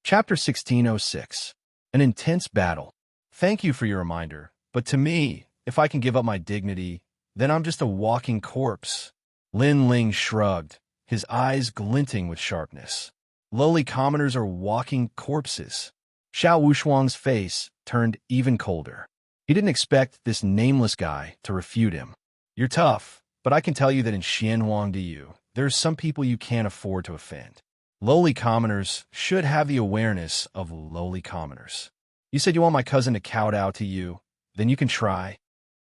Chapter 1606. An intense battle. Thank you for your reminder, but to me, if I can give up my dignity, then I'm just a walking corpse. Lin Ling shrugged, his eyes glinting with sharpness. Lowly commoners are walking corpses. Xiao Wushuang's face turned even colder. He didn't expect this nameless guy to refute him. You're tough, but I can tell you that in Xianhuang Diyu, there's some people you can't afford to offend. Lowly commoners should have the awareness of lowly commoners. You said you want my cousin to kowtow to you, then you can try.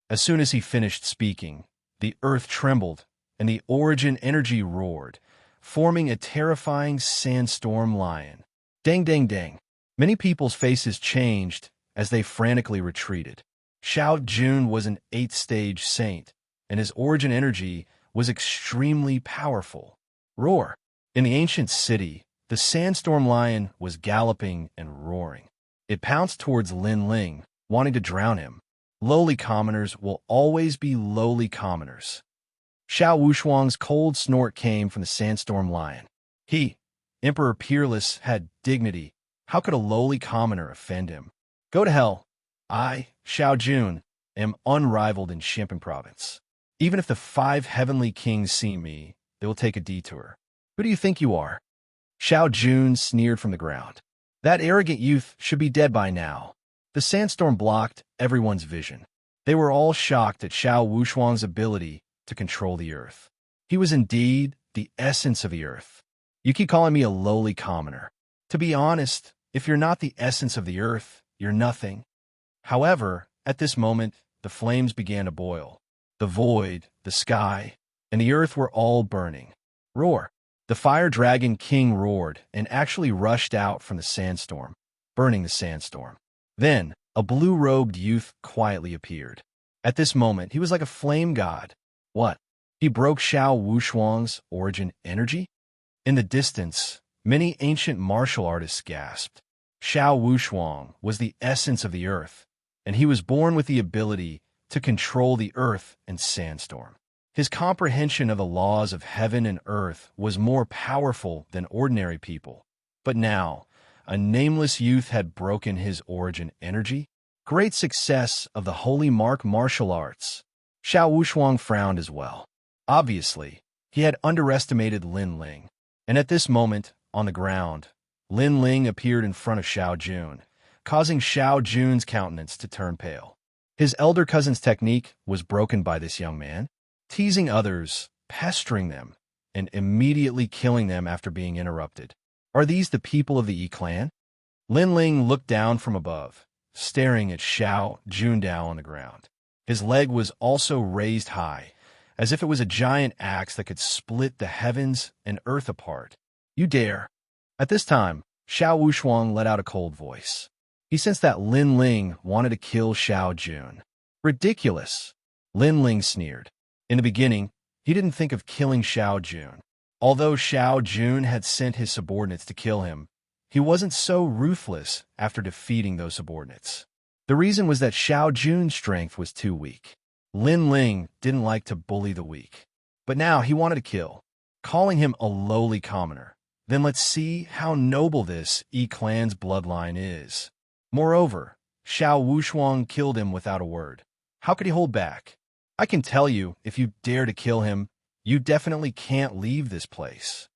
As soon as he finished speaking, the earth trembled and the origin energy roared, forming a terrifying sandstorm lion. Dang, dang, dang. Many people's faces changed as they frantically retreated. Xiao Jun was an 8th-stage saint, and his origin energy was extremely powerful. Roar! In the ancient city, the sandstorm lion was galloping and roaring. It pounced towards Lin Ling, wanting to drown him. Lowly commoners will always be lowly commoners. Xiao Wushuang's cold snort came from the sandstorm lion. He, Emperor Peerless, had dignity. How could a lowly commoner offend him? Go to hell. I, Xiao Jun, am unrivaled in Xianping Province. Even if the 5 heavenly kings see me, they will take a detour. Who do you think you are? Xiao Jun sneered from the ground. That arrogant youth should be dead by now. The sandstorm blocked everyone's vision. They were all shocked at Xiao Wushuang's ability to control the earth. He was indeed the essence of the earth. You keep calling me a lowly commoner. To be honest, if you're not the essence of the earth, you're nothing. However, at this moment, the flames began to boil. The void, the sky, and the earth were all burning. Roar! The fire dragon king roared and actually rushed out from the sandstorm, burning the sandstorm. Then, a blue-robed youth quietly appeared. At this moment, he was like a flame god. What? He broke Xiao Wushuang's origin energy? In the distance, many ancient martial artists gasped. Xiao Wushuang was the essence of the earth, and he was born with the ability to control the earth and sandstorm. His comprehension of the laws of heaven and earth was more powerful than ordinary people. But now, a nameless youth had broken his origin energy. Great success of the holy mark martial arts. Xiao Wushuang frowned as well. Obviously, he had underestimated Lin Ling. And at this moment, on the ground, Lin Ling appeared in front of Xiao Jun, causing Xiao Jun's countenance to turn pale. His elder cousin's technique was broken by this young man, teasing others, pestering them, and immediately killing them after being interrupted. Are these the people of the Yi clan? Lin Ling looked down from above, staring at Xiao Jundao on the ground. His leg was also raised high, as if it was a giant axe that could split the heavens and earth apart. You dare! At this time, Xiao Wushuang let out a cold voice. He sensed that Lin Ling wanted to kill Xiao Jun. Ridiculous! Lin Ling sneered. In the beginning, he didn't think of killing Xiao Jun. Although Xiao Jun had sent his subordinates to kill him, he wasn't so ruthless after defeating those subordinates. The reason was that Xiao Jun's strength was too weak. Lin Ling didn't like to bully the weak. But now he wanted to kill, calling him a lowly commoner. Then let's see how noble this Yi clan's bloodline is. Moreover, Xiao Wushuang killed him without a word. How could he hold back? I can tell you, if you dare to kill him, you definitely can't leave this place.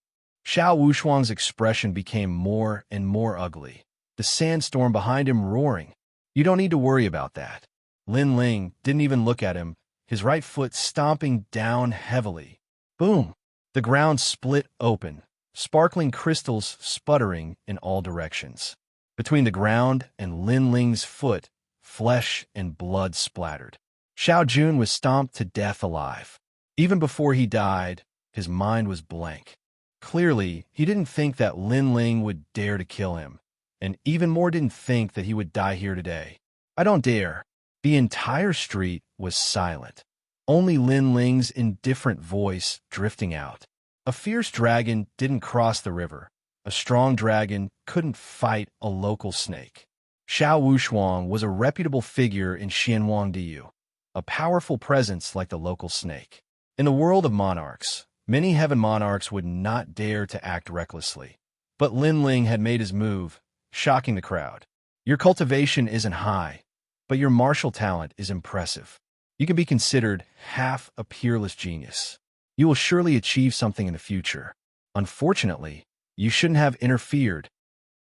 Xiao Wushuang's expression became more and more ugly, the sandstorm behind him roaring. You don't need to worry about that. Lin Ling didn't even look at him, his right foot stomping down heavily. Boom! The ground split open, sparkling crystals sputtering in all directions. Between the ground and Lin Ling's foot, flesh and blood splattered. Xiao Jun was stomped to death alive. Even before he died, his mind was blank. Clearly, he didn't think that Lin Ling would dare to kill him, and even more didn't think that he would die here today. I don't dare. The entire street was silent. Only Lin Ling's indifferent voice drifting out. A fierce dragon didn't cross the river. A strong dragon couldn't fight a local snake. Xiao Wushuang was a reputable figure in Xianhuang Diyu, a powerful presence like the local snake. In the world of monarchs, many heaven monarchs would not dare to act recklessly. But Lin Ling had made his move, shocking the crowd. Your cultivation isn't high, but your martial talent is impressive. You can be considered half a peerless genius. You will surely achieve something in the future. Unfortunately, you shouldn't have interfered,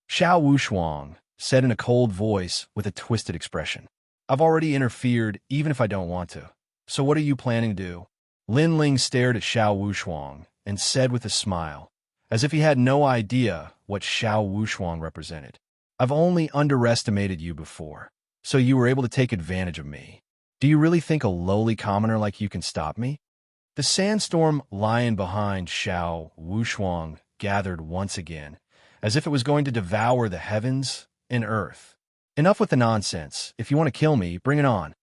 Xiao Wushuang said in a cold voice with a twisted expression. I've already interfered, even if I don't want to. So what are you planning to do? Lin Ling stared at Xiao Wushuang and said with a smile, as if he had no idea what Xiao Wushuang represented. I've only underestimated you before, so you were able to take advantage of me. Do you really think a lowly commoner like you can stop me? The sandstorm lying behind Xiao Wushuang gathered once again, as if it was going to devour the heavens and earth. Enough with the nonsense. If you want to kill me, bring it on.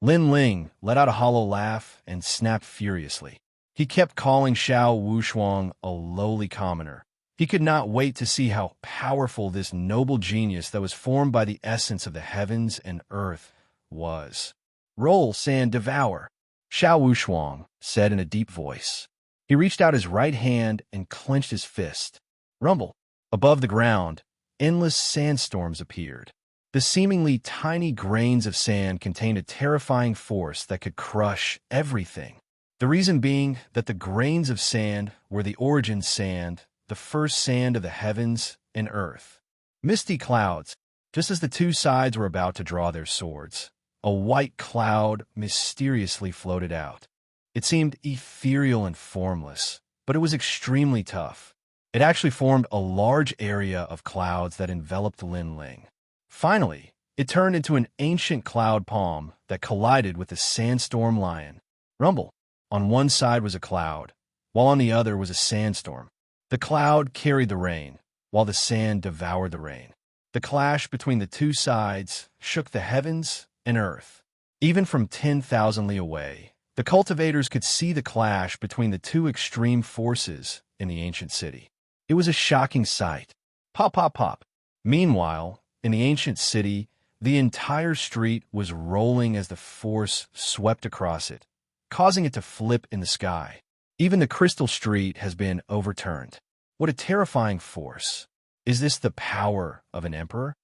Lin Ling let out a hollow laugh and snapped furiously. He kept calling Xiao Wushuang a lowly commoner. He could not wait to see how powerful this noble genius that was formed by the essence of the heavens and earth was. Roll, sand, devour, Xiao Wushuang said in a deep voice. He reached out his right hand and clenched his fist. Rumble. Above the ground, endless sandstorms appeared. The seemingly tiny grains of sand contained a terrifying force that could crush everything. The reason being that the grains of sand were the origin sand, the first sand of the heavens and earth. Misty clouds, just as the two sides were about to draw their swords. A white cloud mysteriously floated out. It seemed ethereal and formless, but it was extremely tough. It actually formed a large area of clouds that enveloped Lin Ling. Finally, it turned into an ancient cloud palm that collided with the sandstorm lion. Rumble. On one side was a cloud, while on the other was a sandstorm. The cloud carried the rain, while the sand devoured the rain. The clash between the two sides shook the heavens and earth. Even from 10,000 li away, the cultivators could see the clash between the two extreme forces in the ancient city. It was a shocking sight. Pop, pop, pop. Meanwhile, in the ancient city, the entire street was rolling as the force swept across it, causing it to flip in the sky. Even the crystal street has been overturned. What a terrifying force. Is this the power of an emperor?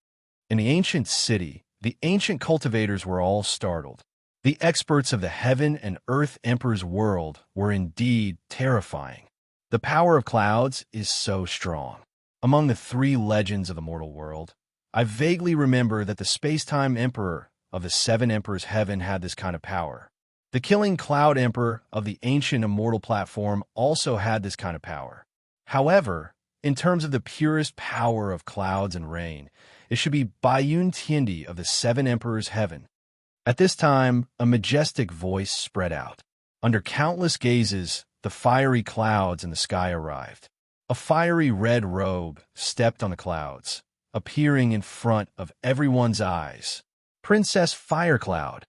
In the ancient city, the ancient cultivators were all startled. The experts of the heaven and earth emperor's world were indeed terrifying. The power of clouds is so strong. Among the three legends of the mortal world, I vaguely remember that the space-time emperor of the seven emperors' heaven had this kind of power. The killing cloud emperor of the ancient immortal platform also had this kind of power. However, in terms of the purest power of clouds and rain, it should be Baiyun Tiandi of the seven emperors' heaven. At this time, a majestic voice spread out. Under countless gazes, the fiery clouds in the sky arrived. A fiery red robe stepped on the clouds, appearing in front of everyone's eyes. Princess Firecloud.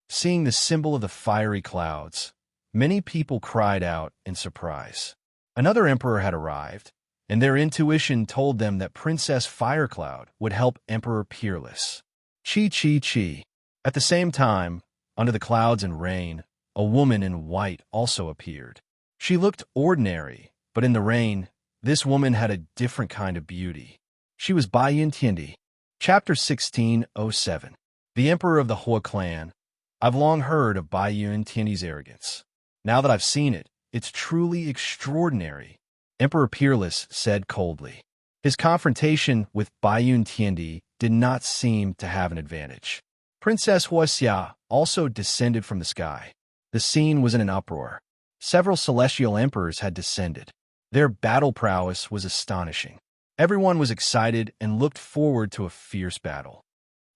Seeing the symbol of the fiery clouds, many people cried out in surprise. Another emperor had arrived, and their intuition told them that Princess Firecloud would help Emperor Peerless. Chi chi chi. At the same time, under the clouds and rain, a woman in white also appeared. She looked ordinary, but in the rain, this woman had a different kind of beauty. She was Baiyun Tiandi. Chapter 1607. The Emperor of the Hua clan. I've long heard of Baiyun Tiandi's arrogance. Now that I've seen it, it's truly extraordinary, Emperor Peerless said coldly. His confrontation with Baiyun Tiandi did not seem to have an advantage. Princess Wuxia also descended from the sky. The scene was in an uproar. Several celestial emperors had descended. Their battle prowess was astonishing. Everyone was excited and looked forward to a fierce battle.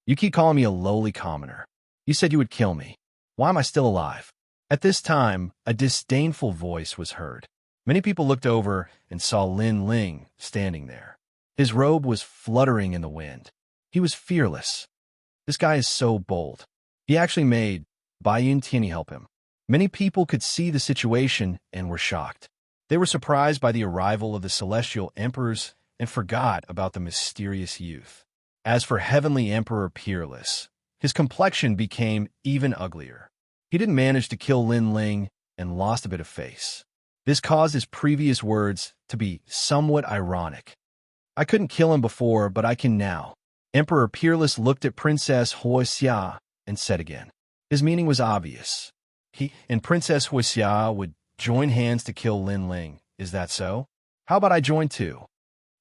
You keep calling me a lowly commoner. You said you would kill me. Why am I still alive? At this time, a disdainful voice was heard. Many people looked over and saw Lin Ling standing there. His robe was fluttering in the wind. He was fearless. This guy is so bold. He actually made Baiyun Tiandi help him. Many people could see the situation and were shocked. They were surprised by the arrival of the celestial emperors and forgot about the mysterious youth. As for Heavenly Emperor Peerless, his complexion became even uglier. He didn't manage to kill Lin Ling and lost a bit of face. This caused his previous words to be somewhat ironic. I couldn't kill him before, but I can now. Emperor Peerless looked at Princess Wuxia and said again. His meaning was obvious. He and Princess Wuxia would join hands to kill Lin Ling. Is that so? How about I join too?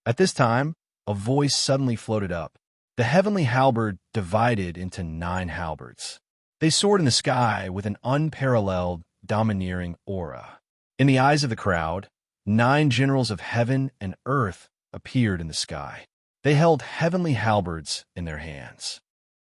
At this time, a voice suddenly floated up. The heavenly halberd divided into 9 halberds. They soared in the sky with an unparalleled, domineering aura. In the eyes of the crowd, 9 generals of heaven and earth appeared in the sky. They held heavenly halberds in their hands.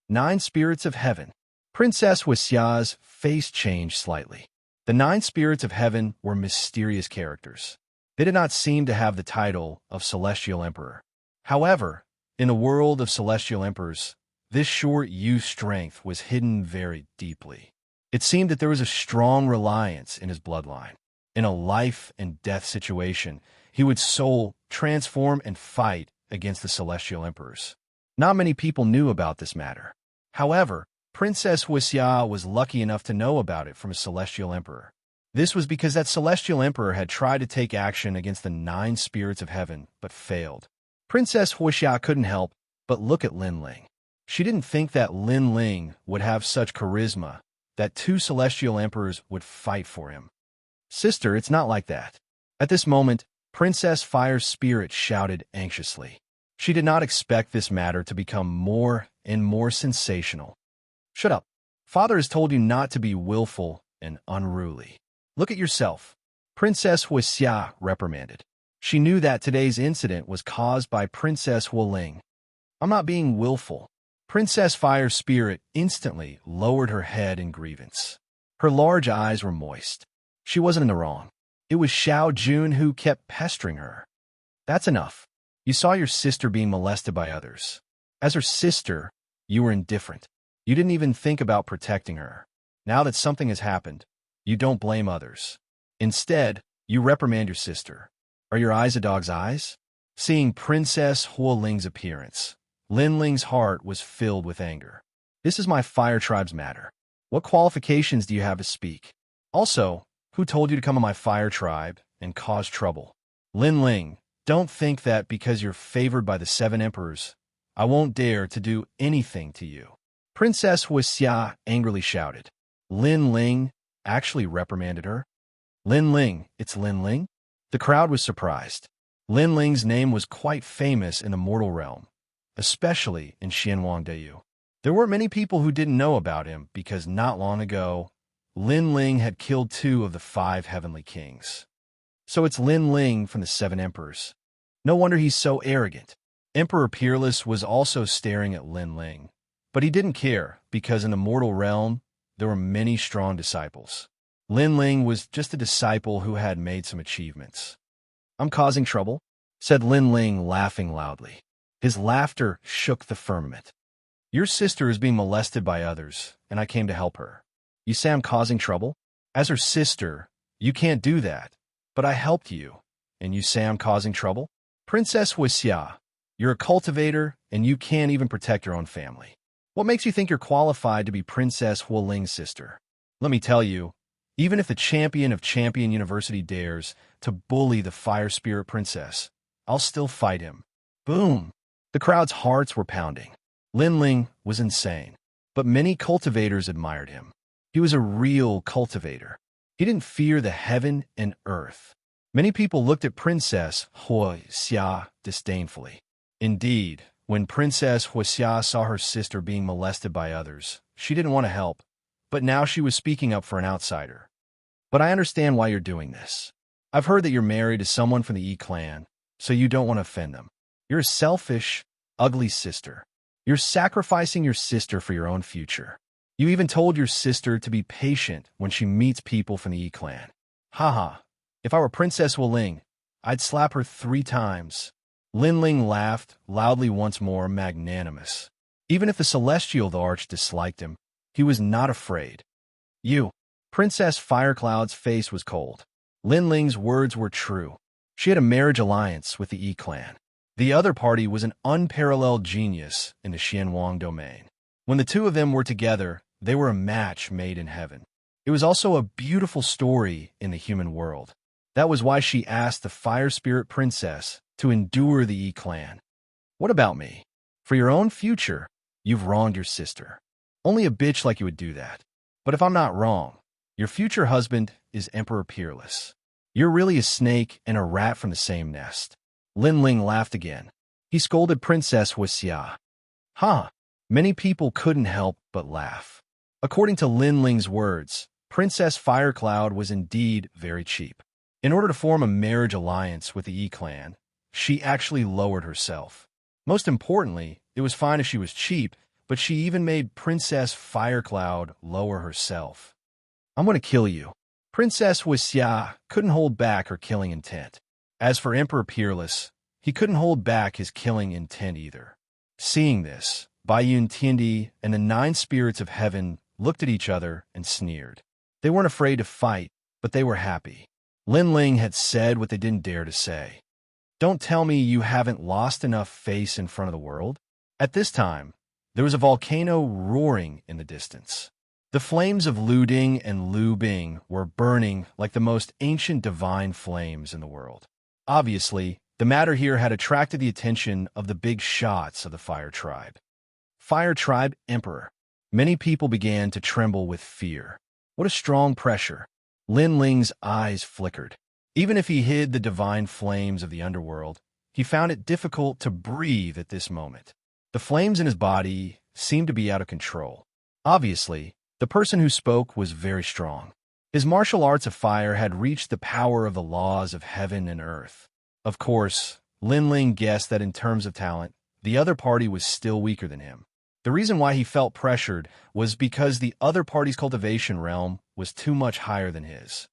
9 spirits of heaven. Princess Wuxia's face changed slightly. The 9 spirits of heaven were mysterious characters. They did not seem to have the title of Celestial Emperor. However, in the world of Celestial Emperors, this short youth strength was hidden very deeply. It seemed that there was a strong reliance in his bloodline. In a life and death situation, he would soul, transform, and fight against the Celestial Emperors. Not many people knew about this matter. However, Princess Wuxia was lucky enough to know about it from a Celestial Emperor. This was because that Celestial Emperor had tried to take action against the 9 spirits of heaven, but failed. Princess Wuxia couldn't help but look at Lin Ling. She didn't think that Lin Ling would have such charisma that 2 Celestial Emperors would fight for him. Sister, it's not like that. At this moment, Princess Fire's spirit shouted anxiously. She did not expect this matter to become more and more sensational. Shut up. Father has told you not to be willful and unruly. Look at yourself. Princess Wuxia reprimanded. She knew that today's incident was caused by Princess Wuling. I'm not being willful. Princess Fire's spirit instantly lowered her head in grievance. Her large eyes were moist. She wasn't in the wrong. It was Xiao Jun who kept pestering her. That's enough. You saw your sister being molested by others. As her sister, you were indifferent. You didn't even think about protecting her. Now that something has happened, you don't blame others. Instead, you reprimand your sister. Are your eyes a dog's eyes? Seeing Princess Huoling's appearance, Lin Ling's heart was filled with anger. This is my fire tribe's matter. What qualifications do you have to speak? Also, who told you to come to my fire tribe and cause trouble? Lin Ling, don't think that because you're favored by the 7 emperors, I won't dare to do anything to you. Princess Wuxia angrily shouted. Lin Ling actually reprimanded her. Lin Ling, it's Lin Ling? The crowd was surprised. Lin Ling's name was quite famous in the mortal realm, especially in Xianxia. There weren't many people who didn't know about him because not long ago, Lin Ling had killed 2 of the 5 heavenly kings. So it's Lin Ling from the 7 emperors. No wonder he's so arrogant. Emperor Peerless was also staring at Lin Ling, but he didn't care because in the mortal realm, there were many strong disciples. Lin Ling was just a disciple who had made some achievements. I'm causing trouble, said Lin Ling, laughing loudly. His laughter shook the firmament. Your sister is being molested by others, and I came to help her. You say I'm causing trouble? As her sister, you can't do that, but I helped you, and you say I'm causing trouble? Princess Wuxia, you're a cultivator, and you can't even protect your own family. What makes you think you're qualified to be Princess Huoling's sister? Let me tell you, even if the champion of Champion University dares to bully the Fire Spirit Princess, I'll still fight him. Boom! The crowd's hearts were pounding. Lin Ling was insane, but many cultivators admired him. He was a real cultivator. He didn't fear the heaven and earth. Many people looked at Princess Wuxia disdainfully. Indeed, when Princess Wuxia saw her sister being molested by others, she didn't want to help, but now she was speaking up for an outsider. But I understand why you're doing this. I've heard that you're married to someone from the Yi clan, so you don't want to offend them. You're a selfish, ugly sister. You're sacrificing your sister for your own future. You even told your sister to be patient when she meets people from the Yi clan. Haha, if I were Princess Wuling, I'd slap her 3 times. Lin Ling laughed loudly once more, magnanimous. Even if the Celestial the Arch disliked him, he was not afraid. You. Princess Firecloud's face was cold. Lin Ling's words were true. She had a marriage alliance with the Yi clan. The other party was an unparalleled genius in the Xianwang domain. When the 2 of them were together, they were a match made in heaven. It was also a beautiful story in the human world. That was why she asked the Fire Spirit Princess to endure the E-clan. What about me? For your own future, you've wronged your sister. Only a bitch like you would do that. But if I'm not wrong, your future husband is Emperor Peerless. You're really a snake and a rat from the same nest. Lin Ling laughed again. He scolded Princess Wuxia. Huh. Many people couldn't help but laugh. According to Lin Ling's words, Princess Firecloud was indeed very cheap. In order to form a marriage alliance with the E-clan, she actually lowered herself. Most importantly, it was fine if she was cheap, but she even made Princess Firecloud lower herself. I'm going to kill you. Princess Wuxia couldn't hold back her killing intent. As for Emperor Peerless, he couldn't hold back his killing intent either. Seeing this, Bai Yun Tiandi and the 9 spirits of heaven looked at each other and sneered. They weren't afraid to fight, but they were happy. Lin Ling had said what they didn't dare to say. Don't tell me you haven't lost enough face in front of the world? At this time, there was a volcano roaring in the distance. The flames of Lu Ding and Lu Bing were burning like the most ancient divine flames in the world. Obviously, the matter here had attracted the attention of the big shots of the Fire Tribe. Fire Tribe Emperor. Many people began to tremble with fear. What a strong pressure. Lin Ling's eyes flickered. Even if he hid the divine flames of the underworld, he found it difficult to breathe at this moment. The flames in his body seemed to be out of control. Obviously, the person who spoke was very strong. His martial arts of fire had reached the power of the laws of heaven and earth. Of course, Lin Ling guessed that in terms of talent, the other party was still weaker than him. The reason why he felt pressured was because the other party's cultivation realm was too much higher than his.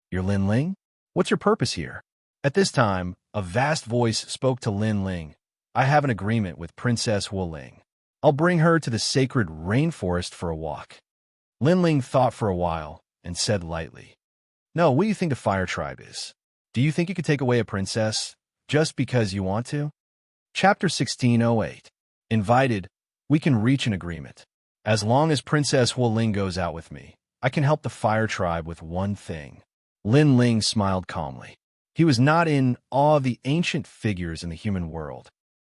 You're Lin Ling? What's your purpose here? At this time, a vast voice spoke to Lin Ling. I have an agreement with Princess Wuling. I'll bring her to the sacred rainforest for a walk. Lin Ling thought for a while and said lightly, No, what do you think the Fire Tribe is? Do you think you could take away a princess just because you want to? Chapter 1608. Invited, we can reach an agreement. As long as Princess Wuling goes out with me, I can help the Fire Tribe with one thing. Lin Ling smiled calmly. He was not in awe of the ancient figures in the human world.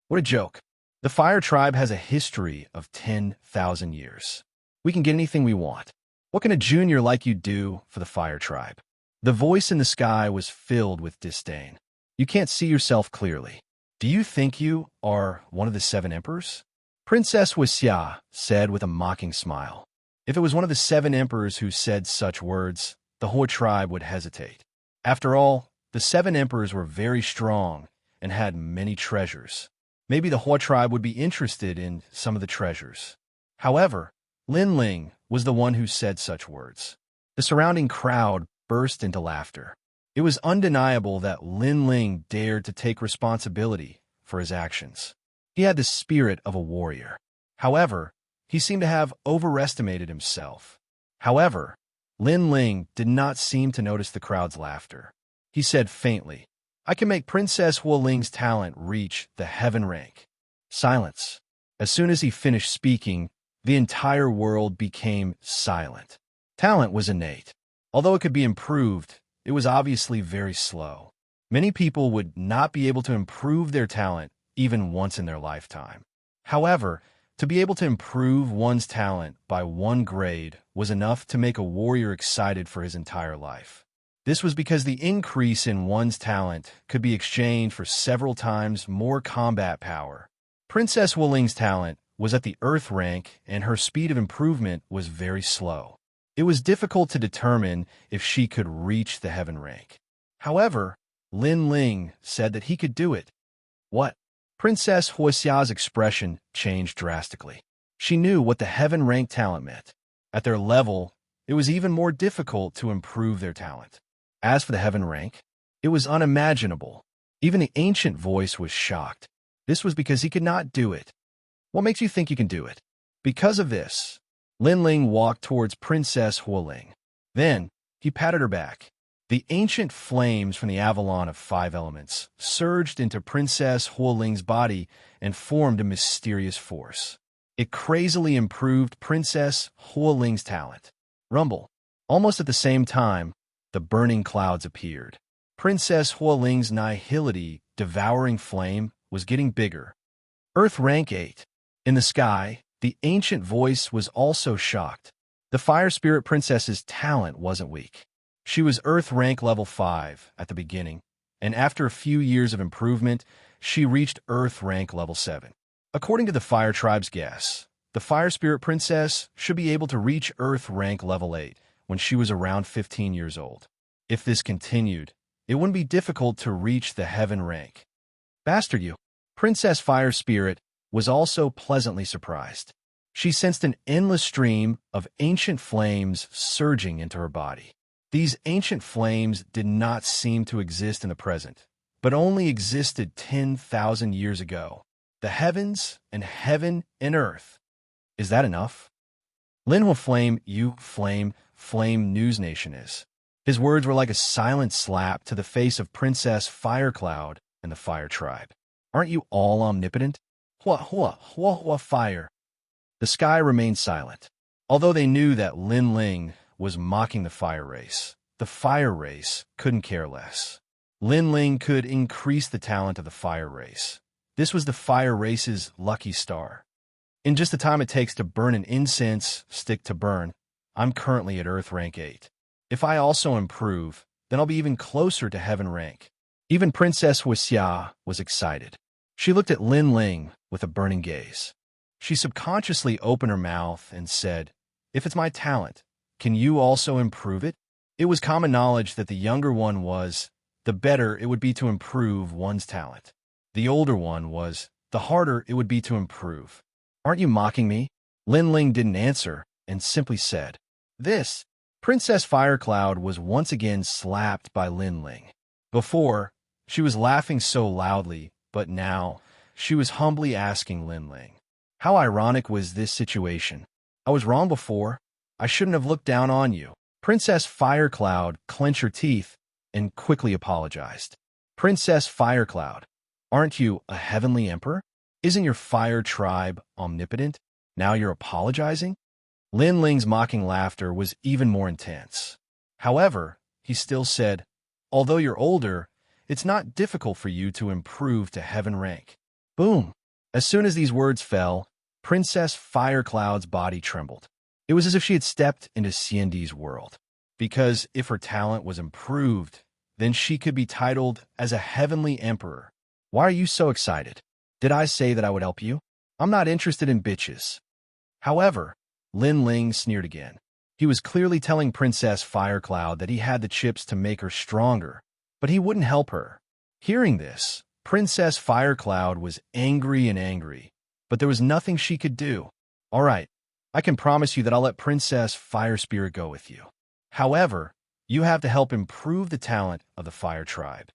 What a joke. The Fire Tribe has a history of 10,000 years. We can get anything we want. What can a junior like you do for the Fire Tribe? The voice in the sky was filled with disdain. You can't see yourself clearly. Do you think you are one of the 7 emperors? Princess Wuxia said with a mocking smile. If it was one of the 7 emperors who said such words, the whole tribe would hesitate. After all, the 7 emperors were very strong and had many treasures. Maybe the whole tribe would be interested in some of the treasures. However, Lin Ling was the one who said such words. The surrounding crowd burst into laughter. It was undeniable that Lin Ling dared to take responsibility for his actions. He had the spirit of a warrior. However, he seemed to have overestimated himself. However, Lin Ling did not seem to notice the crowd's laughter. He said faintly, I can make Princess Wuling's talent reach the heaven rank. Silence. As soon as he finished speaking, the entire world became silent. Talent was innate. Although it could be improved, it was obviously very slow. Many people would not be able to improve their talent even once in their lifetime. However, to be able to improve one's talent by 1 grade was enough to make a warrior excited for his entire life. This was because the increase in one's talent could be exchanged for several times more combat power. Princess Wuling's talent was at the Earth rank, and her speed of improvement was very slow. It was difficult to determine if she could reach the heaven rank. However, Lin Ling said that he could do it. What? Princess Huixia's expression changed drastically. She knew what the heaven rank talent meant. At their level, it was even more difficult to improve their talent. As for the heaven rank, it was unimaginable. Even the ancient voice was shocked. This was because he could not do it. What makes you think you can do it? Because of this, Lin Ling walked towards Princess Wuling. Then, he patted her back. The ancient flames from the Avalon of 5 elements surged into Princess Wuling's body and formed a mysterious force. It crazily improved Princess Wuling's talent. Rumble. Almost at the same time, the burning clouds appeared. Princess Wuling's nihility devouring flame was getting bigger. Earth rank 8. In the sky, the ancient voice was also shocked. The Fire Spirit Princess's talent wasn't weak. She was Earth rank level 5 at the beginning, and after a few years of improvement, she reached Earth rank level 7. According to the Fire Tribe's guess, the Fire Spirit Princess should be able to reach Earth rank level 8 when she was around 15 years old. If this continued, it wouldn't be difficult to reach the Heaven rank. Bastard you! Princess Fire Spirit was also pleasantly surprised. She sensed an endless stream of ancient flames surging into her body. These ancient flames did not seem to exist in the present, but only existed 10,000 years ago. The heavens and heaven and earth. Is that enough? Lin will flame you, flame News Nation is. His words were like a silent slap to the face of Princess Firecloud and the Fire Tribe. Aren't you all omnipotent? Hua, fire. The sky remained silent. Although they knew that Lin Ling was mocking the fire race, the fire race couldn't care less. Lin Ling could increase the talent of the fire race. This was the fire race's lucky star. In just the time it takes to burn an incense stick to burn, I'm currently at Earth rank 8. If I also improve, then I'll be even closer to Heaven rank. Even Princess Wuxia was excited. She looked at Lin Ling with a burning gaze. She subconsciously opened her mouth and said, "If it's my talent, can you also improve it?" It was common knowledge that the younger one was, the better it would be to improve one's talent. The older one was, the harder it would be to improve. Aren't you mocking me? Lin Ling didn't answer and simply said, "This." Princess Firecloud was once again slapped by Lin Ling. Before, she was laughing so loudly, but now she was humbly asking Lin Ling, "How ironic was this situation? I was wrong before. I shouldn't have looked down on you." Princess Firecloud clenched her teeth and quickly apologized. "Princess Firecloud, aren't you a heavenly emperor? Isn't your fire tribe omnipotent? Now you're apologizing?" Lin Ling's mocking laughter was even more intense. However, he still said, "Although you're older, it's not difficult for you to improve to Heaven rank." Boom! As soon as these words fell, Princess Firecloud's body trembled. It was as if she had stepped into Xianxia's world. Because if her talent was improved, then she could be titled as a heavenly emperor. Why are you so excited? Did I say that I would help you? I'm not interested in bitches. However, Lin Ling sneered again. He was clearly telling Princess Firecloud that he had the chips to make her stronger, but he wouldn't help her. Hearing this, Princess Firecloud was angry, but there was nothing she could do. "All right, I can promise you that I'll let Princess Fire Spirit go with you. However, you have to help improve the talent of the Fire Tribe."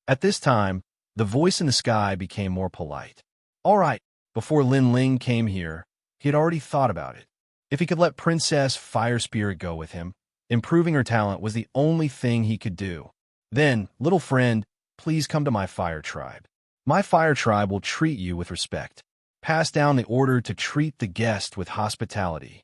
At this time, the voice in the sky became more polite. All right, before Lin Ling came here, he had already thought about it. If he could let Princess Fire Spirit go with him, improving her talent was the only thing he could do. Then, little friend, please come to my Fire Tribe. My Fire Tribe will treat you with respect. Pass down the order to treat the guest with hospitality.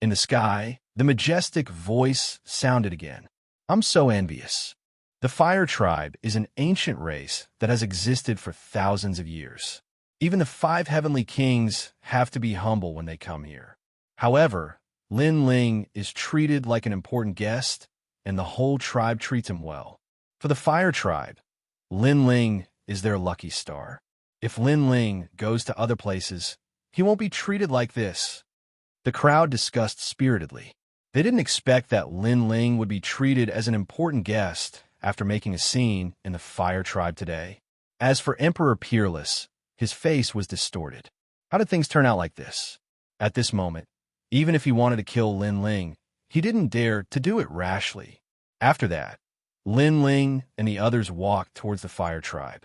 In the sky, the majestic voice sounded again. I'm so envious. The Fire Tribe is an ancient race that has existed for thousands of years. Even the 5 heavenly kings have to be humble when they come here. However, Lin Ling is treated like an important guest, and the whole tribe treats him well. For the Fire Tribe, Lin Ling is their lucky star. If Lin Ling goes to other places, he won't be treated like this. The crowd discussed spiritedly. They didn't expect that Lin Ling would be treated as an important guest after making a scene in the Fire Tribe today. As for Emperor Peerless, his face was distorted. How did things turn out like this? At this moment, even if he wanted to kill Lin Ling, he didn't dare to do it rashly. After that, Lin Ling and the others walked towards the Fire Tribe.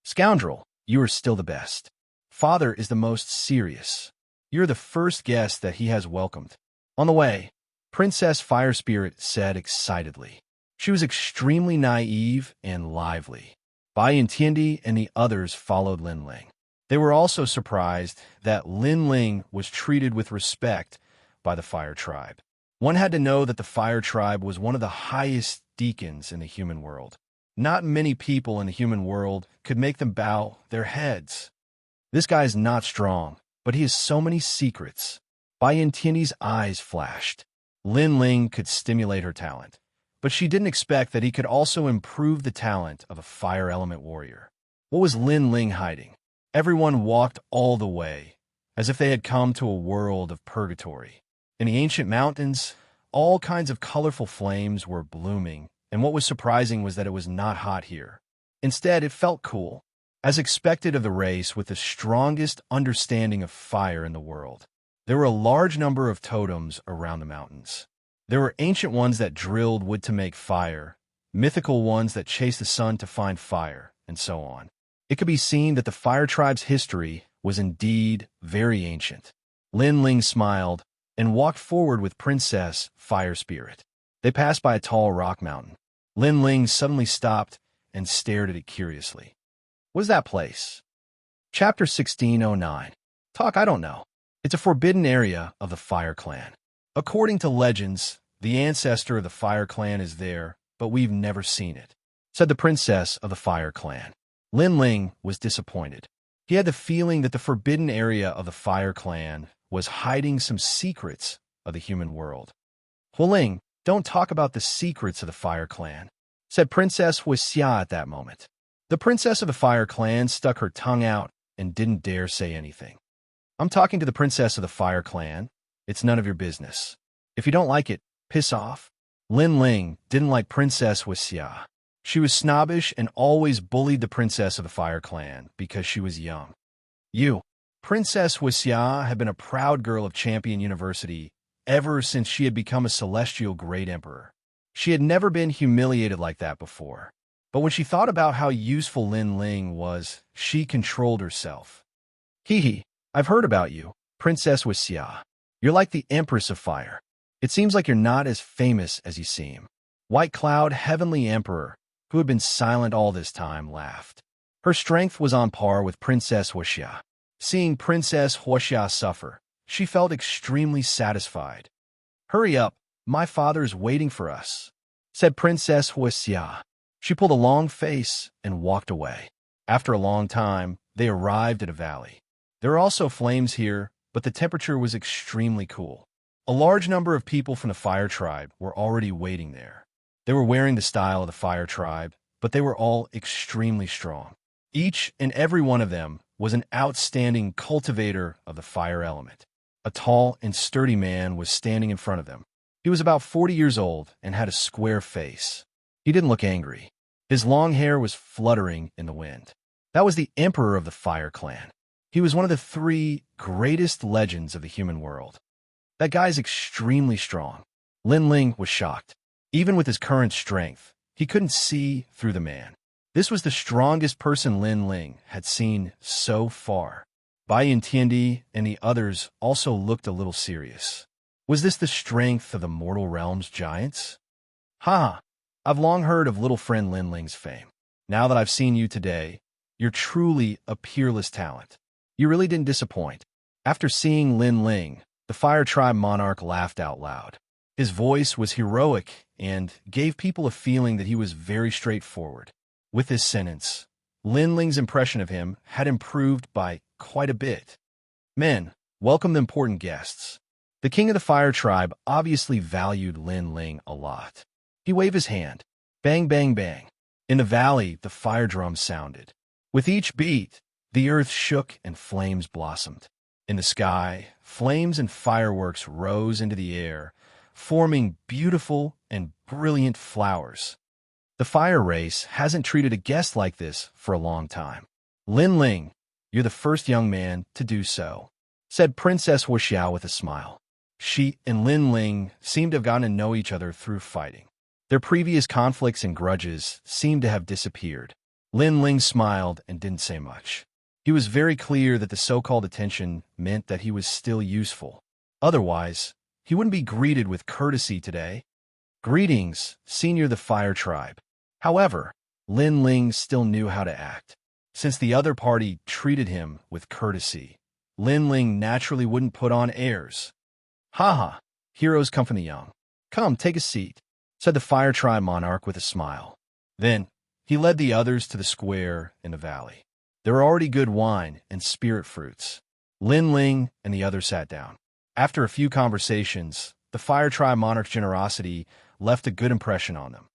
"Scoundrel, you are still the best. Father is the most serious. You're the first guest that he has welcomed." On the way, Princess Fire Spirit said excitedly. She was extremely naive and lively. Bai Intiendi and the others followed Lin Ling. They were also surprised that Lin Ling was treated with respect by the Fire Tribe. One had to know that the Fire Tribe was one of the highest deacons in the human world. Not many people in the human world could make them bow their heads. This guy's not strong, but he has so many secrets. Bai Yintian's eyes flashed. Lin Ling could stimulate her talent, but she didn't expect that he could also improve the talent of a fire element warrior. What was Lin Ling hiding? Everyone walked all the way, as if they had come to a world of purgatory. In the ancient mountains, all kinds of colorful flames were blooming, and what was surprising was that it was not hot here. Instead, it felt cool, as expected of the race with the strongest understanding of fire in the world. There were a large number of totems around the mountains. There were ancient ones that drilled wood to make fire, mythical ones that chased the sun to find fire, and so on. It could be seen that the fire tribe's history was indeed very ancient. Lin Ling smiled and walked forward with Princess Fire Spirit. They passed by a tall rock mountain. Lin Ling suddenly stopped and stared at it curiously. What is that place? Chapter 1609. Talk, I don't know. It's a forbidden area of the Fire Clan. According to legends, the ancestor of the Fire Clan is there, but we've never seen it, said the princess of the Fire Clan. Lin Ling was disappointed. He had the feeling that the forbidden area of the Fire Clan was hiding some secrets of the human world. Huling, don't talk about the secrets of the Fire Clan, said Princess Wuxia at that moment. The princess of the Fire Clan stuck her tongue out and didn't dare say anything. I'm talking to the princess of the Fire Clan. It's none of your business. If you don't like it, piss off. Lin Ling didn't like Princess Wuxia. She was snobbish and always bullied the princess of the Fire Clan because she was young. Princess Wuxia had been a proud girl of Champion University ever since she had become a celestial great emperor. She had never been humiliated like that before. But when she thought about how useful Lin Ling was, she controlled herself. Hee, I've heard about you, Princess Wuxia. You're like the Empress of Fire. It seems like you're not as famous as you seem. White Cloud, Heavenly Emperor, who had been silent all this time, laughed. Her strength was on par with Princess Wuxia. Seeing Princess Wuxia suffer, she felt extremely satisfied. Hurry up, my father's waiting for us, said Princess Wuxia. She pulled a long face and walked away. After a long time, they arrived at a valley. There were also flames here, but the temperature was extremely cool. A large number of people from the Fire Tribe were already waiting there. They were wearing the style of the Fire Tribe, but they were all extremely strong. Each and every one of them was an outstanding cultivator of the fire element. A tall and sturdy man was standing in front of them. He was about 40 years old and had a square face. He didn't look angry. His long hair was fluttering in the wind. That was the Emperor of the Fire Clan. He was one of the 3 greatest legends of the human world. That guy's extremely strong. Lin Ling was shocked. Even with his current strength, he couldn't see through the man. This was the strongest person Lin Ling had seen so far. Bai Yintian and the others also looked a little serious. Was this the strength of the mortal realm's giants? I've long heard of little friend Lin Ling's fame. Now that I've seen you today, you're truly a peerless talent. You really didn't disappoint. After seeing Lin Ling, the Fire Tribe Monarch laughed out loud. His voice was heroic and gave people a feeling that he was very straightforward. With this sentence, Lin Ling's impression of him had improved by quite a bit. Men, welcome the important guests. The king of the Fire Tribe obviously valued Lin Ling a lot. He waved his hand. Bang, bang, bang. In the valley, the fire drums sounded. With each beat, the earth shook and flames blossomed. In the sky, flames and fireworks rose into the air, forming beautiful and brilliant flowers. The fire race hasn't treated a guest like this for a long time. Lin Ling, you're the first young man to do so, said Princess Wuxia with a smile. She and Lin Ling seemed to have gotten to know each other through fighting. Their previous conflicts and grudges seemed to have disappeared. Lin Ling smiled and didn't say much. He was very clear that the so-called attention meant that he was still useful. Otherwise, he wouldn't be greeted with courtesy today. Greetings, Senior of the Fire Tribe. However, Lin Ling still knew how to act. Since the other party treated him with courtesy, Lin Ling naturally wouldn't put on airs. Heroes come from the young. Come, take a seat, said the Fire Tribe Monarch with a smile. Then, He led the others to the square in the valley. There were already good wine and spirit fruits. Lin Ling and the others sat down. After a few conversations, the Fire Tribe Monarch's generosity left a good impression on them.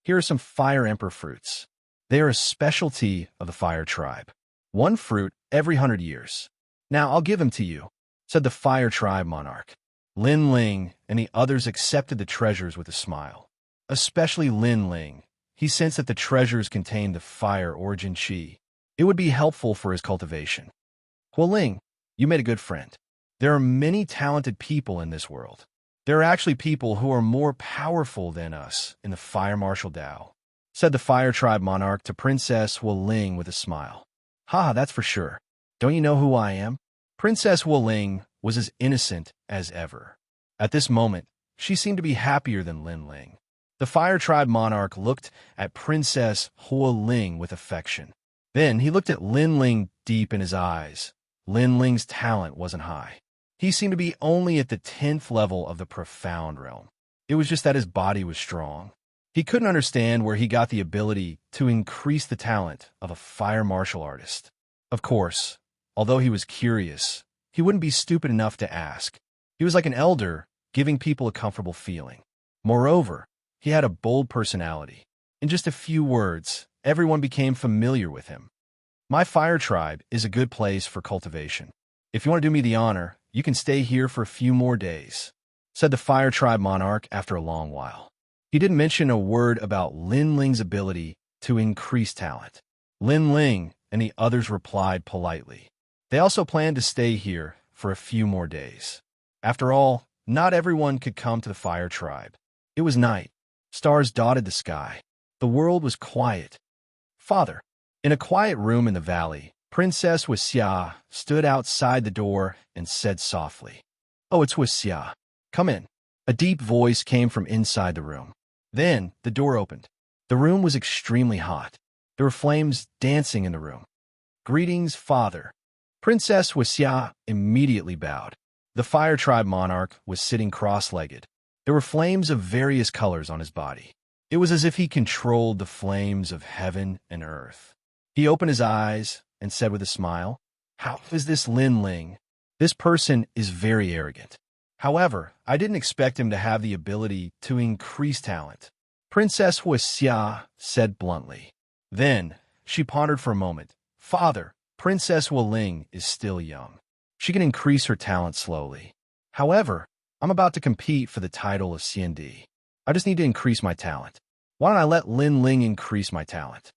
Here are some Fire Emperor fruits. They are a specialty of the Fire Tribe. One fruit every 100 years. Now I'll give them to you, said the Fire Tribe Monarch. Lin Ling and the others accepted the treasures with a smile. Especially Lin Ling. He sensed that the treasures contained the fire origin chi. It would be helpful for his cultivation. Hua Ling, you made a good friend. There are many talented people in this world. There are actually people who are more powerful than us in the Fire Martial Dao, said the Fire Tribe Monarch to Princess Hua Ling with a smile. Ha, that's for sure. Don't you know who I am? Princess Hua Ling was as innocent as ever. At this moment, she seemed to be happier than Lin Ling. The Fire Tribe Monarch looked at Princess Hua Ling with affection. Then he looked at Lin Ling deep in his eyes. Lin Ling's talent wasn't high. He seemed to be only at the 10th level of the profound realm. It was just that his body was strong. He couldn't understand where he got the ability to increase the talent of a fire martial artist. Of course, although he was curious, he wouldn't be stupid enough to ask. He was like an elder, giving people a comfortable feeling. Moreover, he had a bold personality. In just a few words, everyone became familiar with him. My fire tribe is a good place for cultivation. If you want to do me the honor, you can stay here for a few more days, said the Fire Tribe Monarch after a long while. He didn't mention a word about Lin Ling's ability to increase talent. Lin Ling and the others replied politely. They also planned to stay here for a few more days. After all, not everyone could come to the Fire Tribe. It was night. Stars dotted the sky. The world was quiet. Father. In a quiet room in the valley, Princess Wuxia stood outside the door and said softly, "Oh, it's Wuxia. Come in." A deep voice came from inside the room. Then the door opened. The room was extremely hot. There were flames dancing in the room. "Greetings, Father." Princess Wuxia immediately bowed. The Fire Tribe Monarch was sitting cross-legged. There were flames of various colors on his body. It was as if he controlled the flames of heaven and earth. He opened his eyes and said with a smile, "How is this Lin Ling? This person is very arrogant. However, I didn't expect him to have the ability to increase talent." Princess Wuxia said bluntly. Then she pondered for a moment. "Father, Princess Hua Ling is still young. She can increase her talent slowly. However, I'm about to compete for the title of CND. I just need to increase my talent. Why don't I let Lin Ling increase my talent?"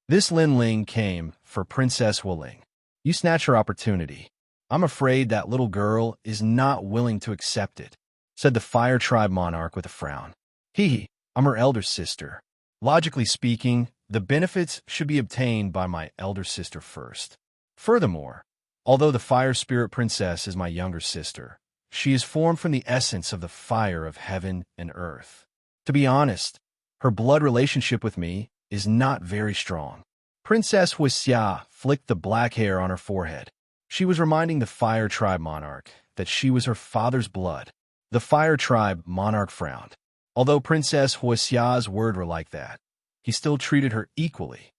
This Lin Ling came for Princess Hua Ling. You snatched her opportunity. I'm afraid that little girl is not willing to accept it, said the Fire Tribe Monarch with a frown. I'm her elder sister. Logically speaking, the benefits should be obtained by my elder sister first. Furthermore, although the Fire Spirit Princess is my younger sister, she is formed from the essence of the fire of heaven and earth. To be honest, her blood relationship with me is not very strong. Princess Wuxia flicked the black hair on her forehead. She was reminding the Fire Tribe Monarch that she was her father's blood. The Fire Tribe Monarch frowned. Although Princess Wuxia's words were like that, he still treated her equally.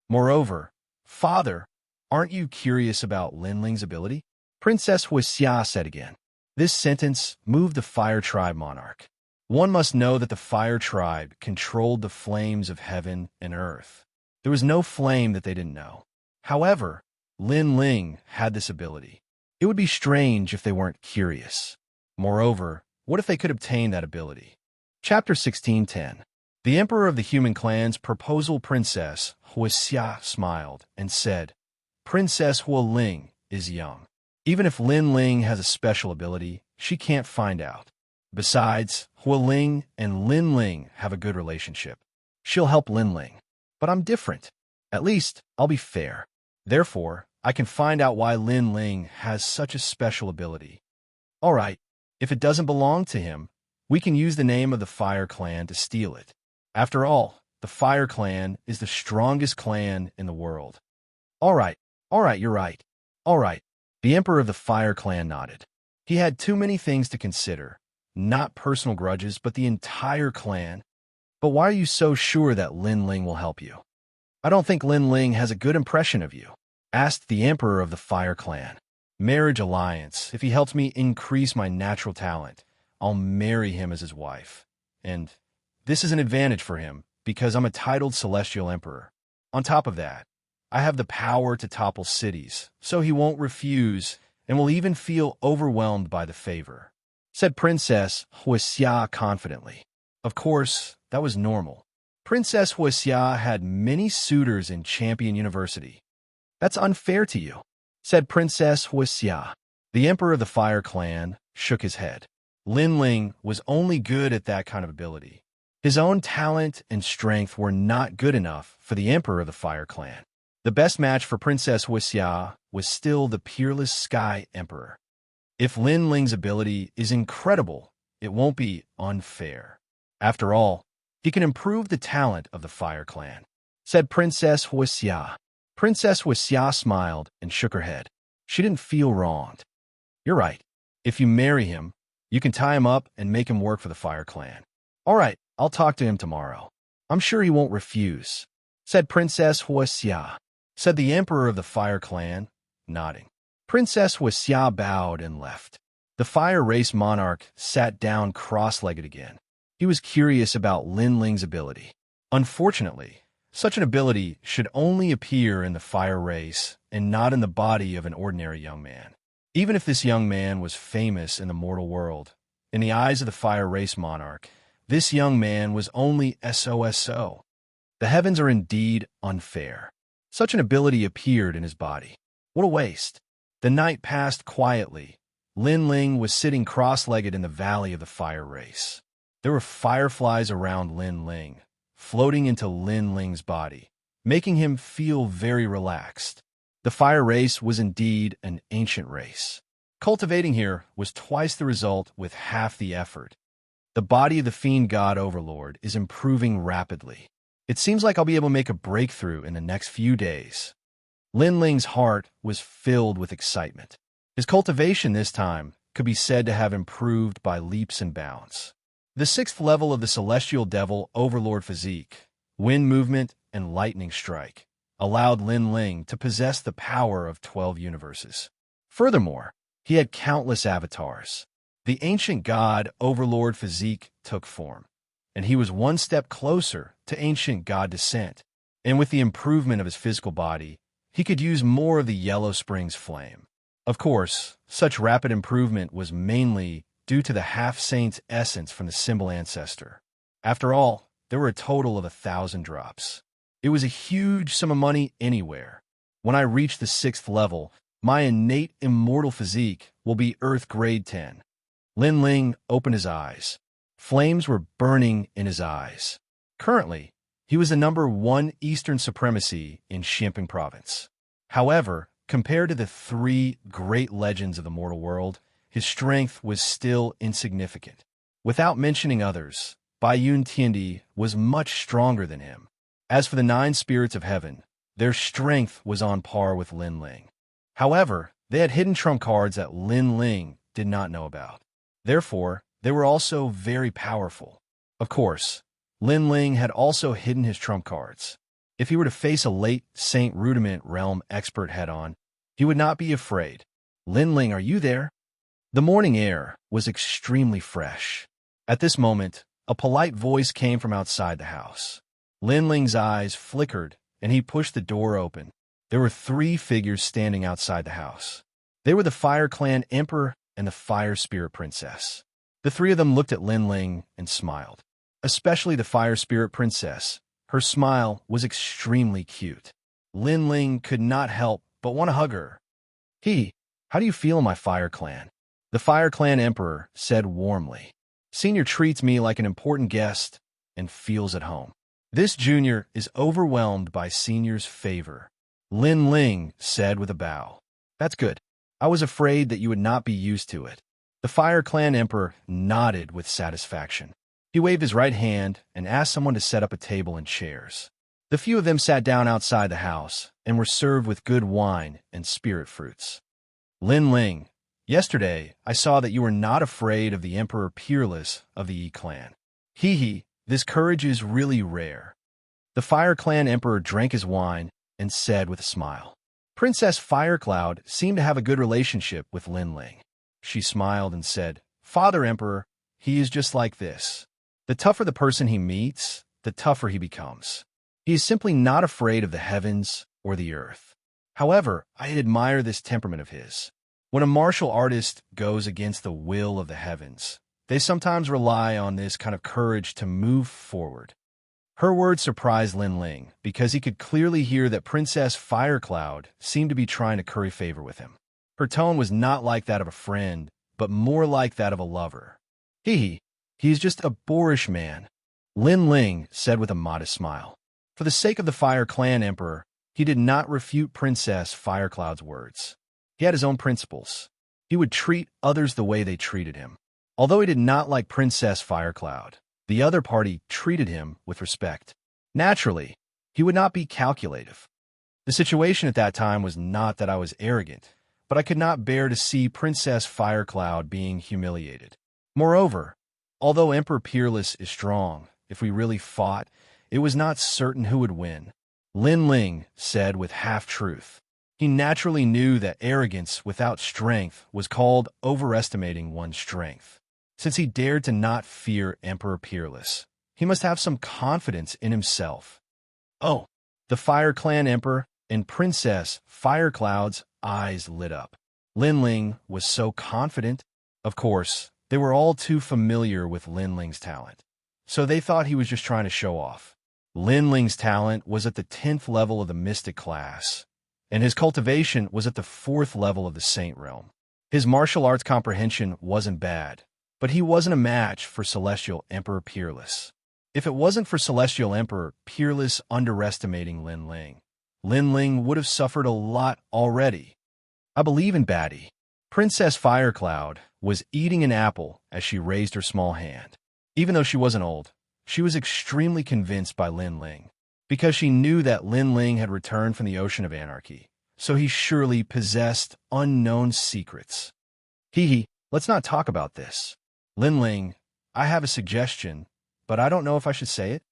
Moreover, "Father, aren't you curious about Lin Ling's ability?" Princess Wuxia said again. This sentence moved the Fire Tribe Monarch. One must know that the Fire Tribe controlled the flames of heaven and earth. There was no flame that they didn't know. However, Lin Ling had this ability. It would be strange if they weren't curious. Moreover, what if they could obtain that ability? Chapter 16:10. The Emperor of the Human Clan's proposal Princess Wuxia smiled and said, "Princess Hua Ling is young. Even if Lin Ling has a special ability, she can't find out. Besides, Hua Ling and Lin Ling have a good relationship. She'll help Lin Ling. But I'm different. At least, I'll be fair. Therefore, I can find out why Lin Ling has such a special ability. All right, if it doesn't belong to him, we can use the name of the Fire Clan to steal it. After all, the Fire Clan is the strongest clan in the world." All right, you're right. All right. The Emperor of the Fire Clan nodded. He had too many things to consider. Not personal grudges, but the entire clan. But why are you so sure that Lin Ling will help you? I don't think Lin Ling has a good impression of you. Asked the Emperor of the Fire Clan. Marriage alliance. If he helps me increase my natural talent, I'll marry him as his wife. And this is an advantage for him, because I'm a titled Celestial Emperor. On top of that, I have the power to topple cities, so he won't refuse and will even feel overwhelmed by the favor, said Princess Wuxia confidently. Of course, that was normal. Princess Wuxia had many suitors in Champion University. That's unfair to you, said Princess Wuxia. The Emperor of the Fire Clan shook his head. Lin Ling was only good at that kind of ability. His own talent and strength were not good enough for the Emperor of the Fire Clan. The best match for Princess Wuxia was still the peerless Sky Emperor. If Lin Ling's ability is incredible, it won't be unfair. After all, he can improve the talent of the Fire Clan, said Princess Wuxia. Princess Wuxia smiled and shook her head. She didn't feel wronged. You're right. If you marry him, you can tie him up and make him work for the Fire Clan. All right, I'll talk to him tomorrow. I'm sure he won't refuse, said Princess Wuxia, said the Emperor of the Fire Clan, nodding. Princess Wuxia bowed and left. The Fire Race Monarch sat down cross-legged again. He was curious about Lin Ling's ability. Unfortunately, such an ability should only appear in the Fire Race and not in the body of an ordinary young man. Even if this young man was famous in the mortal world, in the eyes of the Fire Race Monarch, this young man was only SOSO. The heavens are indeed unfair. Such an ability appeared in his body. What a waste. The night passed quietly. Lin Ling was sitting cross-legged in the valley of the Fire Race. There were fireflies around Lin Ling, floating into Lin Ling's body, making him feel very relaxed. The Fire Race was indeed an ancient race. Cultivating here was twice the result with half the effort. The body of the Fiend God Overlord is improving rapidly. It seems like I'll be able to make a breakthrough in the next few days. Lin Ling's heart was filled with excitement. His cultivation this time could be said to have improved by leaps and bounds. The 6th level of the Celestial Devil Overlord physique, wind movement, and lightning strike, allowed Lin Ling to possess the power of 12 universes. Furthermore, he had countless avatars. The ancient god Overlord physique took form, and he was one step closer to ancient god descent. And with the improvement of his physical body, he could use more of the Yellow Springs flame. Of course, such rapid improvement was mainly due to the half-saint's essence from the symbol ancestor. After all, there were a total of 1,000 drops. It was a huge sum of money anywhere. When I reach the 6th level, my innate immortal physique will be Earth Grade 10. Lin Ling opened his eyes. Flames were burning in his eyes. Currently, he was the #1 Eastern supremacy in Xianxia province. However, compared to the 3 great legends of the mortal world, his strength was still insignificant. Without mentioning others, Baiyun Tiandi was much stronger than him. As for the 9 spirits of heaven, their strength was on par with Lin Ling. However, they had hidden trump cards that Lin Ling did not know about. Therefore, they were also very powerful. Of course, Lin Ling had also hidden his trump cards. If he were to face a late Saint Rudiment Realm expert head-on, he would not be afraid. Lin Ling, are you there? The morning air was extremely fresh. At this moment, a polite voice came from outside the house. Lin Ling's eyes flickered, and he pushed the door open. There were 3 figures standing outside the house. They were the Fire Clan Emperor and the Fire Spirit Princess. The 3 of them looked at Lin Ling and smiled. Especially the Fire Spirit Princess. Her smile was extremely cute. Lin Ling could not help but want to hug her. How do you feel in my Fire Clan? The Fire Clan Emperor said warmly. Senior treats me like an important guest and feels at home. This junior is overwhelmed by Senior's favor. Lin Ling said with a bow. That's good. I was afraid that you would not be used to it. The Fire Clan Emperor nodded with satisfaction. He waved his right hand and asked someone to set up a table and chairs. The few of them sat down outside the house and were served with good wine and spirit fruits. Lin Ling, yesterday I saw that you were not afraid of the Emperor Peerless of the Yi clan. This courage is really rare. The Fire Clan Emperor drank his wine and said with a smile. Princess Firecloud seemed to have a good relationship with Lin Ling. She smiled and said, Father Emperor, he is just like this. The tougher the person he meets, the tougher he becomes. He is simply not afraid of the heavens or the earth. However, I admire this temperament of his. When a martial artist goes against the will of the heavens, they sometimes rely on this kind of courage to move forward. Her words surprised Lin Ling because he could clearly hear that Princess Firecloud seemed to be trying to curry favor with him. Her tone was not like that of a friend, but more like that of a lover. He's just a boorish man, Lin Ling said with a modest smile. For the sake of the Fire Clan Emperor, he did not refute Princess Firecloud's words. He had his own principles. He would treat others the way they treated him. Although he did not like Princess Firecloud, the other party treated him with respect. Naturally, he would not be calculative. The situation at that time was not that I was arrogant, but I could not bear to see Princess Firecloud being humiliated. Moreover, although Emperor Peerless is strong, if we really fought, it was not certain who would win. Lin Ling said with half-truth. He naturally knew that arrogance without strength was called overestimating one's strength. Since he dared to not fear Emperor Peerless, he must have some confidence in himself. Oh, the Fire Clan Emperor and Princess Firecloud's eyes lit up. Lin Ling was so confident. Of course, they were all too familiar with Lin Ling's talent, so they thought he was just trying to show off. Lin Ling's talent was at the 10th level of the Mystic class, and his cultivation was at the 4th level of the Saint realm. His martial arts comprehension wasn't bad, but he wasn't a match for Celestial Emperor Peerless. If it wasn't for Celestial Emperor Peerless underestimating Lin Ling would have suffered a lot already. I believe in Batty. Princess Firecloud was eating an apple as she raised her small hand. Even though she wasn't old, she was extremely convinced by Lin Ling, because she knew that Lin Ling had returned from the Ocean of Anarchy, so he surely possessed unknown secrets. Let's not talk about this. Lin Ling, I have a suggestion, but I don't know if I should say it.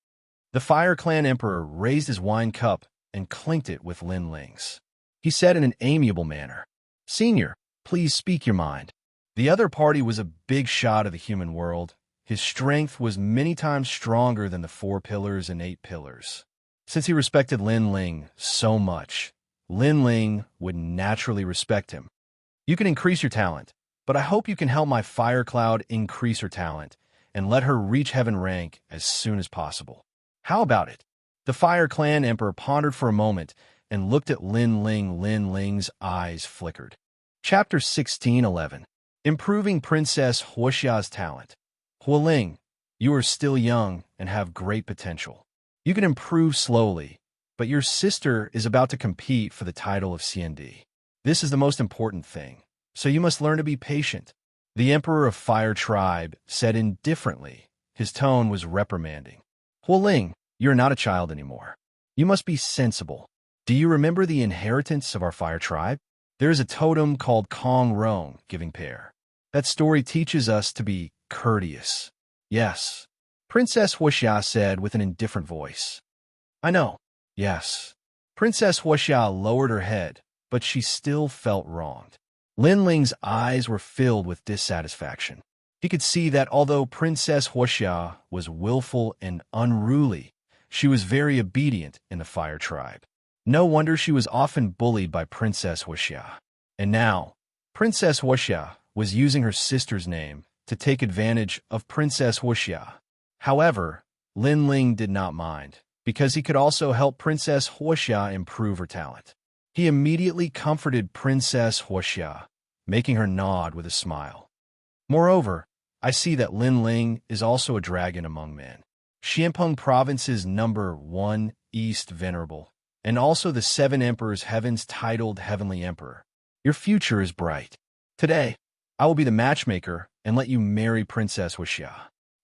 The Fire Clan Emperor raised his wine cup and clinked it with Lin Ling's. He said in an amiable manner, Senior, please speak your mind. The other party was a big shot of the human world. His strength was many times stronger than the 4 pillars and 8 pillars. Since he respected Lin Ling so much, Lin Ling would naturally respect him. You can increase your talent, but I hope you can help my Fire Cloud increase her talent and let her reach heaven rank as soon as possible. How about it? The Fire Clan Emperor pondered for a moment and looked at Lin Ling. Lin Ling's eyes flickered. Chapter 16:11. Improving Princess Wuxia's talent. Hu Ling, you are still young and have great potential. You can improve slowly, but your sister is about to compete for the title of CND. This is the most important thing, so you must learn to be patient. The Emperor of Fire Tribe said indifferently. His tone was reprimanding. Hu Ling, you're not a child anymore. You must be sensible. Do you remember the inheritance of our Fire Tribe? There is a totem called Kong Rong, giving pair. That story teaches us to be courteous. Yes, Princess Wuxia said with an indifferent voice. I know. Yes. Princess Wuxia lowered her head, but she still felt wronged. Lin Ling's eyes were filled with dissatisfaction. He could see that although Princess Wuxia was willful and unruly, she was very obedient in the Fire Tribe. No wonder she was often bullied by Princess Wuxia. And now, Princess Wuxia was using her sister's name to take advantage of Princess Wuxia. However, Lin Ling did not mind, because he could also help Princess Wuxia improve her talent. He immediately comforted Princess Wuxia, making her nod with a smile. Moreover, I see that Lin Ling is also a dragon among men. Xianpeng Province's #1 East Venerable, and also the 7 Emperors Heaven's titled Heavenly Emperor. Your future is bright. Today, I will be the matchmaker and let you marry Princess Wuxia.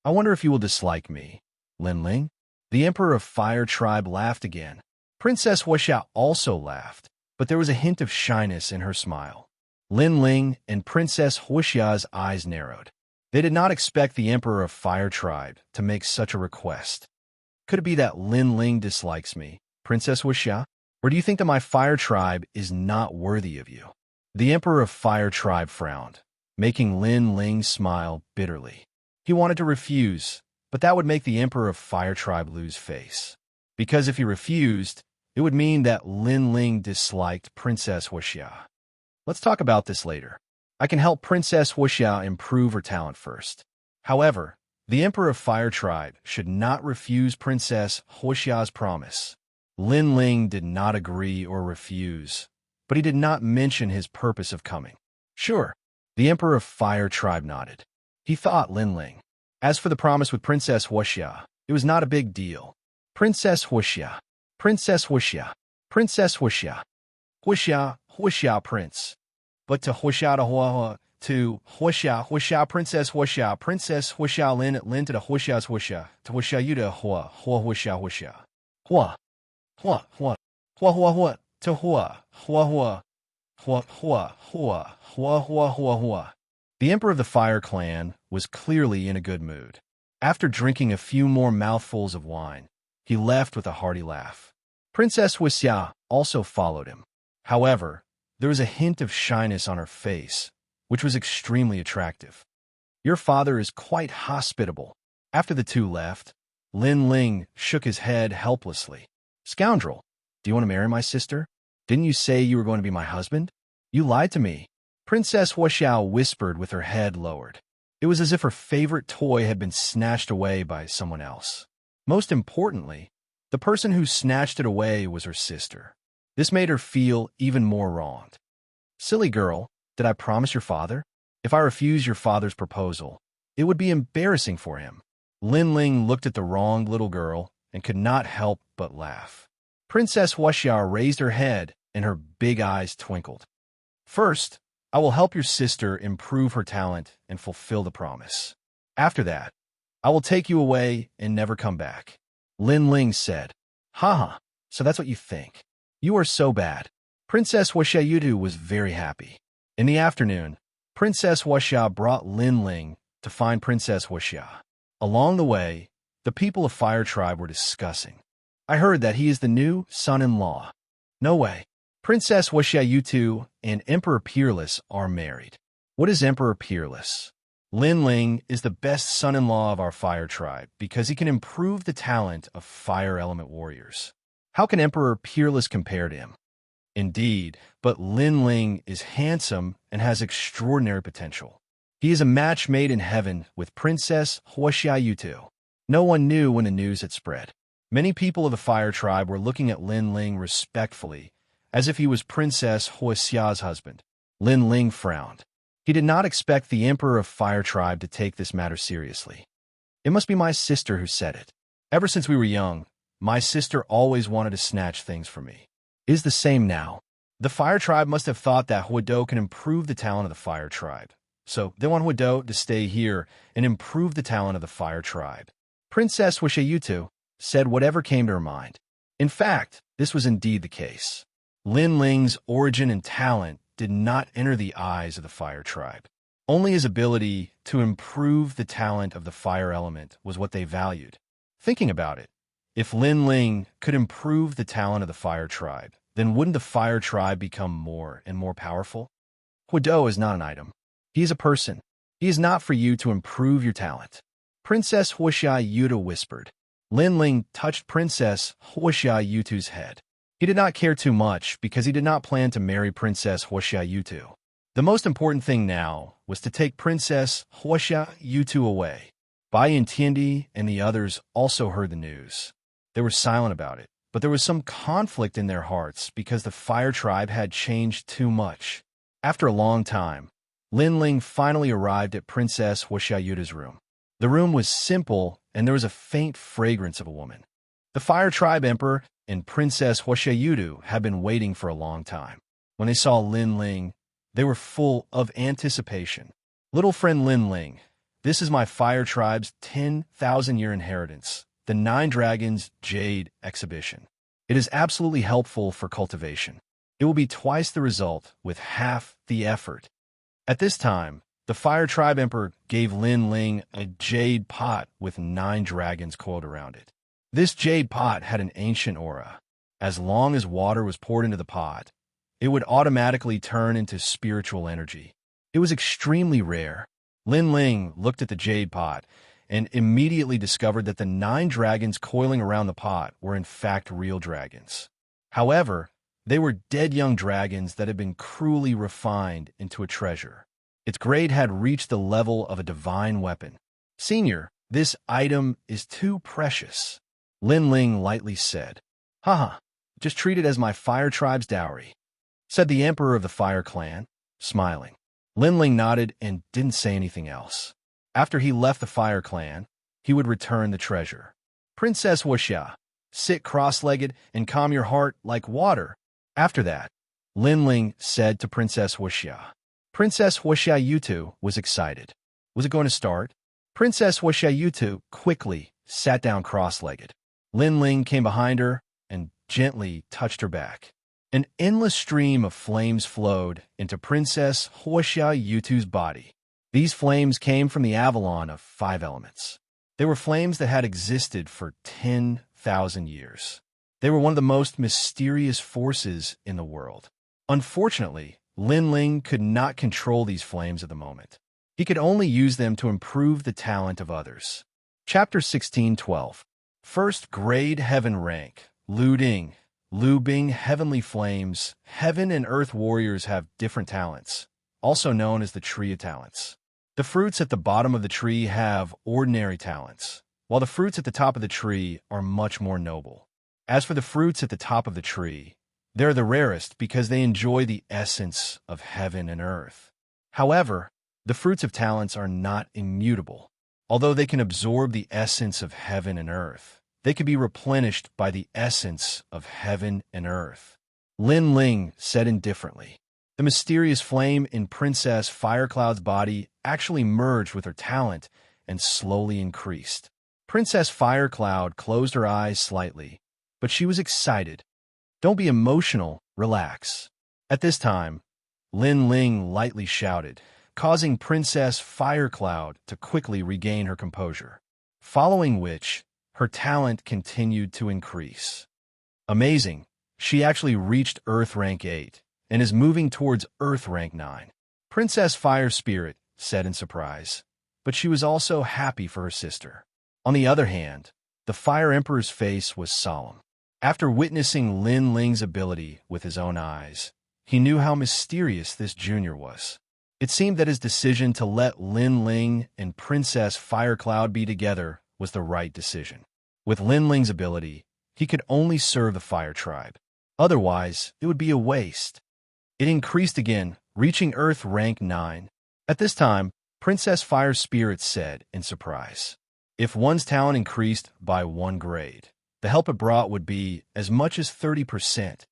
I wonder if you will dislike me, Lin Ling? The Emperor of Fire Tribe laughed again. Princess Wuxia also laughed, but there was a hint of shyness in her smile. Lin Ling and Princess Wuxia's eyes narrowed. They did not expect the Emperor of Fire Tribe to make such a request. Could it be that Lin Ling dislikes me, Princess Wuxia? Or do you think that my fire tribe is not worthy of you? The Emperor of Fire Tribe frowned, making Lin Ling smile bitterly. He wanted to refuse, but that would make the Emperor of Fire Tribe lose face. Because if he refused, it would mean that Lin Ling disliked Princess Wuxia. Let's talk about this later. I can help Princess Wuxia improve her talent first. However, the Emperor of Fire Tribe should not refuse Princess Wuxia's promise. Lin Ling did not agree or refuse, but he did not mention his purpose of coming. Sure, the Emperor of Fire Tribe nodded. He thought Lin Ling. As for the promise with Princess Wuxia, it was not a big deal. Princess Wuxia, Princess Wuxia, Princess Wuxia, Wuxia, Wuxia Prince. But to Wuxia to Wuxia, Princess Wuxia, Princess Wuxia Lin to the Wuxia's Wuxia, to Wuxia you to Wuxia. Hua, hua, hua, hua, hua, hua, to hua, hua, hua, hua, hua, hua, hua, hua, hua, hua. The Emperor of the Fire Clan was clearly in a good mood. After drinking a few more mouthfuls of wine, he left with a hearty laugh. Princess Wuxia also followed him. However, there was a hint of shyness on her face, which was extremely attractive. Your father is quite hospitable. After the two left, Lin Ling shook his head helplessly. Scoundrel, do you want to marry my sister? Didn't you say you were going to be my husband? You lied to me. Princess Wuxia whispered with her head lowered. It was as if her favorite toy had been snatched away by someone else. Most importantly, the person who snatched it away was her sister. This made her feel even more wronged. Silly girl, did I promise your father? If I refuse your father's proposal, it would be embarrassing for him. Lin Ling looked at the wronged little girl and could not help but laugh. Princess Wuxia raised her head and her big eyes twinkled. First, I will help your sister improve her talent and fulfill the promise. After that, I will take you away and never come back. Lin Ling said, Haha, so that's what you think. You are so bad. Princess Wuxia Yudu was very happy. In the afternoon, Princess Wuxia brought Lin Ling to find Princess Wuxia. Along the way, the people of Fire Tribe were discussing. I heard that he is the new son-in-law. No way. Princess Wuxia Yutu and Emperor Peerless are married. What is Emperor Peerless? Lin Ling is the best son-in-law of our Fire Tribe because he can improve the talent of fire element warriors. How can Emperor Peerless compare to him? Indeed, but Lin Ling is handsome and has extraordinary potential. He is a match made in heaven with Princess Wuxia Yutu. No one knew when the news had spread. Many people of the Fire Tribe were looking at Lin Ling respectfully, as if he was Princess Wuxia's husband. Lin Ling frowned. He did not expect the Emperor of Fire Tribe to take this matter seriously. It must be my sister who said it. Ever since we were young, my sister always wanted to snatch things from me. It is the same now. The Fire Tribe must have thought that Huido can improve the talent of the Fire Tribe. So they want Huido to stay here and improve the talent of the Fire Tribe. Princess Wuxia said whatever came to her mind. In fact, this was indeed the case. Lin Ling's origin and talent did not enter the eyes of the Fire Tribe. Only his ability to improve the talent of the fire element was what they valued. Thinking about it, if Lin Ling could improve the talent of the Fire Tribe, then wouldn't the Fire Tribe become more and more powerful? Huido is not an item. He is a person. He is not for you to improve your talent. Princess Wuxia Yuta whispered. Lin Ling touched Princess Wuxia Yutu's head. He did not care too much because he did not plan to marry Princess Wuxia Yutu. The most important thing now was to take Princess Wuxia Yutu away. Bai Yintiendi and the others also heard the news. They were silent about it, but there was some conflict in their hearts because the Fire Tribe had changed too much. After a long time, Lin Ling finally arrived at Princess Wuxia Yuta's room. The room was simple and there was a faint fragrance of a woman. The Fire Tribe Emperor and Princess Wuxia Yutu had been waiting for a long time. When they saw Lin Ling, they were full of anticipation. Little friend Lin Ling, this is my Fire Tribe's 10,000-year inheritance, the 9 Dragons Jade Exhibition. It is absolutely helpful for cultivation. It will be twice the result with half the effort. At this time, the Fire Tribe Emperor gave Lin Ling a jade pot with 9 dragons coiled around it. This jade pot had an ancient aura. As long as water was poured into the pot, it would automatically turn into spiritual energy. It was extremely rare. Lin Ling looked at the jade pot and immediately discovered that the 9 dragons coiling around the pot were in fact real dragons. However, they were dead young dragons that had been cruelly refined into a treasure. Its grade had reached the level of a divine weapon. "Senior, this item is too precious," Lin Ling lightly said. "Haha, just treat it as my fire tribe's dowry," said the emperor of the fire clan, smiling. Lin Ling nodded and didn't say anything else. After he left the fire clan, he would return the treasure. "Princess Wuxia, sit cross-legged and calm your heart like water." After that, Lin Ling said to Princess Wuxia. Princess Wuxia Yutu was excited. Was it going to start? Princess Wuxia Yutu quickly sat down cross-legged. Lin Ling came behind her and gently touched her back. An endless stream of flames flowed into Princess Wuxia Yutu's body. These flames came from the Avalon of 5 elements. They were flames that had existed for 10,000 years. They were one of the most mysterious forces in the world. Unfortunately, Lin Ling could not control these flames at the moment. He could only use them to improve the talent of others. Chapter 16:12. First grade heaven rank. Lu Bing heavenly flames. Heaven and earth warriors have different talents, also known as the tree of talents. The fruits at the bottom of the tree have ordinary talents, while the fruits at the top of the tree are much more noble. As for the fruits at the top of the tree, they're the rarest because they enjoy the essence of heaven and earth. However, the fruits of talents are not immutable. Although they can absorb the essence of heaven and earth, they can be replenished by the essence of heaven and earth. Lin Ling said indifferently. The mysterious flame in Princess Firecloud's body actually merged with her talent and slowly increased. Princess Firecloud closed her eyes slightly, but she was excited. "Don't be emotional, relax." At this time, Lin Ling lightly shouted, causing Princess Firecloud to quickly regain her composure, following which her talent continued to increase. Amazing, she actually reached Earth Rank 8 and is moving towards Earth Rank 9. Princess Fire Spirit said in surprise, but she was also happy for her sister. On the other hand, the Fire Emperor's face was solemn. After witnessing Lin Ling's ability with his own eyes, he knew how mysterious this junior was. It seemed that his decision to let Lin Ling and Princess Firecloud be together was the right decision. With Lin Ling's ability, he could only serve the Fire Tribe. Otherwise, it would be a waste. It increased again, reaching Earth Rank 9. At this time, Princess Fire Spirit said in surprise, "If one's talent increased by 1 grade, the help it brought would be as much as 30%.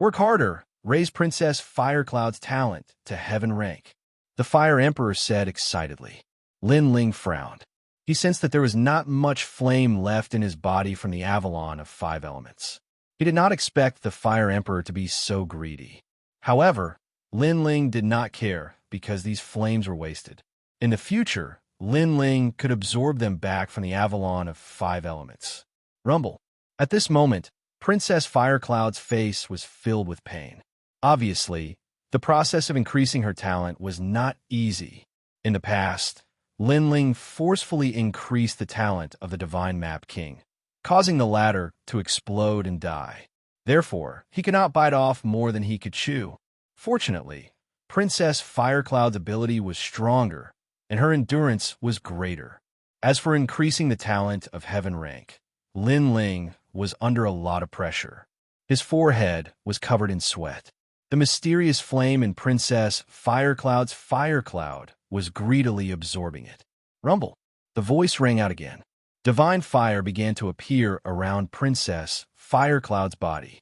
Work harder, raise Princess Firecloud's talent to heaven rank." The Fire Emperor said excitedly. Lin Ling frowned. He sensed that there was not much flame left in his body from the Avalon of 5 elements. He did not expect the Fire Emperor to be so greedy. However, Lin Ling did not care because these flames were wasted. In the future, Lin Ling could absorb them back from the Avalon of 5 elements. Rumble. At this moment, Princess Firecloud's face was filled with pain. Obviously, the process of increasing her talent was not easy. In the past, Lin Ling forcefully increased the talent of the Divine Map King, causing the latter to explode and die. Therefore, he could not bite off more than he could chew. Fortunately, Princess Firecloud's ability was stronger, and her endurance was greater. As for increasing the talent of heaven rank, Lin Ling was under a lot of pressure. His forehead was covered in sweat. The mysterious flame in Princess Firecloud's fire cloud was greedily absorbing it. Rumble. The voice rang out again. Divine fire began to appear around Princess Firecloud's body.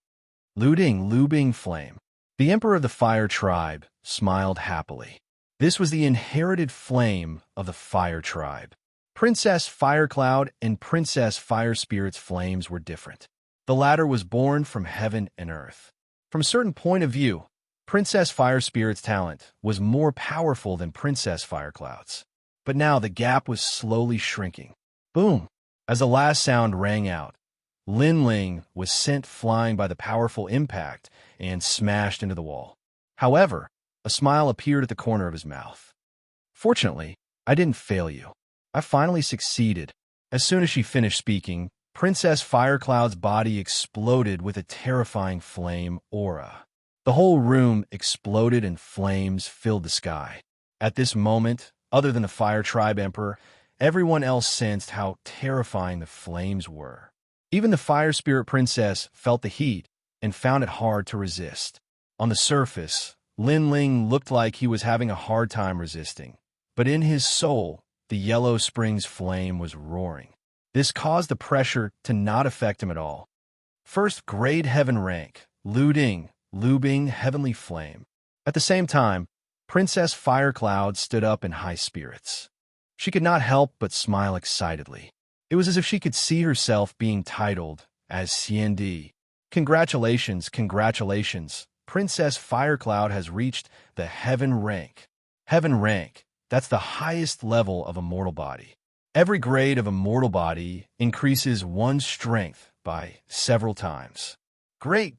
Lu Bing flame. The Emperor of the Fire Tribe smiled happily. This was the inherited flame of the Fire Tribe. Princess Firecloud and Princess Fire Spirit's flames were different. The latter was born from heaven and earth. From a certain point of view, Princess Fire Spirit's talent was more powerful than Princess Firecloud's. But now the gap was slowly shrinking. Boom! As the last sound rang out, Lin Ling was sent flying by the powerful impact and smashed into the wall. However, a smile appeared at the corner of his mouth. Fortunately, I didn't fail you. I finally succeeded. As soon as she finished speaking, Princess Firecloud's body exploded with a terrifying flame aura. The whole room exploded and flames filled the sky. At this moment, other than the Fire Tribe Emperor, everyone else sensed how terrifying the flames were. Even the Fire Spirit Princess felt the heat and found it hard to resist. On the surface, Lin Ling looked like he was having a hard time resisting, but in his soul, the Yellow Springs flame was roaring. This caused the pressure to not affect him at all. First grade heaven rank, Lubing, heavenly flame. At the same time, Princess Firecloud stood up in high spirits. She could not help but smile excitedly. It was as if she could see herself being titled as Xianxia. Congratulations, congratulations. Princess Firecloud has reached the heaven rank. Heaven rank, that's the highest level of a mortal body. Every grade of a mortal body increases one's strength by several times. Great!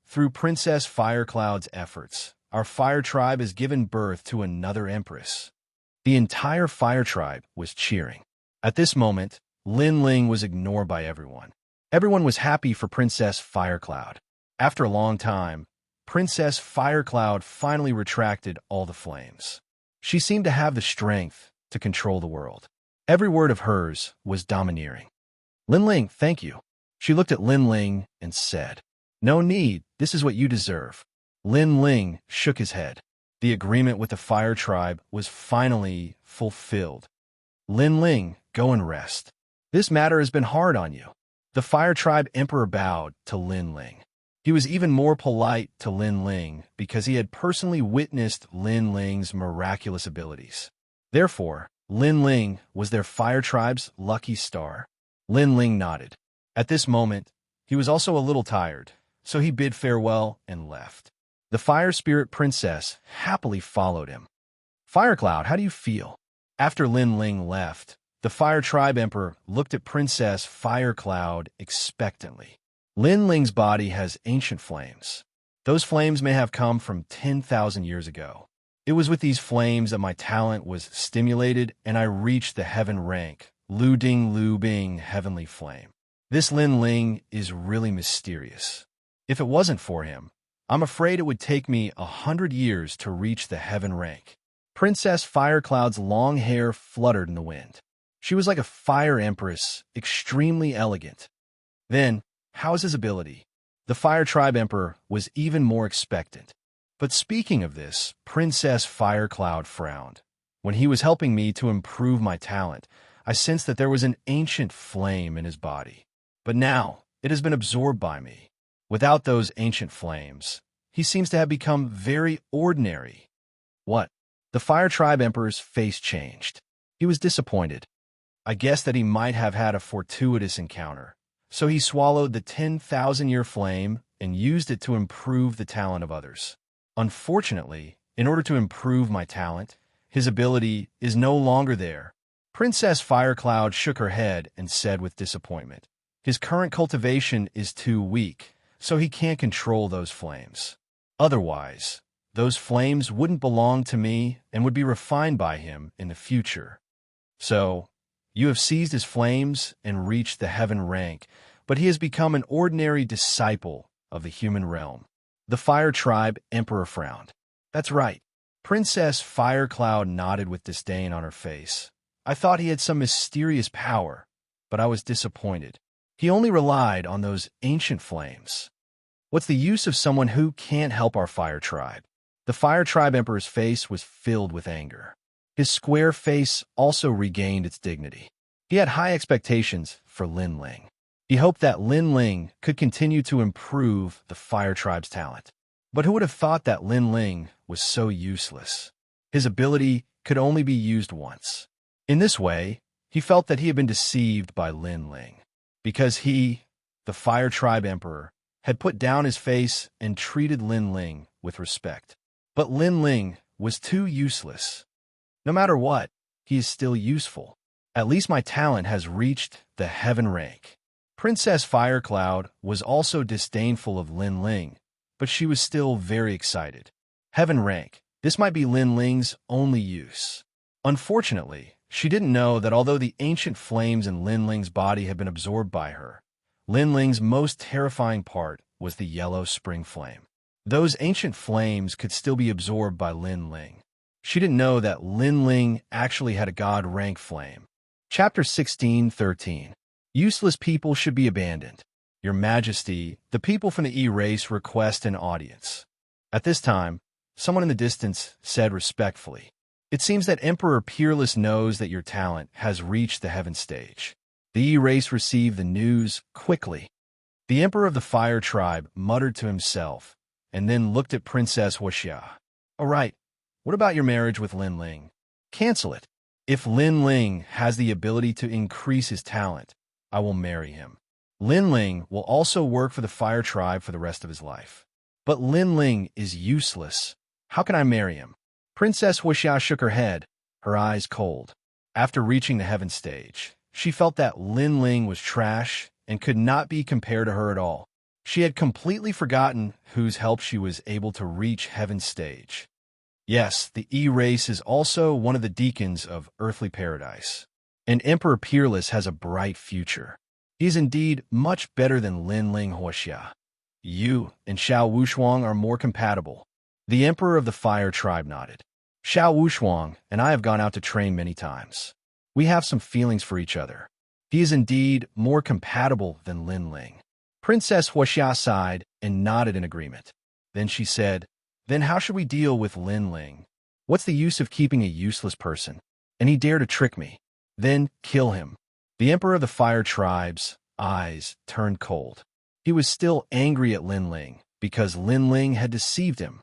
Through Princess Firecloud's efforts, our fire tribe has given birth to another empress. The entire fire tribe was cheering. At this moment, Lin Ling was ignored by everyone. Everyone was happy for Princess Firecloud. After a long time, Princess Firecloud finally retracted all the flames. She seemed to have the strength to control the world. Every word of hers was domineering. Lin Ling, thank you. She looked at Lin Ling and said, No need, this is what you deserve. Lin Ling shook his head. The agreement with the fire tribe was finally fulfilled. Lin Ling, go and rest. This matter has been hard on you. The fire tribe emperor bowed to Lin Ling. He was even more polite to Lin Ling because he had personally witnessed Lin Ling's miraculous abilities. Therefore, Lin Ling was their fire tribe's lucky star. Lin Ling nodded. At this moment, he was also a little tired, so he bid farewell and left. The Fire Spirit Princess happily followed him. Firecloud, how do you feel? After Lin Ling left, the Fire Tribe Emperor looked at Princess Firecloud expectantly. Lin Ling's body has ancient flames. Those flames may have come from 10,000 years ago. It was with these flames that my talent was stimulated and I reached the heaven rank, Lubing, heavenly flame. This Lin Ling is really mysterious. If it wasn't for him, I'm afraid it would take me 100 years to reach the heaven rank. Princess Firecloud's long hair fluttered in the wind. She was like a fire empress, extremely elegant. Then, how's his ability? The Fire Tribe Emperor was even more expectant. But speaking of this, Princess Firecloud frowned. When he was helping me to improve my talent, I sensed that there was an ancient flame in his body. But now, it has been absorbed by me. Without those ancient flames, he seems to have become very ordinary. What? The Fire Tribe Emperor's face changed. He was disappointed. I guessed that he might have had a fortuitous encounter, so he swallowed the 10,000-year flame and used it to improve the talent of others. Unfortunately, in order to improve my talent, his ability is no longer there. Princess Firecloud shook her head and said with disappointment, His current cultivation is too weak, so he can't control those flames. Otherwise, those flames wouldn't belong to me and would be refined by him in the future. So, you have seized his flames and reached the heaven rank, but he has become an ordinary disciple of the human realm. The Fire Tribe Emperor frowned. That's right. Princess Firecloud nodded with disdain on her face. I thought he had some mysterious power, but I was disappointed. He only relied on those ancient flames. What's the use of someone who can't help our fire tribe? The Fire Tribe Emperor's face was filled with anger. His square face also regained its dignity. He had high expectations for Lin Ling. He hoped that Lin Ling could continue to improve the fire tribe's talent. But who would have thought that Lin Ling was so useless? His ability could only be used once. In this way, he felt that he had been deceived by Lin Ling, because he, the Fire Tribe Emperor, had put down his face and treated Lin Ling with respect. But Lin Ling was too useless. No matter what, he is still useful. At least my talent has reached the heaven rank. Princess Firecloud was also disdainful of Lin Ling, but she was still very excited. Heaven rank. This might be Lin Ling's only use. Unfortunately, she didn't know that although the ancient flames in Lin Ling's body had been absorbed by her, Lin Ling's most terrifying part was the yellow spring flame. Those ancient flames could still be absorbed by Lin Ling. She didn't know that Lin Ling actually had a god rank flame. Chapter 16:13. Useless people should be abandoned. Your Majesty, the people from the E-race request an audience. At this time, someone in the distance said respectfully, "It seems that Emperor Peerless knows that your talent has reached the heaven stage." The E-race received the news quickly. The Emperor of the Fire Tribe muttered to himself, and then looked at Princess Wuxia. "All right, what about your marriage with Lin Ling? Cancel it. If Lin Ling has the ability to increase his talent, I will marry him. Lin Ling will also work for the Fire Tribe for the rest of his life. But Lin Ling is useless. How can I marry him?" Princess Wuxia shook her head, her eyes cold. After reaching the heaven stage, she felt that Lin Ling was trash and could not be compared to her at all. She had completely forgotten whose help she was able to reach heaven's stage. Yes, the E-race is also one of the deacons of earthly paradise. And Emperor Peerless has a bright future. He is indeed much better than Lin Ling Wuxia. You and Xiao Wushuang are more compatible. The Emperor of the Fire Tribe nodded. Xiao Wushuang and I have gone out to train many times. We have some feelings for each other. He is indeed more compatible than Lin Ling. Princess Wuxia sighed and nodded in agreement. Then she said, "Then how should we deal with Lin Ling? What's the use of keeping a useless person? And he dared to trick me. Then kill him." The Emperor of the Fire Tribe's eyes turned cold. He was still angry at Lin Ling because Lin Ling had deceived him.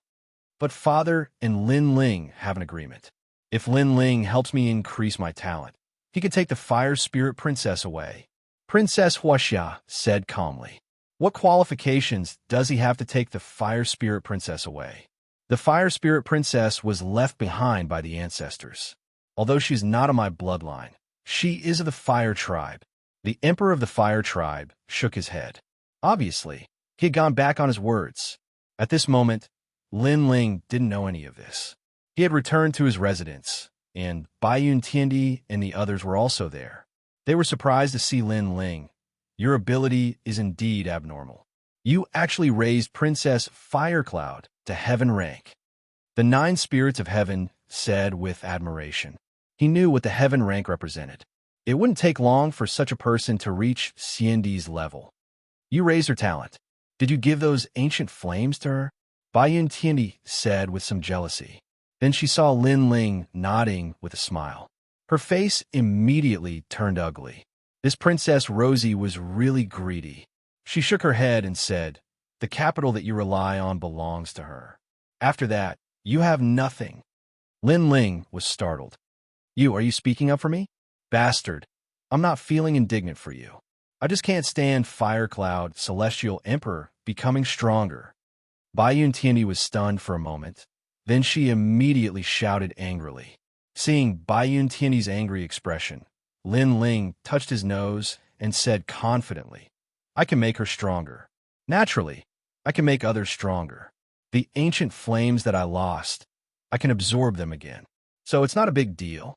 But Father and Lin Ling have an agreement. If Lin Ling helps me increase my talent, he could take the Fire Spirit Princess away. Princess Wuxia said calmly. What qualifications does he have to take the Fire Spirit Princess away? The Fire Spirit Princess was left behind by the ancestors. Although she's not of my bloodline, she is of the Fire Tribe. The Emperor of the Fire Tribe shook his head. Obviously, he had gone back on his words. At this moment, Lin Ling didn't know any of this. He had returned to his residence, and Baiyun Tiandi and the others were also there. They were surprised to see Lin Ling. Your ability is indeed abnormal. You actually raised Princess Firecloud to heaven rank. The 9 spirits of heaven said with admiration. He knew what the heaven rank represented. It wouldn't take long for such a person to reach Xiandi's level. You raised her talent. Did you give those ancient flames to her? Baiyun Tiandi said with some jealousy. Then she saw Lin Ling nodding with a smile. Her face immediately turned ugly. This Princess Rosie was really greedy. She shook her head and said, "The capital that you rely on belongs to her. After that, you have nothing." Lin Ling was startled. Are you speaking up for me? Bastard, I'm not feeling indignant for you. I just can't stand Firecloud, Celestial Emperor, becoming stronger." Baiyun Tiandi was stunned for a moment. Then she immediately shouted angrily. Seeing Baiyun Tiandi's angry expression, Lin Ling touched his nose and said confidently, "I can make her stronger. Naturally, I can make others stronger. The ancient flames that I lost, I can absorb them again. So it's not a big deal."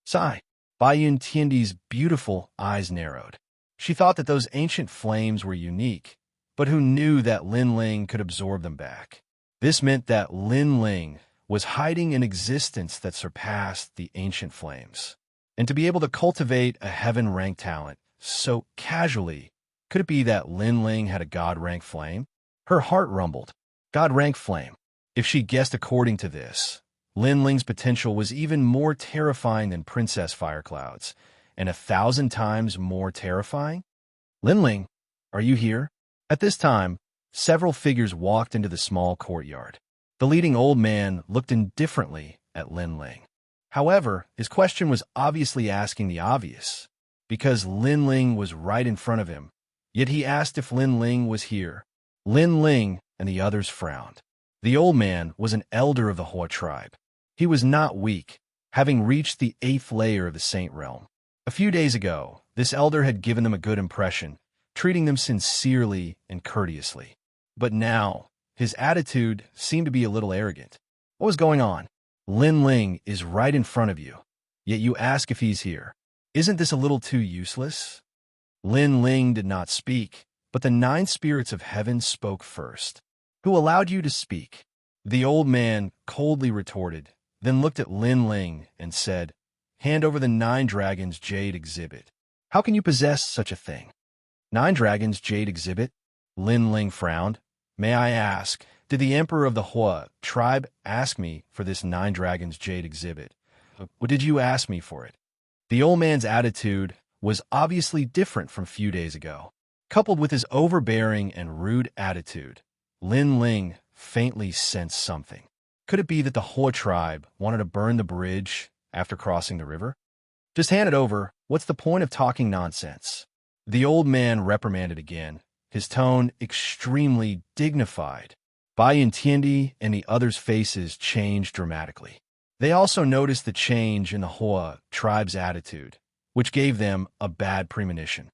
Sigh. Baiyun Tiandi's beautiful eyes narrowed. She thought that those ancient flames were unique, but who knew that Lin Ling could absorb them back? This meant that Lin Ling was hiding an existence that surpassed the ancient flames. And to be able to cultivate a heaven-rank talent so casually, could it be that Lin Ling had a god-rank flame? Her heart rumbled. God-rank flame. If she guessed according to this, Lin Ling's potential was even more terrifying than Princess Firecloud's, and 1,000 times more terrifying? Lin Ling, are you here? At this time, several figures walked into the small courtyard. The leading old man looked indifferently at Lin Ling. However, his question was obviously asking the obvious, because Lin Ling was right in front of him. Yet he asked if Lin Ling was here. Lin Ling and the others frowned. The old man was an elder of the Hua tribe. He was not weak, having reached the 8th layer of the Saint Realm. A few days ago, this elder had given them a good impression, treating them sincerely and courteously. But now, his attitude seemed to be a little arrogant. What was going on? Lin Ling is right in front of you, yet you ask if he's here. Isn't this a little too useless? Lin Ling did not speak, but the 9 spirits of heaven spoke first. Who allowed you to speak? The old man coldly retorted, then looked at Lin Ling and said, Hand over the 9 dragons jade exhibit. How can you possess such a thing? 9 dragons jade exhibit? Lin Ling frowned. May I ask, did the emperor of the Hua tribe ask me for this 9 dragons jade exhibit? Or did you ask me for it? The old man's attitude was obviously different from a few days ago. Coupled with his overbearing and rude attitude, Lin Ling faintly sensed something. Could it be that the Hua tribe wanted to burn the bridge after crossing the river? Just hand it over. What's the point of talking nonsense? The old man reprimanded again, his tone extremely dignified. Bai Yintiendi and the others' faces changed dramatically. They also noticed the change in the Hua tribe's attitude, which gave them a bad premonition.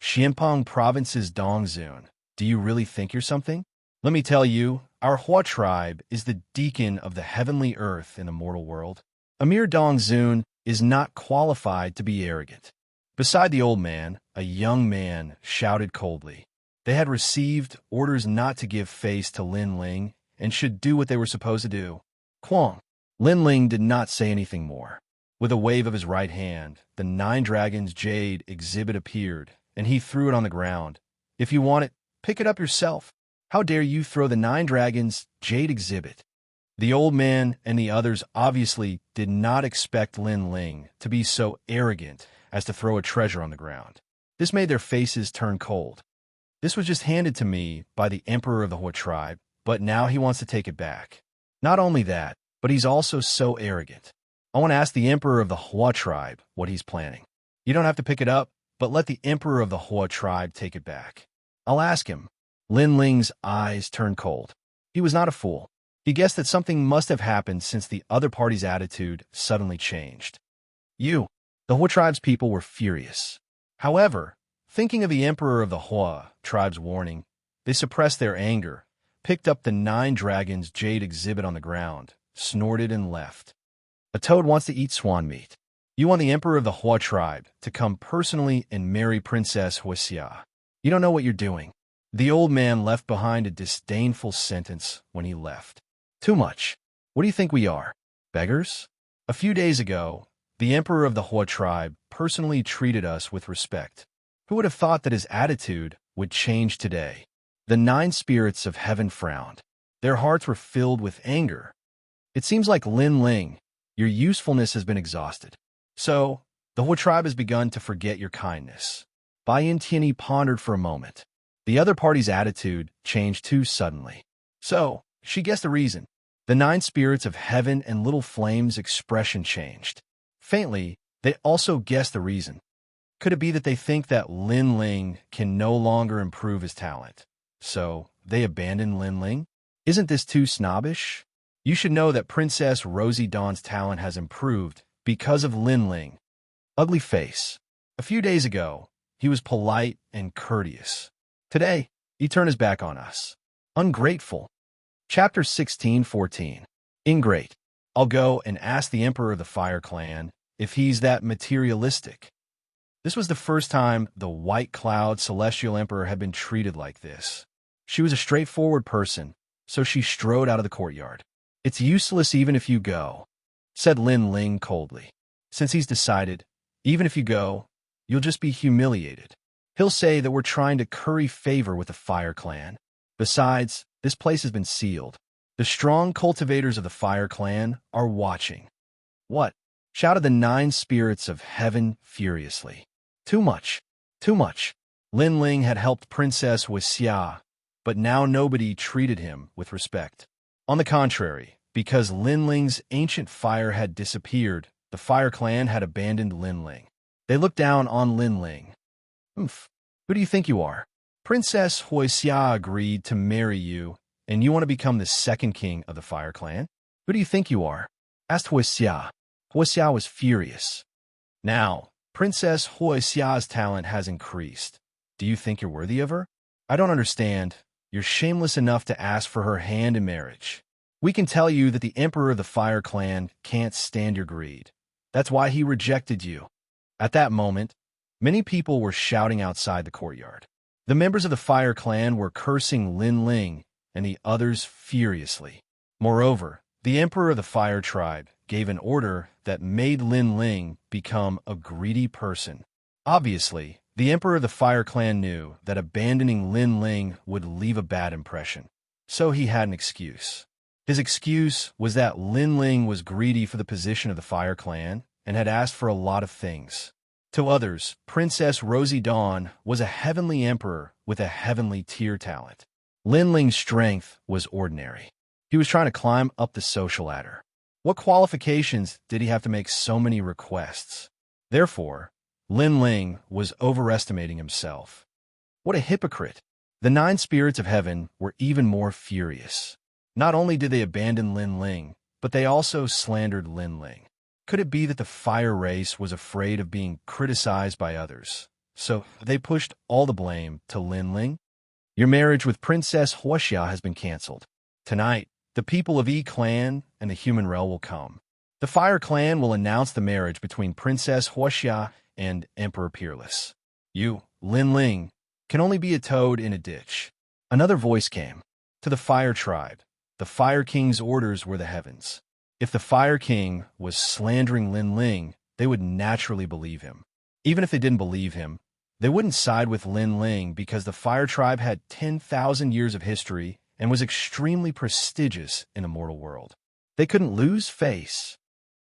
Xianpeng Province's Dongzun, do you really think you're something? Let me tell you, our Hua tribe is the deacon of the heavenly earth in the mortal world. Emir Dongzun is not qualified to be arrogant. Beside the old man, a young man shouted coldly. They had received orders not to give face to Lin Ling and should do what they were supposed to do. Quang. Lin Ling did not say anything more. With a wave of his right hand, the 9 dragons jade exhibit appeared, and he threw it on the ground. If you want it, pick it up yourself. How dare you throw the 9 dragons jade exhibit? The old man and the others obviously did not expect Lin Ling to be so arrogant as to throw a treasure on the ground. This made their faces turn cold. This was just handed to me by the emperor of the Hua tribe, but now he wants to take it back. Not only that, but he's also so arrogant. I want to ask the emperor of the Hua tribe what he's planning. You don't have to pick it up, but let the emperor of the Hua tribe take it back. I'll ask him. Lin Ling's eyes turned cold. He was not a fool. He guessed that something must have happened since the other party's attitude suddenly changed. The Hua tribe's people were furious. However, thinking of the emperor of the Hua tribe's warning, they suppressed their anger, picked up the 9 dragons jade exhibit on the ground, snorted and left. A toad wants to eat swan meat. You want the emperor of the Hua tribe to come personally and marry Princess Wuxia. You don't know what you're doing. The old man left behind a disdainful sentence when he left. Too much. What do you think we are? Beggars? A few days ago, the emperor of the Hua tribe personally treated us with respect. Who would have thought that his attitude would change today? The 9 spirits of heaven frowned. Their hearts were filled with anger. It seems like Lin Ling, your usefulness has been exhausted. So, the Hua tribe has begun to forget your kindness. Bai Yintiendi pondered for a moment. The other party's attitude changed too suddenly. So, she guessed the reason. The 9 spirits of heaven and Little Flame's expression changed. Faintly, they also guessed the reason. Could it be that they think that Lin Ling can no longer improve his talent? So, they abandon Lin Ling? Isn't this too snobbish? You should know that Princess Rosie Dawn's talent has improved because of Lin Ling. Ugly face. A few days ago, he was polite and courteous. Today, he turned his back on us. Ungrateful. Chapter 16:14. Ingrate. I'll go and ask the Emperor of the Fire Clan if he's that materialistic. This was the first time the White Cloud Celestial Emperor had been treated like this. She was a straightforward person, so she strode out of the courtyard. It's useless even if you go, said Lin Ling coldly. Since he's decided, even if you go, you'll just be humiliated. He'll say that we're trying to curry favor with the Fire Clan. Besides, this place has been sealed. The strong cultivators of the Fire Clan are watching. What? Shouted the 9 spirits of heaven furiously. Too much. Too much. Lin Ling had helped Princess Wuxia, but now nobody treated him with respect. On the contrary, because Lin Ling's ancient fire had disappeared, the Fire Clan had abandoned Lin Ling. They looked down on Lin Ling. Who do you think you are? Princess Wuxia agreed to marry you, and you want to become the second king of the Fire Clan? Who do you think you are? Asked Wuxia. Wuxia was furious. Now, Princess Wuxia's talent has increased. Do you think you're worthy of her? I don't understand. You're shameless enough to ask for her hand in marriage. We can tell you that the Emperor of the Fire Clan can't stand your greed. That's why he rejected you." At that moment, many people were shouting outside the courtyard. The members of the Fire Clan were cursing Lin Ling and the others furiously. Moreover, the Emperor of the Fire Tribe gave an order that made Lin Ling become a greedy person. Obviously, the Emperor of the Fire Clan knew that abandoning Lin Ling would leave a bad impression, so he had an excuse. His excuse was that Lin Ling was greedy for the position of the Fire Clan and had asked for a lot of things. To others, Princess Rosie Dawn was a heavenly emperor with a heavenly tier talent. Lin Ling's strength was ordinary. He was trying to climb up the social ladder. What qualifications did he have to make so many requests? Therefore, Lin Ling was overestimating himself. What a hypocrite! The 9 spirits of heaven were even more furious. Not only did they abandon Lin Ling, but they also slandered Lin Ling. Could it be that the fire race was afraid of being criticized by others? So they pushed all the blame to Lin Ling? Your marriage with Princess Wuxia has been canceled. Tonight, the people of E Clan and the human realm will come. The Fire Clan will announce the marriage between Princess Wuxia and Emperor Peerless. You, Lin Ling, can only be a toad in a ditch. Another voice came. To the Fire Tribe, the Fire King's orders were the heavens. If the Fire King was slandering Lin Ling, they would naturally believe him. Even if they didn't believe him, they wouldn't side with Lin Ling because the Fire Tribe had 10,000 years of history and was extremely prestigious in the mortal world. They couldn't lose face.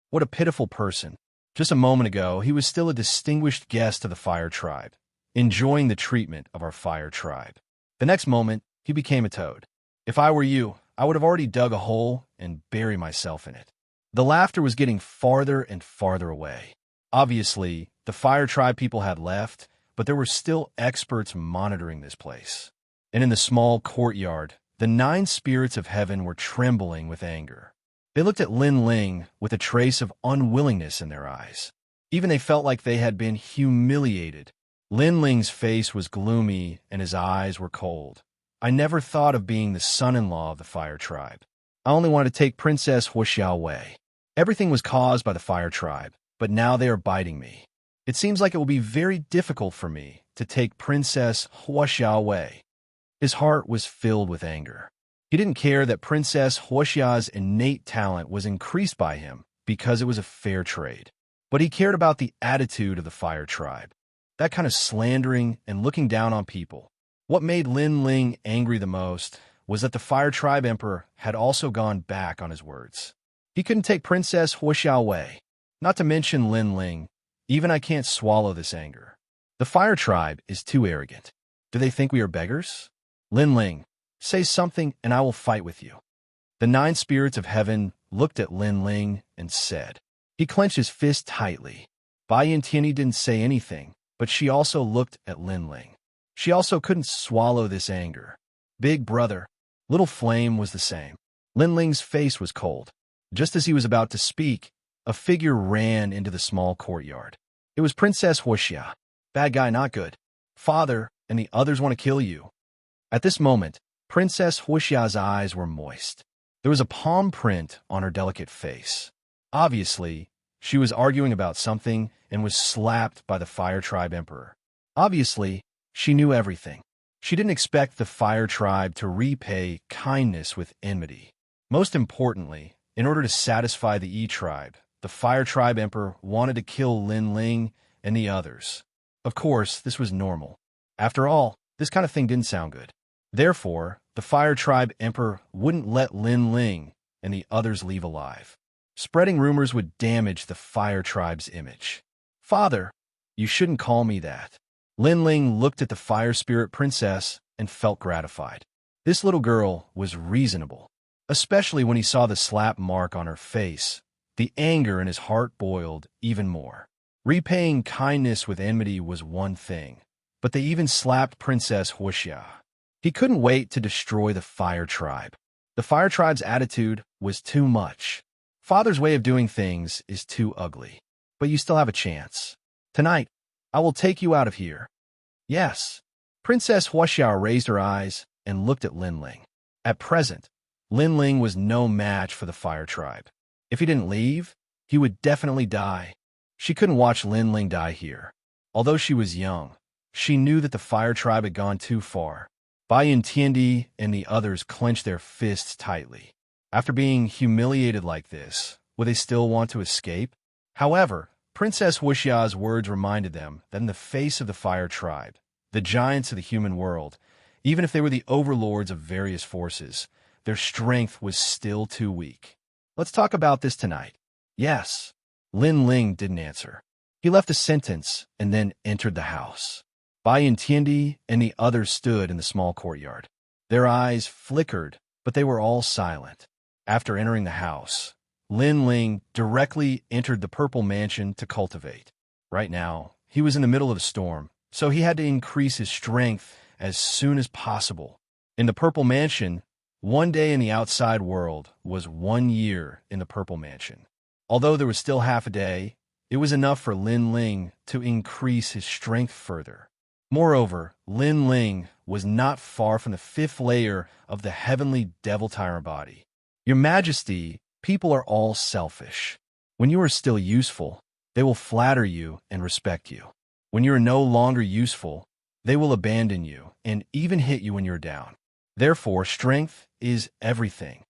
What a pitiful person. Just a moment ago, he was still a distinguished guest of the Fire Tribe, enjoying the treatment of our Fire Tribe. The next moment, he became a toad. If I were you, I would have already dug a hole and buried myself in it. The laughter was getting farther and farther away. Obviously, the Fire Tribe people had left, but there were still experts monitoring this place. And in the small courtyard, the 9 spirits of heaven were trembling with anger. They looked at Lin Ling with a trace of unwillingness in their eyes. Even they felt like they had been humiliated. Lin Ling's face was gloomy and his eyes were cold. I never thought of being the son-in-law of the Fire Tribe. I only wanted to take Princess Wuxia away. Everything was caused by the Fire Tribe, but now they are biting me. It seems like it will be very difficult for me to take Princess Wuxia away. His heart was filled with anger. He didn't care that Princess Wuxia's innate talent was increased by him because it was a fair trade. But he cared about the attitude of the Fire Tribe. That kind of slandering and looking down on people. What made Lin Ling angry the most was that the Fire Tribe Emperor had also gone back on his words. He couldn't take Princess Wuxia away. Not to mention Lin Ling. Even I can't swallow this anger. The Fire Tribe is too arrogant. Do they think we are beggars? Lin Ling, say something and I will fight with you. The 9 spirits of heaven looked at Lin Ling and said. He clenched his fist tightly. Bai Yintianyi didn't say anything, but she also looked at Lin Ling. She also couldn't swallow this anger. Big brother. Little Flame was the same. Lin Ling's face was cold. Just as he was about to speak, a figure ran into the small courtyard. It was Princess Wuxia. Bad guy, not good. Father and the others want to kill you. At this moment, Princess Wuxia's eyes were moist. There was a palm print on her delicate face. Obviously, she was arguing about something and was slapped by the Fire Tribe Emperor. Obviously, she knew everything. She didn't expect the Fire Tribe to repay kindness with enmity. Most importantly, in order to satisfy the E-Tribe, the Fire Tribe Emperor wanted to kill Lin Ling and the others. Of course, this was normal. After all, this kind of thing didn't sound good. Therefore, the Fire Tribe Emperor wouldn't let Lin Ling and the others leave alive. Spreading rumors would damage the Fire Tribe's image. Father, you shouldn't call me that. Lin Ling looked at the Fire Spirit Princess and felt gratified. This little girl was reasonable, especially when he saw the slap mark on her face. The anger in his heart boiled even more. Repaying kindness with enmity was one thing, but they even slapped Princess Wuxia. He couldn't wait to destroy the Fire Tribe. The Fire Tribe's attitude was too much. Father's way of doing things is too ugly, but you still have a chance. Tonight, I will take you out of here. Yes. Princess Wuxia raised her eyes and looked at Lin Ling. At present, Lin Ling was no match for the fire tribe. If he didn't leave, he would definitely die. She couldn't watch Lin Ling die here. Although she was young, she knew that the fire tribe had gone too far. Bai Tiandi and the others clenched their fists tightly. After being humiliated like this, would they still want to escape? However, Princess Wuxia's words reminded them that in the face of the fire tribe, the giants of the human world, even if they were the overlords of various forces, their strength was still too weak. Let's talk about this tonight. Yes. Lin Ling didn't answer. He left a sentence and then entered the house. Bai Tiandi and the others stood in the small courtyard. Their eyes flickered, but they were all silent. After entering the house, Lin Ling directly entered the purple mansion to cultivate. Right now, he was in the middle of a storm, so he had to increase his strength as soon as possible. In the purple mansion, one day in the outside world was 1 year in the purple mansion. Although there was still half a day, it was enough for Lin Ling to increase his strength further. Moreover, Lin Ling was not far from the 5th layer of the heavenly devil tyrant body. Your Majesty, people are all selfish. When you are still useful, they will flatter you and respect you. When you are no longer useful, they will abandon you and even hit you when you're down. Therefore, strength is everything.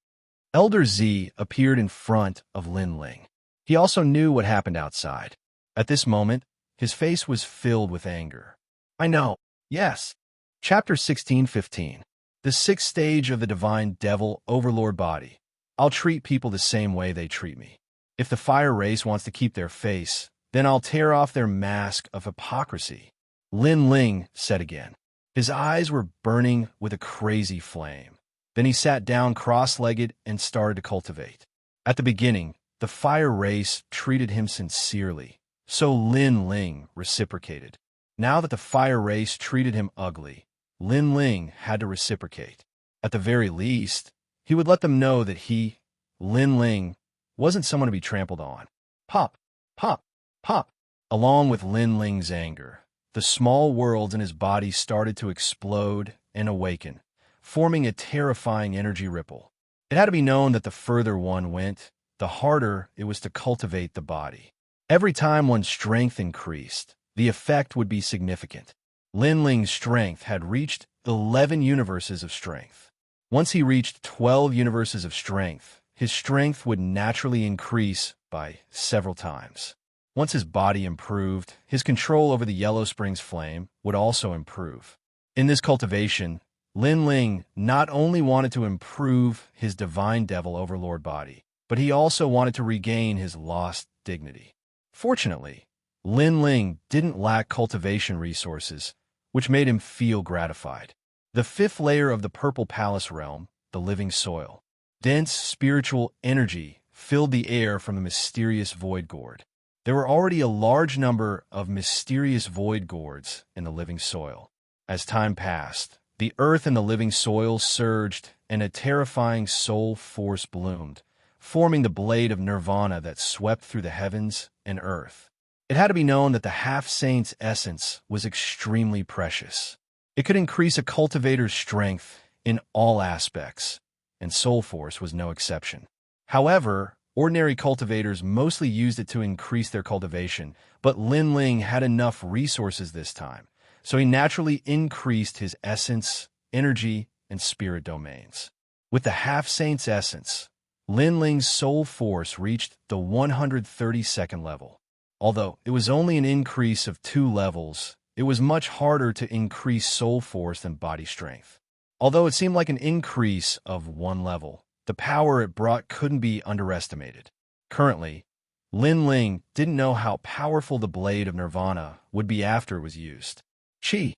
Elder Z appeared in front of Lin Ling. He also knew what happened outside. At this moment, his face was filled with anger. I know. Yes. Chapter 16:15. The 6th stage of the divine devil overlord body. I'll treat people the same way they treat me. If the fire race wants to keep their face, then I'll tear off their mask of hypocrisy. Lin Ling said again. His eyes were burning with a crazy flame. Then he sat down cross-legged and started to cultivate. At the beginning, the fire race treated him sincerely, so Lin Ling reciprocated. Now that the fire race treated him ugly, Lin Ling had to reciprocate. At the very least, he would let them know that he, Lin Ling, wasn't someone to be trampled on. Pop, pop, pop. Along with Lin Ling's anger, the small worlds in his body started to explode and awaken, forming a terrifying energy ripple. It had to be known that the further one went, the harder it was to cultivate the body. Every time one's strength increased, the effect would be significant. Lin Ling's strength had reached 11 universes of strength. Once he reached 12 universes of strength, his strength would naturally increase by several times. Once his body improved, his control over the Yellow Springs flame would also improve. In this cultivation, Lin Ling not only wanted to improve his divine devil overlord body, but he also wanted to regain his lost dignity. Fortunately, Lin Ling didn't lack cultivation resources, which made him feel gratified. The 5th layer of the Purple Palace realm, the living soil. Dense spiritual energy filled the air from the mysterious void gourd. There were already a large number of mysterious void gourds in the living soil. As time passed, the earth and the living soil surged, and a terrifying soul force bloomed, forming the blade of nirvana that swept through the heavens and earth. It had to be known that the half-saint's essence was extremely precious. It could increase a cultivator's strength in all aspects, and soul force was no exception. However, ordinary cultivators mostly used it to increase their cultivation, but Lin Ling had enough resources this time, so he naturally increased his essence, energy, and spirit domains. With the half-saint's essence, Lin Ling's soul force reached the 132nd level. Although it was only an increase of 2 levels, it was much harder to increase soul force than body strength. Although it seemed like an increase of 1 level, the power it brought couldn't be underestimated. Currently, Lin Ling didn't know how powerful the blade of nirvana would be after it was used. Chi.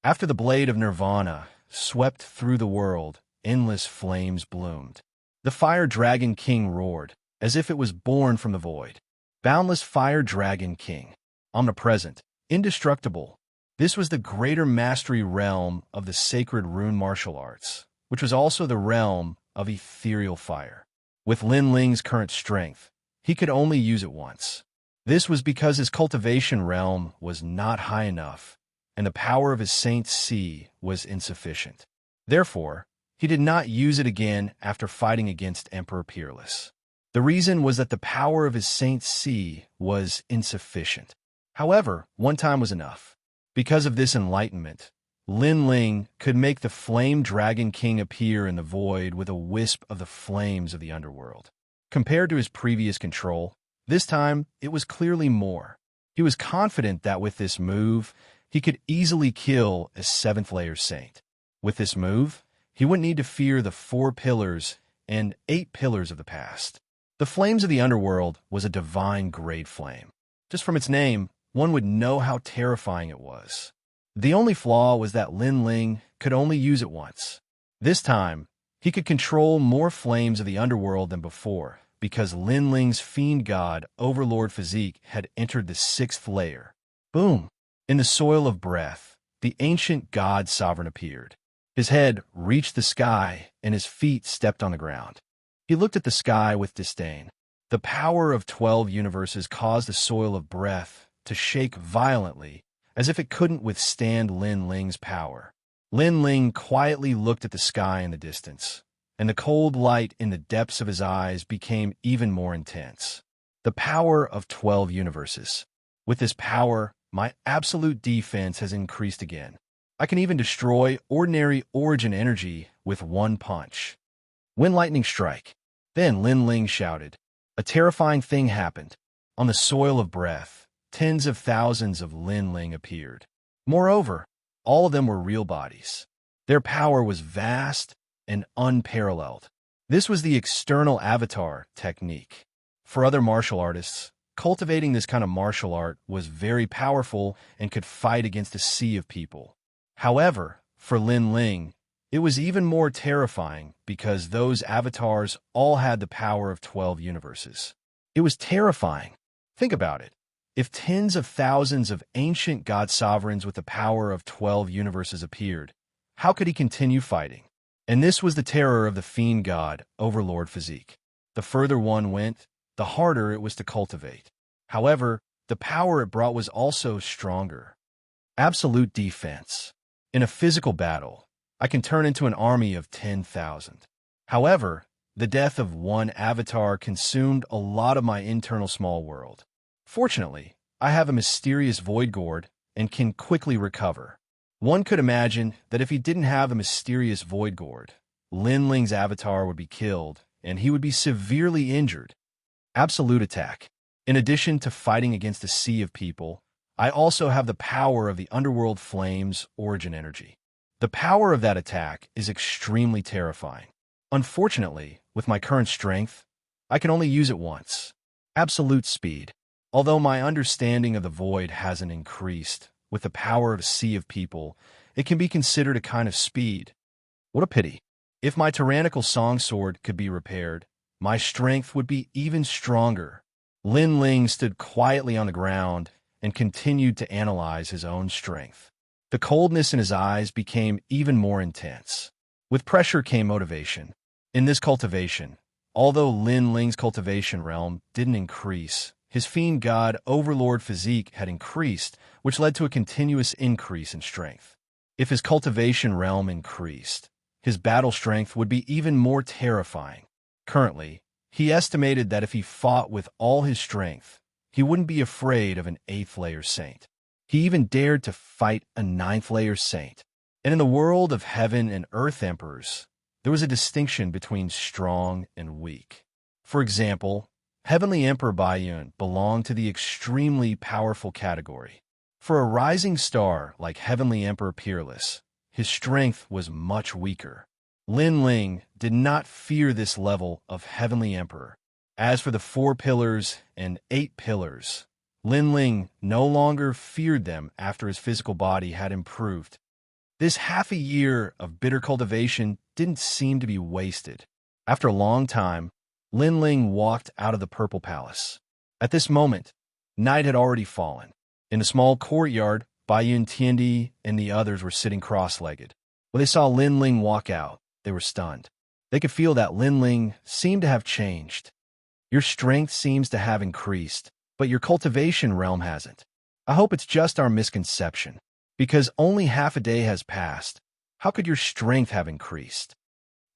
After the blade of nirvana swept through the world, endless flames bloomed. The Fire Dragon King roared, as if it was born from the void. Boundless Fire Dragon King. Omnipresent. Indestructible. This was the greater mastery realm of the sacred rune martial arts, which was also the realm of ethereal fire. With Lin Ling's current strength, he could only use it once. This was because his cultivation realm was not high enough, and the power of his Saint C was insufficient. Therefore, he did not use it again after fighting against Emperor Peerless. The reason was that the power of his Saint C was insufficient. However, one time was enough. Because of this enlightenment, Lin Ling could make the Flame Dragon King appear in the void with a wisp of the flames of the underworld. Compared to his previous control, this time it was clearly more. He was confident that with this move, he could easily kill a 7th layer saint. With this move, he wouldn't need to fear the 4 pillars and 8 pillars of the past. The flames of the underworld was a divine grade flame. Just from its name, one would know how terrifying it was. The only flaw was that Lin Ling could only use it once. This time, he could control more flames of the underworld than before, because Lin Ling's fiend god Overlord Physique had entered the 6th layer. Boom! In the soil of breath, the ancient god sovereign appeared. His head reached the sky, and his feet stepped on the ground. He looked at the sky with disdain. The power of 12 universes caused the soil of breath to shake violently, as if it couldn't withstand Lin Ling's power. Lin Ling quietly looked at the sky in the distance, and the cold light in the depths of his eyes became even more intense. The power of 12 universes. With this power, my absolute defense has increased again. I can even destroy ordinary origin energy with one punch. When lightning strike, then Lin Ling shouted. A terrifying thing happened. On the soil of breath, tens of thousands of Lin Ling appeared. Moreover, all of them were real bodies. Their power was vast and unparalleled. This was the external avatar technique. For other martial artists, cultivating this kind of martial art was very powerful and could fight against a sea of people. However, for Lin Ling, it was even more terrifying because those avatars all had the power of 12 universes. It was terrifying. Think about it. If tens of thousands of ancient god sovereigns with the power of 12 universes appeared, how could he continue fighting? And this was the terror of the fiend god, Overlord Physique. The further one went, the harder it was to cultivate. However, the power it brought was also stronger. Absolute defense. In a physical battle, I can turn into an army of 10,000. However, the death of one avatar consumed a lot of my internal small world. Fortunately, I have a mysterious void gourd and can quickly recover. One could imagine that if he didn't have a mysterious void gourd, Lin Ling's avatar would be killed and he would be severely injured. Absolute attack. In addition to fighting against a sea of people, I also have the power of the underworld flames origin energy. The power of that attack is extremely terrifying. Unfortunately, with my current strength, I can only use it once. Absolute speed. Although my understanding of the void hasn't increased, with the power of a sea of people, it can be considered a kind of speed. What a pity. If my tyrannical song sword could be repaired, my strength would be even stronger. Lin Ling stood quietly on the ground and continued to analyze his own strength. The coldness in his eyes became even more intense. With pressure came motivation. In this cultivation, although Lin Ling's cultivation realm didn't increase, his fiend god Overlord Physique had increased, which led to a continuous increase in strength. If his cultivation realm increased, his battle strength would be even more terrifying. Currently, he estimated that if he fought with all his strength, he wouldn't be afraid of an 8th layer saint. He even dared to fight a 9th layer saint. And in the world of heaven and earth emperors, there was a distinction between strong and weak. For example, Heavenly Emperor Baiyun belonged to the extremely powerful category. For a rising star like Heavenly Emperor Peerless, his strength was much weaker. Lin Ling did not fear this level of Heavenly Emperor. As for the 4 pillars and 8 pillars, Lin Ling no longer feared them after his physical body had improved. This half a year of bitter cultivation didn't seem to be wasted. After a long time, Lin Ling walked out of the Purple Palace. At this moment, night had already fallen. In a small courtyard, Baiyun Tiandi and the others were sitting cross-legged. When they saw Lin Ling walk out, they were stunned. They could feel that Lin Ling seemed to have changed. Your strength seems to have increased, but your cultivation realm hasn't. I hope it's just our misconception. Because only half a day has passed. How could your strength have increased?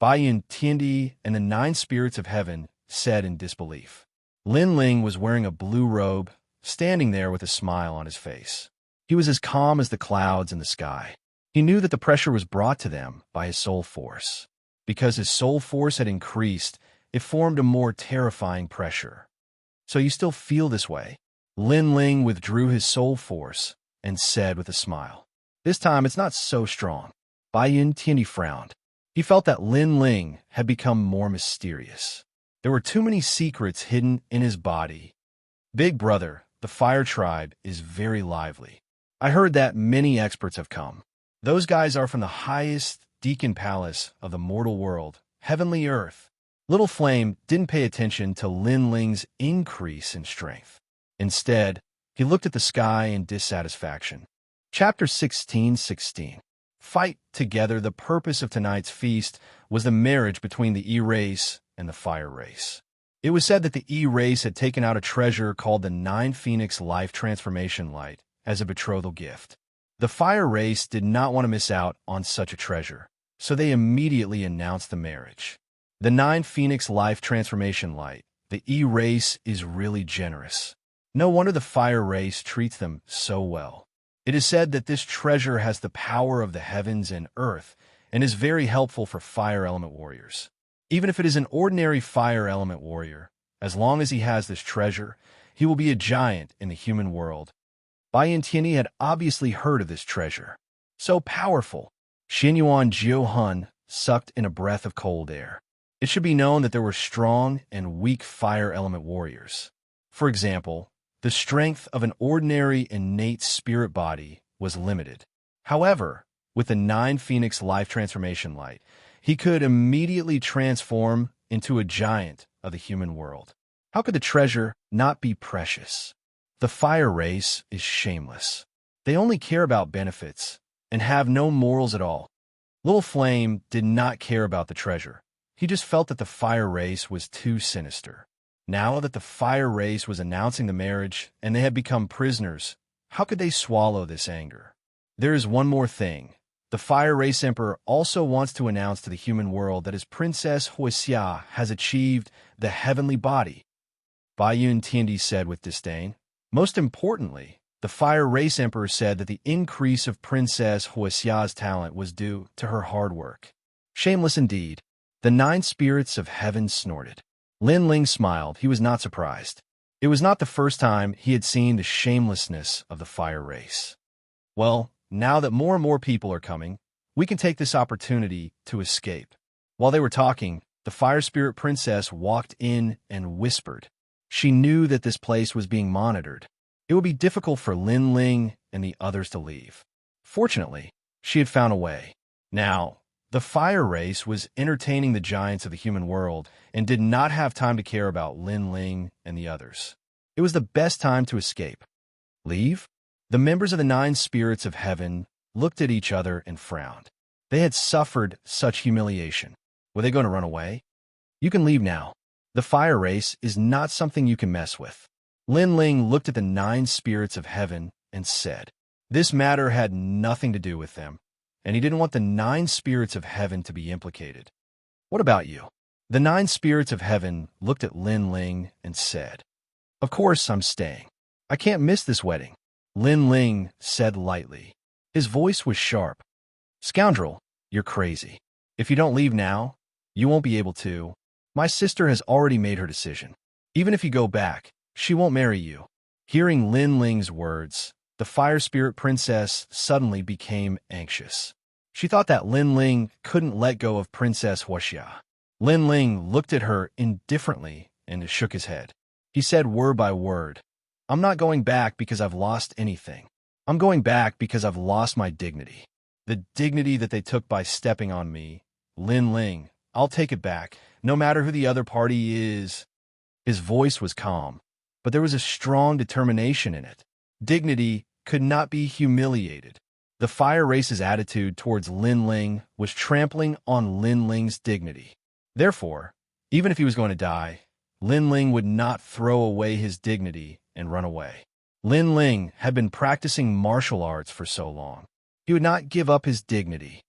Bai Yin Tiandi and the 9 spirits of heaven said in disbelief. Lin Ling was wearing a blue robe, standing there with a smile on his face. He was as calm as the clouds in the sky. He knew that the pressure was brought to them by his soul force. Because his soul force had increased, it formed a more terrifying pressure. So you still feel this way? Lin Ling withdrew his soul force and said with a smile. This time it's not so strong. Bai Yin Tiandi frowned. He felt that Lin Ling had become more mysterious. There were too many secrets hidden in his body. Big brother, the fire tribe is very lively. I heard that many experts have come. Those guys are from the highest Deacon Palace of the mortal world, heavenly earth. Little Flame didn't pay attention to Lin Ling's increase in strength. Instead, he looked at the sky in dissatisfaction. Chapter 16:16. Fight together. The purpose of tonight's feast was the marriage between the E-race and the fire race. It was said that the E-race had taken out a treasure called the 9 Phoenix Life Transformation Light as a betrothal gift. The fire race did not want to miss out on such a treasure, so they immediately announced the marriage. The 9 Phoenix Life Transformation Light, the E-race, is really generous. No wonder the fire race treats them so well. It is said that this treasure has the power of the heavens and earth and is very helpful for fire element warriors. Even if it is an ordinary fire element warrior, as long as he has this treasure, he will be a giant in the human world. Bai Yin Tiandi had obviously heard of this treasure. So powerful. Xinyuan Jiuhun sucked in a breath of cold air. It should be known that there were strong and weak fire element warriors. For example, the strength of an ordinary innate spirit body was limited. However, with the 9 Phoenix Life Transformation Light, he could immediately transform into a giant of the human world. How could the treasure not be precious? The fire race is shameless. They only care about benefits and have no morals at all. Little Flame did not care about the treasure. He just felt that the fire race was too sinister. Now that the fire race was announcing the marriage and they had become prisoners, how could they swallow this anger? There is one more thing. The fire race emperor also wants to announce to the human world that his princess Wuxia has achieved the heavenly body. Bai Yin Tiandi said with disdain. Most importantly, the fire race emperor said that the increase of Princess Wuxia's talent was due to her hard work. Shameless indeed. The 9 spirits of heaven snorted. Lin Ling smiled. He was not surprised. It was not the first time he had seen the shamelessness of the fire race. Well, now that more and more people are coming, we can take this opportunity to escape. While they were talking, the fire spirit princess walked in and whispered. She knew that this place was being monitored. It would be difficult for Lin Ling and the others to leave. Fortunately, she had found a way. Now, the fire race was entertaining the giants of the human world and did not have time to care about Lin Ling and the others. It was the best time to escape. Leave? The members of the 9 spirits of heaven looked at each other and frowned. They had suffered such humiliation. Were they going to run away? You can leave now. The fire race is not something you can mess with. Lin Ling looked at the 9 spirits of heaven and said, this matter had nothing to do with them, and he didn't want the 9 spirits of heaven to be implicated. What about you? The 9 spirits of heaven looked at Lin Ling and said, of course I'm staying. I can't miss this wedding. Lin Ling said lightly. His voice was sharp. Scoundrel, you're crazy. If you don't leave now, you won't be able to. My sister has already made her decision. Even if you go back, she won't marry you. Hearing Lin Ling's words, the fire spirit princess suddenly became anxious. She thought that Lin Ling couldn't let go of Princess Wuxia. Lin Ling looked at her indifferently and shook his head. He said word by word, I'm not going back because I've lost anything. I'm going back because I've lost my dignity. The dignity that they took by stepping on me. Lin Ling, I'll take it back, no matter who the other party is. His voice was calm, but there was a strong determination in it. Dignity could not be humiliated. The fire race's attitude towards Lin Ling was trampling on Lin Ling's dignity. Therefore, even if he was going to die, Lin Ling would not throw away his dignity and run away. Lin Ling had been practicing martial arts for so long. He would not give up his dignity.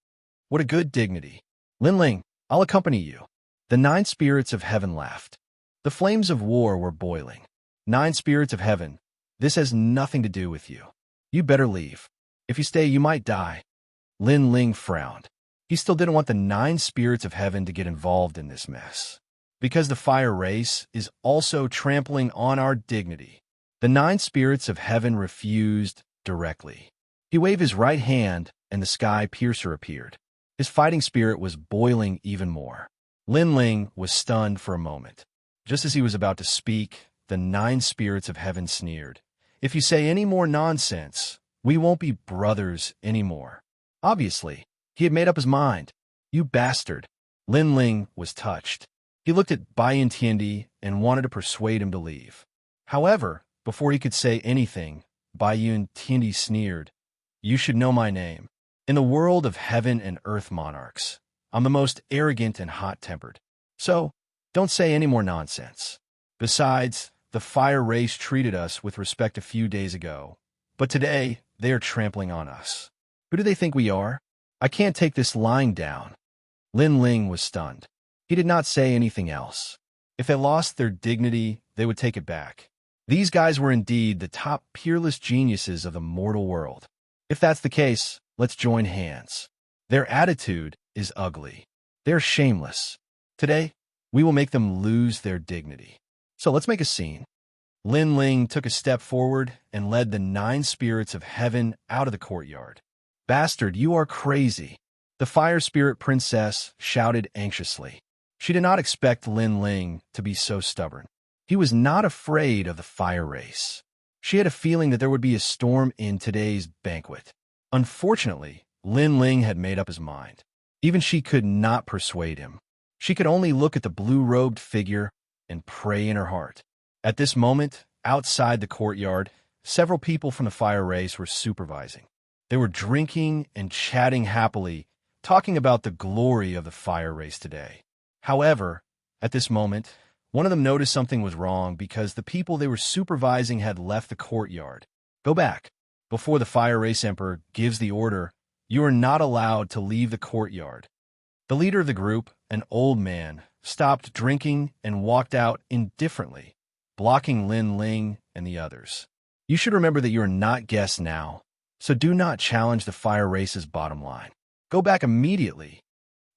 What a good dignity. Lin Ling, I'll accompany you. The 9 spirits of heaven laughed. The flames of war were boiling. 9 spirits of heaven, this has nothing to do with you. You better leave. If you stay, you might die. Lin Ling frowned. He still didn't want the 9 spirits of heaven to get involved in this mess. Because the fire race is also trampling on our dignity. The 9 spirits of heaven refused directly. He waved his right hand, and the sky piercer appeared. His fighting spirit was boiling even more. Lin Ling was stunned for a moment. Just as he was about to speak, the 9 spirits of heaven sneered. If you say any more nonsense, we won't be brothers anymore. Obviously, he had made up his mind. You bastard. Lin Ling was touched. He looked at Bai Yuntiandi and wanted to persuade him to leave. However, before he could say anything, Bai Yuntiandi sneered. You should know my name. In the world of heaven and earth monarchs, I'm the most arrogant and hot-tempered. So, don't say any more nonsense. Besides, the fire race treated us with respect a few days ago, but today they are trampling on us. Who do they think we are? I can't take this lying down. Lin Ling was stunned. He did not say anything else. If they lost their dignity, they would take it back. These guys were indeed the top peerless geniuses of the mortal world. If that's the case, let's join hands. Their attitude is ugly. They're shameless. Today, we will make them lose their dignity. So let's make a scene. Lin Ling took a step forward and led the 9 spirits of heaven out of the courtyard. Bastard, you are crazy. The fire spirit princess shouted anxiously. She did not expect Lin Ling to be so stubborn. He was not afraid of the fire race. She had a feeling that there would be a storm in today's banquet. Unfortunately, Lin Ling had made up his mind. Even she could not persuade him. She could only look at the blue-robed figure and pray in her heart. At this moment, outside the courtyard, several people from the fire race were supervising. They were drinking and chatting happily, talking about the glory of the fire race today. However, at this moment, one of them noticed something was wrong because the people they were supervising had left the courtyard. Go back. Before the fire race emperor gives the order, you are not allowed to leave the courtyard. The leader of the group, an old man, stopped drinking and walked out indifferently, blocking Lin Ling and the others. You should remember that you are not guests now, so do not challenge the fire race's bottom line. Go back immediately.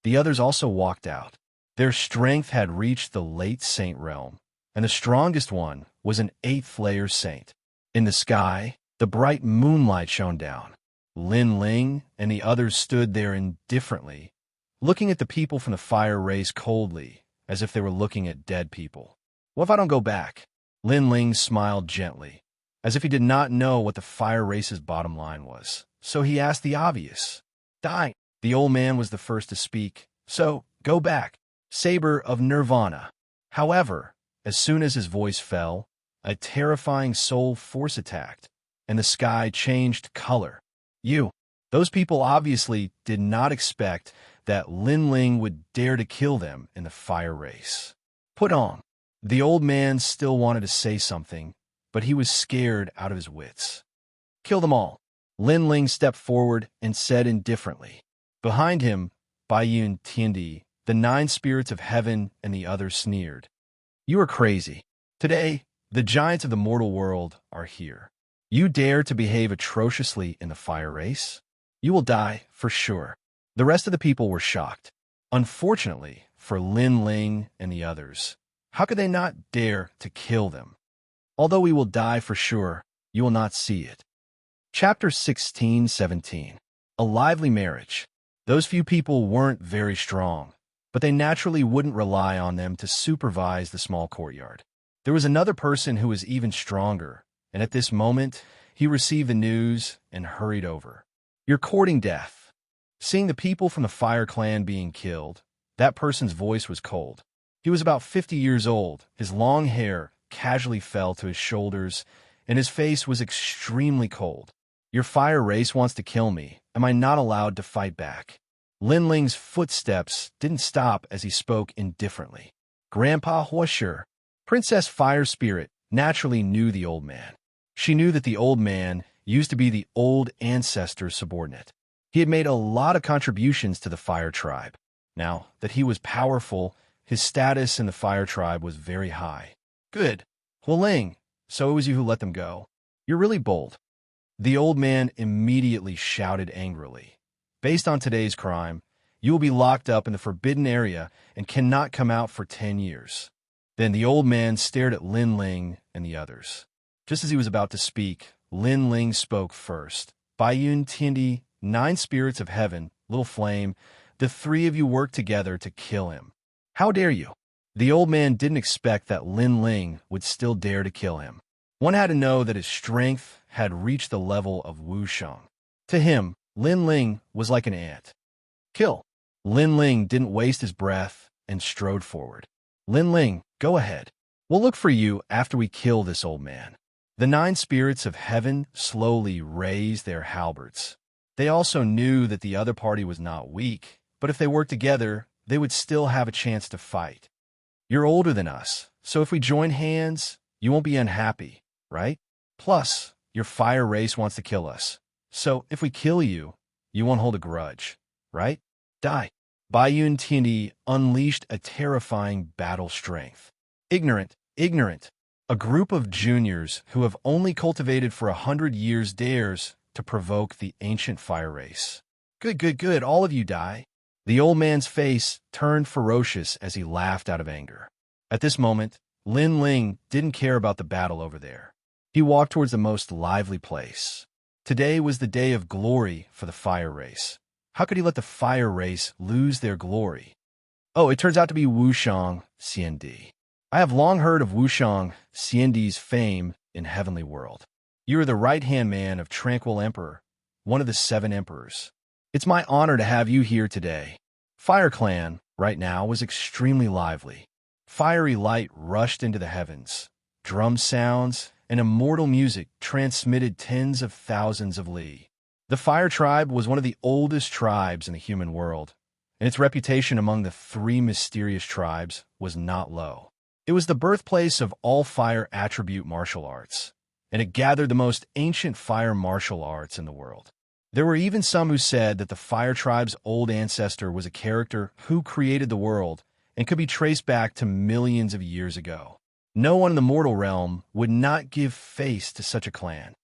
The others also walked out. Their strength had reached the late saint realm, and the strongest one was an 8th layer saint. In the sky, the bright moonlight shone down. Lin Ling and the others stood there indifferently, looking at the people from the fire race coldly, as if they were looking at dead people. What if I don't go back? Lin Ling smiled gently, as if he did not know what the fire race's bottom line was. So he asked the obvious. Die. The old man was the first to speak. So, go back. Saber of Nirvana. However, as soon as his voice fell, a terrifying soul force attacked, and the sky changed color. Those people obviously did not expect that Lin Ling would dare to kill them in the fire race. Put on. The old man still wanted to say something, but he was scared out of his wits. Kill them all. Lin Ling stepped forward and said indifferently. Behind him, Bai Yuntiandi, the 9 spirits of heaven and the others sneered. You are crazy. Today, the giants of the mortal world are here. You dare to behave atrociously in the fire race? You will die, for sure. The rest of the people were shocked. Unfortunately, for Lin Ling and the others, how could they not dare to kill them? Although we will die for sure, you will not see it. Chapter 16-17. A lively marriage. Those few people weren't very strong, but they naturally wouldn't rely on them to supervise the small courtyard. There was another person who was even stronger, and at this moment, he received the news and hurried over. You're courting death. Seeing the people from the fire clan being killed, that person's voice was cold. He was about 50 years old. His long hair casually fell to his shoulders, and his face was extremely cold. Your fire race wants to kill me. Am I not allowed to fight back? Lin Ling's footsteps didn't stop as he spoke indifferently. Grandpa Wuxia, Princess Fire Spirit, naturally knew the old man. She knew that the old man used to be the old ancestor's subordinate. He had made a lot of contributions to the fire tribe. Now that he was powerful, his status in the fire tribe was very high. Good. Hualing, so it was you who let them go. You're really bold. The old man immediately shouted angrily. Based on today's crime, you will be locked up in the forbidden area and cannot come out for 10 years. Then the old man stared at Lin Ling and the others. Just as he was about to speak, Lin Ling spoke first. Bai Yun Tiandi, 9 spirits of heaven, little flame, the 3 of you work together to kill him. How dare you? The old man didn't expect that Lin Ling would still dare to kill him. One had to know that his strength had reached the level of Wuxiang. To him, Lin Ling was like an ant. Kill. Lin Ling didn't waste his breath and strode forward. Lin Ling, go ahead. We'll look for you after we kill this old man. The 9 spirits of heaven slowly raised their halberds. They also knew that the other party was not weak, but if they worked together, they would still have a chance to fight. You're older than us, so if we join hands, you won't be unhappy, right? Plus, your fire race wants to kill us. So if we kill you, you won't hold a grudge, right? Die. Bai Yun Tiandi unleashed a terrifying battle strength. Ignorant, ignorant. A group of juniors who have only cultivated for 100 years dares to provoke the ancient fire race. Good, good, good, all of you die. The old man's face turned ferocious as he laughed out of anger. At this moment, Lin Ling didn't care about the battle over there. He walked towards the most lively place. Today was the day of glory for the fire race. How could he let the fire race lose their glory? Oh, it turns out to be Wuxiang Xiandi. I have long heard of Wuxiang Xiandi's fame in Heavenly World. You are the right-hand man of Tranquil Emperor, one of the 7 emperors. It's my honor to have you here today. Fire Clan, right now, was extremely lively. Fiery light rushed into the heavens. Drum sounds and immortal music transmitted tens of thousands of li. The Fire Tribe was one of the oldest tribes in the human world, and its reputation among the 3 mysterious tribes was not low. It was the birthplace of all fire attribute martial arts, and it gathered the most ancient fire martial arts in the world. There were even some who said that the Fire Tribe's old ancestor was a character who created the world and could be traced back to millions of years ago. No one in the mortal realm would not give face to such a clan.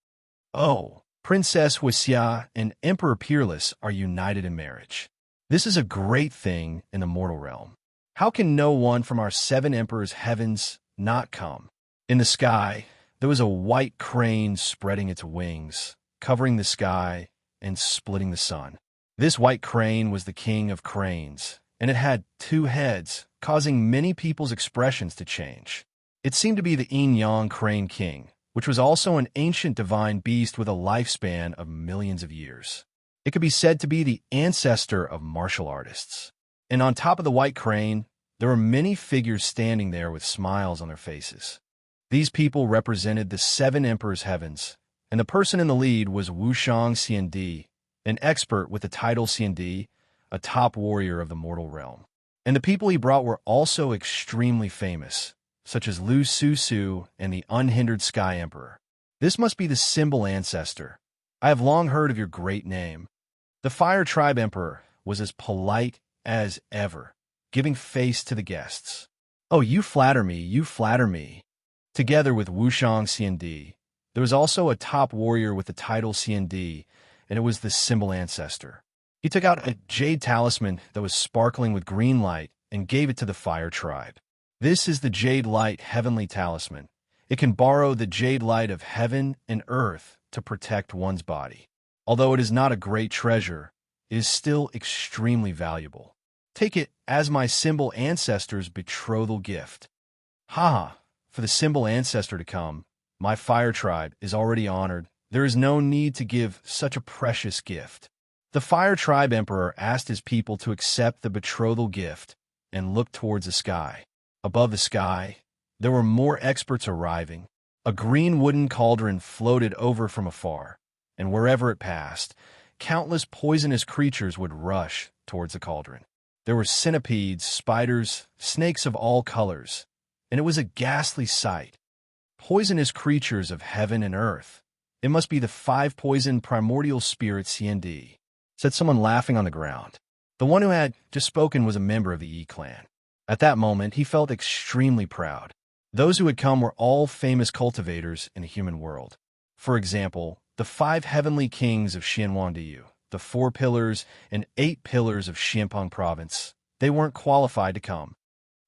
Oh, Princess Wuxia and Emperor Peerless are united in marriage. This is a great thing in the mortal realm. How can no one from our 7 emperors' heavens not come? In the sky, there was a white crane spreading its wings, covering the sky and splitting the sun. This white crane was the king of cranes, and it had 2 heads, causing many people's expressions to change. It seemed to be the yin-yang crane king, which was also an ancient divine beast with a lifespan of millions of years. It could be said to be the ancestor of martial artists. And on top of the white crane, there were many figures standing there with smiles on their faces. These people represented the 7 emperors' heavens, and the person in the lead was Wuxiang Xiandi, an expert with the title Xiandi, a top warrior of the mortal realm. And the people he brought were also extremely famous, such as Lu Su and the Unhindered Sky Emperor. This must be the symbol ancestor. I have long heard of your great name. The Fire Tribe Emperor was as polite as ever, giving face to the guests. Oh, you flatter me, you flatter me. Together with Wuxiang Xiandi, there was also a top warrior with the title Xiandi, and it was the symbol ancestor. He took out a jade talisman that was sparkling with green light and gave it to the Fire Tribe. This is the Jade Light Heavenly Talisman. It can borrow the jade light of heaven and earth to protect one's body. Although it is not a great treasure, it is still extremely valuable. Take it as my symbol ancestor's betrothal gift. Ha! For the symbol ancestor to come, my Fire Tribe is already honored. There is no need to give such a precious gift. The Fire Tribe Emperor asked his people to accept the betrothal gift and look towards the sky. Above the sky, there were more experts arriving. A green wooden cauldron floated over from afar, and wherever it passed, countless poisonous creatures would rush towards the cauldron. There were centipedes, spiders, snakes of all colors, and it was a ghastly sight. Poisonous creatures of heaven and earth. It must be the 5 poison primordial spirits Xiandi. said someone laughing on the ground. The one who had just spoken was a member of the Yi clan. At that moment, he felt extremely proud. Those who had come were all famous cultivators in the human world. For example, the 5 heavenly kings of Xianxia, the 4 pillars and 8 pillars of Xianpeng province. They weren't qualified to come.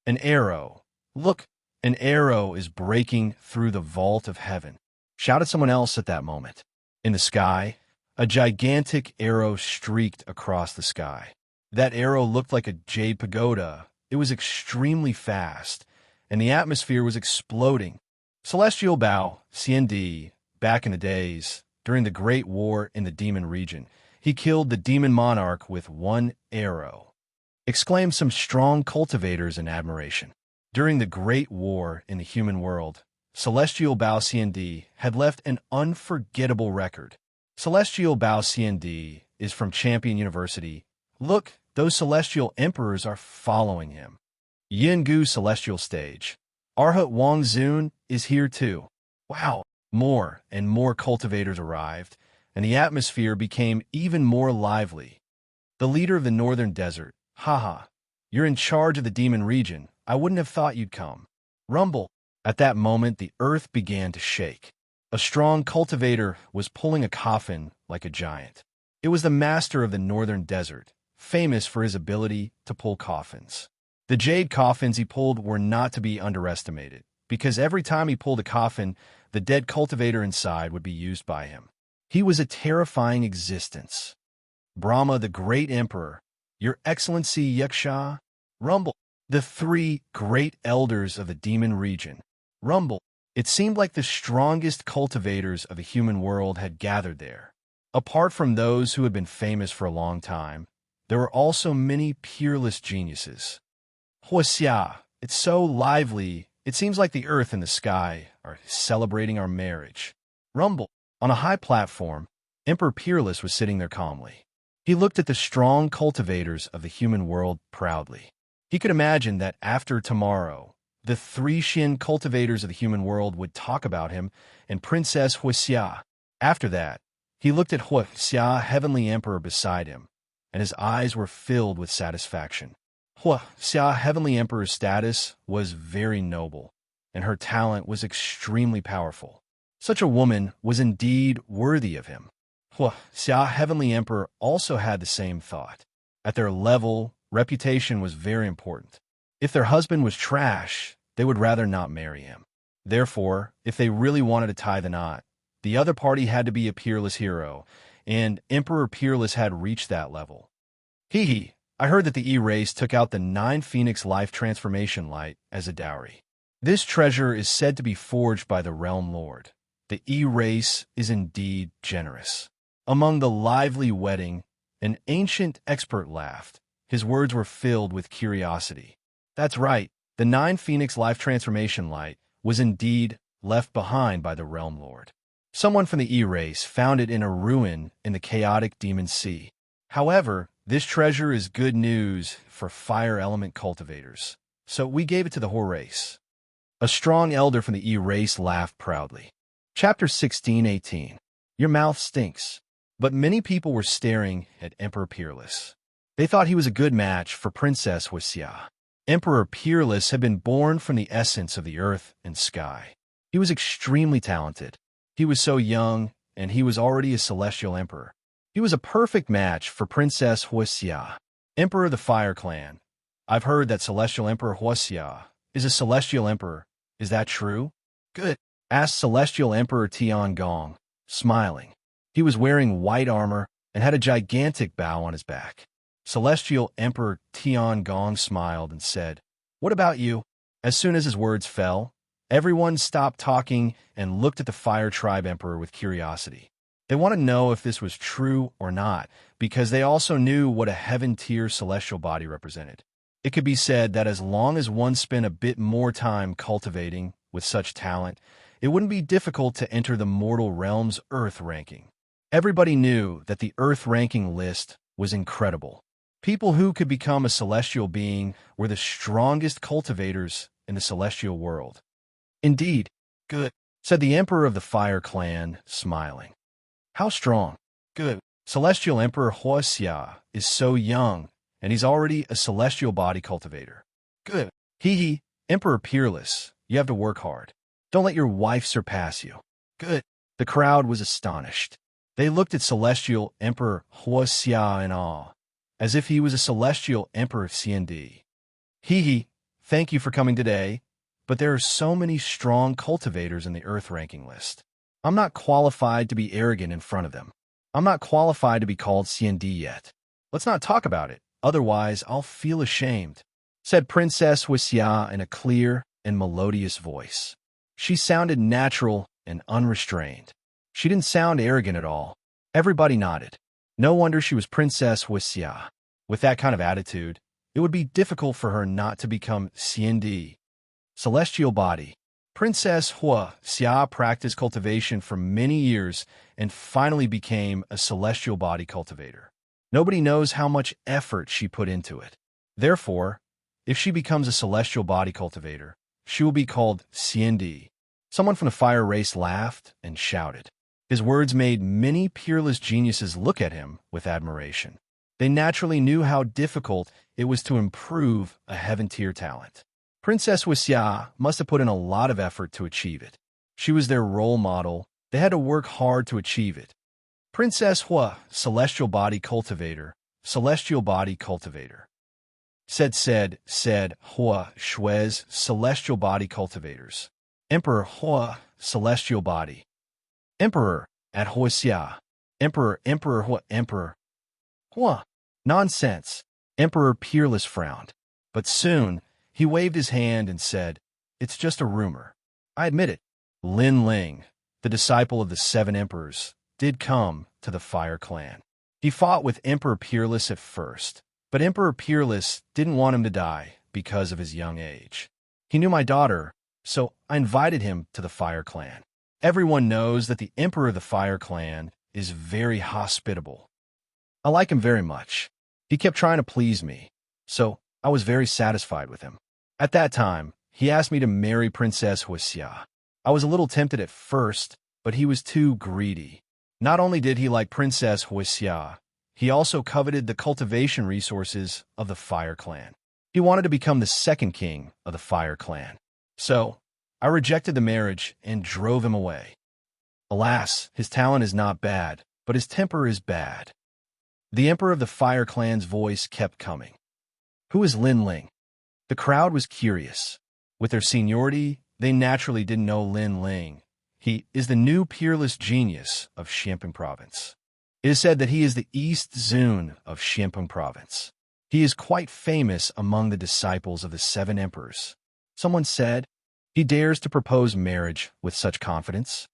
An arrow. Look, an arrow is breaking through the vault of heaven, shouted someone else at that moment. In the sky, a gigantic arrow streaked across the sky. That arrow looked like a jade pagoda. It was extremely fast, and the atmosphere was exploding. Celestial Bao, CND, back in the days, during the Great War in the Demon region, he killed the Demon Monarch with 1 arrow, exclaimed some strong cultivators in admiration. During the Great War in the human world, Celestial Bao CND had left an unforgettable record. Celestial Bao CND is from Champion University. Look, those celestial emperors are following him. Yingu Celestial Stage. Arhat Wang Zun is here too. Wow, more and more cultivators arrived, and the atmosphere became even more lively. The leader of the Northern Desert, haha, you're in charge of the Demon region. I wouldn't have thought you'd come. Rumble. At that moment, the earth began to shake. A strong cultivator was pulling a coffin like a giant. It was the master of the Northern Desert, famous for his ability to pull coffins. The jade coffins he pulled were not to be underestimated, because every time he pulled a coffin, the dead cultivator inside would be used by him. He was a terrifying existence. Brahma, the great emperor, Your Excellency Xianxia, Rumble, the 3 great elders of the demon region, Rumble. It seemed like the strongest cultivators of the human world had gathered there. Apart from those who had been famous for a long time, there were also many peerless geniuses. Wuxia, it's so lively. It seems like the earth and the sky are celebrating our marriage. Rumble. On a high platform, Emperor Peerless was sitting there calmly. He looked at the strong cultivators of the human world proudly. He could imagine that after tomorrow, the 3 Xin cultivators of the human world would talk about him and Princess Wuxia. After that, he looked at Wuxia, Heavenly Emperor, beside him, and his eyes were filled with satisfaction. Wuxia, Heavenly Emperor's status was very noble, and her talent was extremely powerful. Such a woman was indeed worthy of him. Wuxia, Heavenly Emperor, also had the same thought. At their level, reputation was very important. If their husband was trash, they would rather not marry him. Therefore, if they really wanted to tie the knot, the other party had to be a peerless hero, and Emperor Peerless had reached that level. Hee, I heard that the E-Race took out the 9 Phoenix Life Transformation Light as a dowry. This treasure is said to be forged by the Realm Lord. The E-Race is indeed generous. Among the lively wedding, an ancient expert laughed. His words were filled with curiosity. That's right, the 9 Phoenix Life Transformation Light was indeed left behind by the Realm Lord. Someone from the E-Race found it in a ruin in the chaotic Demon Sea. However, this treasure is good news for fire element cultivators, so we gave it to the whole race. A strong elder from the E-Race laughed proudly. Chapter 16:18. Your mouth stinks. But many people were staring at Emperor Peerless. They thought he was a good match for Princess Wuxia. Emperor Peerless had been born from the essence of the earth and sky. He was extremely talented. He was so young, and he was already a celestial emperor. He was a perfect match for Princess Wuxia, Emperor of the Fire Clan. I've heard that Celestial Emperor Wuxia is a celestial emperor. Is that true? Good, asked Celestial Emperor Tiangong, smiling. He was wearing white armor and had a gigantic bow on his back. Celestial Emperor Tiangong smiled and said, "What about you?" As soon as his words fell, everyone stopped talking and looked at the Fire Tribe Emperor with curiosity. They wanted to know if this was true or not, because they also knew what a heaven-tier celestial body represented. It could be said that as long as one spent a bit more time cultivating with such talent, it wouldn't be difficult to enter the mortal realm's Earth ranking. Everybody knew that the Earth ranking list was incredible. People who could become a celestial being were the strongest cultivators in the celestial world. Indeed, good, said the Emperor of the Fire Clan, smiling. How strong? Good, Celestial Emperor Wuxia is so young, and he's already a celestial body cultivator. Good. Hee. Emperor Peerless, you have to work hard. Don't let your wife surpass you. Good. The crowd was astonished. They looked at Celestial Emperor Wuxia in awe, as if he was a celestial emperor of CND. Hee. Thank you for coming today, but there are so many strong cultivators in the Earth ranking list. I'm not qualified to be arrogant in front of them. I'm not qualified to be called CND yet. Let's not talk about it, otherwise I'll feel ashamed, said Princess Wuxia in a clear and melodious voice. She sounded natural and unrestrained. She didn't sound arrogant at all. Everybody nodded. No wonder she was Princess Wuxia. With that kind of attitude, it would be difficult for her not to become CND. Celestial Body. Princess Wuxia practiced cultivation for many years and finally became a celestial body cultivator. Nobody knows how much effort she put into it. Therefore, if she becomes a celestial body cultivator, she will be called CND. Someone from the fire race laughed and shouted. His words made many peerless geniuses look at him with admiration. They naturally knew how difficult it was to improve a heaven-tier talent. Princess Wuxia must have put in a lot of effort to achieve it. She was their role model. They had to work hard to achieve it. Princess Celestial Body Cultivator, Celestial Body Cultivator. Said Shuez, Celestial Body Cultivators. Emperor Celestial Body. Emperor at Wuxia. Emperor. Nonsense. Emperor Peerless frowned. But soon, he waved his hand and said, "It's just a rumor. I admit it." Lin Ling, the disciple of the 7 emperors, did come to the Fire Clan. He fought with Emperor Peerless at first, but Emperor Peerless didn't want him to die because of his young age. He knew my daughter, so I invited him to the Fire Clan. Everyone knows that the Emperor of the Fire Clan is very hospitable. I like him very much. He kept trying to please me, so I was very satisfied with him. At that time, he asked me to marry Princess Wuxia. I was a little tempted at first, but he was too greedy. Not only did he like Princess Wuxia, he also coveted the cultivation resources of the Fire Clan. He wanted to become the second king of the Fire Clan. So, I rejected the marriage and drove him away. Alas, his talent is not bad, but his temper is bad. The Emperor of the Fire Clan's voice kept coming. Who is Lin Ling? The crowd was curious. With their seniority, they naturally didn't know Lin Ling. He is the new peerless genius of Xianxia Province. It is said that he is the East Zun of Xianxia Province. He is quite famous among the disciples of the 7 emperors. Someone said, he dares to propose marriage with such confidence.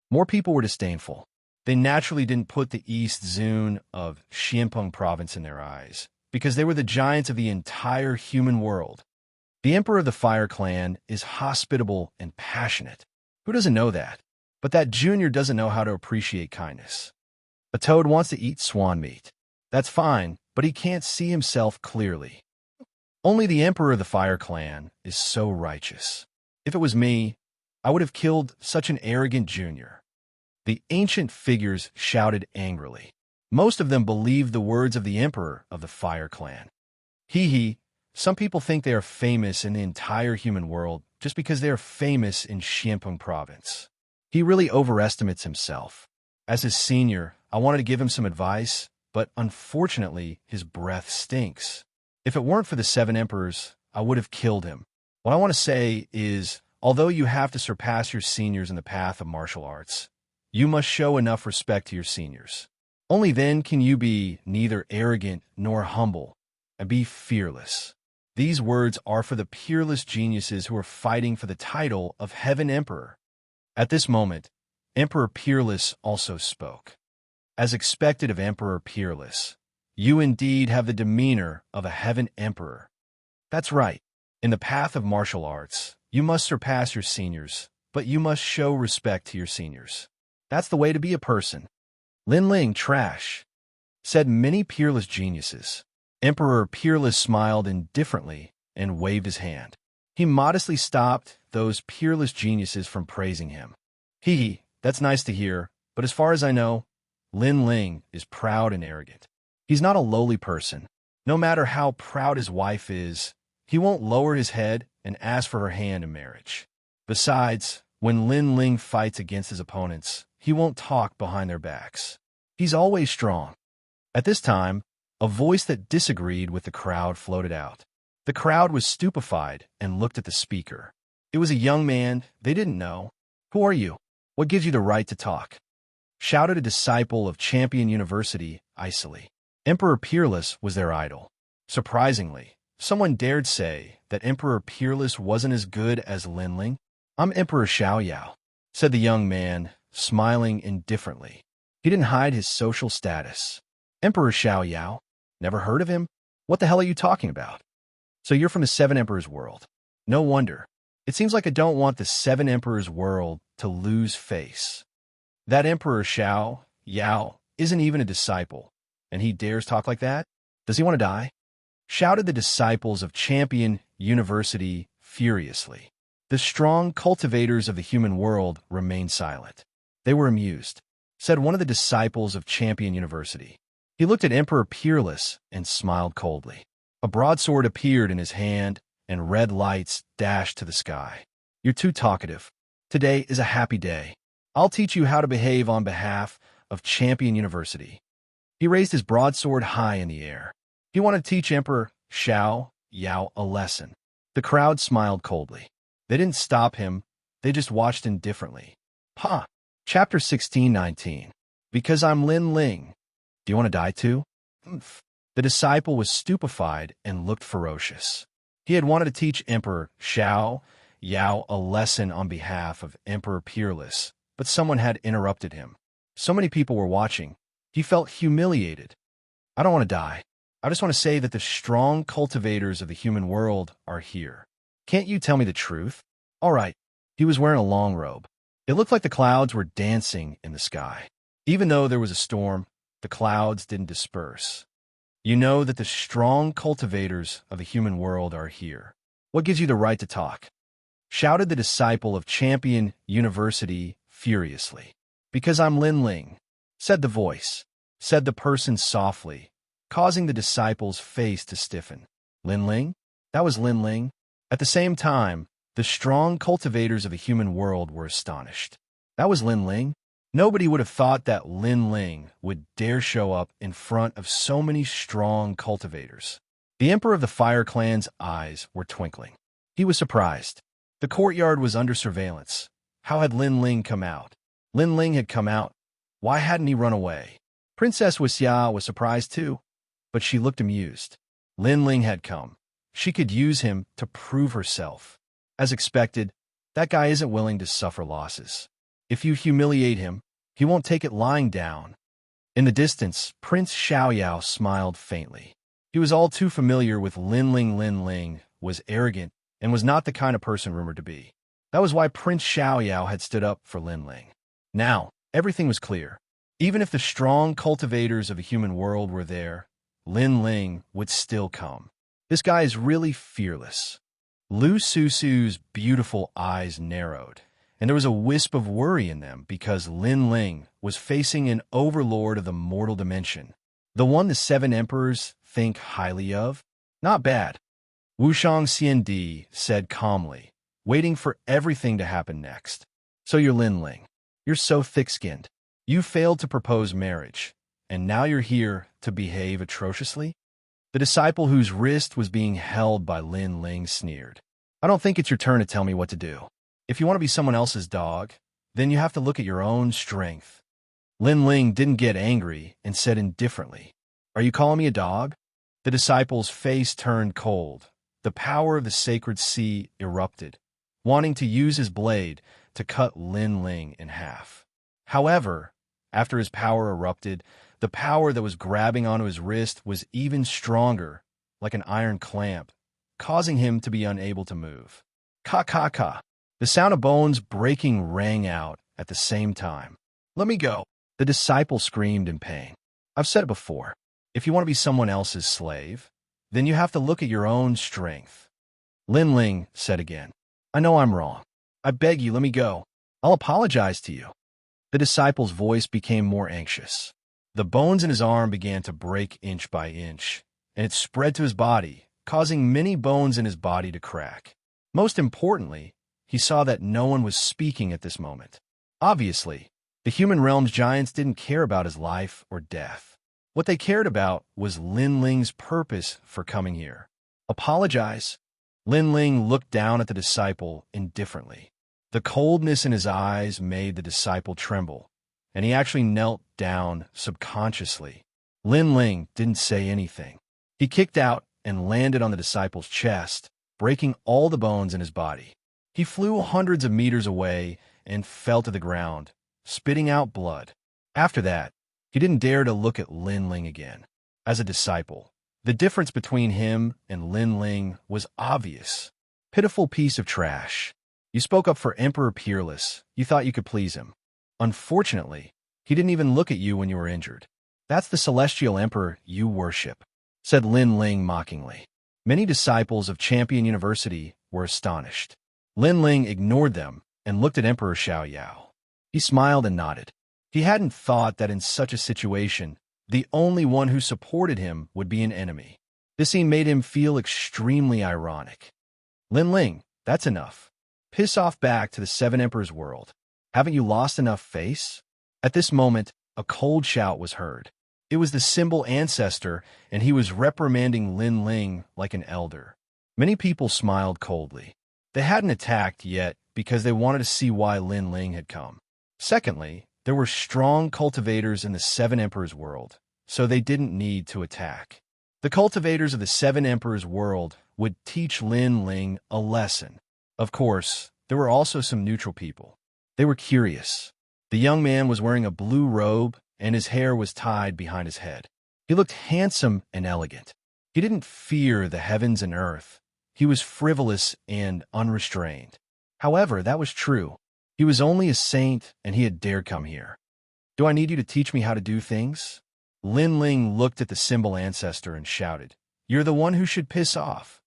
More people were disdainful. They naturally didn't put the East Zun of Xianxia Province in their eyes, because they were the giants of the entire human world. The Emperor of the Fire Clan is hospitable and passionate. Who doesn't know that? But that junior doesn't know how to appreciate kindness. A toad wants to eat swan meat. That's fine, but he can't see himself clearly. Only the Emperor of the Fire Clan is so righteous. If it was me, I would have killed such an arrogant junior. The ancient figures shouted angrily. Most of them believed the words of the Emperor of the Fire Clan. Some people think they are famous in the entire human world just because they are famous in Xianxia Province. He really overestimates himself. As his senior, I wanted to give him some advice, but unfortunately, his breath stinks. If it weren't for the 7 emperors, I would have killed him. What I want to say is, although you have to surpass your seniors in the path of martial arts, you must show enough respect to your seniors. Only then can you be neither arrogant nor humble, and be fearless. These words are for the peerless geniuses who are fighting for the title of Heaven Emperor. At this moment, Emperor Peerless also spoke. As expected of Emperor Peerless, you indeed have the demeanor of a Heaven Emperor. That's right. In the path of martial arts, you must surpass your seniors, but you must show respect to your seniors. That's the way to be a person. Lin Ling trash, said many peerless geniuses. Emperor Peerless smiled indifferently and waved his hand. He modestly stopped those peerless geniuses from praising him. That's nice to hear, but as far as I know, Lin Ling is proud and arrogant. He's not a lowly person. No matter how proud his wife is, he won't lower his head and ask for her hand in marriage. Besides, when Lin Ling fights against his opponents, he won't talk behind their backs. He's always strong. At this time, a voice that disagreed with the crowd floated out. The crowd was stupefied and looked at the speaker. It was a young man they didn't know. "Who are you? What gives you the right to talk?" shouted a disciple of Champion University, icily. Emperor Peerless was their idol. Surprisingly, someone dared say that Emperor Peerless wasn't as good as Lin Ling. "I'm Emperor Xiaoyao," said the young man, smiling indifferently. He didn't hide his social status. "Emperor Xiaoyao? Never heard of him? What the hell are you talking about? So you're from the Seven Emperors world. No wonder. It seems like I don't want the Seven Emperors world to lose face. That Emperor Xiao Yao isn't even a disciple, and he dares talk like that? Does he want to die?" shouted the disciples of Champion University furiously. The strong cultivators of the human world remained silent. They were amused, said one of the disciples of Champion University. He looked at Emperor Peerless and smiled coldly. A broadsword appeared in his hand, and red lights dashed to the sky. "You're too talkative. Today is a happy day. I'll teach you how to behave on behalf of Champion University." He raised his broadsword high in the air. He wanted to teach Emperor Xiao Yao a lesson. The crowd smiled coldly. They didn't stop him, they just watched indifferently. Chapter 16:19. Because I'm Lin Ling. Do you want to die too? Humph. The disciple was stupefied and looked ferocious. He had wanted to teach Emperor Xiao Yao a lesson on behalf of Emperor Peerless, but someone had interrupted him. So many people were watching. He felt humiliated. "I don't want to die. I just want to say that the strong cultivators of the human world are here. Can't you tell me the truth?" "All right." He was wearing a long robe. It looked like the clouds were dancing in the sky. Even though there was a storm, the clouds didn't disperse. "You know that the strong cultivators of the human world are here. What gives you the right to talk?" shouted the disciple of Champion University furiously. "Because I'm Lin Ling," said the voice, said the person softly, causing the disciple's face to stiffen. "Lin Ling? That was Lin Ling?" At the same time, the strong cultivators of the human world were astonished. That was Lin Ling? Nobody would have thought that Lin Ling would dare show up in front of so many strong cultivators. The Emperor of the Fire Clan's eyes were twinkling. He was surprised. The courtyard was under surveillance. How had Lin Ling come out? Lin Ling had come out. Why hadn't he run away? Princess Wuxia was surprised too, but she looked amused. Lin Ling had come. She could use him to prove herself. As expected, that guy isn't willing to suffer losses. If you humiliate him, he won't take it lying down. In the distance, Prince Xiaoyao smiled faintly. He was all too familiar with Lin Ling. Lin Ling was arrogant and was not the kind of person rumored to be. That was why Prince Xiaoyao had stood up for Lin Ling. Now, everything was clear. Even if the strong cultivators of the human world were there, Lin Ling would still come. This guy is really fearless. Lu Susu's beautiful eyes narrowed, and there was a wisp of worry in them because Lin Ling was facing an overlord of the mortal dimension, the one the Seven Emperors think highly of. Not bad. Xianxia said calmly, waiting for everything to happen next. "So you're Lin Ling. You're so thick-skinned. You failed to propose marriage, and now you're here to behave atrociously?" The disciple whose wrist was being held by Lin Ling sneered. "I don't think it's your turn to tell me what to do. If you want to be someone else's dog, then you have to look at your own strength." Lin Ling didn't get angry and said indifferently, "Are you calling me a dog?" The disciple's face turned cold. The power of the sacred sea erupted, wanting to use his blade to cut Lin Ling in half. However, after his power erupted, the power that was grabbing onto his wrist was even stronger, like an iron clamp, causing him to be unable to move. Ka ka ka. The sound of bones breaking rang out at the same time. "Let me go." The disciple screamed in pain. "I've said it before. If you want to be someone else's slave, then you have to look at your own strength." Lin Ling said again, "I know I'm wrong. I beg you, let me go. I'll apologize to you." The disciple's voice became more anxious. The bones in his arm began to break inch by inch, and it spread to his body, causing many bones in his body to crack. Most importantly, he saw that no one was speaking at this moment. Obviously, the human realm's giants didn't care about his life or death. What they cared about was Lin Ling's purpose for coming here. Apologize. Lin Ling looked down at the disciple indifferently. The coldness in his eyes made the disciple tremble, and he actually knelt down subconsciously. Lin Ling didn't say anything. He kicked out and landed on the disciple's chest, breaking all the bones in his body. He flew hundreds of meters away and fell to the ground, spitting out blood. After that, he didn't dare to look at Lin Ling again. As a disciple, the difference between him and Lin Ling was obvious. Pitiful piece of trash. You spoke up for Emperor Peerless. You thought you could please him. Unfortunately, he didn't even look at you when you were injured. That's the celestial emperor you worship, said Lin Ling mockingly. Many disciples of Champion University were astonished. Lin Ling ignored them and looked at Emperor Xiaoyao. He smiled and nodded. He hadn't thought that in such a situation, the only one who supported him would be an enemy. This scene made him feel extremely ironic. Lin Ling, that's enough. Piss off back to the Seven Emperors world. Haven't you lost enough face? At this moment, a cold shout was heard. It was the symbol ancestor, and he was reprimanding Lin Ling like an elder. Many people smiled coldly. They hadn't attacked yet because they wanted to see why Lin Ling had come. Secondly, there were strong cultivators in the Seven Emperors world, so they didn't need to attack. The cultivators of the Seven Emperors world would teach Lin Ling a lesson. Of course, there were also some neutral people. They were curious. The young man was wearing a blue robe, and his hair was tied behind his head. He looked handsome and elegant. He didn't fear the heavens and earth. He was frivolous and unrestrained. However, that was true. He was only a saint, and he had dared come here. Do I need you to teach me how to do things? Lin Ling looked at the symbol ancestor and shouted, You're the one who should piss off.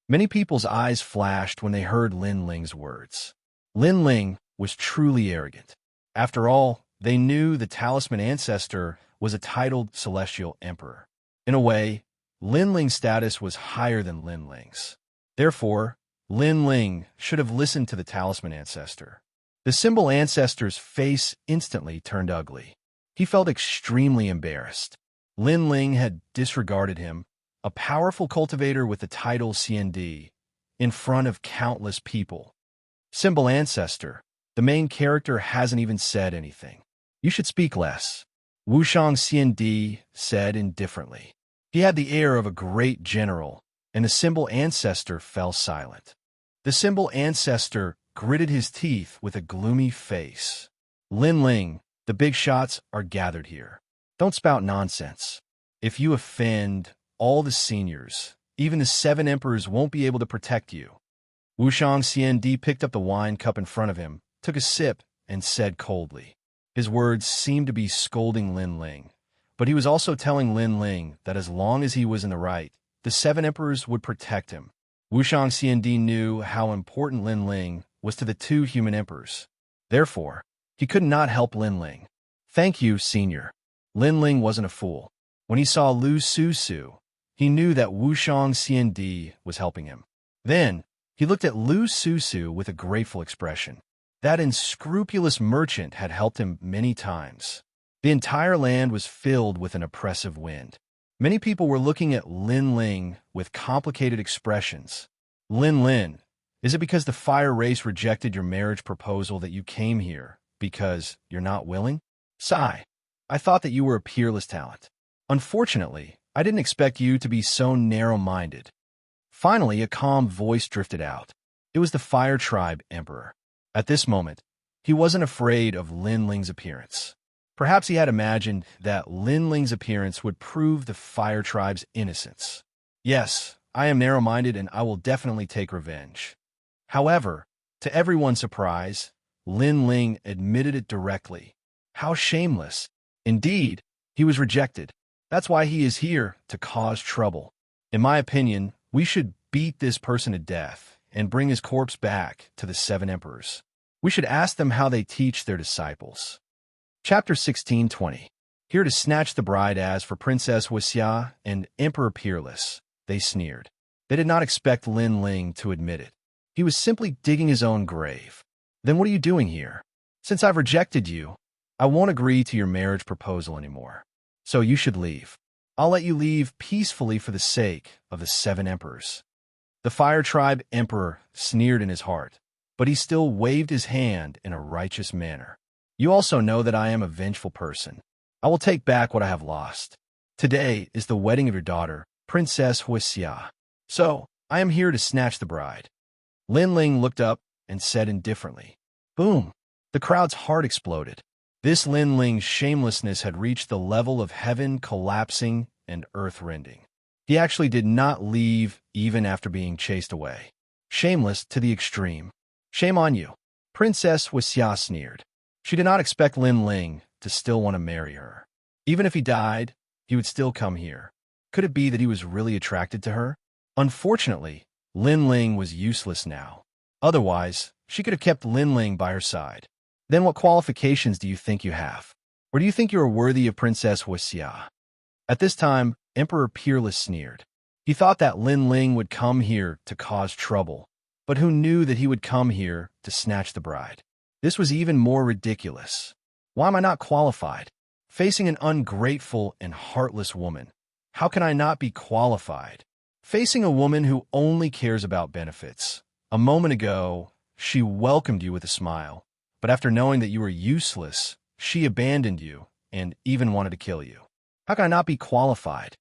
Many people's eyes flashed when they heard Lin Ling's words. Lin Ling was truly arrogant. After all, they knew the talisman ancestor was a titled celestial emperor. In a way, Lin Ling's status was higher than Lin Ling's. Therefore, Lin Ling should have listened to the talisman ancestor. The symbol ancestor's face instantly turned ugly. He felt extremely embarrassed. Lin Ling had disregarded him, a powerful cultivator with the title CND, in front of countless people. Symbol ancestor, the main character hasn't even said anything. You should speak less, Wuxiang CND said indifferently. He had the air of a great general, and the symbol ancestor fell silent. The symbol ancestor gritted his teeth with a gloomy face. Lin Ling, the big shots are gathered here. Don't spout nonsense. If you offend all the seniors, even the Seven Emperors won't be able to protect you. Wuxiang CND picked up the wine cup in front of him, took a sip, and said coldly. His words seemed to be scolding Lin Ling, but he was also telling Lin Ling that as long as he was in the right, the Seven Emperors would protect him. Wuxiang CND knew how important Lin Ling was to the two human emperors. Therefore, he could not help Lin Ling. Thank you, senior. Lin Ling wasn't a fool. When he saw Lu Susu, he knew that Wuxiang CND was helping him. Then, he looked at Lu Susu with a grateful expression. That unscrupulous merchant had helped him many times. The entire land was filled with an oppressive wind. Many people were looking at Lin Ling with complicated expressions. Lin, is it because the fire race rejected your marriage proposal that you came here? Because you're not willing? Sigh. I thought that you were a peerless talent. Unfortunately, I didn't expect you to be so narrow-minded. Finally, a calm voice drifted out. It was the Fire Tribe Emperor. At this moment, he wasn't afraid of Lin Ling's appearance. Perhaps he had imagined that Lin Ling's appearance would prove the Fire Tribe's innocence. Yes, I am narrow-minded and I will definitely take revenge. However, to everyone's surprise, Lin Ling admitted it directly. How shameless. Indeed, he was rejected. That's why he is here, to cause trouble. In my opinion, we should beat this person to death and bring his corpse back to the Seven Emperors. We should ask them how they teach their disciples. Chapter 16:20. Here to snatch the bride as for Princess Wuxia and Emperor Peerless, they sneered. They did not expect Lin Ling to admit it. He was simply digging his own grave. Then what are you doing here? Since I've rejected you, I won't agree to your marriage proposal anymore. So you should leave. I'll let you leave peacefully for the sake of the 7 emperors. The Fire Tribe Emperor sneered in his heart, but he still waved his hand in a righteous manner. You also know that I am a vengeful person. I will take back what I have lost. Today is the wedding of your daughter, Princess Wuxia. So, I am here to snatch the bride. Lin Ling looked up and said indifferently. Boom! The crowd's heart exploded. This Lin Ling's shamelessness had reached the level of heaven collapsing and earth rending. He actually did not leave even after being chased away. Shameless to the extreme. Shame on you. Princess Wuxia sneered. She did not expect Lin Ling to still want to marry her. Even if he died, he would still come here. Could it be that he was really attracted to her? Unfortunately, Lin Ling was useless now. Otherwise, she could have kept Lin Ling by her side. Then what qualifications do you think you have? Or do you think you are worthy of Princess Wuxia? At this time, Emperor Peerless sneered. He thought that Lin Ling would come here to cause trouble, but who knew that he would come here to snatch the bride? This was even more ridiculous. Why am I not qualified? Facing an ungrateful and heartless woman. How can I not be qualified? Facing a woman who only cares about benefits. A moment ago, she welcomed you with a smile, but after knowing that you were useless, she abandoned you and even wanted to kill you. How can I not be qualified?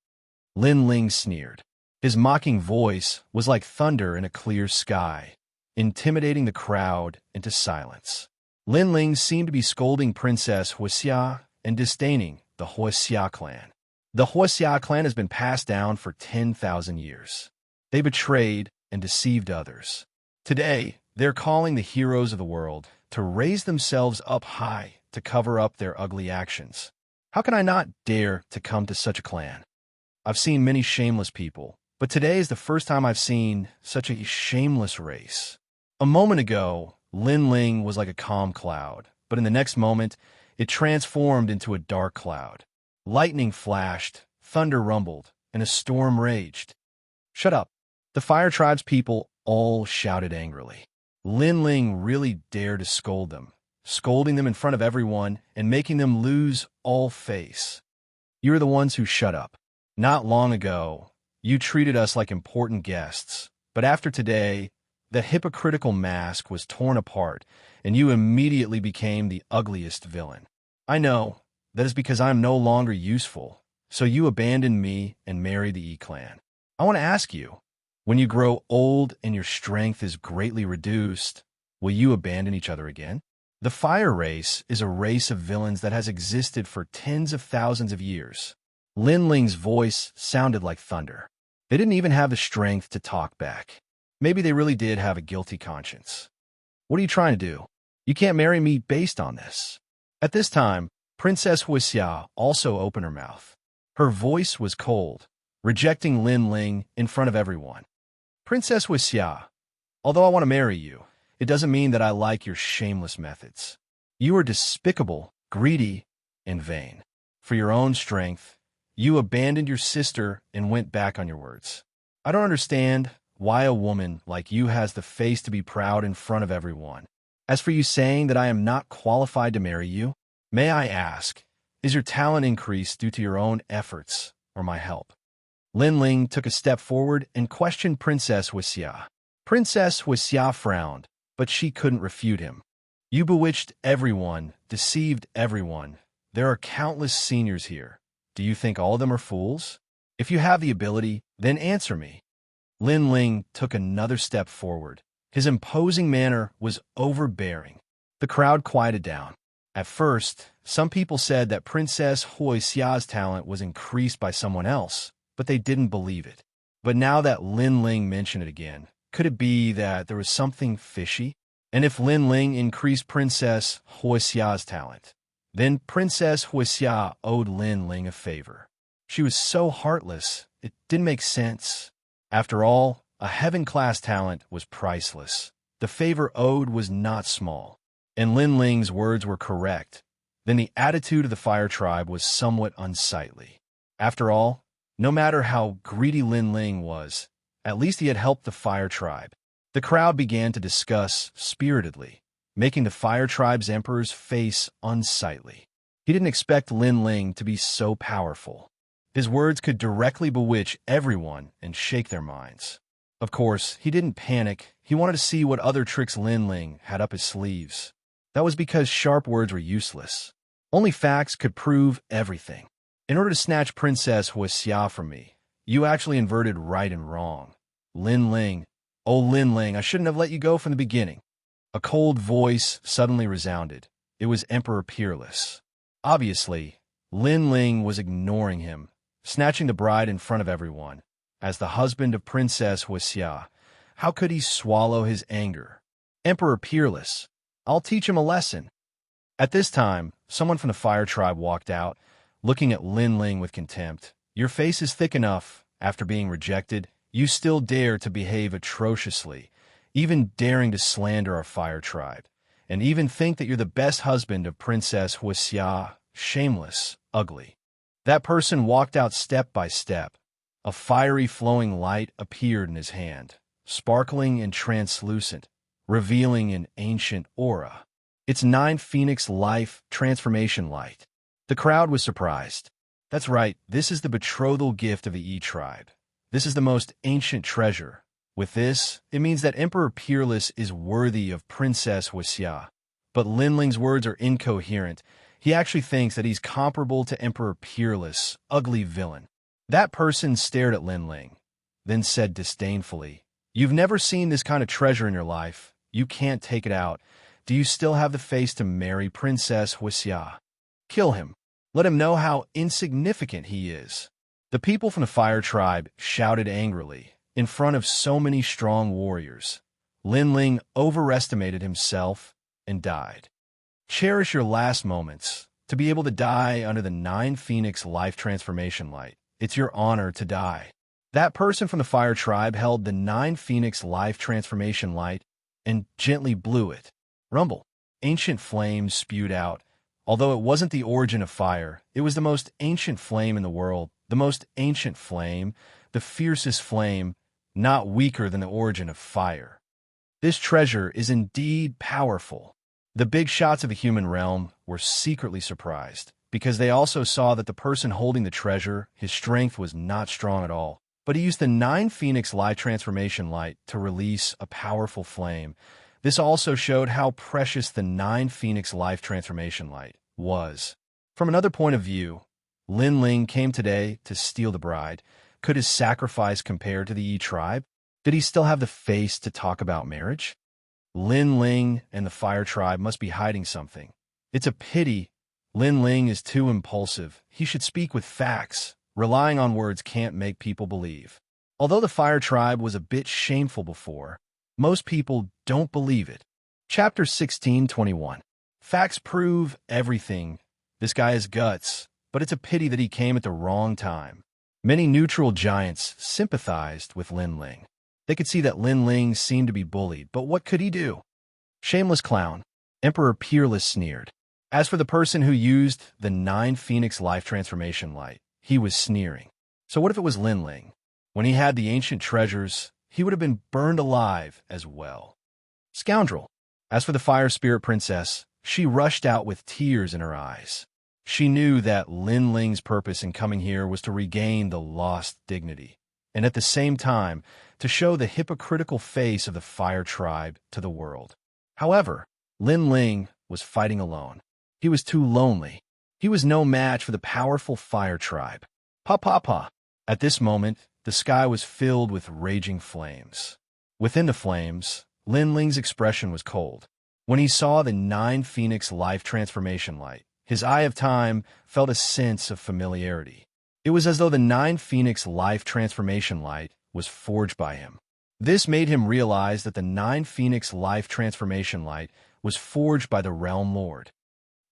Lin Ling sneered. His mocking voice was like thunder in a clear sky, intimidating the crowd into silence. Lin Ling seemed to be scolding Princess Wuxia and disdaining the Wuxia clan. The Wuxia clan has been passed down for 10,000 years. They betrayed and deceived others. Today, they're calling the heroes of the world to raise themselves up high to cover up their ugly actions. How can I not dare to come to such a clan? I've seen many shameless people, but today is the first time I've seen such a shameless race. A moment ago, Lin Ling was like a calm cloud, but in the next moment, it transformed into a dark cloud. Lightning flashed, thunder rumbled, and a storm raged. Shut up. The Fire Tribe's people all shouted angrily. Lin Ling really dared to scold them, scolding them in front of everyone and making them lose all face. You're the ones who shut up. Not long ago, you treated us like important guests, but after today, the hypocritical mask was torn apart, and you immediately became the ugliest villain. I know, that is because I'm no longer useful, so you abandoned me and married the E-clan. I want to ask you, when you grow old and your strength is greatly reduced, will you abandon each other again? The Fire Race is a race of villains that has existed for tens of thousands of years. Lin Ling's voice sounded like thunder. They didn't even have the strength to talk back. Maybe they really did have a guilty conscience. What are you trying to do? You can't marry me based on this. At this time, Princess Wuxia also opened her mouth. Her voice was cold, rejecting Lin Ling in front of everyone. Princess Wuxia, although I want to marry you, it doesn't mean that I like your shameless methods. You are despicable, greedy, and vain. For your own strength, you abandoned your sister and went back on your words. I don't understand why a woman like you has the face to be proud in front of everyone. As for you saying that I am not qualified to marry you, may I ask, is your talent increased due to your own efforts or my help? Lin Ling took a step forward and questioned Princess Wuxia. Princess Wuxia frowned, but she couldn't refute him. You bewitched everyone, deceived everyone. There are countless seniors here. Do you think all of them are fools? If you have the ability, then answer me. Lin Ling took another step forward. His imposing manner was overbearing. The crowd quieted down. At first, some people said that Princess Wuxia's talent was increased by someone else, but they didn't believe it. But now that Lin Ling mentioned it again, could it be that there was something fishy? And if Lin Ling increased Princess Wuxia's talent, then Princess Wuxia owed Lin Ling a favor. She was so heartless, it didn't make sense. After all, a heaven-class talent was priceless. The favor owed was not small. And Lin Ling's words were correct. then the attitude of the fire tribe was somewhat unsightly. After all, no matter how greedy Lin Ling was, at least he had helped the fire tribe. The crowd began to discuss spiritedly, making the fire tribe's emperor's face unsightly. He didn't expect Lin Ling to be so powerful. His words could directly bewitch everyone and shake their minds. Of course, he didn't panic. He wanted to see what other tricks Lin Ling had up his sleeves. That was because sharp words were useless. Only facts could prove everything. In order to snatch Princess Wuxia from me, you actually inverted right and wrong. Lin Ling, oh Lin Ling, I shouldn't have let you go from the beginning. A cold voice suddenly resounded. It was Emperor Peerless. Obviously, Lin Ling was ignoring him, snatching the bride in front of everyone. As the husband of Princess Wuxia, how could he swallow his anger? Emperor Peerless, I'll teach him a lesson. At this time, someone from the fire tribe walked out, looking at Lin Ling with contempt. Your face is thick enough. After being rejected, you still dare to behave atrociously, even daring to slander our fire tribe, and even think that you're the best husband of Princess Wuxia. Shameless, ugly. That person walked out step by step. A fiery flowing light appeared in his hand, sparkling and translucent, revealing an ancient aura. It's 9 Phoenix Life Transformation Light. The crowd was surprised. That's right, this is the betrothal gift of the E-Tribe. This is the most ancient treasure. With this, it means that Emperor Peerless is worthy of Princess Wuxia. But Lin Ling's words are incoherent. He actually thinks that he's comparable to Emperor Peerless, ugly villain. That person stared at Lin Ling, then said disdainfully, You've never seen this kind of treasure in your life. You can't take it out. Do you still have the face to marry Princess Wuxia? Kill him. Let him know how insignificant he is. The people from the fire tribe shouted angrily in front of so many strong warriors. Lin Ling overestimated himself and died. Cherish your last moments. To be able to die under the 9 Phoenix Life Transformation Light, it's your honor to die. That person from the fire tribe held the 9 Phoenix Life Transformation Light and gently blew it. Rumble. Ancient flames spewed out. Although it wasn't the origin of fire, it was the most ancient flame in the world, the most ancient flame, the fiercest flame, not weaker than the origin of fire. This treasure is indeed powerful. The big shots of the human realm were secretly surprised, because they also saw that the person holding the treasure, his strength was not strong at all. But he used the 9 Phoenix Life Transformation Light to release a powerful flame. This also showed how precious the 9 Phoenix Life Transformation Light was. From another point of view, Lin Ling came today to steal the bride. Could his sacrifice compare to the E-Tribe? Did he still have the face to talk about marriage? Lin Ling and the fire tribe must be hiding something. It's a pity. Lin Ling is too impulsive. He should speak with facts. Relying on words can't make people believe. Although the fire tribe was a bit shameful before, most people don't believe it. Chapter 16:21. Facts prove everything. This guy has guts, but it's a pity that he came at the wrong time. Many neutral giants sympathized with Lin Ling. They could see that Lin Ling seemed to be bullied, but what could he do? Shameless clown. Emperor Peerless sneered. As for the person who used the 9 Phoenix Life Transformation Light, he was sneering. So what if it was Lin Ling? When he had the ancient treasures, he would have been burned alive as well. Scoundrel. As for the Fire Spirit Princess, she rushed out with tears in her eyes. She knew that Lin Ling's purpose in coming here was to regain the lost dignity, and at the same time, to show the hypocritical face of the Fire Tribe to the world. However, Lin Ling was fighting alone. He was too lonely. He was no match for the powerful Fire Tribe. Pa. At this moment, the sky was filled with raging flames. Within the flames, Lin Ling's expression was cold. When he saw the 9 Phoenix Life Transformation Light, his eye of time felt a sense of familiarity. It was as though the 9 Phoenix Life Transformation Light was forged by him. This made him realize that the 9 Phoenix Life Transformation Light was forged by the Realm Lord.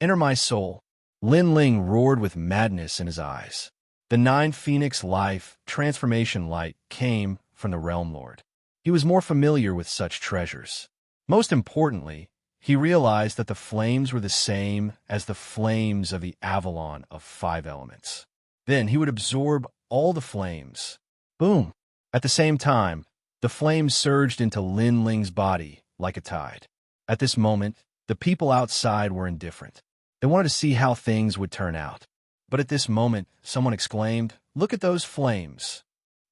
Enter my soul. Lin Ling roared with madness in his eyes. The 9 Phoenix Life Transformation Light came from the Realm Lord. He was more familiar with such treasures. Most importantly, he realized that the flames were the same as the flames of the Avalon of 5 elements. Then he would absorb all the flames. Boom! At the same time, the flames surged into Lin Ling's body like a tide. At this moment, the people outside were indifferent. They wanted to see how things would turn out. But at this moment, someone exclaimed, "Look at those flames!"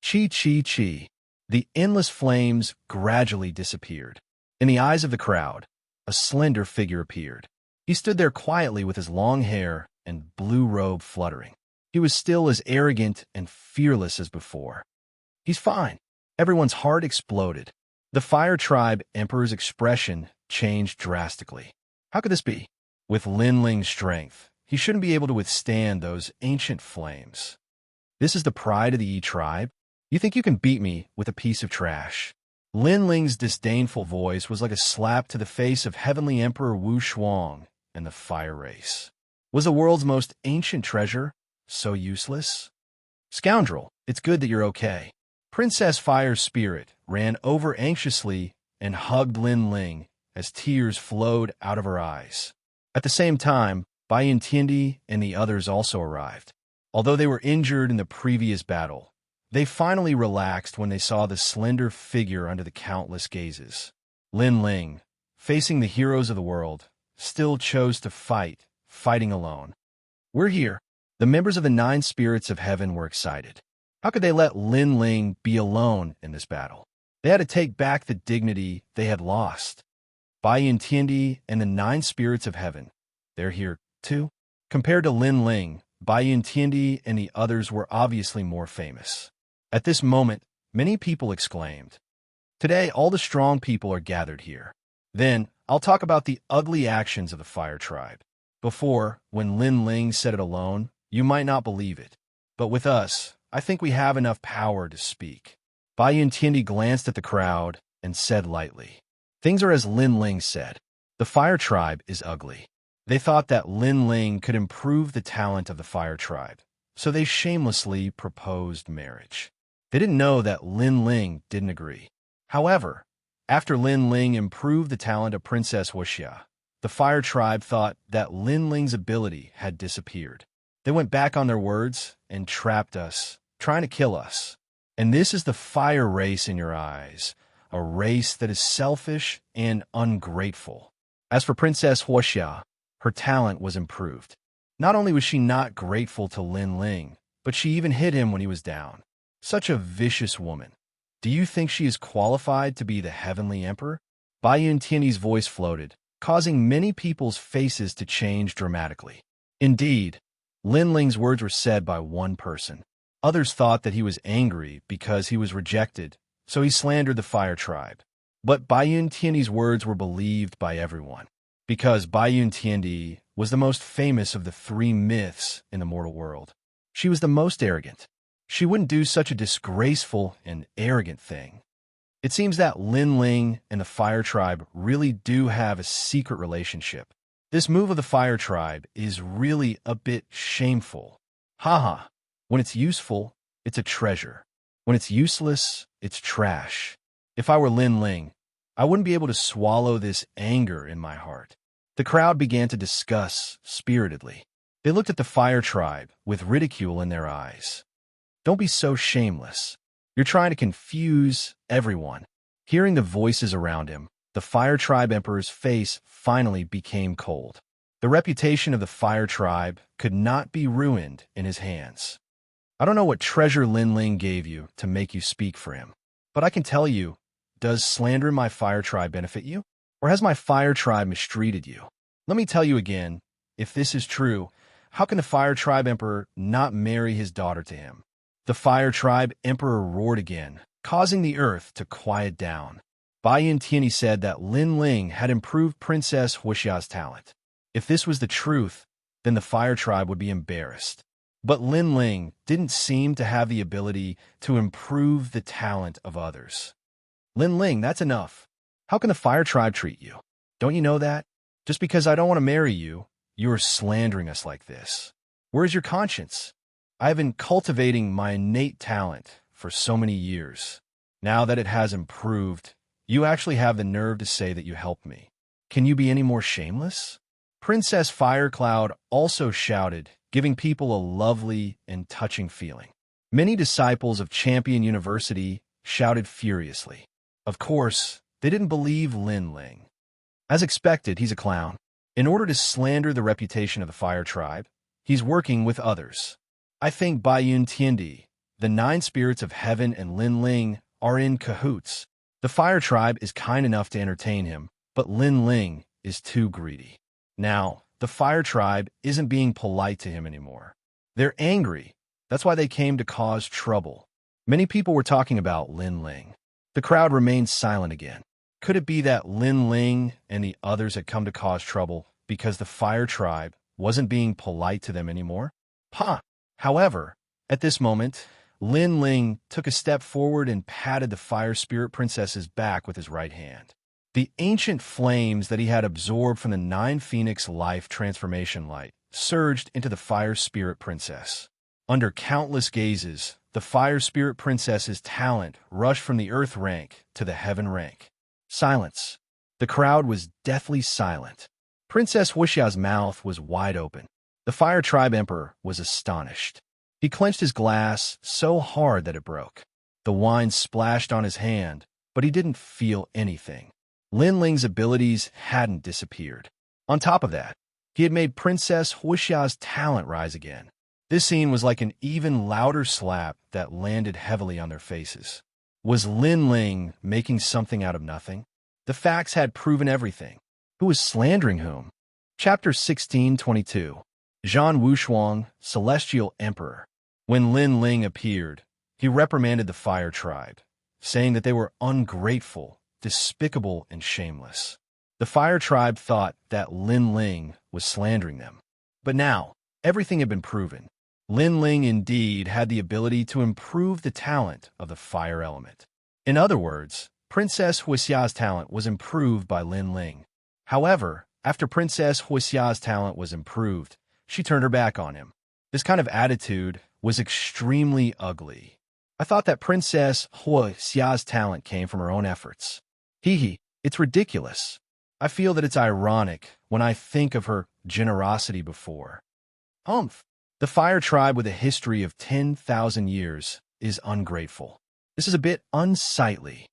Chi, chi, chi. The endless flames gradually disappeared. In the eyes of the crowd, a slender figure appeared. He stood there quietly with his long hair and blue robe fluttering. He was still as arrogant and fearless as before. "He's fine." Everyone's heart exploded. The Fire Tribe Emperor's expression changed drastically. How could this be? With Lin Ling's strength, he shouldn't be able to withstand those ancient flames. This is the pride of the Yi tribe? You think you can beat me with a piece of trash? Lin Ling's disdainful voice was like a slap to the face of Heavenly Emperor Wu Shuang and the Fire Race. Was the world's most ancient treasure so useless? Scoundrel, it's good that you're okay. Princess Fire's spirit ran over anxiously and hugged Lin Ling as tears flowed out of her eyes. At the same time, Bai Yintindi and the others also arrived. Although they were injured in the previous battle, they finally relaxed when they saw the slender figure under the countless gazes. Lin Ling, facing the heroes of the world, still chose to fight, fighting alone. "We're here." The members of the 9 spirits of heaven were excited. How could they let Lin Ling be alone in this battle? They had to take back the dignity they had lost. Bai Yintindi and the 9 spirits of heaven, they're here too. Compared to Lin Ling, Bai Yintindi and the others were obviously more famous. At this moment, many people exclaimed, "Today, all the strong people are gathered here." Then, I'll talk about the ugly actions of the Fire Tribe. Before, when Lin Ling said it alone, you might not believe it. But with us, I think we have enough power to speak. Bai Yintindi glanced at the crowd and said lightly, "Things are as Lin Ling said. The Fire Tribe is ugly." They thought that Lin Ling could improve the talent of the Fire Tribe, so they shamelessly proposed marriage. They didn't know that Lin Ling didn't agree. However, after Lin Ling improved the talent of Princess Wuxia, the Fire Tribe thought that Lin Ling's ability had disappeared. They went back on their words and trapped us, trying to kill us. And this is the Fire Race in your eyes, a race that is selfish and ungrateful. As for Princess Wuxia, her talent was improved. Not only was she not grateful to Lin Ling, but she even hit him when he was down. Such a vicious woman. Do you think she is qualified to be the Heavenly Emperor? Bai Yintindi's voice floated, causing many people's faces to change dramatically. Indeed, Lin Ling's words were said by one person. Others thought that he was angry because he was rejected, so he slandered the Fire Tribe. But Bai Yintindi's words were believed by everyone, because Bai Yintindi was the most famous of the 3 myths in the mortal world. She was the most arrogant. She wouldn't do such a disgraceful and arrogant thing. It seems that Lin Ling and the Fire Tribe really do have a secret relationship. This move of the Fire Tribe is really a bit shameful. Haha. When it's useful, it's a treasure. When it's useless, it's trash. If I were Lin Ling, I wouldn't be able to swallow this anger in my heart. The crowd began to discuss spiritedly. They looked at the Fire Tribe with ridicule in their eyes. Don't be so shameless. You're trying to confuse everyone. Hearing the voices around him, the Fire Tribe Emperor's face finally became cold. The reputation of the Fire Tribe could not be ruined in his hands. I don't know what treasure Lin Ling gave you to make you speak for him, but I can tell you, does slandering my Fire Tribe benefit you? Or has my Fire Tribe mistreated you? Let me tell you again, if this is true, how can the Fire Tribe Emperor not marry his daughter to him? The Fire Tribe Emperor roared again, causing the earth to quiet down. Bai Yintini said that Lin Ling had improved Princess Wuxia's talent. If this was the truth, then the Fire Tribe would be embarrassed. But Lin Ling didn't seem to have the ability to improve the talent of others. Lin Ling, that's enough. How can the Fire Tribe treat you? Don't you know that? Just because I don't want to marry you, you are slandering us like this. Where is your conscience? I have been cultivating my innate talent for so many years. Now that it has improved, you actually have the nerve to say that you helped me. Can you be any more shameless? Princess Firecloud also shouted, giving people a lovely and touching feeling. Many disciples of Champion University shouted furiously. Of course, they didn't believe Lin Ling. As expected, he's a clown. In order to slander the reputation of the Fire Tribe, he's working with others. I think Baiyun Tiandi, the 9 spirits of heaven, and Lin Ling are in cahoots. The Fire Tribe is kind enough to entertain him, but Lin Ling is too greedy. Now, the Fire Tribe isn't being polite to him anymore. They're angry. That's why they came to cause trouble. Many people were talking about Lin Ling. The crowd remained silent again. Could it be that Lin Ling and the others had come to cause trouble because the Fire Tribe wasn't being polite to them anymore? However, at this moment, Lin Ling took a step forward and patted the Fire Spirit Princess's back with his right hand. The ancient flames that he had absorbed from the 9 Phoenix Life Transformation Light surged into the Fire Spirit Princess. Under countless gazes, the Fire Spirit Princess's talent rushed from the Earth rank to the Heaven rank. Silence. The crowd was deathly silent. Princess Wuxia's mouth was wide open. The Fire Tribe Emperor was astonished. He clenched his glass so hard that it broke. The wine splashed on his hand, but he didn't feel anything. Lin Ling's abilities hadn't disappeared. On top of that, he had made Princess Wuxia's talent rise again. This scene was like an even louder slap that landed heavily on their faces. Was Lin Ling making something out of nothing? The facts had proven everything. Who was slandering whom? Chapter 1622. Zhan Wushuang, Celestial Emperor. When Lin Ling appeared, he reprimanded the Fire Tribe, saying that they were ungrateful, despicable, and shameless. The Fire Tribe thought that Lin Ling was slandering them. But now, everything had been proven. Lin Ling indeed had the ability to improve the talent of the fire element. In other words, Princess Wuxia's talent was improved by Lin Ling. However, after Princess Wuxia's talent was improved, she turned her back on him. This kind of attitude was extremely ugly. I thought that Princess Wuxia's talent came from her own efforts. It's ridiculous. I feel that it's ironic when I think of her generosity before. The Fire Tribe with a history of 10,000 years is ungrateful. This is a bit unsightly.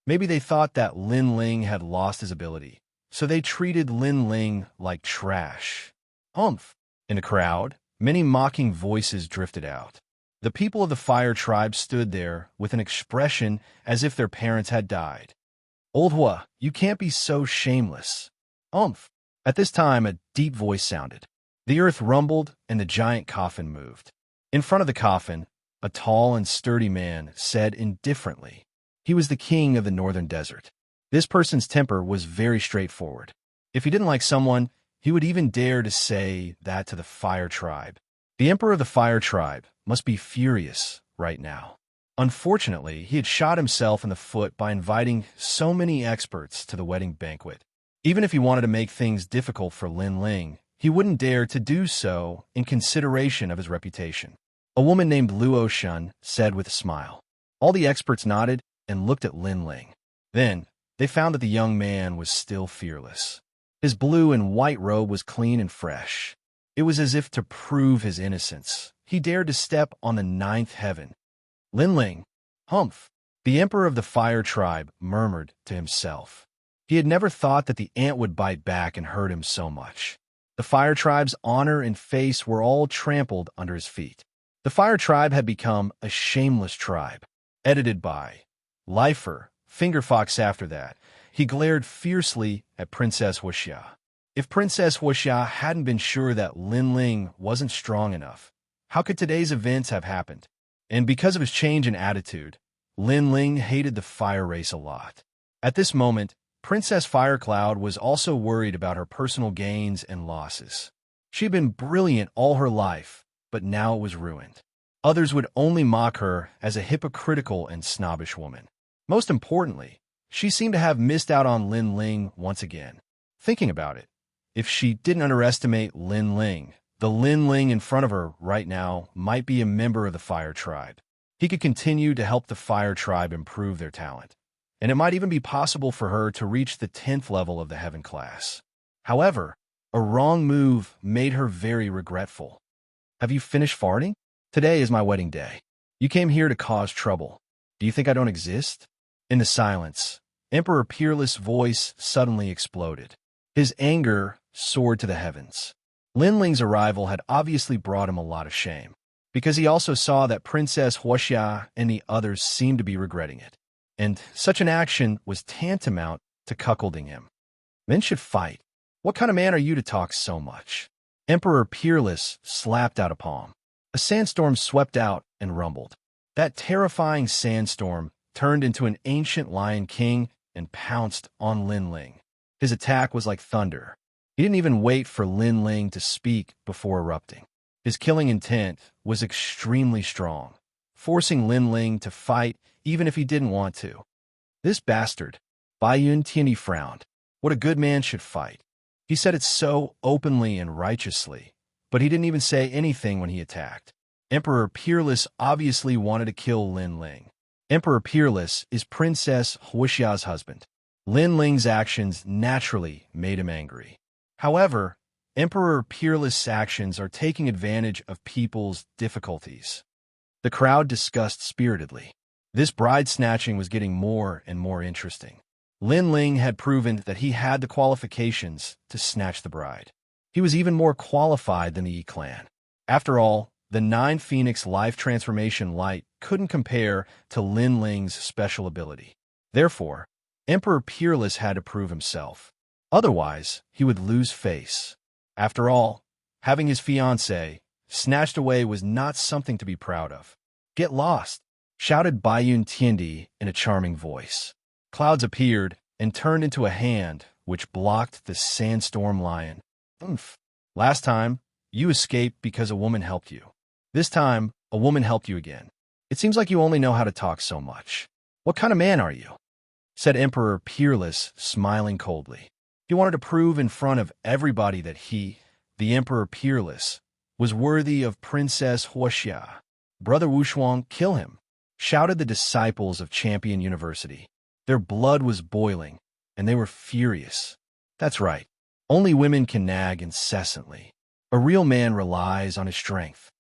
Maybe they thought that Lin Ling had lost his ability, so they treated Lin Ling like trash. In the crowd, many mocking voices drifted out. The people of the Fire Tribe stood there with an expression as if their parents had died. Old Hua, you can't be so shameless. At this time, a deep voice sounded. The earth rumbled and the giant coffin moved. In front of the coffin, a tall and sturdy man said indifferently. He was the king of the northern desert. This person's temper was very straightforward. If he didn't like someone, he would even dare to say that to the Fire Tribe. The Emperor of the Fire Tribe must be furious right now. Unfortunately, he had shot himself in the foot by inviting so many experts to the wedding banquet. Even if he wanted to make things difficult for Lin Ling, he wouldn't dare to do so in consideration of his reputation. A woman named Luo Shun said with a smile. All the experts nodded and looked at Lin Ling. Then, they found that the young man was still fearless. His blue and white robe was clean and fresh. It was as if to prove his innocence. He dared to step on the 9th heaven. Lin Ling, the Emperor of the Fire Tribe murmured to himself. He had never thought that the ant would bite back and hurt him so much. The Fire Tribe's honor and face were all trampled under his feet. The Fire Tribe had become a shameless tribe. Edited by Lifer, Fingerfox. After that, he glared fiercely at Princess Wuxia. If Princess Wuxia hadn't been sure that Lin Ling wasn't strong enough, how could today's events have happened? And because of his change in attitude, Lin Ling hated the fire race a lot. At this moment, Princess Firecloud was also worried about her personal gains and losses. She had been brilliant all her life, but now it was ruined. Others would only mock her as a hypocritical and snobbish woman. Most importantly, she seemed to have missed out on Lin Ling once again. Thinking about it, if she didn't underestimate Lin Ling, the Lin Ling in front of her right now might be a member of the Fire Tribe. He could continue to help the Fire Tribe improve their talent. and it might even be possible for her to reach the 10th level of the heaven class. However, a wrong move made her very regretful. Have you finished farting? Today is my wedding day. You came here to cause trouble. Do you think I don't exist? In the silence, Emperor Peerless' voice suddenly exploded. His anger soared to the heavens. Lin Ling's arrival had obviously brought him a lot of shame, because he also saw that Princess Wuxia and the others seemed to be regretting it, and such an action was tantamount to cuckolding him. Men should fight. What kind of man are you to talk so much? Emperor Peerless slapped out a palm. A sandstorm swept out and rumbled. That terrifying sandstorm turned into an ancient lion king and pounced on Lin Ling. His attack was like thunder. He didn't even wait for Lin Ling to speak before erupting. His killing intent was extremely strong, forcing Lin Ling to fight even if he didn't want to. This bastard, Baiyun Tianyi frowned. What a good man should fight. He said it so openly and righteously, but he didn't even say anything when he attacked. Emperor Peerless obviously wanted to kill Lin Ling. Emperor Peerless is Princess Wuxia's husband. Lin Ling's actions naturally made him angry. However, Emperor Peerless' actions are taking advantage of people's difficulties. The crowd discussed spiritedly. This bride snatching was getting more and more interesting. Lin Ling had proven that he had the qualifications to snatch the bride. He was even more qualified than the Yi clan. After all, the 9 Phoenix Life Transformation Light couldn't compare to Lin Ling's special ability. Therefore, Emperor Peerless had to prove himself. Otherwise, he would lose face. After all, having his fiancée snatched away was not something to be proud of. "Get lost," shouted Baiyun Tianyi in a charming voice. Clouds appeared and turned into a hand which blocked the sandstorm lion. "Oomph. Last time, you escaped because a woman helped you. This time, a woman helped you again. It seems like you only know how to talk so much. What kind of man are you?" said Emperor Peerless, smiling coldly. He wanted to prove in front of everybody that he, the Emperor Peerless, was worthy of Princess Wuxia. "Brother Wushuang, kill him," shouted the disciples of Champion University. Their blood was boiling, and they were furious. That's right. Only women can nag incessantly. A real man relies on his strength.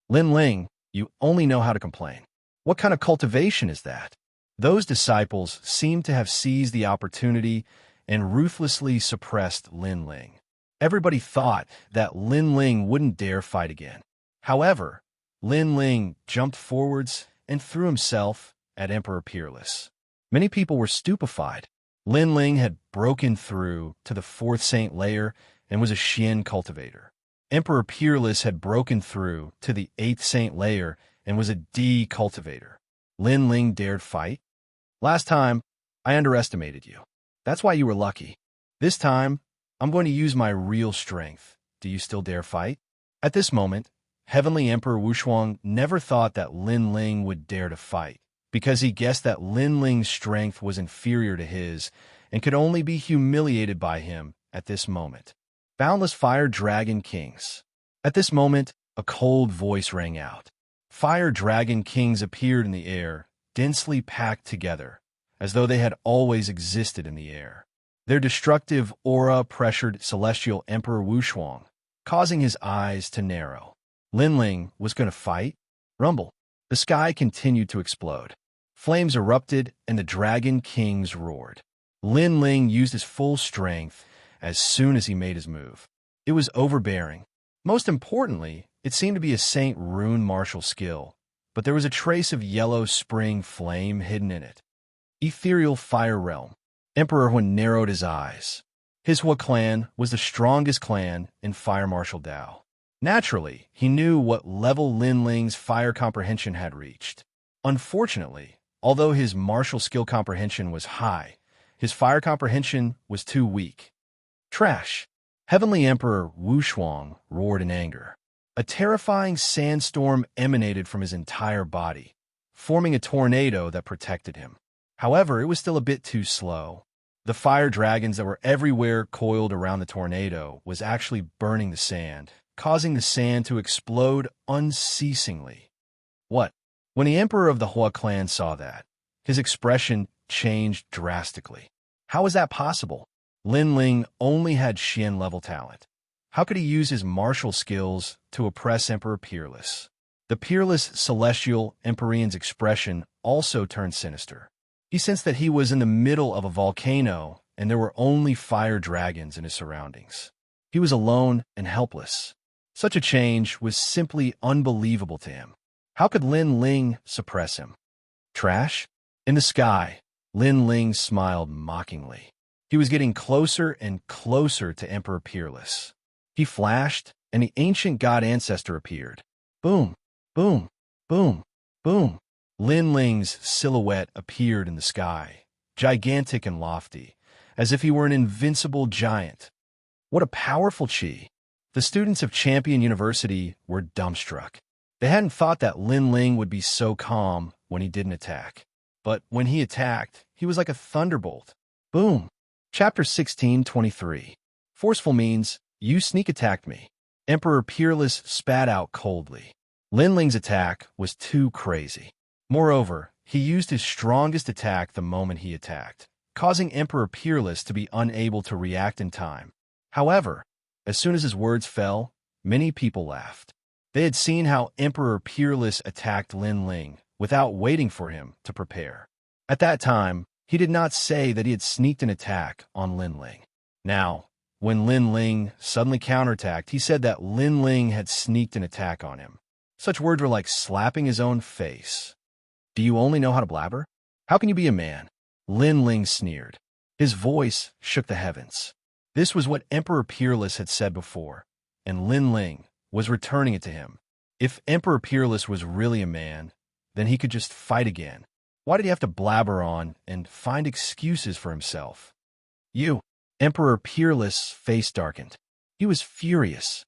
"Lin Ling, you only know how to complain. What kind of cultivation is that?" Those disciples seemed to have seized the opportunity and ruthlessly suppressed Lin Ling. Everybody thought that Lin Ling wouldn't dare fight again. However, Lin Ling jumped forwards and threw himself at Emperor Peerless. Many people were stupefied. Lin Ling had broken through to the 4th Saint layer and was a Xian cultivator. Emperor Peerless had broken through to the 8th Saint layer and was a D cultivator. Lin Ling dared fight? Last time, I underestimated you. That's why you were lucky. This time, I'm going to use my real strength. Do you still dare fight? At this moment, Heavenly Emperor Wushuang never thought that Lin Ling would dare to fight, because he guessed that Lin Ling's strength was inferior to his and could only be humiliated by him at this moment. Boundless Fire Dragon Kings. At this moment, a cold voice rang out. Fire Dragon Kings appeared in the air, densely packed together, as though they had always existed in the air. Their destructive aura pressured Celestial Emperor Wushuang, causing his eyes to narrow. Lin Ling was going to fight? Rumble. The sky continued to explode. Flames erupted and the Dragon Kings roared. Lin Ling used his full strength as soon as he made his move. It was overbearing. Most importantly, it seemed to be a Saint Rune martial skill, but there was a trace of yellow spring flame hidden in it. Ethereal Fire Realm. Emperor Hun narrowed his eyes. His Hua clan was the strongest clan in Fire Martial Dao. Naturally, he knew what level Lin Ling's fire comprehension had reached. Unfortunately, although his martial skill comprehension was high, his fire comprehension was too weak. Trash! Heavenly Emperor Wushuang roared in anger. A terrifying sandstorm emanated from his entire body, forming a tornado that protected him. However, it was still a bit too slow. The fire dragons that were everywhere coiled around the tornado was actually burning the sand, causing the sand to explode unceasingly. What? When the Emperor of the Hua clan saw that, his expression changed drastically. How was that possible? Lin Ling only had Xian-level talent. How could he use his martial skills to oppress Emperor Peerless? The peerless celestial Empyrean's expression also turned sinister. He sensed that he was in the middle of a volcano and there were only fire dragons in his surroundings. He was alone and helpless. Such a change was simply unbelievable to him. How could Lin Ling suppress him? Trash? In the sky, Lin Ling smiled mockingly. He was getting closer and closer to Emperor Peerless. He flashed, and the ancient god ancestor appeared. Boom, boom, boom, boom. Lin Ling's silhouette appeared in the sky, gigantic and lofty, as if he were an invincible giant. What a powerful chi! The students of Champion University were dumbstruck. They hadn't thought that Lin Ling would be so calm when he didn't attack. But when he attacked, he was like a thunderbolt. Boom! Chapter 16:23. Forceful means, you sneak attacked me. Emperor Peerless spat out coldly. Lin Ling's attack was too crazy. Moreover, he used his strongest attack the moment he attacked, causing Emperor Peerless to be unable to react in time. However, as soon as his words fell, many people laughed. They had seen how Emperor Peerless attacked Lin Ling without waiting for him to prepare. At that time, he did not say that he had sneaked an attack on Lin Ling. Now, when Lin Ling suddenly counterattacked, he said that Lin Ling had sneaked an attack on him. Such words were like slapping his own face. Do you only know how to blabber? How can you be a man? Lin Ling sneered. His voice shook the heavens. This was what Emperor Peerless had said before, and Lin Ling was returning it to him. If Emperor Peerless was really a man, then he could just fight again. Why did he have to blabber on and find excuses for himself? You, Emperor Peerless' face darkened. He was furious.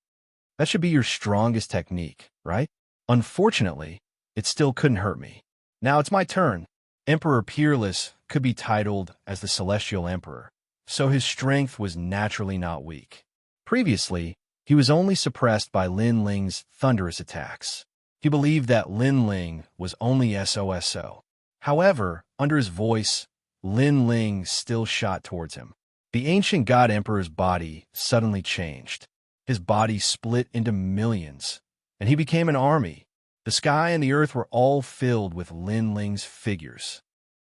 That should be your strongest technique, right? Unfortunately, it still couldn't hurt me. Now it's my turn. Emperor Peerless could be titled as the Celestial Emperor, so his strength was naturally not weak. Previously, he was only suppressed by Lin Ling's thunderous attacks. He believed that Lin Ling was only SOSO. However, under his voice, Lin Ling still shot towards him. The ancient god emperor's body suddenly changed. His body split into millions, and he became an army. The sky and the earth were all filled with Lin Ling's figures.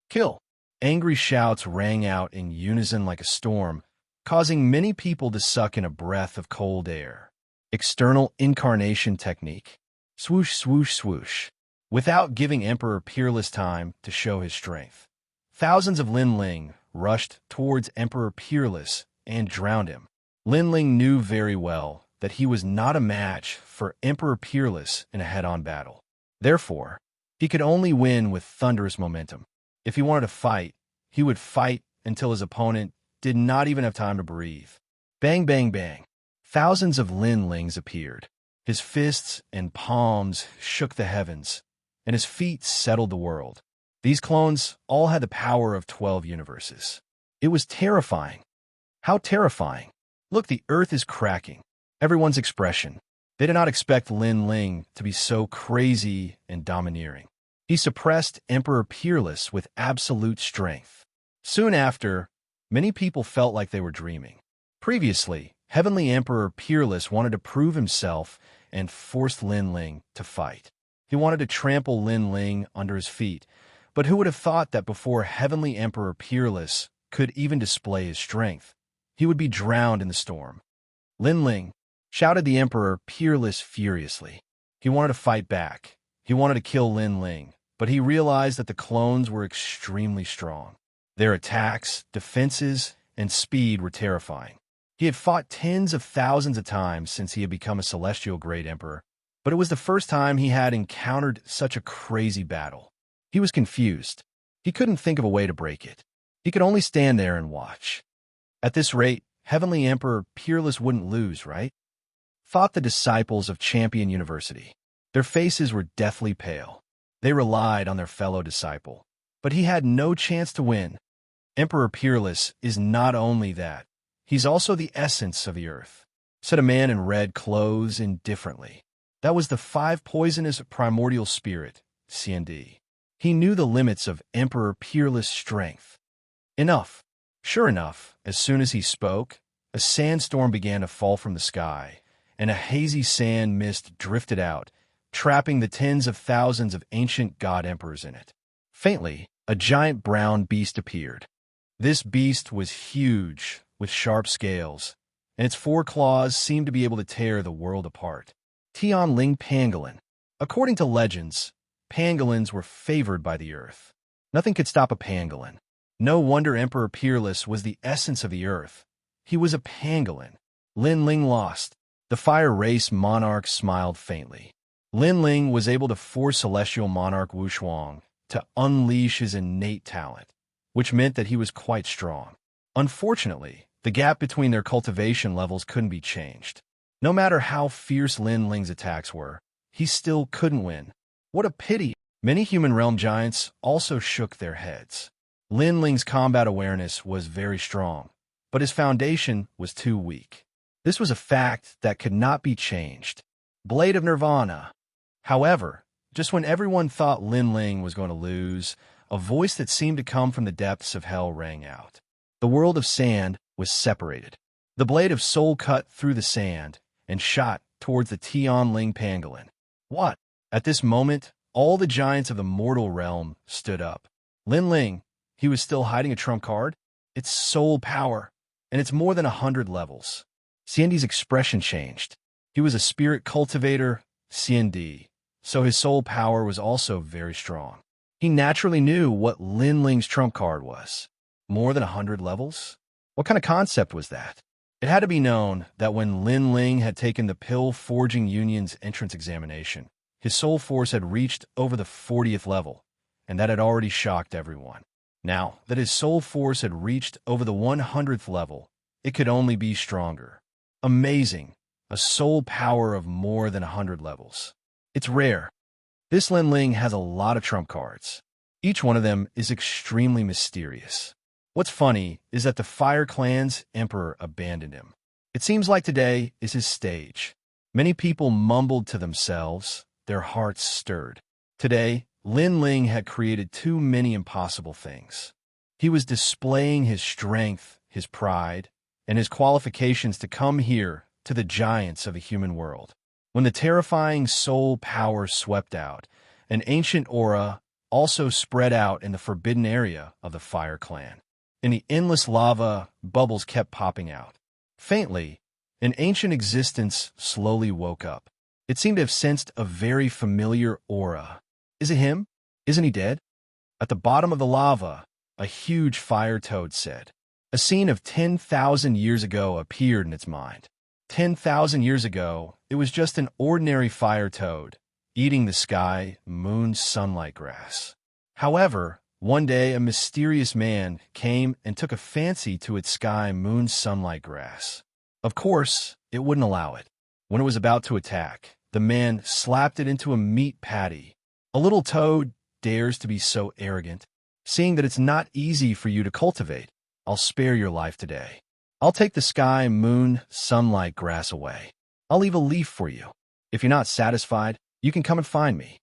Kill! Angry shouts rang out in unison like a storm, causing many people to suck in a breath of cold air. External incarnation technique. Swoosh, swoosh, swoosh. Without giving Emperor Peerless time to show his strength, thousands of Lin Ling rushed towards Emperor Peerless and drowned him. Lin Ling knew very well that he was not a match for Emperor Peerless in a head-on battle. Therefore, he could only win with thunderous momentum. If he wanted to fight, he would fight until his opponent did not even have time to breathe. Bang, bang, bang. Thousands of Lin Lings appeared. His fists and palms shook the heavens, and his feet settled the world. These clones all had the power of 12 universes. It was terrifying. How terrifying. Look, the earth is cracking. Everyone's expression. They did not expect Lin Ling to be so crazy and domineering. He suppressed Emperor Peerless with absolute strength. Soon after, many people felt like they were dreaming. Previously, Heavenly Emperor Peerless wanted to prove himself and forced Lin Ling to fight. He wanted to trample Lin Ling under his feet, but who would have thought that before Heavenly Emperor Peerless could even display his strength, he would be drowned in the storm? Lin Ling, shouted the Emperor Peerless furiously. He wanted to fight back. He wanted to kill Lin Ling, but he realized that the clones were extremely strong. Their attacks, defenses, and speed were terrifying. He had fought tens of thousands of times since he had become a celestial great emperor, but it was the first time he had encountered such a crazy battle. He was confused. He couldn't think of a way to break it. He could only stand there and watch. At this rate, Heavenly Emperor Peerless wouldn't lose, right? Thought the disciples of Champion University. Their faces were deathly pale. They relied on their fellow disciple, but he had no chance to win. Emperor Peerless is not only that, he's also the essence of the earth, said a man in red clothes indifferently. That was the 5 poisonous primordial spirit, CND. He knew the limits of Emperor Peerless' strength. Enough. Sure enough, as soon as he spoke, a sandstorm began to fall from the sky, and a hazy sand mist drifted out, trapping the tens of thousands of ancient god emperors in it. Faintly, a giant brown beast appeared. This beast was huge, with sharp scales, and its 4 claws seemed to be able to tear the world apart. Tianling Pangolin. According to legends, pangolins were favored by the earth. Nothing could stop a pangolin. No wonder Emperor Peerless was the essence of the earth. He was a pangolin. Lin Ling lost. The fire race monarch smiled faintly. Lin Ling was able to force celestial monarch Wuxia to unleash his innate talent, which meant that he was quite strong. Unfortunately, the gap between their cultivation levels couldn't be changed. No matter how fierce Lin Ling's attacks were, he still couldn't win. What a pity! Many human realm giants also shook their heads. Lin Ling's combat awareness was very strong, but his foundation was too weak. This was a fact that could not be changed. Blade of Nirvana. However, just when everyone thought Lin Ling was going to lose, a voice that seemed to come from the depths of hell rang out. The world of sand was separated. The blade of soul cut through the sand and shot towards the Tianling Pangolin. What? At this moment, all the giants of the mortal realm stood up. Lin Ling, he was still hiding a trump card? It's soul power, and it's more than 100 levels. Xiandi's expression changed. He was a spirit cultivator, Xiandi, so his soul power was also very strong. He naturally knew what Lin Ling's trump card was. More than 100 levels? What kind of concept was that? It had to be known that when Lin Ling had taken the Pill Forging Union's entrance examination, his soul force had reached over the 40th level, and that had already shocked everyone. Now that his soul force had reached over the 100th level, it could only be stronger. Amazing. A soul power of more than 100 levels. It's rare. This Lin Ling has a lot of trump cards. Each one of them is extremely mysterious. What's funny is that the Fire Clan's emperor abandoned him. It seems like today is his stage. Many people mumbled to themselves, their hearts stirred. Today, Lin Ling had created too many impossible things. He was displaying his strength, his pride, and his qualifications to come here to the giants of the human world. When the terrifying soul power swept out, an ancient aura also spread out in the forbidden area of the Fire Clan. In the endless lava, bubbles kept popping out. Faintly, an ancient existence slowly woke up. It seemed to have sensed a very familiar aura. Is it him? Isn't he dead? At the bottom of the lava, a huge fire toad said. A scene of 10,000 years ago appeared in its mind. 10,000 years ago, it was just an ordinary fire toad, eating the sky, moon, sunlight grass. However, one day a mysterious man came and took a fancy to its sky, moon, sunlight grass. Of course, it wouldn't allow it. When it was about to attack, the man slapped it into a meat patty. A little toad dares to be so arrogant. Seeing that it's not easy for you to cultivate, I'll spare your life today. I'll take the sky, moon, sunlight grass away. I'll leave a leaf for you. If you're not satisfied, you can come and find me.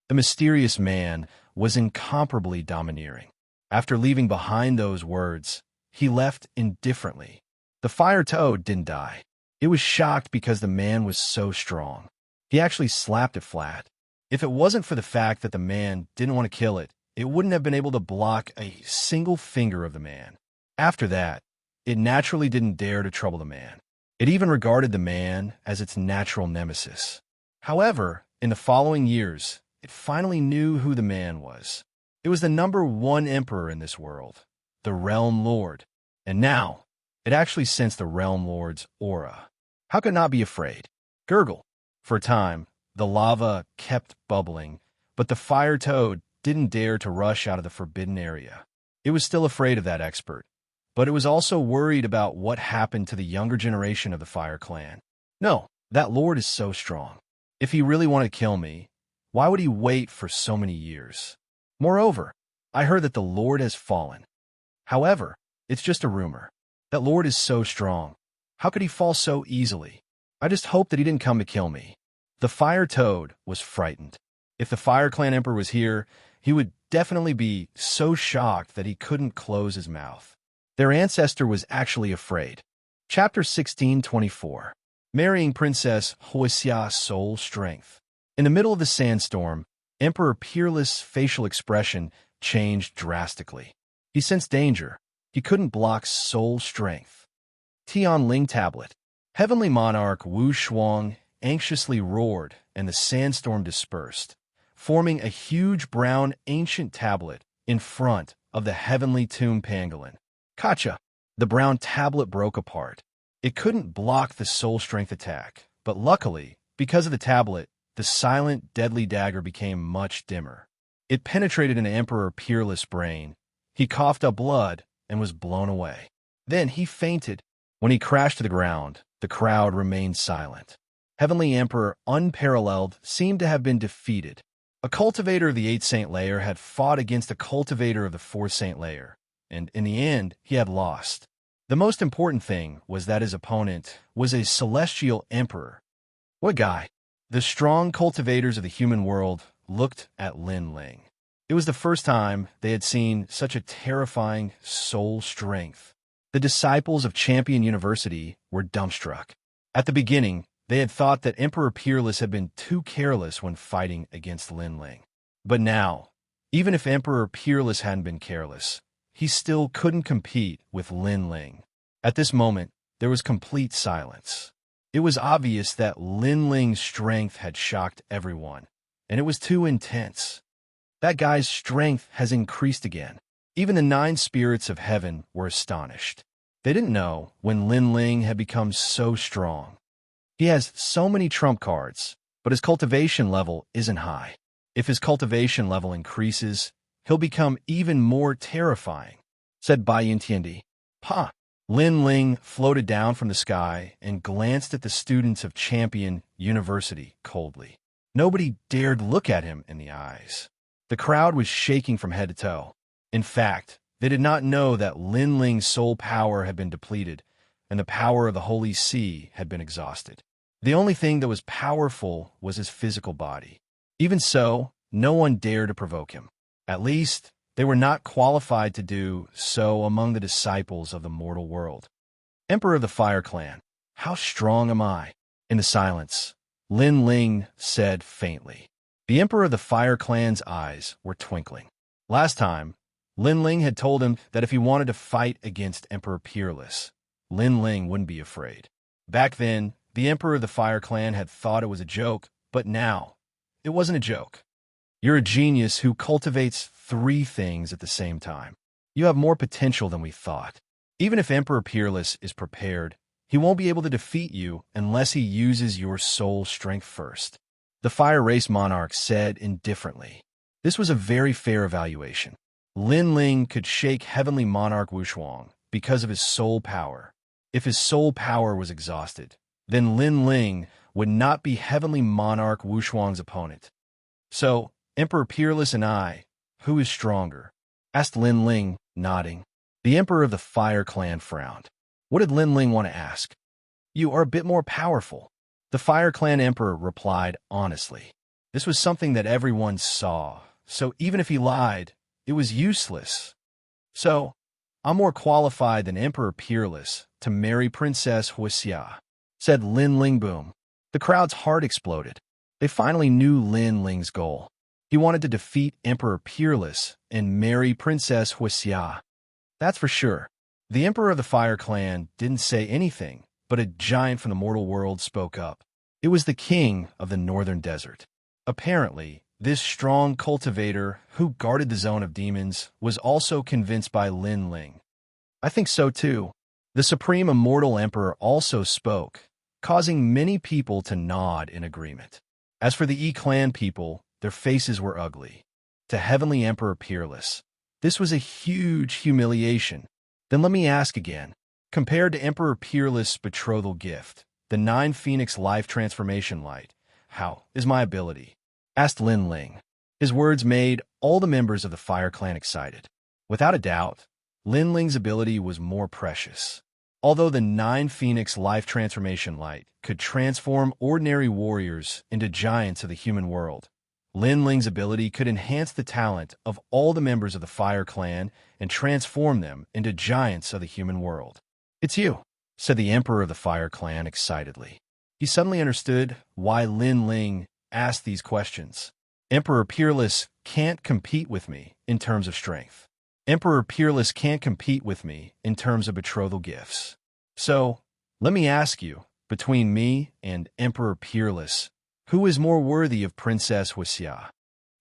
The mysterious man was incomparably domineering. After leaving behind those words, he left indifferently. The fire toad didn't die. It was shocked because the man was so strong. He actually slapped it flat. If it wasn't for the fact that the man didn't want to kill it, it wouldn't have been able to block a single finger of the man. After that, it naturally didn't dare to trouble the man. It even regarded the man as its natural nemesis. However, in the following years, it finally knew who the man was. It was the #1 emperor in this world, the Realm Lord. And now, it actually sensed the Realm Lord's aura. How could it not be afraid? Gurgle. For a time, the lava kept bubbling, but the fire toad didn't dare to rush out of the forbidden area. It was still afraid of that expert, but it was also worried about what happened to the younger generation of the Fire Clan. No, that lord is so strong. If he really wanted to kill me, why would he wait for so many years? Moreover, I heard that the lord has fallen. However, it's just a rumor. That lord is so strong. How could he fall so easily? I just hope that he didn't come to kill me. The fire toad was frightened. If the Fire Clan Emperor was here, he would definitely be so shocked that he couldn't close his mouth. Their ancestor was actually afraid. Chapter 1624. Marrying Princess Wuxia's Soul Strength. In the middle of the sandstorm, Emperor Peerless' facial expression changed drastically. He sensed danger. He couldn't block soul strength. Tianling Tablet. Heavenly Monarch Wu Shuang anxiously roared, and the sandstorm dispersed, forming a huge brown ancient tablet in front of the heavenly tomb pangolin. Kacha! The brown tablet broke apart. It couldn't block the soul strength attack, but luckily, because of the tablet, the silent, deadly dagger became much dimmer. It penetrated into Emperor Peerless' brain. He coughed up blood and was blown away. Then he fainted. When he crashed to the ground, the crowd remained silent. Heavenly Emperor, unparalleled, seemed to have been defeated. A cultivator of the 8th Saint Layer had fought against a cultivator of the 4th Saint Layer, and in the end, he had lost. The most important thing was that his opponent was a celestial emperor. What guy? The strong cultivators of the human world looked at Lin Ling. It was the first time they had seen such a terrifying soul strength. The disciples of Champion University were dumbstruck. At the beginning, they had thought that Emperor Peerless had been too careless when fighting against Lin Ling. But now, even if Emperor Peerless hadn't been careless, he still couldn't compete with Lin Ling. At this moment, there was complete silence. It was obvious that Lin Ling's strength had shocked everyone, and it was too intense. That guy's strength has increased again. Even the 9 spirits of heaven were astonished. They didn't know when Lin Ling had become so strong. He has so many trump cards, but his cultivation level isn't high. If his cultivation level increases, he'll become even more terrifying, said Bai Yintiendi. Pa! Lin Ling floated down from the sky and glanced at the students of Champion University coldly. Nobody dared look at him in the eyes. The crowd was shaking from head to toe. In fact, they did not know that Lin Ling's soul power had been depleted, and the power of the Holy Sea had been exhausted. The only thing that was powerful was his physical body. Even so, no one dared to provoke him. At least, they were not qualified to do so among the disciples of the mortal world. Emperor of the Fire Clan, how strong am I? In the silence, Lin Ling said faintly. The Emperor of the Fire Clan's eyes were twinkling. Last time, Lin Ling had told him that if he wanted to fight against Emperor Peerless, Lin Ling wouldn't be afraid. Back then, the Emperor of the Fire Clan had thought it was a joke, but now, it wasn't a joke. You're a genius who cultivates 3 things at the same time. You have more potential than we thought. Even if Emperor Peerless is prepared, he won't be able to defeat you unless he uses your soul strength first. The Fire Race Monarch said indifferently. This was a very fair evaluation. Lin Ling could shake Heavenly Monarch Wu Shuang because of his soul power. If his soul power was exhausted, then Lin Ling would not be Heavenly Monarch Wu Shuang's opponent. So, Emperor Peerless and I, who is stronger? Asked Lin Ling, nodding. The Emperor of the Fire Clan frowned. What did Lin Ling want to ask? You are a bit more powerful. The Fire Clan Emperor replied honestly. This was something that everyone saw, so even if he lied, it was useless. So, I'm more qualified than Emperor Peerless to marry Princess Wuxia, said Lin Ling boom. The crowd's heart exploded. They finally knew Lin Ling's goal. He wanted to defeat Emperor Peerless and marry Princess Wuxia. That's for sure. The Emperor of the Fire Clan didn't say anything, but a giant from the mortal world spoke up. It was the king of the northern desert. Apparently, this strong cultivator who guarded the zone of demons was also convinced by Lin Ling. I think so too. The Supreme Immortal Emperor also spoke, causing many people to nod in agreement. As for the E-Clan people, their faces were ugly. To Heavenly Emperor Peerless, this was a huge humiliation. Then let me ask again. Compared to Emperor Peerless' betrothal gift, the 9 Phoenix Life Transformation Light, how is my ability? Asked Lin Ling. His words made all the members of the Fire Clan excited. Without a doubt, Lin Ling's ability was more precious. Although the 9 Phoenix Life Transformation Light could transform ordinary warriors into giants of the human world, Lin Ling's ability could enhance the talent of all the members of the Fire Clan and transform them into giants of the human world. "It's you," said the Emperor of the Fire Clan excitedly. He suddenly understood why Lin Ling asked these questions. Emperor Peerless can't compete with me in terms of strength. Emperor Peerless can't compete with me in terms of betrothal gifts. So, let me ask you, between me and Emperor Peerless, who is more worthy of Princess Wuxia?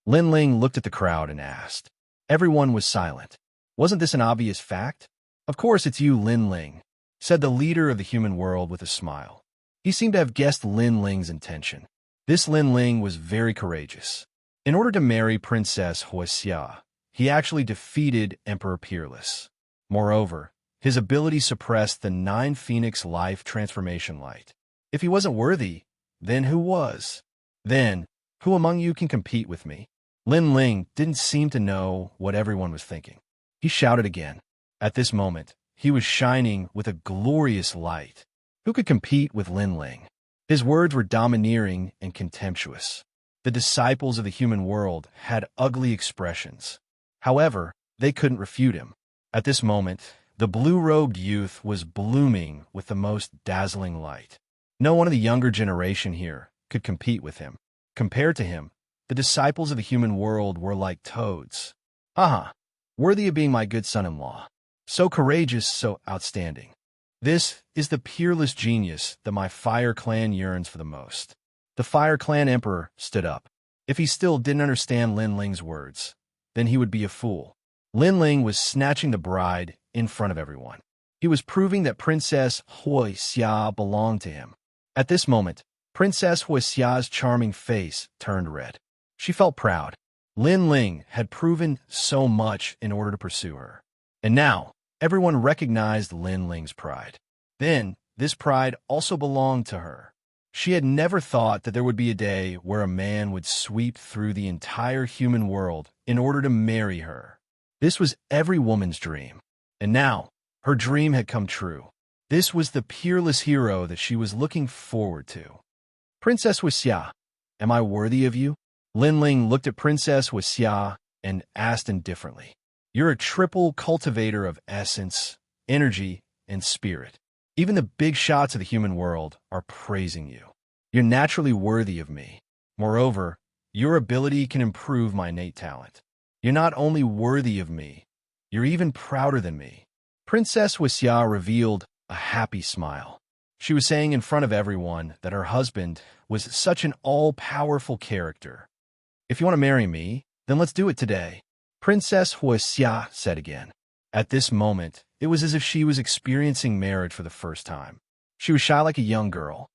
Lin Ling looked at the crowd and asked. Everyone was silent. Wasn't this an obvious fact? "Of course it's you, Lin Ling," said the leader of the human world with a smile. He seemed to have guessed Lin Ling's intention. This Lin Ling was very courageous. In order to marry Princess Wuxia, he actually defeated Emperor Peerless. Moreover, his ability suppressed the 9 Phoenix Life Transformation Light. If he wasn't worthy, then who was? Then, who among you can compete with me? Lin Ling didn't seem to know what everyone was thinking. He shouted again. At this moment, he was shining with a glorious light. Who could compete with Lin Ling? His words were domineering and contemptuous. The disciples of the human world had ugly expressions. However, they couldn't refute him. At this moment, the blue-robed youth was blooming with the most dazzling light. No one of the younger generation here could compete with him. Compared to him, the disciples of the human world were like toads. Haha, worthy of being my good son-in-law. So courageous, so outstanding. This is the peerless genius that my Fire Clan yearns for the most. The Fire Clan Emperor stood up. If he still didn't understand Lin Ling's words, then he would be a fool. Lin Ling was snatching the bride in front of everyone. He was proving that Princess Wuxia belonged to him. At this moment, Princess Wuxia's charming face turned red. She felt proud. Lin Ling had proven so much in order to pursue her. And now, everyone recognized Lin Ling's pride. Then, this pride also belonged to her. She had never thought that there would be a day where a man would sweep through the entire human world in order to marry her. This was every woman's dream. And now, her dream had come true. This was the peerless hero that she was looking forward to. Princess Wuxia, am I worthy of you? Lin Ling looked at Princess Wuxia and asked indifferently. You're a triple cultivator of essence, energy, and spirit. Even the big shots of the human world are praising you. You're naturally worthy of me. Moreover, your ability can improve my innate talent. You're not only worthy of me, you're even prouder than me. Princess Wuxia revealed a happy smile. She was saying in front of everyone that her husband was such an all-powerful character. If you want to marry me, then let's do it today. Princess Wuxia said again. At this moment, it was as if she was experiencing marriage for the first time. She was shy like a young girl.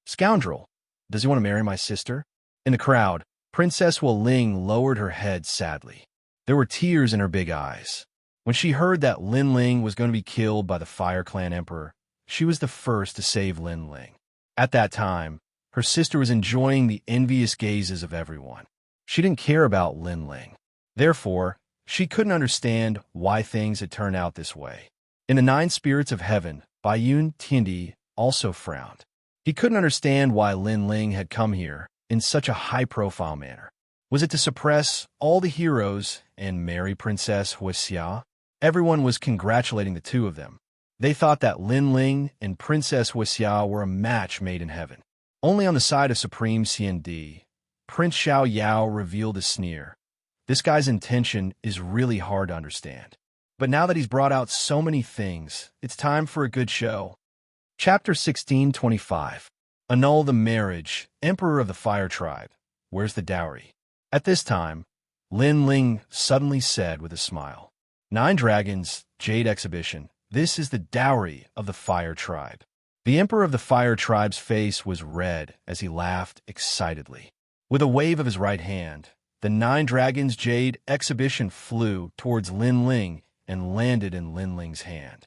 Scoundrel, does he want to marry my sister? In the crowd, Princess Wu Ling lowered her head sadly. There were tears in her big eyes. When she heard that Lin Ling was going to be killed by the Fire Clan Emperor, she was the first to save Lin Ling. At that time, her sister was enjoying the envious gazes of everyone. She didn't care about Lin Ling. Therefore, she couldn't understand why things had turned out this way. In the 9 Spirits of Heaven, Baiyun Tiandi also frowned. He couldn't understand why Lin Ling had come here in such a high-profile manner. Was it to suppress all the heroes and marry Princess Wuxia? Everyone was congratulating the two of them. They thought that Lin Ling and Princess Wuxia were a match made in heaven. Only on the side of Supreme CND, Prince Xiao Yao revealed a sneer. This guy's intention is really hard to understand. But now that he's brought out so many things, it's time for a good show. Chapter 1625. Annul the marriage, Emperor of the Fire Tribe. Where's the dowry? At this time, Lin Ling suddenly said with a smile, 9 Dragons, Jade Exhibition. This is the dowry of the Fire Tribe. The Emperor of the Fire Tribe's face was red as he laughed excitedly. With a wave of his right hand, the 9 Dragons Jade Exhibition flew towards Lin Ling and landed in Lin Ling's hand.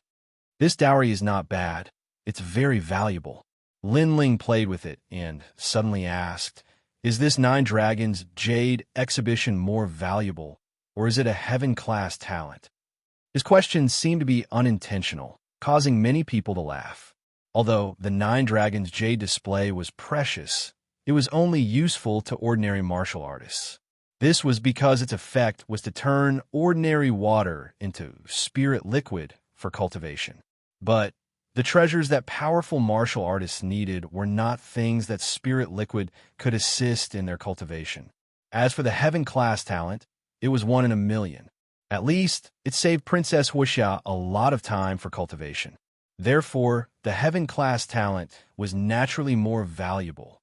This dowry is not bad. It's very valuable. Lin Ling played with it and suddenly asked, is this 9 Dragons Jade Exhibition more valuable, or is it a heaven-class talent? His question seemed to be unintentional, causing many people to laugh. Although the 9 Dragons Jade display was precious, it was only useful to ordinary martial artists. This was because its effect was to turn ordinary water into spirit liquid for cultivation. But the treasures that powerful martial artists needed were not things that spirit liquid could assist in their cultivation. As for the heaven-class talent, it was 1 in a million. At least, it saved Princess Wuxia a lot of time for cultivation. Therefore, the heaven-class talent was naturally more valuable.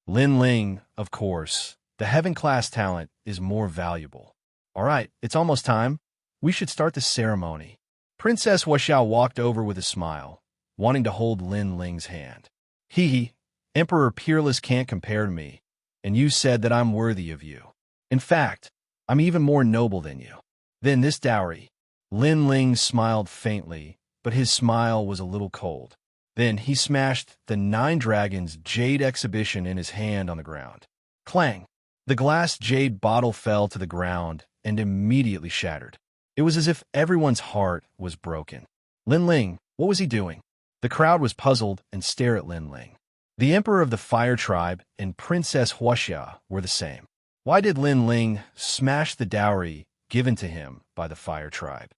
Lin Ling, of course, the heaven-class talent is more valuable. All right, it's almost time. We should start the ceremony. Princess Wuxia walked over with a smile, wanting to hold Lin Ling's hand. Hee, Emperor Peerless can't compare to me, and you said that I'm worthy of you. In fact, I'm even more noble than you. Then this dowry. Lin Ling smiled faintly, but his smile was a little cold. Then he smashed the 9 Dragons jade exhibition in his hand on the ground. Clang! The glass jade bottle fell to the ground and immediately shattered. It was as if everyone's heart was broken. Lin Ling, what was he doing? The crowd was puzzled and stared at Lin Ling. The Emperor of the Fire Tribe and Princess Wuxia were the same. Why did Lin Ling smash the dowry given to him by the Fire Tribe?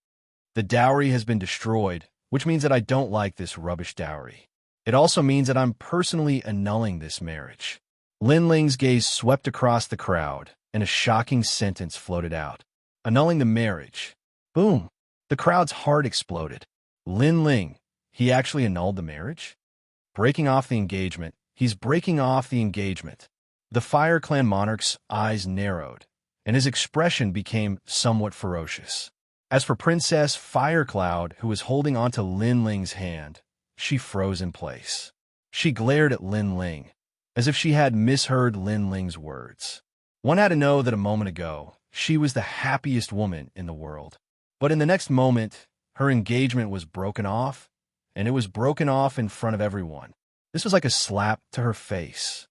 The dowry has been destroyed, which means that I don't like this rubbish dowry. It also means that I'm personally annulling this marriage. Lin Ling's gaze swept across the crowd, and a shocking sentence floated out. Annulling the marriage. Boom! The crowd's heart exploded. Lin Ling, he actually annulled the marriage? Breaking off the engagement. He's breaking off the engagement. The Fire Clan monarch's eyes narrowed, and his expression became somewhat ferocious. As for Princess Firecloud, who was holding onto Lin Ling's hand, she froze in place. She glared at Lin Ling, as if she had misheard Lin Ling's words. One had to know that a moment ago, she was the happiest woman in the world. But in the next moment, her engagement was broken off, and it was broken off in front of everyone. This was like a slap to her face.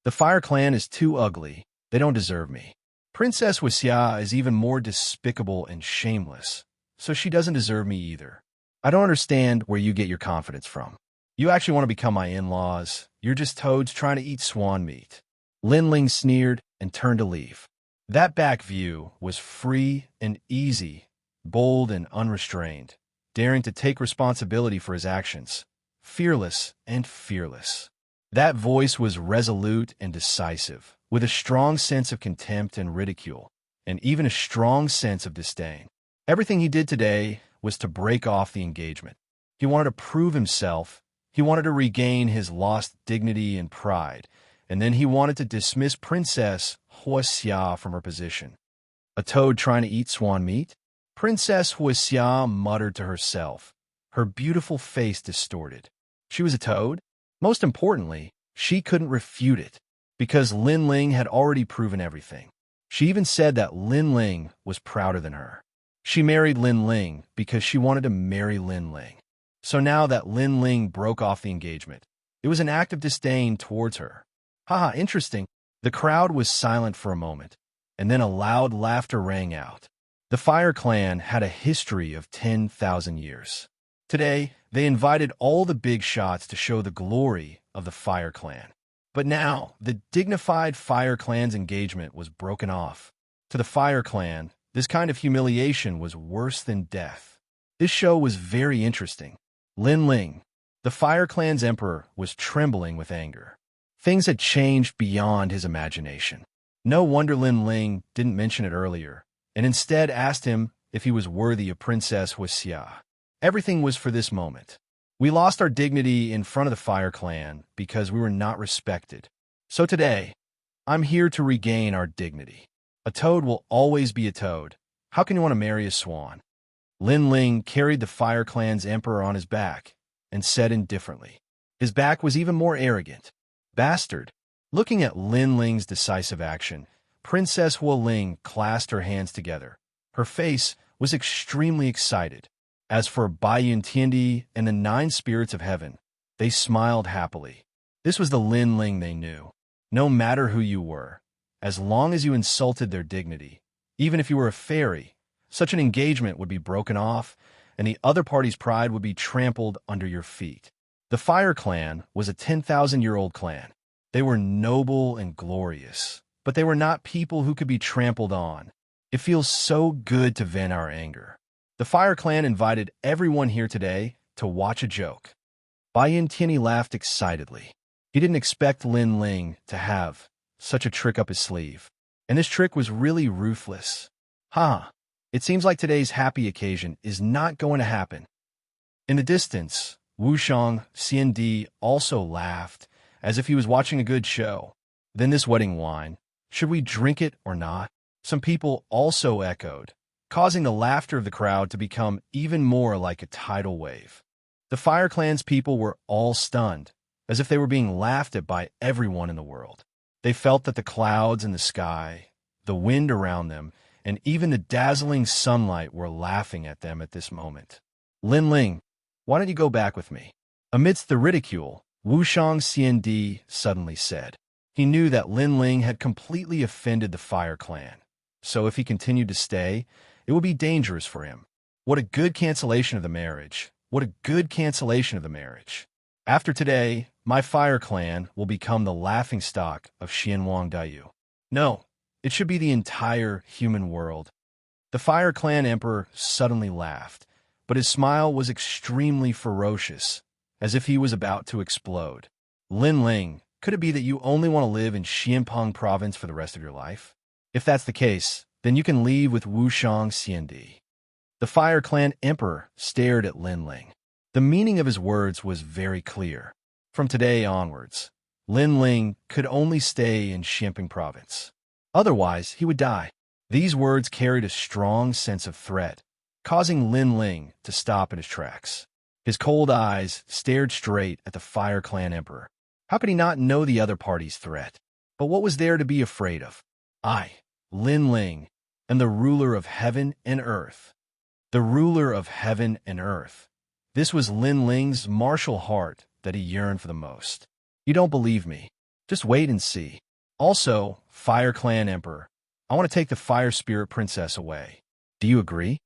The Fire Clan is too ugly. They don't deserve me. Princess Wuxia is even more despicable and shameless, so she doesn't deserve me either. I don't understand where you get your confidence from. You actually want to become my in-laws. You're just toads trying to eat swan meat. Lin Ling sneered and turned to leave. That back view was free and easy, bold and unrestrained, daring to take responsibility for his actions, fearless and fearless. That voice was resolute and decisive, with a strong sense of contempt and ridicule, and even a strong sense of disdain. Everything he did today was to break off the engagement. He wanted to prove himself, he wanted to regain his lost dignity and pride, and then he wanted to dismiss Princess Wuxia from her position. A toad trying to eat swan meat? Princess Wuxia muttered to herself, her beautiful face distorted. She was a toad? Most importantly, she couldn't refute it, because Lin Ling had already proven everything. She even said that Lin Ling was prouder than her. She married Lin Ling because she wanted to marry Lin Ling. So now that Lin Ling broke off the engagement, it was an act of disdain towards her. Haha, interesting. The crowd was silent for a moment, and then a loud laughter rang out. The Fire Clan had a history of 10,000 years. Today, they invited all the big shots to show the glory of the Fire Clan. But now, the dignified Fire Clan's engagement was broken off. To the Fire Clan, this kind of humiliation was worse than death. This show was very interesting. Lin Ling, the Fire Clan's emperor, was trembling with anger. Things had changed beyond his imagination. No wonder Lin Ling didn't mention it earlier, and instead asked him if he was worthy of Princess Wuxia. Everything was for this moment. We lost our dignity in front of the Fire Clan because we were not respected. So today, I'm here to regain our dignity. A toad will always be a toad. How can you want to marry a swan? Lin Ling carried the Fire Clan's emperor on his back and said indifferently. His back was even more arrogant. Bastard. Looking at Lin Ling's decisive action, Princess Wu Ling clasped her hands together. Her face was extremely excited. As for Bai Yun Tiandi and the 9 spirits of heaven, they smiled happily. This was the Lin Ling they knew. No matter who you were, as long as you insulted their dignity, even if you were a fairy, such an engagement would be broken off, and the other party's pride would be trampled under your feet. The Fire Clan was a 10,000-year-old clan. They were noble and glorious, but they were not people who could be trampled on. It feels so good to vent our anger. The Fire Clan invited everyone here today to watch a joke. Bai Yintianyi laughed excitedly. He didn't expect Lin Ling to have such a trick up his sleeve. And this trick was really ruthless. It seems like today's happy occasion is not going to happen. In the distance, Xianxia also laughed, as if he was watching a good show. Then this wedding wine, should we drink it or not? Some people also echoed, causing the laughter of the crowd to become even more like a tidal wave. The Fire Clan's people were all stunned, as if they were being laughed at by everyone in the world. They felt that the clouds in the sky, the wind around them, and even the dazzling sunlight were laughing at them at this moment. Lin Ling, why don't you go back with me? Amidst the ridicule, Xianxia suddenly said. He knew that Lin Ling had completely offended the Fire Clan, so if he continued to stay, it would be dangerous for him. What a good cancellation of the marriage. What a good cancellation of the marriage. After today, my Fire Clan will become the laughingstock of Xianwang. No, it should be the entire human world. The Fire Clan Emperor suddenly laughed, but his smile was extremely ferocious, as if he was about to explode. Lin Ling, could it be that you only want to live in Xianpeng province for the rest of your life? If that's the case, then you can leave with Xianxia. The Fire Clan Emperor stared at Lin Ling. The meaning of his words was very clear. From today onwards, Lin Ling could only stay in Xianpeng province. Otherwise, he would die. These words carried a strong sense of threat, causing Lin Ling to stop in his tracks. His cold eyes stared straight at the Fire Clan Emperor. How could he not know the other party's threat? But what was there to be afraid of? I, Lin Ling, am the ruler of heaven and earth. The ruler of heaven and earth. This was Lin Ling's martial heart that he yearned for the most. You don't believe me? Just wait and see. Also, Fire Clan Emperor, I want to take the Fire Spirit Princess away. Do you agree?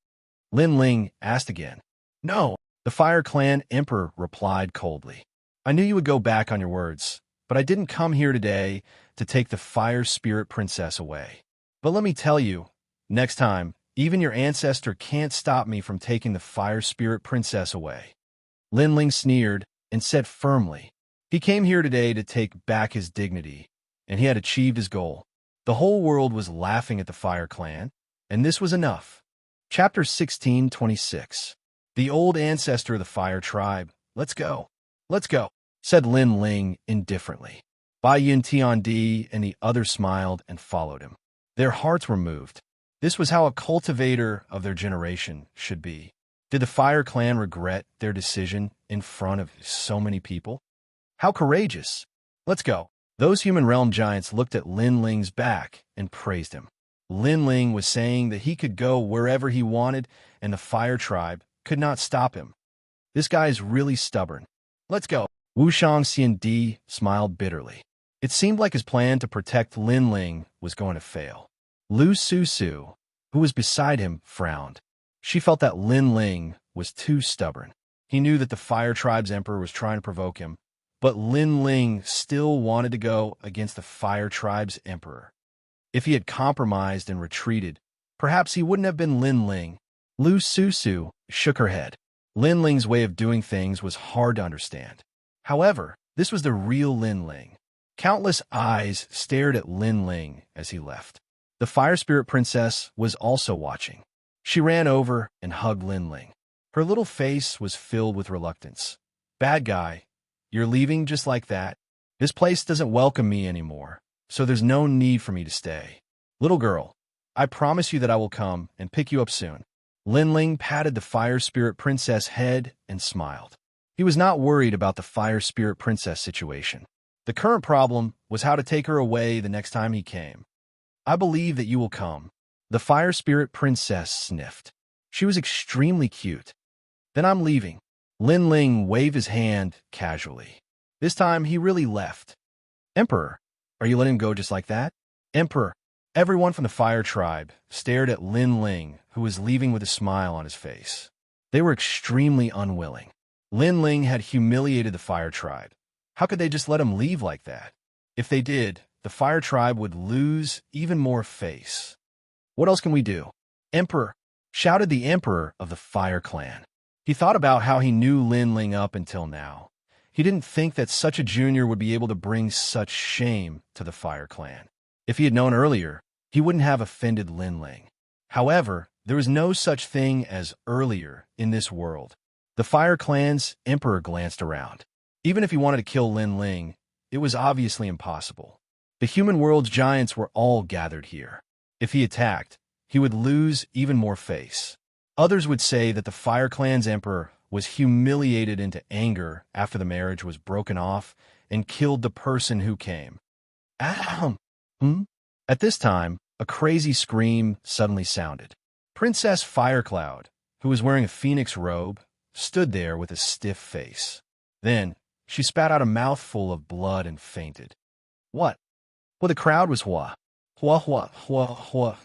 Lin Ling asked again. No, the Fire Clan Emperor replied coldly. I knew you would go back on your words, but I didn't come here today to take the Fire Spirit Princess away. But let me tell you, next time, even your ancestor can't stop me from taking the Fire Spirit Princess away. Lin Ling sneered and said firmly, he came here today to take back his dignity, and he had achieved his goal. The whole world was laughing at the Fire Clan, and this was enough. Chapter 1626. The old ancestor of the Fire Tribe. Let's go. Let's go, said Lin Ling indifferently. Bai Yintianyi and the others smiled and followed him. Their hearts were moved. This was how a cultivator of their generation should be. Did the Fire Clan regret their decision in front of so many people? How courageous! Let's go. Those human realm giants looked at Lin Ling's back and praised him. Lin Ling was saying that he could go wherever he wanted, and the Fire Tribe could not stop him. This guy is really stubborn. Let's go. Xianxia smiled bitterly. It seemed like his plan to protect Lin Ling was going to fail. Lu Susu, who was beside him, frowned. She felt that Lin Ling was too stubborn. He knew that the Fire Tribe's emperor was trying to provoke him, but Lin Ling still wanted to go against the Fire Tribe's emperor. If he had compromised and retreated, perhaps he wouldn't have been Lin Ling. Lu Susu shook her head. Lin Ling's way of doing things was hard to understand. However, this was the real Lin Ling. Countless eyes stared at Lin Ling as he left. The Fire Spirit Princess was also watching. She ran over and hugged Lin Ling. Her little face was filled with reluctance. Bad guy, you're leaving just like that? This place doesn't welcome me anymore, so there's no need for me to stay. Little girl, I promise you that I will come and pick you up soon. Lin Ling patted the Fire Spirit Princess' head and smiled. He was not worried about the Fire Spirit Princess situation. The current problem was how to take her away the next time he came. I believe that you will come. The Fire Spirit Princess sniffed. She was extremely cute. Then I'm leaving. Lin Ling waved his hand casually. This time he really left. Emperor, are you letting him go just like that? Emperor, everyone from the Fire Tribe stared at Lin Ling, who was leaving with a smile on his face. They were extremely unwilling. Lin Ling had humiliated the Fire Tribe. How could they just let him leave like that? If they did, the Fire Tribe would lose even more face. What else can we do? Emperor, shouted the Emperor of the Fire Clan. He thought about how he knew Lin Ling up until now. He didn't think that such a junior would be able to bring such shame to the Fire Clan. If he had known earlier, he wouldn't have offended Lin Ling. However, there was no such thing as earlier in this world. The Fire Clan's Emperor glanced around. Even if he wanted to kill Lin Ling, it was obviously impossible. The human world's giants were all gathered here. If he attacked, he would lose even more face. Others would say that the Fire Clan's Emperor was humiliated into anger after the marriage was broken off and killed the person who came. Ahem. At this time, a crazy scream suddenly sounded. Princess Firecloud, who was wearing a phoenix robe, stood there with a stiff face. Then, she spat out a mouthful of blood and fainted. What? Well, the crowd was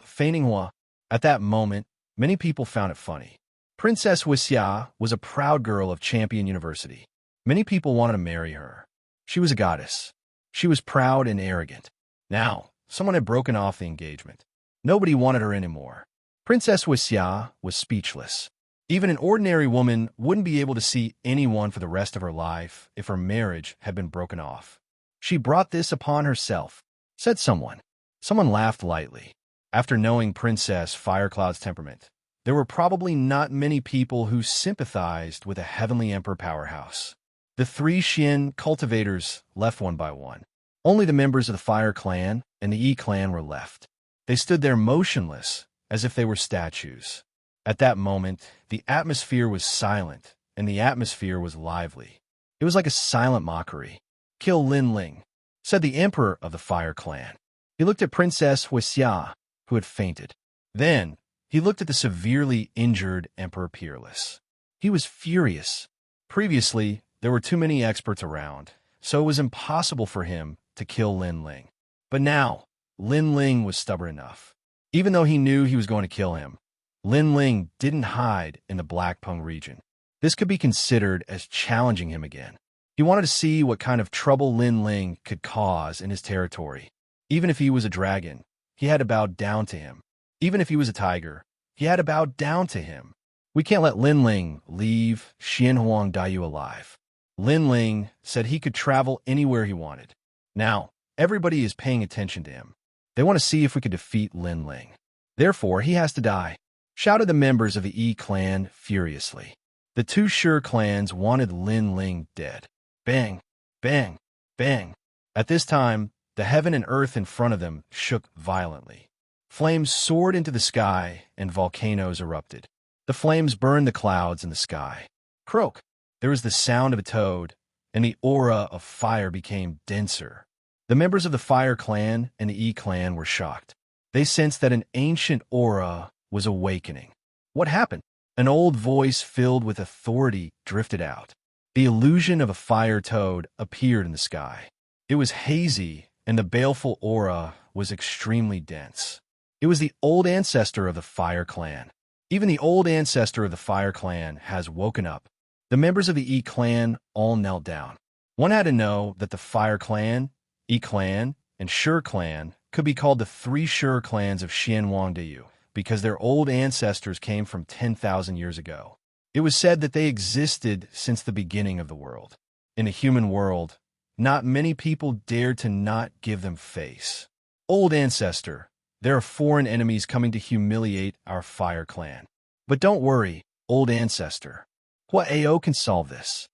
fainting. At that moment, many people found it funny. Princess Wuxia was a proud girl of Champion University. Many people wanted to marry her. She was a goddess. She was proud and arrogant. Now, someone had broken off the engagement. Nobody wanted her anymore. Princess Wuxia was speechless. Even an ordinary woman wouldn't be able to see anyone for the rest of her life if her marriage had been broken off. She brought this upon herself, said someone. Someone laughed lightly. After knowing Princess Firecloud's temperament, there were probably not many people who sympathized with a heavenly emperor powerhouse. The 3 Xian cultivators left one by one. Only the members of the Fire Clan and the E Clan were left. They stood there motionless, as if they were statues. At that moment, the atmosphere was silent, and the atmosphere was lively. It was like a silent mockery. Kill Lin Ling, said the Emperor of the Fire Clan. He looked at Princess Wuxia, who had fainted. Then, he looked at the severely injured Emperor Peerless. He was furious. Previously, there were too many experts around, so it was impossible for him to kill Lin Ling. But now, Lin Ling was stubborn enough. Even though he knew he was going to kill him, Lin Ling didn't hide in the Blackpung region. This could be considered as challenging him again. He wanted to see what kind of trouble Lin Ling could cause in his territory. Even if he was a dragon, he had to bow down to him. Even if he was a tiger, he had to bow down to him. We can't let Lin Ling leave Xianhuang Daiyu alive. Lin Ling said he could travel anywhere he wanted. Now, everybody is paying attention to him. They want to see if we could defeat Lin Ling. Therefore, he has to die, shouted the members of the E clan furiously. The 2 Sure clans wanted Lin Ling dead. Bang, bang, bang. At this time, the heaven and earth in front of them shook violently. Flames soared into the sky and volcanoes erupted. The flames burned the clouds in the sky. Croak! There was the sound of a toad, and the aura of fire became denser. The members of the Fire Clan and the E Clan were shocked. They sensed that an ancient aura was awakening. What happened? An old voice filled with authority drifted out. The illusion of a fire toad appeared in the sky. It was hazy, and the baleful aura was extremely dense. It was the old ancestor of the Fire Clan. Even the old ancestor of the Fire Clan has woken up. The members of the E Clan all knelt down. One had to know that the Fire Clan, E Clan, and Sure Clan could be called the 3 Sure clans of Xianhuangdayu because their old ancestors came from 10,000 years ago. It was said that they existed since the beginning of the world. In the human world, not many people dared to not give them face. Old ancestor, there are foreign enemies coming to humiliate our Fire Clan. But don't worry, old ancestor. What AO can solve this?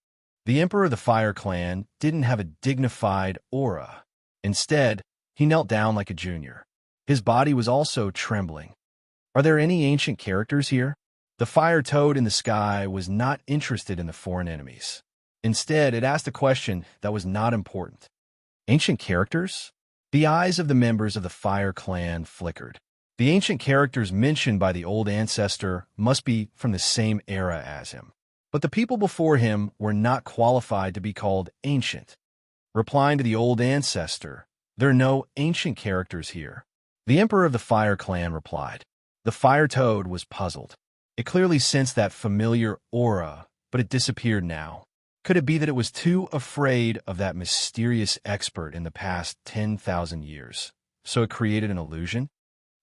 The Emperor of the Fire Clan didn't have a dignified aura. Instead, he knelt down like a junior. His body was also trembling. Are there any ancient characters here? The fire toad in the sky was not interested in the foreign enemies. Instead, it asked a question that was not important. Ancient characters? The eyes of the members of the Fire Clan flickered. The ancient characters mentioned by the old ancestor must be from the same era as him. But the people before him were not qualified to be called ancient. Replying to the old ancestor, there are no ancient characters here. The Emperor of the Fire Clan replied. The fire toad was puzzled. It clearly sensed that familiar aura, but it disappeared now. Could it be that it was too afraid of that mysterious expert in the past 10,000 years, so it created an illusion?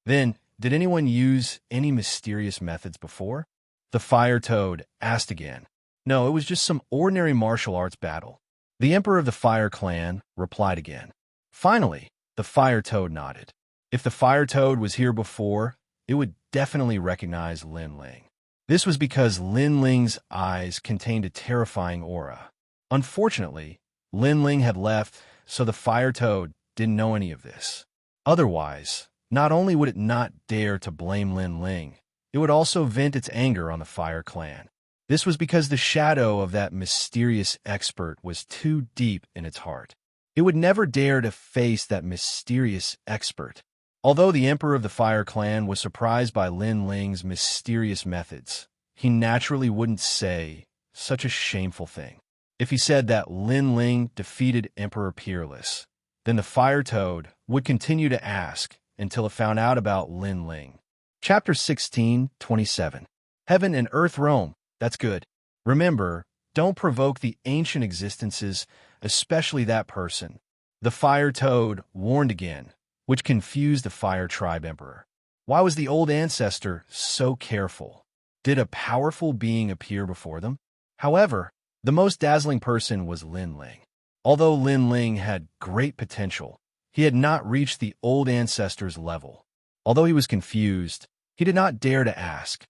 Then, did anyone use any mysterious methods before? The fire toad asked again. No, it was just some ordinary martial arts battle. The emperor of the fire clan replied again. Finally, the fire toad nodded. If the fire toad was here before, it would definitely recognize Lin Ling. This was because Lin Ling's eyes contained a terrifying aura. Unfortunately, Lin Ling had left, so the fire toad didn't know any of this. Otherwise, not only would it not dare to blame Lin Ling, it would also vent its anger on the fire clan. This was because the shadow of that mysterious expert was too deep in its heart. It would never dare to face that mysterious expert. Although the emperor of the fire clan was surprised by Lin Ling's mysterious methods, he naturally wouldn't say such a shameful thing. If he said that Lin Ling defeated Emperor Peerless, then the fire toad would continue to ask until it found out about Lin Ling. Chapter 16:27. Heaven and Earth roam. That's good. Remember, don't provoke the ancient existences, especially that person. The fire toad warned again, which confused the fire tribe emperor. Why was the old ancestor so careful? Did a powerful being appear before them? However, the most dazzling person was Lin Ling. Although Lin Ling had great potential, he had not reached the old ancestor's level. Although he was confused, he did not dare to ask.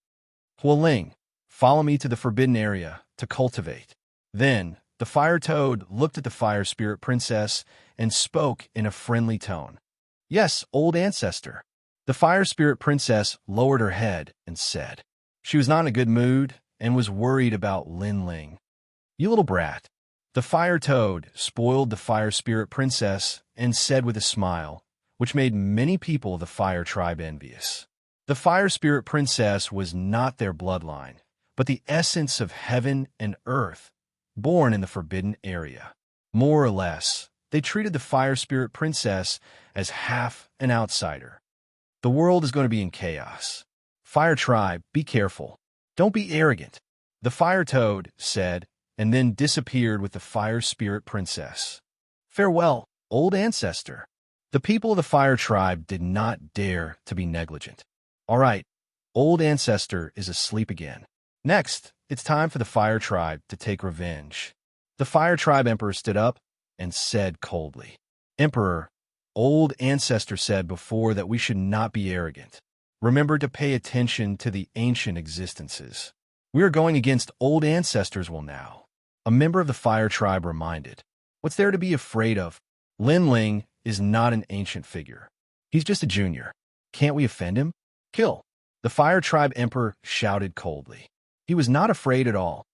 Hua Ling, follow me to the forbidden area to cultivate. Then, the fire toad looked at the fire spirit princess and spoke in a friendly tone. Yes, old ancestor. The fire spirit princess lowered her head and said. She was not in a good mood and was worried about Lin Ling. You little brat. The fire toad spoiled the fire spirit princess and said with a smile, which made many people of the fire tribe envious. The fire spirit princess was not their bloodline, but the essence of heaven and earth, born in the forbidden area. More or less, they treated the fire spirit princess as half an outsider. The world is going to be in chaos. Fire tribe, be careful. Don't be arrogant. The fire toad said, and then disappeared with the fire spirit princess. Farewell, old ancestor. The people of the fire tribe did not dare to be negligent. All right, old ancestor is asleep again. Next, it's time for the fire tribe to take revenge. The fire tribe emperor stood up and said coldly, Emperor, old ancestor said before that we should not be arrogant. Remember to pay attention to the ancient existences. We are going against old ancestors now. A member of the fire tribe reminded, what's there to be afraid of? Lin Ling is not an ancient figure. He's just a junior. Can't we offend him? Kill. The fire tribe emperor shouted coldly. He was not afraid at all.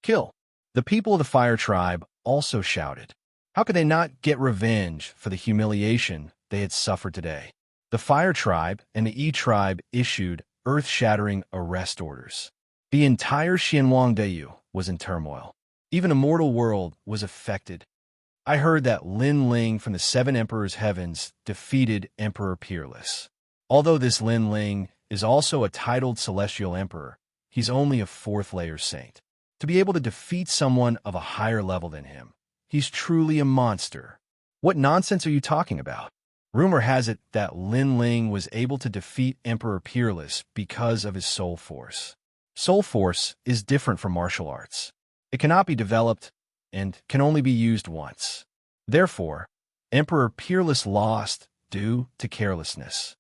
Kill. The people of the fire tribe also shouted. How could they not get revenge for the humiliation they had suffered today? The fire tribe and the E tribe issued earth-shattering arrest orders. The entire Xianxia was in turmoil. Even Immortal World was affected. I heard that Lin Ling from the Seven Emperors' Heavens defeated Emperor Peerless. Although this Lin Ling is also a titled celestial emperor, he's only a fourth-layer saint. To be able to defeat someone of a higher level than him, he's truly a monster. What nonsense are you talking about? Rumor has it that Lin Ling was able to defeat Emperor Peerless because of his soul force. Soul force is different from martial arts. It cannot be developed and can only be used once. Therefore, Emperor Peerless lost due to carelessness.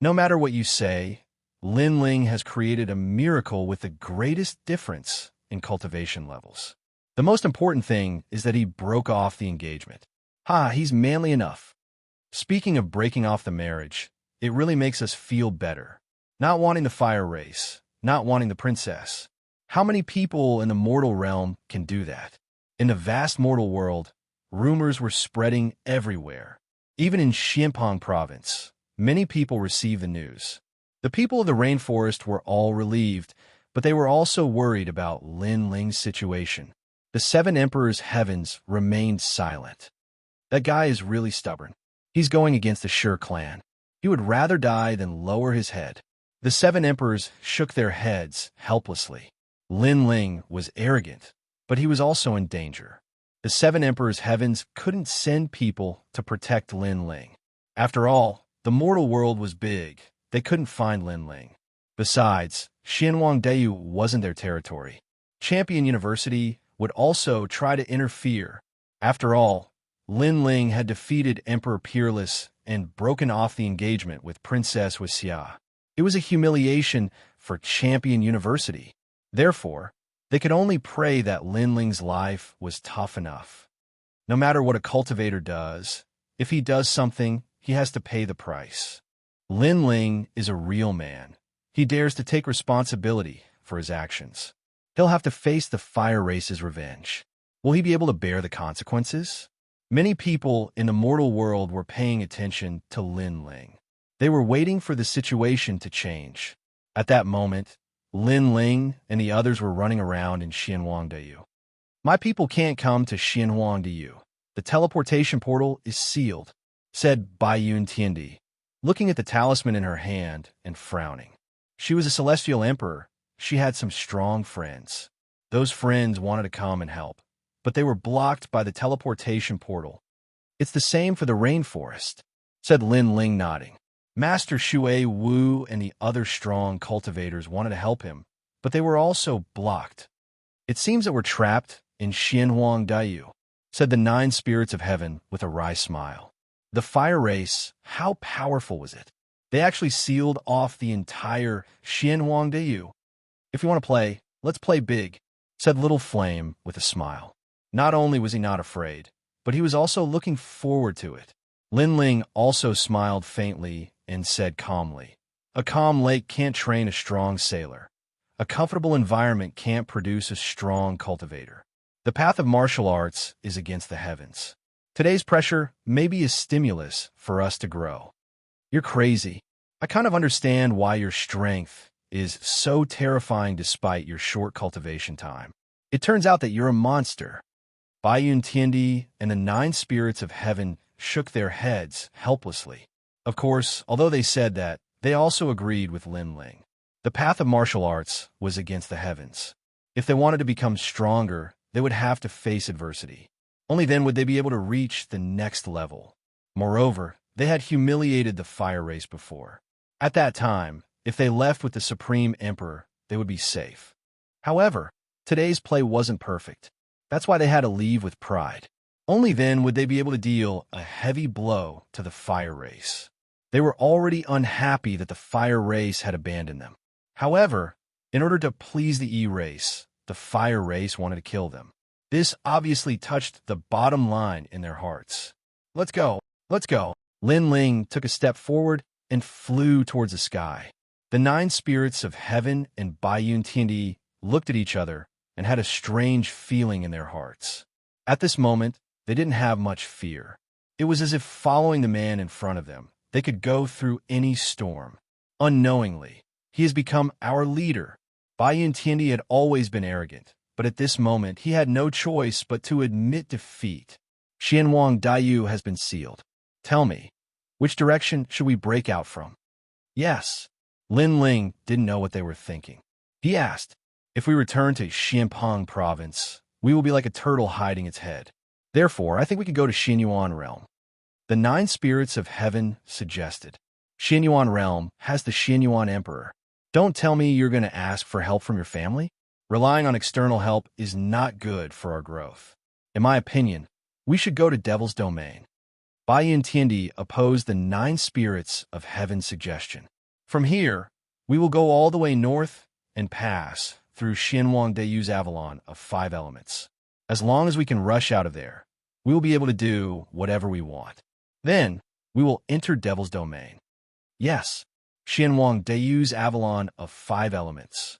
No matter what you say, Lin Ling has created a miracle with the greatest difference in cultivation levels. The most important thing is that he broke off the engagement. He's manly enough. Speaking of breaking off the marriage, it really makes us feel better. Not wanting the fire race, not wanting the princess. How many people in the mortal realm can do that? In the vast mortal world, rumors were spreading everywhere. Even in Xinpeng province, many people received the news. The people of the rainforest were all relieved, but they were also worried about Lin Ling's situation. The Seven Emperors' Heavens remained silent. That guy is really stubborn. He's going against the Shi clan. He would rather die than lower his head. The Seven Emperors shook their heads helplessly. Lin Ling was arrogant, but he was also in danger. The seven emperors' heavens couldn't send people to protect Lin Ling. After all, the mortal world was big. They couldn't find Lin Ling. Besides, Xianwangdayu wasn't their territory. Champion University would also try to interfere. After all, Lin Ling had defeated Emperor Peerless and broken off the engagement with Princess Wuxia. It was a humiliation for Champion University. Therefore, they could only pray that Lin Ling's life was tough enough. No matter what a cultivator does, if he does something, he has to pay the price. Lin Ling is a real man. He dares to take responsibility for his actions. He'll have to face the fire race's revenge. Will he be able to bear the consequences? Many people in the mortal world were paying attention to Lin Ling. They were waiting for the situation to change. At that moment, Lin Ling and the others were running around in Xianwangdayu. My people can't come to Xianwangdayu. The teleportation portal is sealed, said Baiyun Tiandi, looking at the talisman in her hand and frowning. She was a celestial emperor. She had some strong friends. Those friends wanted to come and help, but they were blocked by the teleportation portal. It's the same for the rainforest, said Lin Ling, nodding. Master Shui Wu and the other strong cultivators wanted to help him, but they were also blocked. It seems that we're trapped in Xianwangdayu, said the 9 spirits of heaven with a wry smile. The fire race, how powerful was it? They actually sealed off the entire Xianwangdayu. If you want to play, let's play big, said Little Flame with a smile. Not only was he not afraid, but he was also looking forward to it. Lin Ling also smiled faintly and said calmly, "A calm lake can't train a strong sailor. A comfortable environment can't produce a strong cultivator. The path of martial arts is against the heavens. Today's pressure may be a stimulus for us to grow." You're crazy. I kind of understand why your strength is so terrifying despite your short cultivation time. It turns out that you're a monster. Baiyun Tiandi and the 9 spirits of heaven shook their heads helplessly. Of course, although they said that, they also agreed with Lin Ling. The path of martial arts was against the heavens. If they wanted to become stronger, they would have to face adversity. Only then would they be able to reach the next level. Moreover, they had humiliated the fire race before. At that time, if they left with the Supreme Emperor, they would be safe. However, today's play wasn't perfect. That's why they had to leave with pride. Only then would they be able to deal a heavy blow to the fire race. They were already unhappy that the fire race had abandoned them. However, in order to please the E-race, the fire race wanted to kill them. This obviously touched the bottom line in their hearts. Let's go, let's go. Lin Ling took a step forward and flew towards the sky. The 9 spirits of heaven and Baiyun Tiandi looked at each other and had a strange feeling in their hearts. At this moment, they didn't have much fear. It was as if following the man in front of them, they could go through any storm. Unknowingly, he has become our leader. Baiyun Tiandi had always been arrogant, but at this moment he had no choice but to admit defeat. Xianwangdayu has been sealed. Tell me, which direction should we break out from? Yes. Lin Ling didn't know what they were thinking. He asked, if we return to Xianpeng province, we will be like a turtle hiding its head. Therefore, I think we could go to Xianyuan realm. The 9 spirits of heaven suggested. Xianyuan realm has the Xianyuan emperor. Don't tell me you're going to ask for help from your family? Relying on external help is not good for our growth. In my opinion, we should go to Devil's Domain. Baiyun Tiandi opposed the 9 spirits of heaven's suggestion. From here, we will go all the way north and pass through Xianwangdayu's Avalon of 5 elements. As long as we can rush out of there, we will be able to do whatever we want. Then, we will enter Devil's Domain. Yes, Xianwangdayu's Avalon of 5 elements.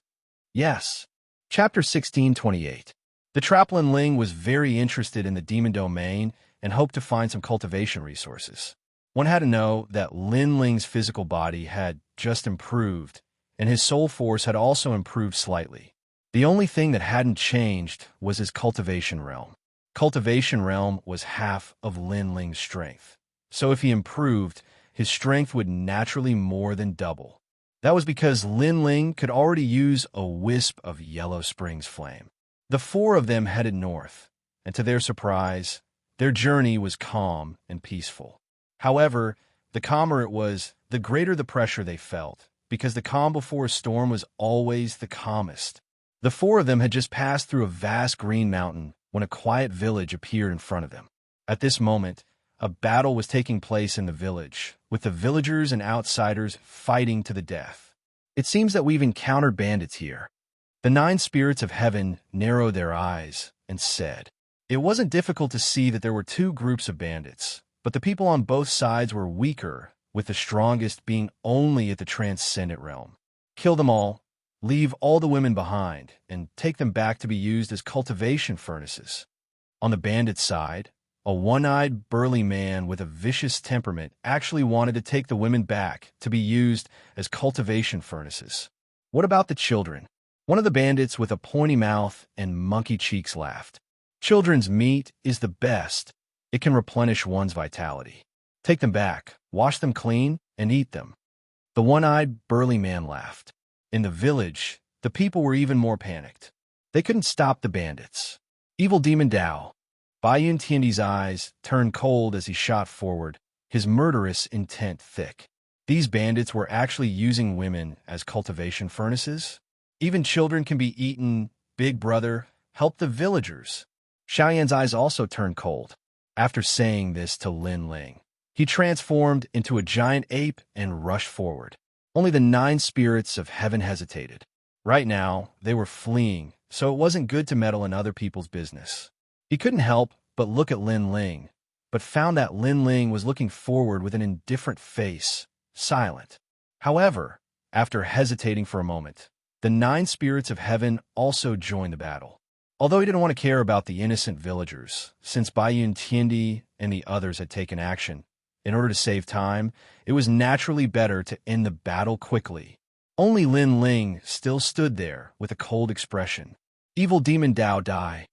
Yes. Chapter 16:28. The Traplin Ling was very interested in the Demon Domain and hoped to find some cultivation resources. One had to know that Lin Ling's physical body had just improved, and his soul force had also improved slightly. The only thing that hadn't changed was his cultivation realm. Cultivation realm was half of Lin Ling's strength. So if he improved, his strength would naturally more than double. That was because Lin Ling could already use a wisp of Yellow Spring's flame. The four of them headed north, and to their surprise, their journey was calm and peaceful. However, the calmer it was, the greater the pressure they felt, because the calm before a storm was always the calmest. The four of them had just passed through a vast green mountain when a quiet village appeared in front of them. At this moment, a battle was taking place in the village, with the villagers and outsiders fighting to the death. It seems that we've encountered bandits here. The 9 spirits of heaven narrowed their eyes and said, it wasn't difficult to see that there were 2 groups of bandits, but the people on both sides were weaker, with the strongest being only at the transcendent realm. Kill them all, leave all the women behind, and take them back to be used as cultivation furnaces. On the bandit side, a one-eyed, burly man with a vicious temperament actually wanted to take the women back to be used as cultivation furnaces. What about the children? One of the bandits with a pointy mouth and monkey cheeks laughed. Children's meat is the best. It can replenish one's vitality. Take them back, wash them clean, and eat them. The one-eyed, burly man laughed. In the village, the people were even more panicked. They couldn't stop the bandits. Evil Demon Dao. Baiyun Tiandi's eyes turned cold as he shot forward, his murderous intent thick. These bandits were actually using women as cultivation furnaces? Even children can be eaten. Big brother, help the villagers. Xiaoyan's eyes also turned cold. After saying this to Lin Ling, he transformed into a giant ape and rushed forward. Only the 9 spirits of heaven hesitated. Right now, they were fleeing, so it wasn't good to meddle in other people's business. He couldn't help but look at Lin Ling, but found that Lin Ling was looking forward with an indifferent face, silent. However, after hesitating for a moment, the 9 spirits of heaven also joined the battle. Although he didn't want to care about the innocent villagers, since Baiyun Tiandi and the others had taken action, in order to save time, it was naturally better to end the battle quickly. Only Lin Ling still stood there with a cold expression. Evil Demon Dao die.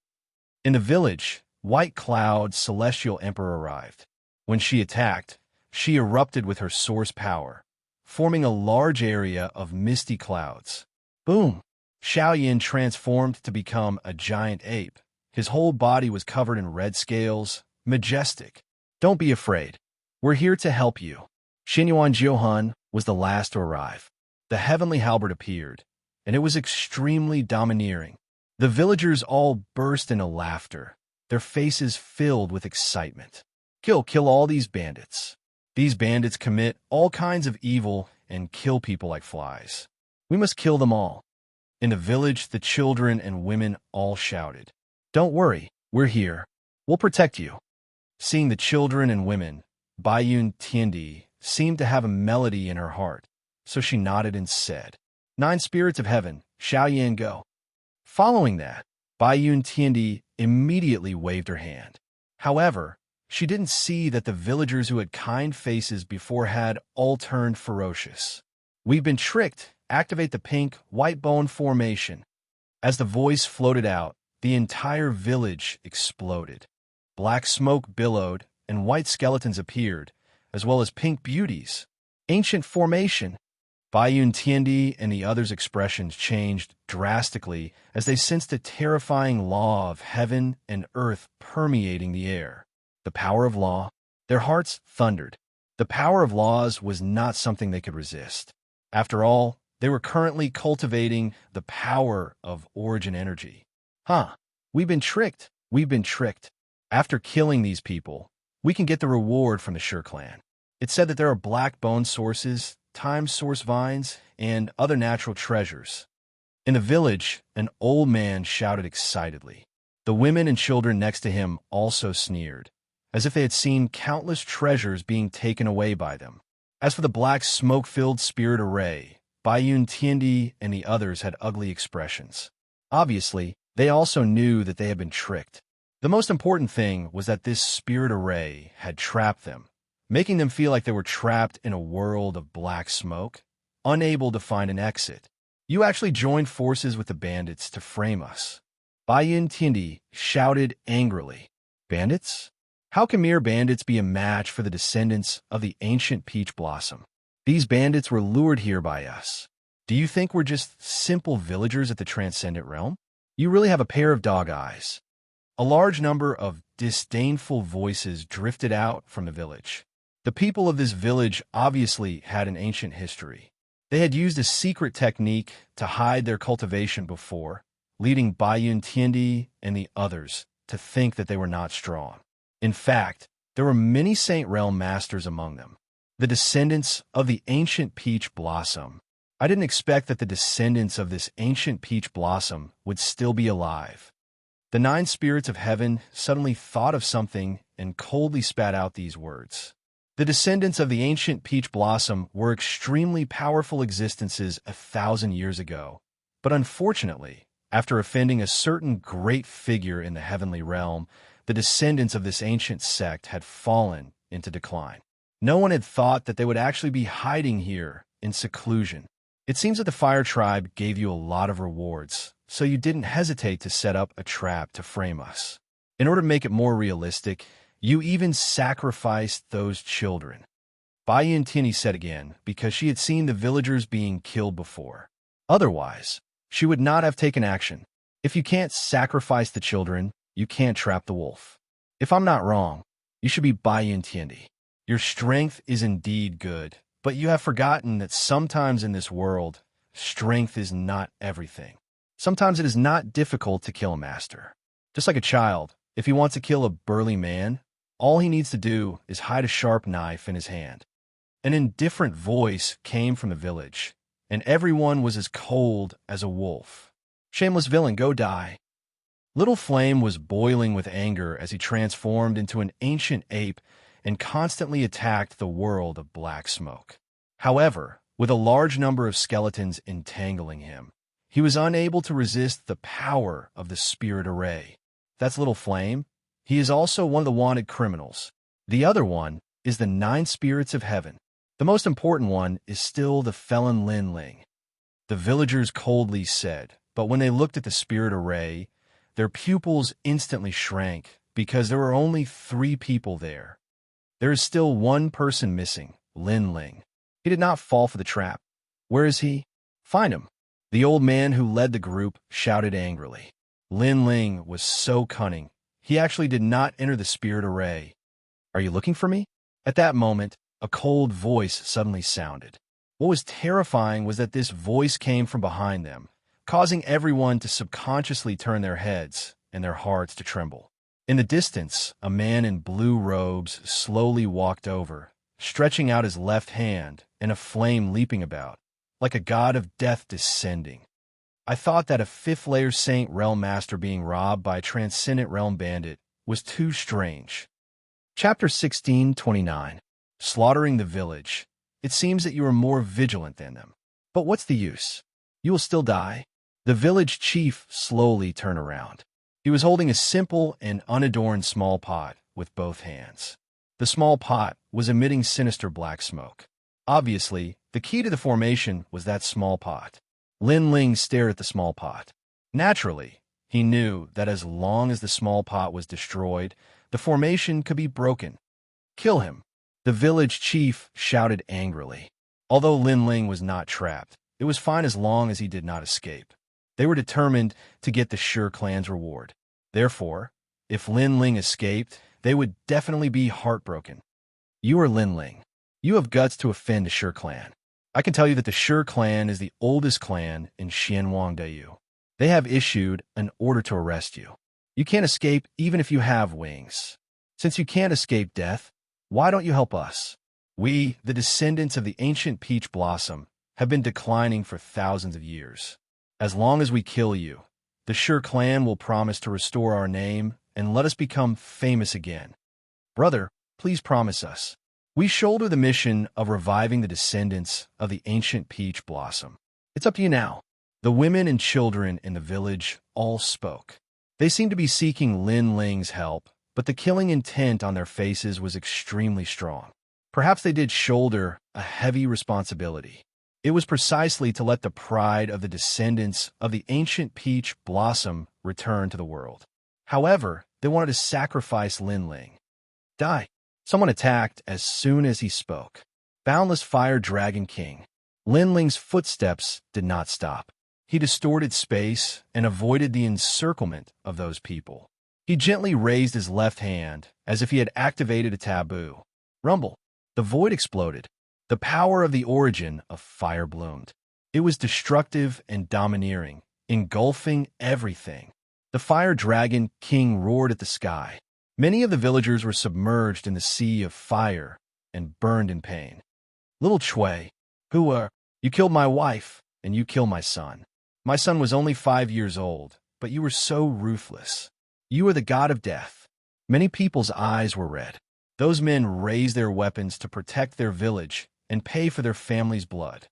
In the village, White Cloud's celestial emperor arrived. When she attacked, she erupted with her source power, forming a large area of misty clouds. Boom! Xiaoyan transformed to become a giant ape. His whole body was covered in red scales, majestic. Don't be afraid. We're here to help you. Xinyuan Jiuhan was the last to arrive. The heavenly halberd appeared, and it was extremely domineering. The villagers all burst into laughter, their faces filled with excitement. Kill all these bandits. These bandits commit all kinds of evil and kill people like flies. We must kill them all. In the village, the children and women all shouted, don't worry, we're here. We'll protect you. Seeing the children and women, Baiyun Tiandi seemed to have a melody in her heart, so she nodded and said, 9 spirits of heaven, Xiaoyan go. Following that, Baiyun Tiandi immediately waved her hand. However, she didn't see that the villagers who had kind faces before had all turned ferocious. We've been tricked. Activate the pink, white bone formation. As the voice floated out, the entire village exploded. Black smoke billowed, and white skeletons appeared, as well as pink beauties. Ancient formation. Baiyun Tiandi and the others' expressions changed drastically as they sensed a terrifying law of heaven and earth permeating the air. The power of law. Their hearts thundered. The power of laws was not something they could resist. After all, they were currently cultivating the power of origin energy. We've been tricked. We've been tricked. After killing these people, we can get the reward from the Sure clan. It said that there are black bone sources, time source vines, and other natural treasures. In the village, an old man shouted excitedly. The women and children next to him also sneered, as if they had seen countless treasures being taken away by them. As for the black smoke-filled spirit array, Baiyun Tiandi and the others had ugly expressions. Obviously, they also knew that they had been tricked. The most important thing was that this spirit array had trapped them, making them feel like they were trapped in a world of black smoke, unable to find an exit. You actually joined forces with the bandits to frame us. Baiyun Tiandi shouted angrily. Bandits? How can mere bandits be a match for the descendants of the ancient peach blossom? These bandits were lured here by us. Do you think we're just simple villagers at the transcendent realm? You really have a pair of dog eyes. A large number of disdainful voices drifted out from the village. The people of this village obviously had an ancient history. They had used a secret technique to hide their cultivation before, leading Baiyun Tiandi and the others to think that they were not strong. In fact, there were many Saint Realm masters among them, the descendants of the ancient peach blossom. I didn't expect that the descendants of this ancient peach blossom would still be alive. The 9 spirits of heaven suddenly thought of something and coldly spat out these words. The descendants of the ancient peach blossom were extremely powerful existences 1,000 years ago, but unfortunately, after offending a certain great figure in the heavenly realm, the descendants of this ancient sect had fallen into decline. No one had thought that they would actually be hiding here in seclusion. It seems that the Fire Tribe gave you a lot of rewards, so you didn't hesitate to set up a trap to frame us. In order to make it more realistic, you even sacrificed those children. Baiyun Tiandi said again, because she had seen the villagers being killed before. Otherwise, she would not have taken action. If you can't sacrifice the children, you can't trap the wolf. If I'm not wrong, you should be Baiyun Tiandi. Your strength is indeed good, but you have forgotten that sometimes in this world, strength is not everything. Sometimes it is not difficult to kill a master. Just like a child, if he wants to kill a burly man, all he needs to do is hide a sharp knife in his hand. An indifferent voice came from the village, and everyone was as cold as a wolf. Shameless villain, go die. Little Flame was boiling with anger as he transformed into an ancient ape and constantly attacked the world of black smoke. However, with a large number of skeletons entangling him, he was unable to resist the power of the spirit array. That's Little Flame. He is also one of the wanted criminals. The other one is the 9 spirits of heaven. The most important one is still the felon Lin Ling. The villagers coldly said, but when they looked at the spirit array, their pupils instantly shrank because there were only 3 people there. There is still one person missing, Lin Ling. He did not fall for the trap. Where is he? Find him. The old man who led the group shouted angrily. Lin Ling was so cunning. He actually did not enter the spirit array. Are you looking for me? At that moment, a cold voice suddenly sounded. What was terrifying was that this voice came from behind them, causing everyone to subconsciously turn their heads and their hearts to tremble. In the distance, a man in blue robes slowly walked over, stretching out his left hand and a flame leaping about, like a god of death descending. I thought that a 5th-layer Saint Realm Master being robbed by a Transcendent Realm Bandit was too strange. Chapter 16:29. Slaughtering the Village. It seems that you are more vigilant than them. But what's the use? You will still die. The village chief slowly turned around. He was holding a simple and unadorned small pot with both hands. The small pot was emitting sinister black smoke. Obviously, the key to the formation was that small pot. Lin Ling stared at the small pot. Naturally, he knew that as long as the small pot was destroyed, the formation could be broken. Kill him. The village chief shouted angrily. Although Lin Ling was not trapped, it was fine as long as he did not escape. They were determined to get the Sure clan's reward. Therefore, if Lin Ling escaped, they would definitely be heartbroken. You are Lin Ling. You have guts to offend the Sure clan. I can tell you that the Sure clan is the oldest clan in Xianxia. They have issued an order to arrest you. You can't escape even if you have wings. Since you can't escape death, why don't you help us? We, the descendants of the ancient peach blossom, have been declining for thousands of years. As long as we kill you, the Sure clan will promise to restore our name and let us become famous again. Brother, please promise us. We shoulder the mission of reviving the descendants of the ancient peach blossom. It's up to you now. The women and children in the village all spoke. They seemed to be seeking Lin Ling's help, but the killing intent on their faces was extremely strong. Perhaps they did shoulder a heavy responsibility. It was precisely to let the pride of the descendants of the ancient peach blossom return to the world. However, they wanted to sacrifice Lin Ling. Die. Someone attacked as soon as he spoke. Boundless Fire Dragon King. Lin Ling's footsteps did not stop. He distorted space and avoided the encirclement of those people. He gently raised his left hand as if he had activated a taboo. Rumble. The void exploded. The power of the origin of fire bloomed. It was destructive and domineering, engulfing everything. The fire dragon king roared at the sky. Many of the villagers were submerged in the sea of fire and burned in pain. Little Chui, you killed my wife, and you killed my son. My son was only 5 years old, but you were so ruthless. You are the god of death. Many people's eyes were red. Those men raised their weapons to protect their village and pay for their family's blood.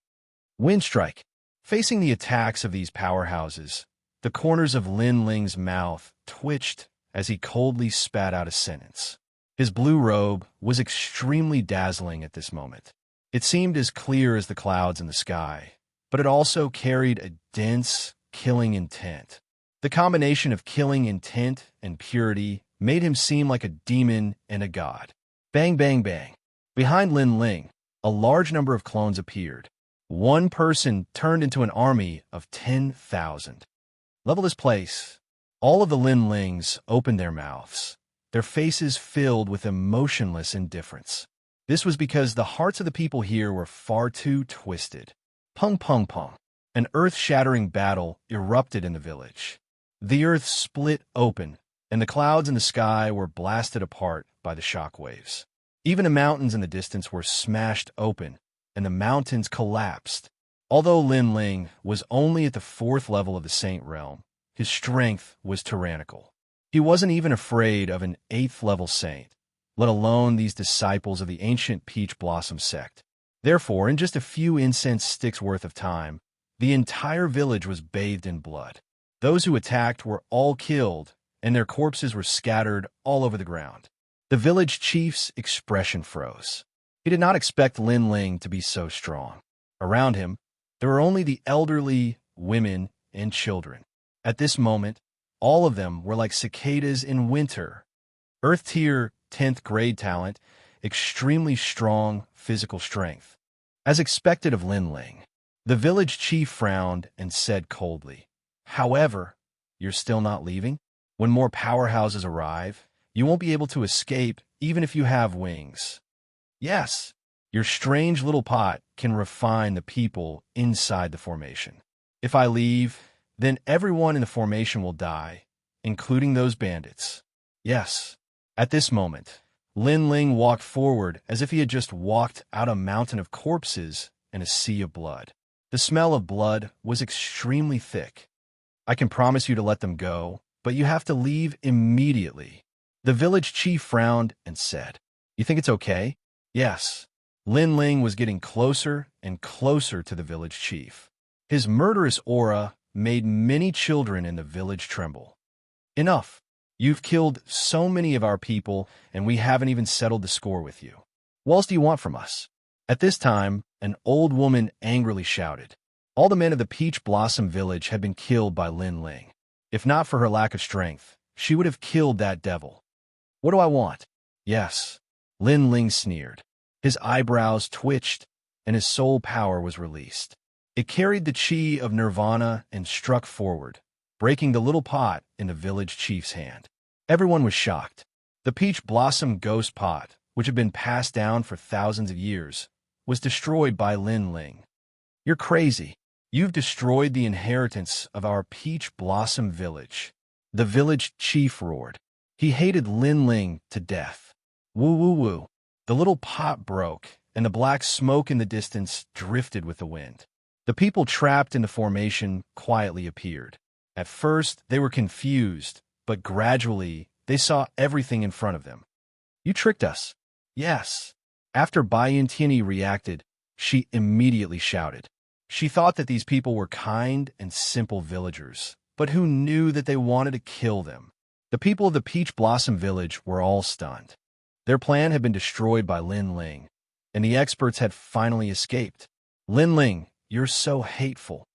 Windstrike. Facing the attacks of these powerhouses, the corners of Lin Ling's mouth twitched as he coldly spat out a sentence. His blue robe was extremely dazzling at this moment. It seemed as clear as the clouds in the sky, but it also carried a dense, killing intent. The combination of killing intent and purity made him seem like a demon and a god. Bang, bang, bang. Behind Lin Ling, a large number of clones appeared. One person turned into an army of 10,000. Level this place. All of the Lin Lings opened their mouths, their faces filled with emotionless indifference. This was because the hearts of the people here were far too twisted. Pung, pung, pung. An earth-shattering battle erupted in the village. The earth split open, and the clouds in the sky were blasted apart by the shock waves. Even the mountains in the distance were smashed open, and the mountains collapsed. Although Lin Ling was only at the 4th level of the Saint Realm, his strength was tyrannical. He wasn't even afraid of an 8th level saint, let alone these disciples of the ancient Peach Blossom sect. Therefore, in just a few incense sticks worth of time, the entire village was bathed in blood. Those who attacked were all killed, and their corpses were scattered all over the ground. The village chief's expression froze. He did not expect Lin Ling to be so strong. Around him, there were only the elderly, women, and children. At this moment, all of them were like cicadas in winter. Earth Tier 10th grade talent, extremely strong physical strength. As expected of Lin Ling, the village chief frowned and said coldly, "However, you're still not leaving? When more powerhouses arrive, you won't be able to escape even if you have wings. Yes, your strange little pot can refine the people inside the formation. If I leave, then everyone in the formation will die, including those bandits." Yes. At this moment, Lin Ling walked forward as if he had just walked out a mountain of corpses and a sea of blood. The smell of blood was extremely thick. "I can promise you to let them go, but you have to leave immediately." The village chief frowned and said, "You think it's okay?" Yes. Lin Ling was getting closer and closer to the village chief. His murderous aura made many children in the village tremble. "Enough. You've killed so many of our people, and we haven't even settled the score with you. What else do you want from us?" At this time, an old woman angrily shouted. All the men of the Peach Blossom village had been killed by Lin Ling. If not for her lack of strength, she would have killed that devil. "What do I want?" Yes. Lin Ling sneered. His eyebrows twitched, and his soul power was released. It carried the chi of nirvana and struck forward, breaking the little pot in the village chief's hand. Everyone was shocked. The Peach Blossom ghost pot, which had been passed down for thousands of years, was destroyed by Lin Ling. "You're crazy. You've destroyed the inheritance of our Peach Blossom village." The village chief roared. He hated Lin Ling to death. Woo woo woo. The little pot broke, and the black smoke in the distance drifted with the wind. The people trapped in the formation quietly appeared. At first, they were confused, but gradually, they saw everything in front of them. "You tricked us." Yes. After Bai Yintianyi reacted, she immediately shouted. She thought that these people were kind and simple villagers, but who knew that they wanted to kill them? The people of the Peach Blossom village were all stunned. Their plan had been destroyed by Lin Ling, and the experts had finally escaped. "Lin Ling, you're so hateful."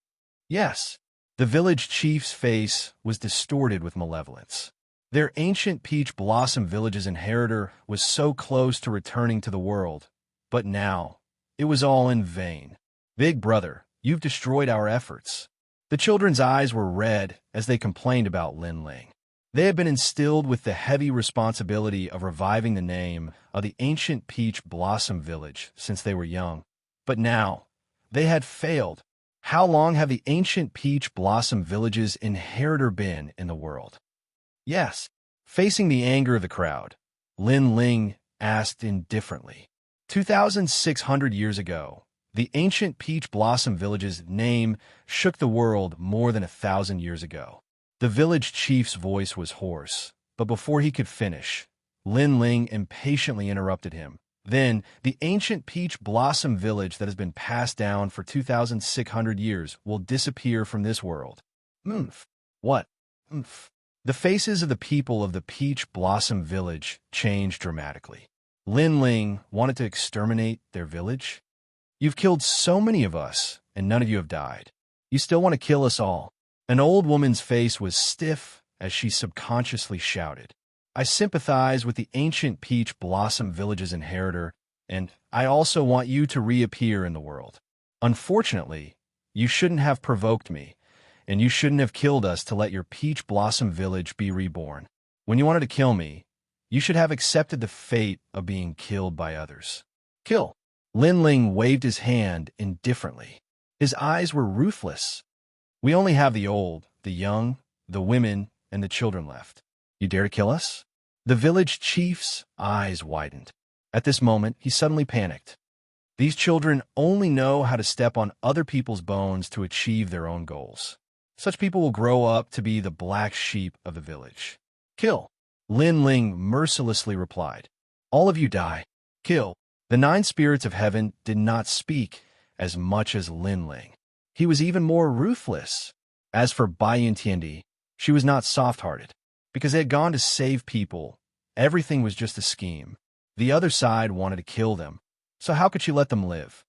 Yes. The village chief's face was distorted with malevolence. Their ancient Peach Blossom village's inheritor was so close to returning to the world, but now, it was all in vain. "Big brother, you've destroyed our efforts." The children's eyes were red as they complained about Lin Ling. They had been instilled with the heavy responsibility of reviving the name of the ancient peach blossom village since they were young. But now, they had failed. How long have the ancient peach blossom village's inheritor been in the world? Yes. Facing the anger of the crowd, Lin Ling asked indifferently. 2,600 years ago, the ancient peach blossom village's name shook the world more than 1,000 years ago. The village chief's voice was hoarse, but before he could finish, Lin Ling impatiently interrupted him. Then, the ancient peach blossom village that has been passed down for 2,600 years will disappear from this world. Oomph. What? Oomph. The faces of the people of the peach blossom village changed dramatically. Lin Ling wanted to exterminate their village? You've killed so many of us, and none of you have died. You still want to kill us all? An old woman's face was stiff as she subconsciously shouted. I sympathize with the ancient peach blossom village's inheritor, and I also want you to reappear in the world. Unfortunately, you shouldn't have provoked me, and you shouldn't have killed us to let your peach blossom village be reborn. When you wanted to kill me, you should have accepted the fate of being killed by others. Kill. Lin Ling waved his hand indifferently. His eyes were ruthless. We only have the old, the young, the women, and the children left. You dare to kill us? The village chief's eyes widened. At this moment, he suddenly panicked. These children only know how to step on other people's bones to achieve their own goals. Such people will grow up to be the black sheep of the village. Kill. Lin Ling mercilessly replied. All of you die. Kill. The 9 spirits of heaven did not speak as much as Lin Ling. He was even more ruthless. As for Bai Yintiandi, she was not soft-hearted. Because they had gone to save people, everything was just a scheme. The other side wanted to kill them, so how could she let them live?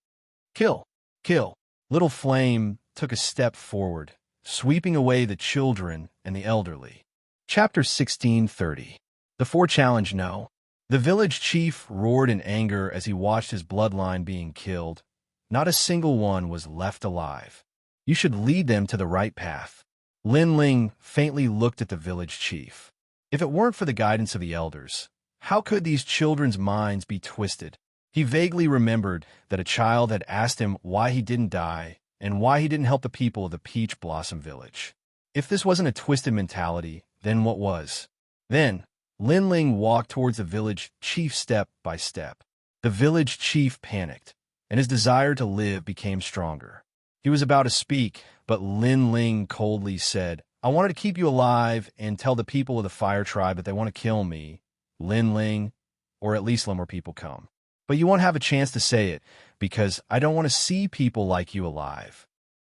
Kill. Kill. Little Flame took a step forward, sweeping away the children and the elderly. Chapter 1630. The 4 challenge no. The village chief roared in anger as he watched his bloodline being killed. Not a single one was left alive. You should lead them to the right path. Lin Ling faintly looked at the village chief. If it weren't for the guidance of the elders, how could these children's minds be twisted? He vaguely remembered that a child had asked him why he didn't die and why he didn't help the people of the Peach Blossom Village. If this wasn't a twisted mentality, then what was? Then, Lin Ling walked towards the village chief step by step. The village chief panicked, and his desire to live became stronger. He was about to speak, but Lin Ling coldly said, I wanted to keep you alive and tell the people of the fire tribe that they want to kill me, Lin Ling, or at least let more people come. But you won't have a chance to say it, because I don't want to see people like you alive.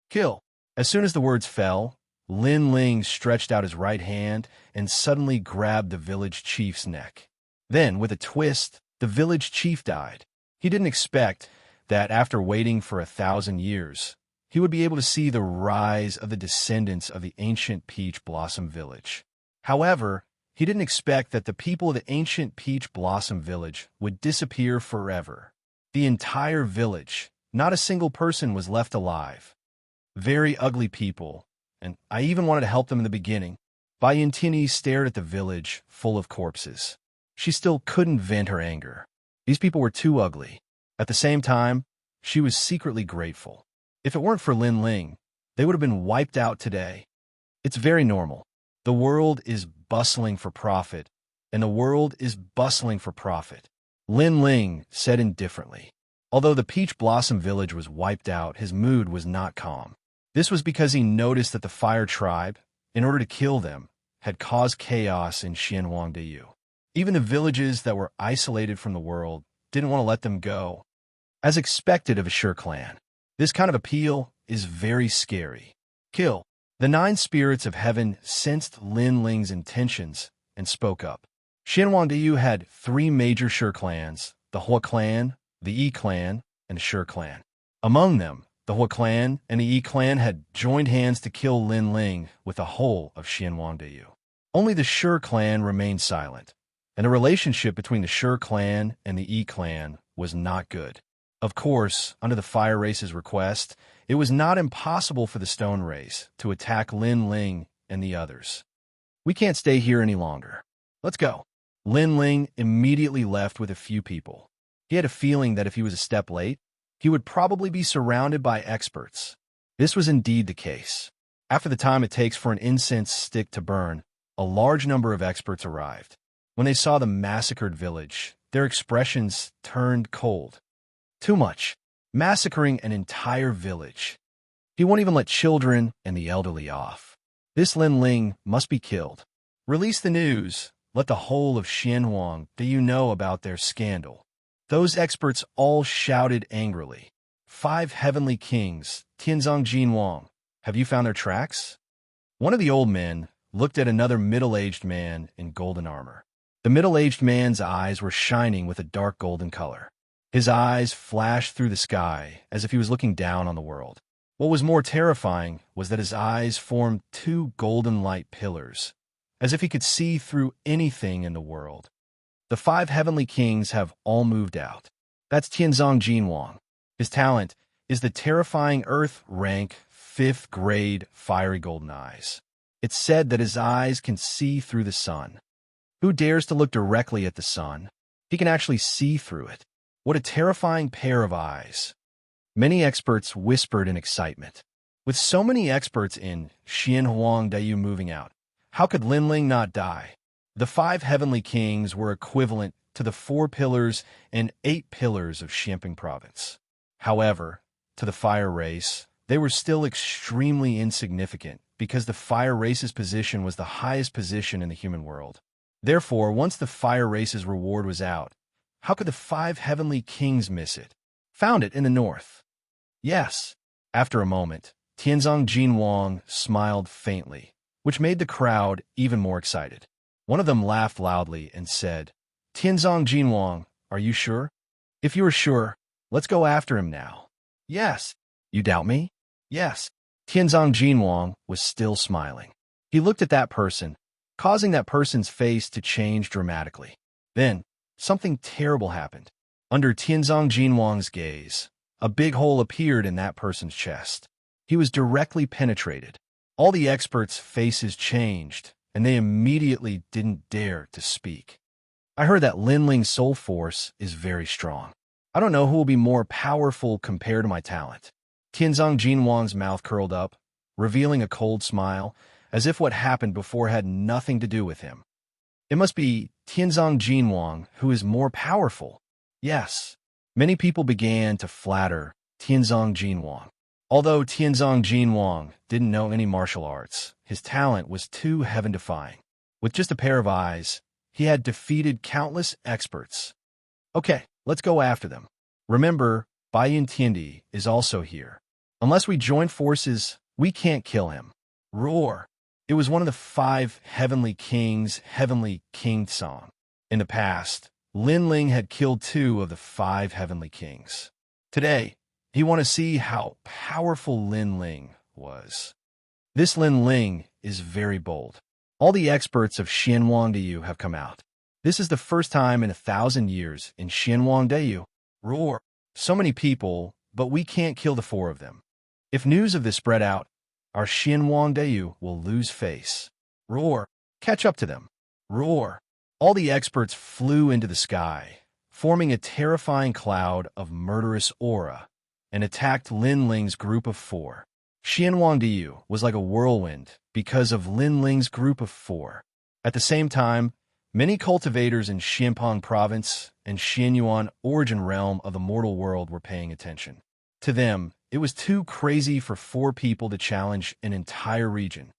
Kill. As soon as the words fell, Lin Ling stretched out his right hand and suddenly grabbed the village chief's neck. Then, with a twist, the village chief died. He didn't expect that after waiting for 1,000 years, he would be able to see the rise of the descendants of the ancient Peach Blossom Village. However, he didn't expect that the people of the ancient Peach Blossom Village would disappear forever. The entire village, not a single person was left alive. Very ugly people, and I even wanted to help them in the beginning. Bai Yintini stared at the village full of corpses. She still couldn't vent her anger. These people were too ugly. At the same time, she was secretly grateful. If it weren't for Lin Ling, they would have been wiped out today. It's very normal. The world is bustling for profit, and the world is bustling for profit, Lin Ling said indifferently. Although the Peach Blossom Village was wiped out, his mood was not calm. This was because he noticed that the Fire Tribe, in order to kill them, had caused chaos in Xianxia. Even the villages that were isolated from the world didn't want to let them go. As expected of a Sure clan, this kind of appeal is very scary. Kill. The 9 spirits of heaven sensed Lin Ling's intentions and spoke up. Xianxia had 3 major Sure clans, the Hua clan, the Yi clan, and the Sure clan. Among them, the Hua clan and the Yi clan had joined hands to kill Lin Ling with the whole of Xianxia. Only the Sure clan remained silent, and the relationship between the Sure clan and the Yi clan was not good. Of course, under the Fire Race's request, It was not impossible for the stone race to attack Lin Ling and the others. We can't stay here any longer. Let's go. Lin Ling immediately left with a few people. He had a feeling that if he was a step late, he would probably be surrounded by experts. This was indeed the case. After the time it takes for an incense stick to burn, a large number of experts arrived. When they saw the massacred village, their expressions turned cold. Too much. Massacring an entire village. He won't even let children and the elderly off. This Lin Ling must be killed. Release the news. Let the whole of Xianhuang know about their scandal. Those experts all shouted angrily. 5 heavenly kings, Tianzong Jinwang. Have you found their tracks? One of the old men looked at another middle-aged man in golden armor. The middle-aged man's eyes were shining with a dark golden color. His eyes flashed through the sky as if he was looking down on the world. What was more terrifying was that his eyes formed 2 golden light pillars, as if he could see through anything in the world. The 5 heavenly kings have all moved out. That's Tianzong Jinwang. His talent is the terrifying earth rank 5th grade fiery golden eyes. It's said that his eyes can see through the sun. Who dares to look directly at the sun? He can actually see through it. What a terrifying pair of eyes. Many experts whispered in excitement. With so many experts in Xianhuang Dayu moving out, how could Lin Ling not die? The 5 heavenly kings were equivalent to the 4 pillars and 8 pillars of Xianping province. However, to the fire race, they were still extremely insignificant because the fire race's position was the highest position in the human world. Therefore, once the fire race's reward was out, how could the 5 heavenly kings miss it? Found it in the north. Yes. After a moment, Tianzong Jinwang smiled faintly, which made the crowd even more excited. One of them laughed loudly and said, Tianzong Jinwang, are you sure? If you are sure, let's go after him now. Yes. You doubt me? Yes. Tianzong Jinwang was still smiling. He looked at that person, causing that person's face to change dramatically. Then, something terrible happened. Under Tianzong Jinwang's gaze, a big hole appeared in that person's chest. He was directly penetrated. All the experts' faces changed, and they immediately didn't dare to speak. I heard that Lin Ling's soul force is very strong. I don't know who will be more powerful compared to my talent. Tianzong Jinwang's mouth curled up, revealing a cold smile, as if what happened before had nothing to do with him. It must be Tianzong Jinwang who is more powerful. Yes. Many people began to flatter Tianzong Jinwang. Although Tianzong Jinwang didn't know any martial arts, his talent was too heaven-defying. With just a pair of eyes, he had defeated countless experts. Okay, let's go after them. Remember, Baiyan Tiandi is also here. Unless we join forces, we can't kill him. Roar! It was one of the 5 heavenly kings' heavenly king song. In the past, Lin Ling had killed 2 of the 5 heavenly kings. Today, he wanted to see how powerful Lin Ling was. This Lin Ling is very bold. All the experts of Xianhuang Dayu have come out. This is the first time in 1,000 years in Xianhuang Dayu. Roar! So many people, but we can't kill the 4 of them. If news of this spread out, our Xianhuang Dayu will lose face. Roar! Catch up to them. Roar! All the experts flew into the sky, forming a terrifying cloud of murderous aura, and attacked Lin Ling's group of 4. Xianhuang Dayu was like a whirlwind because of Lin Ling's group of 4. At the same time, many cultivators in Xianping province and Xianyuan origin realm of the mortal world were paying attention. To them, it was too crazy for 4 people to challenge an entire region.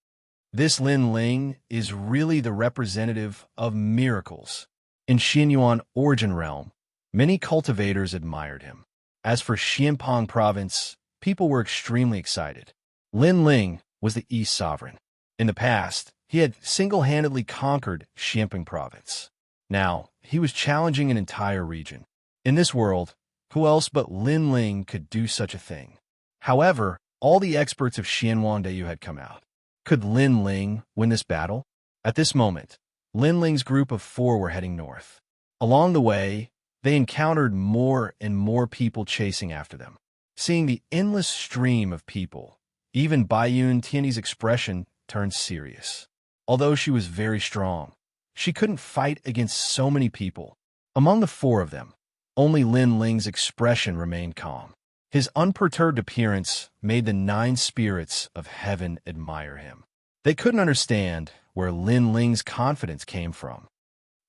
This Lin Ling is really the representative of miracles. In Xianyuan origin realm, many cultivators admired him. As for Xianping province, people were extremely excited. Lin Ling was the East Sovereign. In the past, he had single-handedly conquered Xianping province. Now, he was challenging an entire region. In this world, who else but Lin Ling could do such a thing? However, all the experts of Xianhuang Dayu had come out. Could Lin Ling win this battle? At this moment, Lin Ling's group of 4 were heading north. Along the way, they encountered more and more people chasing after them. Seeing the endless stream of people, even Baiyun Tianyi's expression turned serious. Although she was very strong, she couldn't fight against so many people. Among the four of them, only Lin Ling's expression remained calm. His unperturbed appearance made the 9 spirits of heaven admire him. They couldn't understand where Lin Ling's confidence came from.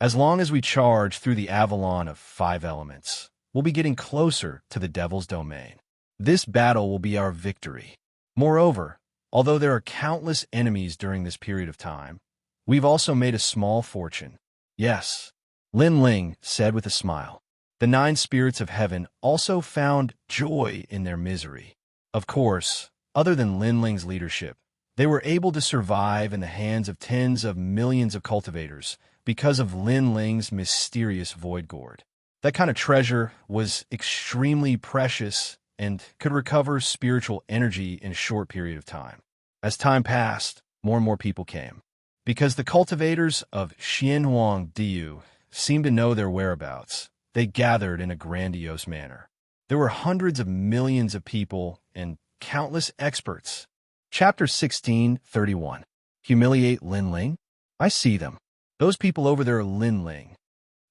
As long as we charge through the avalon of 5 elements, we'll be getting closer to the devil's domain. This battle will be our victory. Moreover, although there are countless enemies during this period of time, we've also made a small fortune. Yes, Lin Ling said with a smile. The 9 spirits of heaven also found joy in their misery. Of course, other than Lin Ling's leadership, they were able to survive in the hands of tens of millions of cultivators because of Lin Ling's mysterious void gourd. That kind of treasure was extremely precious and could recover spiritual energy in a short period of time. As time passed, more and more people came. Because the cultivators of Xianhuang Diyu seemed to know their whereabouts, they gathered in a grandiose manner. There were hundreds of millions of people and countless experts. Chapter 16:31. Humiliate Lin Ling? I see them. Those people over there are Lin Ling.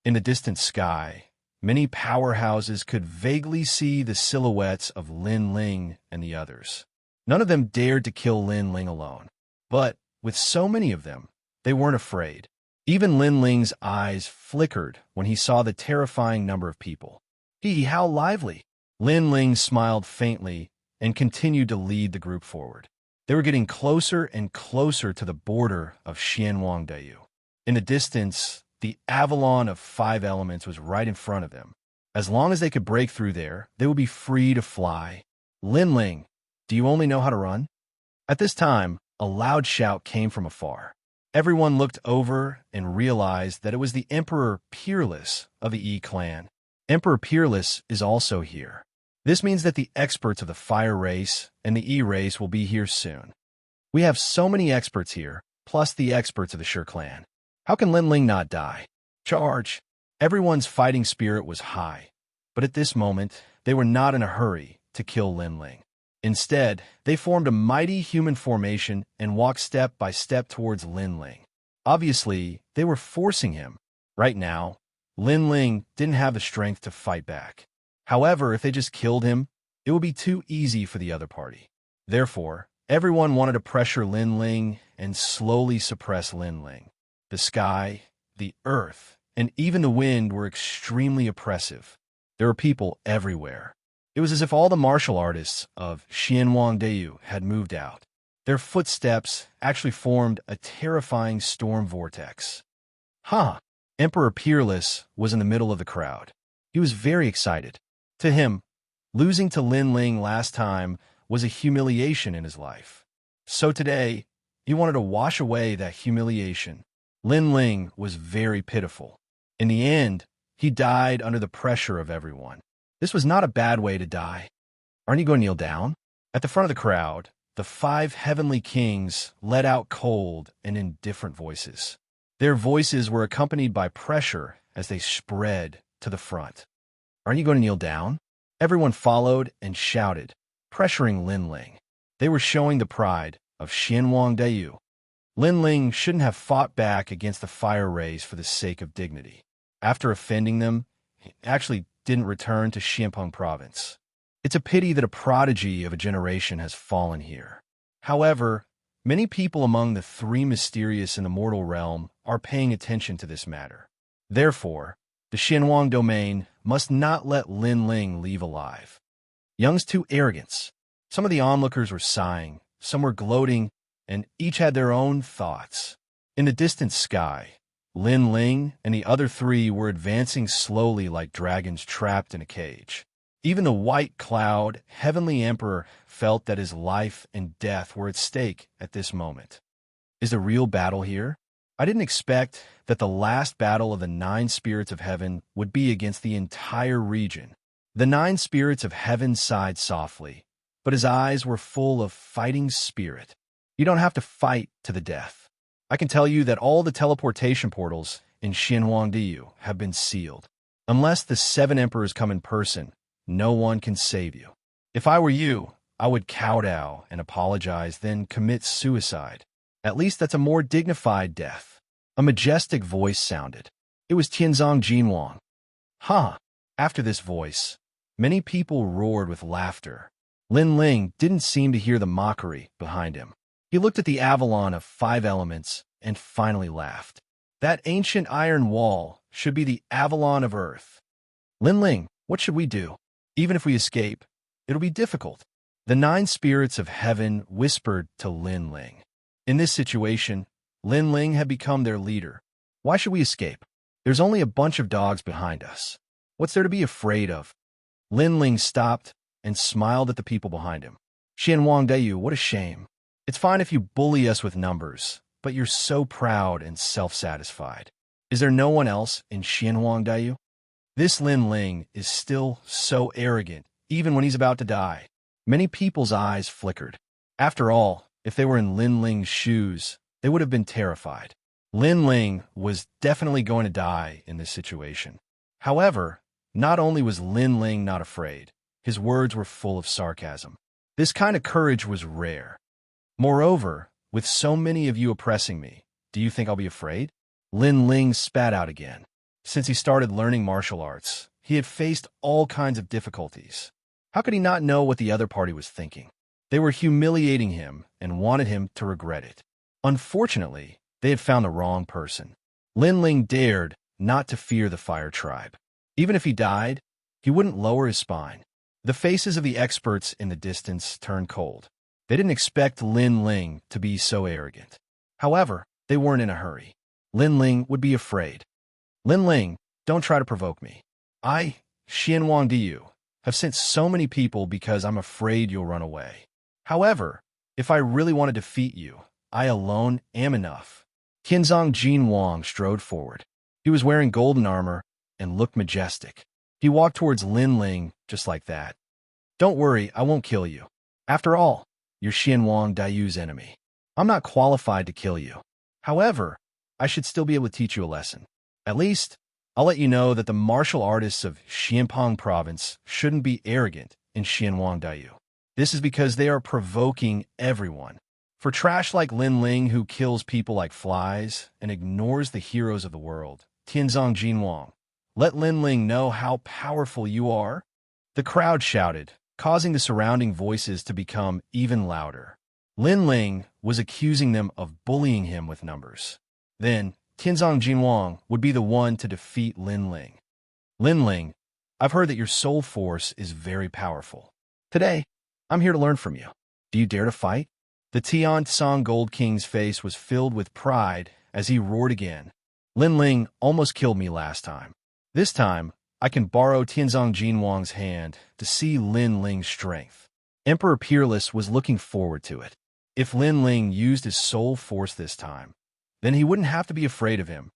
In the distant sky, many powerhouses could vaguely see the silhouettes of Lin Ling and the others. None of them dared to kill Lin Ling alone. But with so many of them, they weren't afraid. Even Lin Ling's eyes flickered when he saw the terrifying number of people. How lively! Lin Ling smiled faintly and continued to lead the group forward. They were getting closer and closer to the border of Xianhuang Diyu. In the distance, the avalon of 5 elements was right in front of them. As long as they could break through there, they would be free to fly. Lin Ling, do you only know how to run? At this time, a loud shout came from afar. Everyone looked over and realized that it was the Emperor Peerless of the Yi clan. Emperor Peerless is also here. This means that the experts of the Fire race and the Yi race will be here soon. We have so many experts here, plus the experts of the Shi clan. How can Lin Ling not die? Charge! Everyone's fighting spirit was high, but at this moment, they were not in a hurry to kill Lin Ling. Instead, they formed a mighty human formation and walked step by step towards Lin Ling. Obviously, they were forcing him. Right now, Lin Ling didn't have the strength to fight back. However, if they just killed him, it would be too easy for the other party. Therefore, everyone wanted to pressure Lin Ling and slowly suppress Lin Ling. The sky, the earth, and even the wind were extremely oppressive. There were people everywhere. It was as if all the martial artists of Xianhuang Diyu had moved out. Their footsteps actually formed a terrifying storm vortex. Emperor Peerless was in the middle of the crowd. He was very excited. To him, losing to Lin Ling last time was a humiliation in his life. So today, he wanted to wash away that humiliation. Lin Ling was very pitiful. In the end, he died under the pressure of everyone. This was not a bad way to die. Aren't you going to kneel down? At the front of the crowd, the 5 heavenly kings let out cold and indifferent voices. Their voices were accompanied by pressure as they spread to the front. Aren't you going to kneel down? Everyone followed and shouted, pressuring Lin Ling. They were showing the pride of Xianhuang Diyu. Lin Ling shouldn't have fought back against the Fire race for the sake of dignity. After offending them, he actually didn't return to Xianpeng province. It's a pity that a prodigy of a generation has fallen here. However, many people among the 3 mysterious in the mortal realm are paying attention to this matter. Therefore, the Xianhuang domain must not let Lin Ling leave alive. Young's too arrogant. Some of the onlookers were sighing, some were gloating, and each had their own thoughts. In the distant sky, Lin Ling and the other 3 were advancing slowly like dragons trapped in a cage. Even the white cloud, heavenly emperor, felt that his life and death were at stake at this moment. Is the real battle here? I didn't expect that the last battle of the 9 spirits of heaven would be against the entire region. The 9 spirits of heaven sighed softly, but his eyes were full of fighting spirit. You don't have to fight to the death. I can tell you that all the teleportation portals in Xianhuang Diyu have been sealed. Unless the 7 emperors come in person, no one can save you. If I were you, I would kowtow and apologize, then commit suicide. At least that's a more dignified death. A majestic voice sounded. It was Tianzong Jinwang. Huh. After this voice, many people roared with laughter. Lin Ling didn't seem to hear the mockery behind him. He looked at the Avalon of 5 elements and finally laughed. That ancient iron wall should be the Avalon of Earth. Lin Ling, what should we do? Even if we escape, it'll be difficult. The 9 spirits of heaven whispered to Lin Ling. In this situation, Lin Ling had become their leader. Why should we escape? There's only a bunch of dogs behind us. What's there to be afraid of? Lin Ling stopped and smiled at the people behind him. Xianwang Dayu, what a shame. It's fine if you bully us with numbers, but you're so proud and self-satisfied. Is there no one else in Xianwang Dayu? This Lin Ling is still so arrogant, even when he's about to die. Many people's eyes flickered. After all, if they were in Lin Ling's shoes, they would have been terrified. Lin Ling was definitely going to die in this situation. However, not only was Lin Ling not afraid, his words were full of sarcasm. This kind of courage was rare. Moreover, with so many of you oppressing me, do you think I'll be afraid? Lin Ling spat out again. Since he started learning martial arts, he had faced all kinds of difficulties. How could he not know what the other party was thinking? They were humiliating him and wanted him to regret it. Unfortunately, they had found the wrong person. Lin Ling dared not to fear the fire tribe. Even if he died, he wouldn't lower his spine. The faces of the experts in the distance turned cold. They didn't expect Lin Ling to be so arrogant. However, they weren't in a hurry. Lin Ling would be afraid. Lin Ling, don't try to provoke me. I, Xianwang Diyu, have sent so many people because I'm afraid you'll run away. However, if I really want to defeat you, I alone am enough. Tianzong Jinwang strode forward. He was wearing golden armor and looked majestic. He walked towards Lin Ling just like that. Don't worry, I won't kill you. After all, you're Xianwang Dayu's enemy. I'm not qualified to kill you. However, I should still be able to teach you a lesson. At least, I'll let you know that the martial artists of Xianpeng province shouldn't be arrogant in Xianwang Dayu. This is because they are provoking everyone. For trash like Lin Ling who kills people like flies and ignores the heroes of the world, Tianzong Jinwang, let Lin Ling know how powerful you are. The crowd shouted, causing the surrounding voices to become even louder. Lin Ling was accusing them of bullying him with numbers. Then, Tianzong Jinwang would be the one to defeat Lin Ling. Lin Ling, I've heard that your soul force is very powerful. Today, I'm here to learn from you. Do you dare to fight? The Tian Tsang Gold King's face was filled with pride as he roared again. Lin Ling almost killed me last time. This time, I can borrow Tianzong Jinwang's hand to see Lin Ling's strength. Emperor Peerless was looking forward to it. If Lin Ling used his soul force this time, then he wouldn't have to be afraid of him.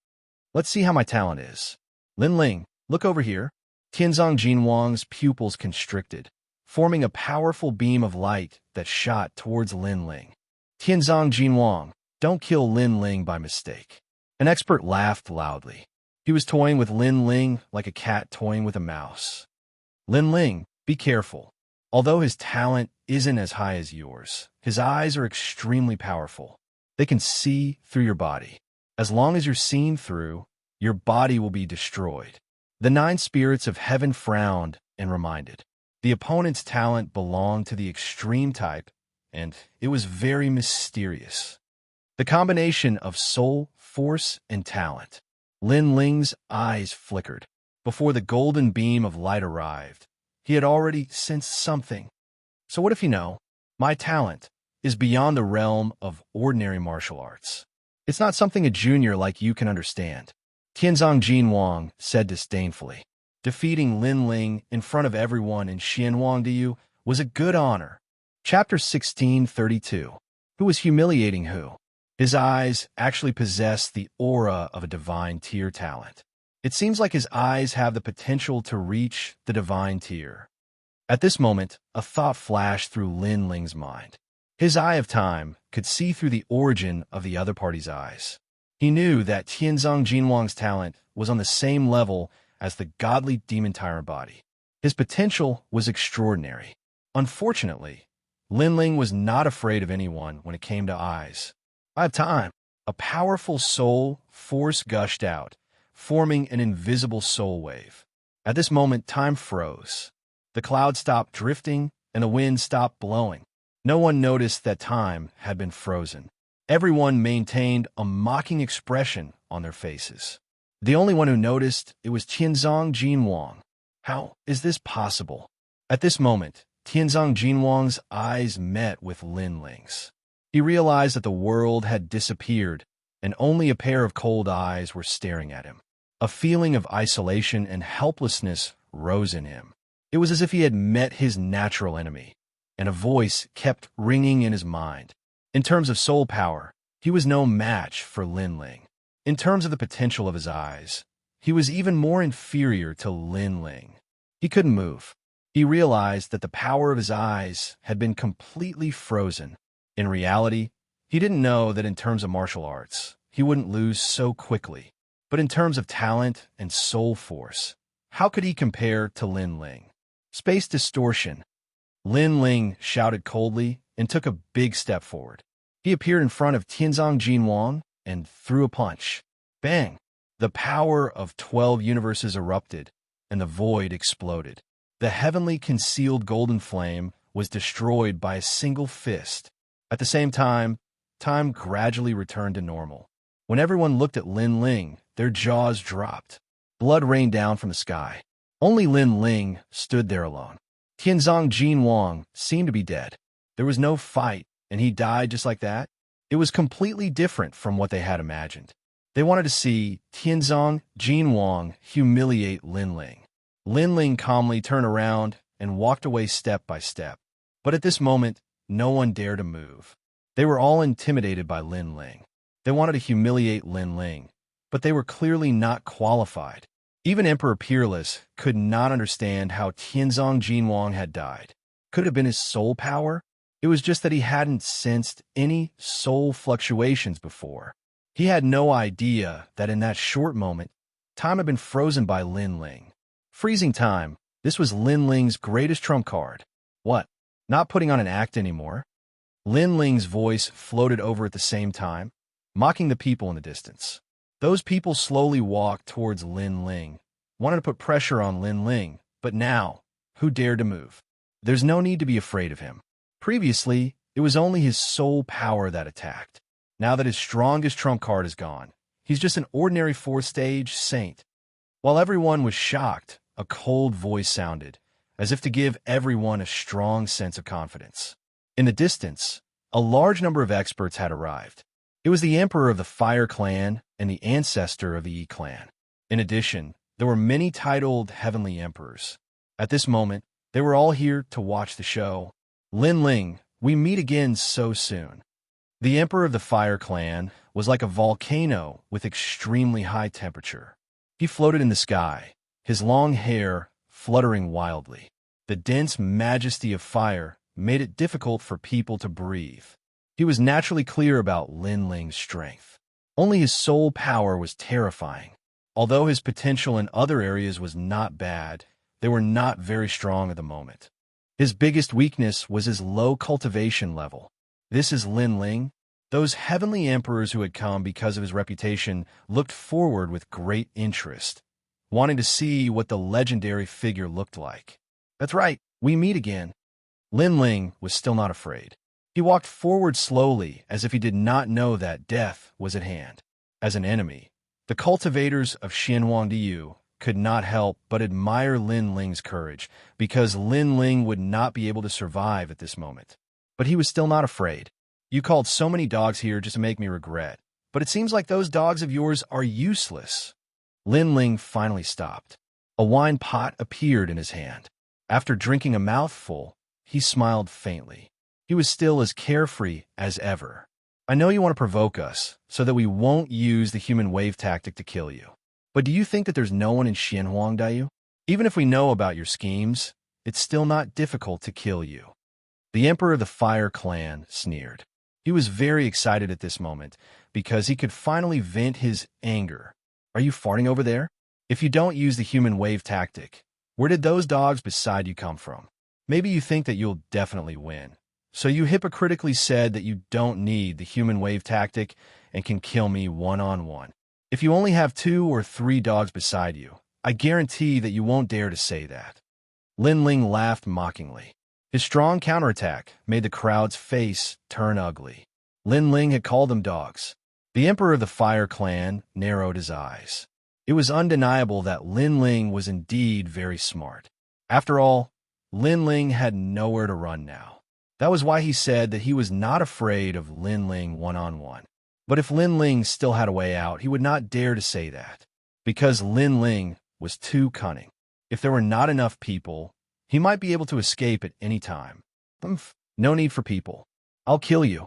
Let's see how my talent is. Lin Ling, look over here. Tianzong Jinwang's pupils constricted, forming a powerful beam of light that shot towards Lin Ling. Tianzong Jinwang, don't kill Lin Ling by mistake. An expert laughed loudly. He was toying with Lin Ling like a cat toying with a mouse. Lin Ling, be careful. Although his talent isn't as high as yours, his eyes are extremely powerful. They can see through your body. As long as you're seen through, your body will be destroyed. The 9 spirits of heaven frowned and reminded. The opponent's talent belonged to the extreme type, and it was very mysterious. The combination of soul, force, and talent. Lin Ling's eyes flickered. Before the golden beam of light arrived, he had already sensed something. So what if you know, my talent is beyond the realm of ordinary martial arts. It's not something a junior like you can understand. Tianzong Jinwang said disdainfully. Defeating Lin Ling in front of everyone in Xianwang Diyu was a good honor. Chapter 1632. Who was humiliating who? His eyes actually possess the aura of a divine tier talent. It seems like his eyes have the potential to reach the divine tier. At this moment, a thought flashed through Lin Ling's mind. His eye of time could see through the origin of the other party's eyes. He knew that Tianzong Jinwang's talent was on the same level as the godly demon tyrant body. His potential was extraordinary. Unfortunately, Linling was not afraid of anyone when it came to eyes. I have time. A powerful soul force gushed out, forming an invisible soul wave. At this moment, time froze. The clouds stopped drifting, and the wind stopped blowing. No one noticed that time had been frozen. Everyone maintained a mocking expression on their faces. The only one who noticed it was Tianzong Jinwang. How is this possible? At this moment, Tianzong Jinwang's eyes met with Linling's. He realized that the world had disappeared, and only a pair of cold eyes were staring at him. A feeling of isolation and helplessness rose in him. It was as if he had met his natural enemy, and a voice kept ringing in his mind. In terms of soul power, he was no match for Linling. In terms of the potential of his eyes, he was even more inferior to Linling. He couldn't move. He realized that the power of his eyes had been completely frozen. In reality, he didn't know that in terms of martial arts, he wouldn't lose so quickly. But in terms of talent and soul force, how could he compare to Linling? Space distortion. Linling shouted coldly and took a big step forward. He appeared in front of Tianzong Jinwang and threw a punch. Bang! The power of 12 universes erupted, and the void exploded. The heavenly concealed golden flame was destroyed by a single fist. At the same time, time gradually returned to normal. When everyone looked at Linling, their jaws dropped. Blood rained down from the sky. Only Linling stood there alone. Tianzong Jinwang seemed to be dead. There was no fight, and he died just like that. It was completely different from what they had imagined. They wanted to see Tianzong Jinwang humiliate Linling. Linling calmly turned around and walked away step by step. But at this moment, no one dared to move. They were all intimidated by Linling. They wanted to humiliate Linling, but they were clearly not qualified. Even Emperor Peerless could not understand how Tianzong Jinwang had died. Could it have been his soul power? It was just that he hadn't sensed any soul fluctuations before. He had no idea that in that short moment, time had been frozen by Linling. Freezing time, this was Linling's greatest trump card. What? Not putting on an act anymore? Linling's voice floated over at the same time, mocking the people in the distance. Those people slowly walked towards Linling, wanted to put pressure on Linling, but now, who dared to move? There's no need to be afraid of him. Previously, it was only his soul power that attacked. Now that his strongest trump card is gone, he's just an ordinary fourth-stage saint. While everyone was shocked, a cold voice sounded, as if to give everyone a strong sense of confidence. In the distance, a large number of experts had arrived. It was the emperor of the Fire Clan and the ancestor of the Yi Clan. In addition, there were many titled heavenly emperors. At this moment, they were all here to watch the show. Linling, we meet again so soon. The emperor of the Fire Clan was like a volcano with extremely high temperature. He floated in the sky, his long hair fluttering wildly. The dense majesty of fire made it difficult for people to breathe. He was naturally clear about Linling's strength. Only his soul power was terrifying. Although his potential in other areas was not bad, they were not very strong at the moment. His biggest weakness was his low cultivation level. This is Linling. Those heavenly emperors who had come because of his reputation looked forward with great interest, wanting to see what the legendary figure looked like. That's right, we meet again. Linling was still not afraid. He walked forward slowly as if he did not know that death was at hand. As an enemy, the cultivators of Xianxia could not help but admire Linling's courage, because Linling would not be able to survive at this moment. But he was still not afraid. You called so many dogs here just to make me regret, but it seems like those dogs of yours are useless. Linling finally stopped. A wine pot appeared in his hand. After drinking a mouthful, he smiled faintly. He was still as carefree as ever. I know you want to provoke us, so that we won't use the human wave tactic to kill you. But do you think that there's no one in Xianhuangdaiyu? Even if we know about your schemes, it's still not difficult to kill you. The Emperor of the Fire Clan sneered. He was very excited at this moment, because he could finally vent his anger. Are you farting over there? If you don't use the human wave tactic, where did those dogs beside you come from? Maybe you think that you'll definitely win. So you hypocritically said that you don't need the human wave tactic and can kill me one-on-one. If you only have 2 or 3 dogs beside you, I guarantee that you won't dare to say that. Lin Ling laughed mockingly. His strong counterattack made the crowd's face turn ugly. Lin Ling had called them dogs. The Emperor of the Fire Clan narrowed his eyes. It was undeniable that Lin Ling was indeed very smart. After all, Lin Ling had nowhere to run now. That was why he said that he was not afraid of Lin Ling one-on-one. But if Lin Ling still had a way out, he would not dare to say that, because Lin Ling was too cunning. If there were not enough people, he might be able to escape at any time. No need for people. I'll kill you.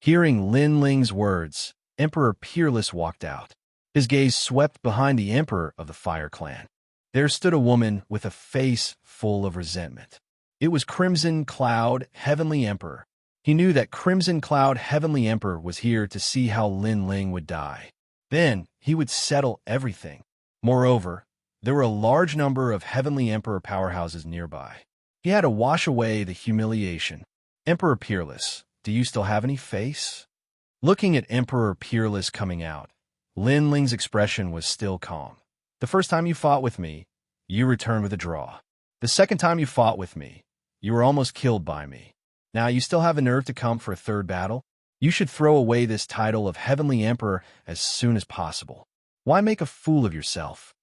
Hearing Lin Ling's words, Emperor Peerless walked out. His gaze swept behind the Emperor of the Fire Clan. There stood a woman with a face full of resentment. It was Crimson Cloud, Heavenly Emperor. He knew that Crimson Cloud, Heavenly Emperor was here to see how Lin Ling would die. Then he would settle everything. Moreover, there were a large number of Heavenly Emperor powerhouses nearby. He had to wash away the humiliation. Emperor Peerless, do you still have any face? Looking at Emperor Peerless coming out, Lin Ling's expression was still calm. The first time you fought with me, you returned with a draw. The second time you fought with me, you were almost killed by me. Now you still have the nerve to come for a third battle? You should throw away this title of Heavenly Emperor as soon as possible. Why make a fool of yourself?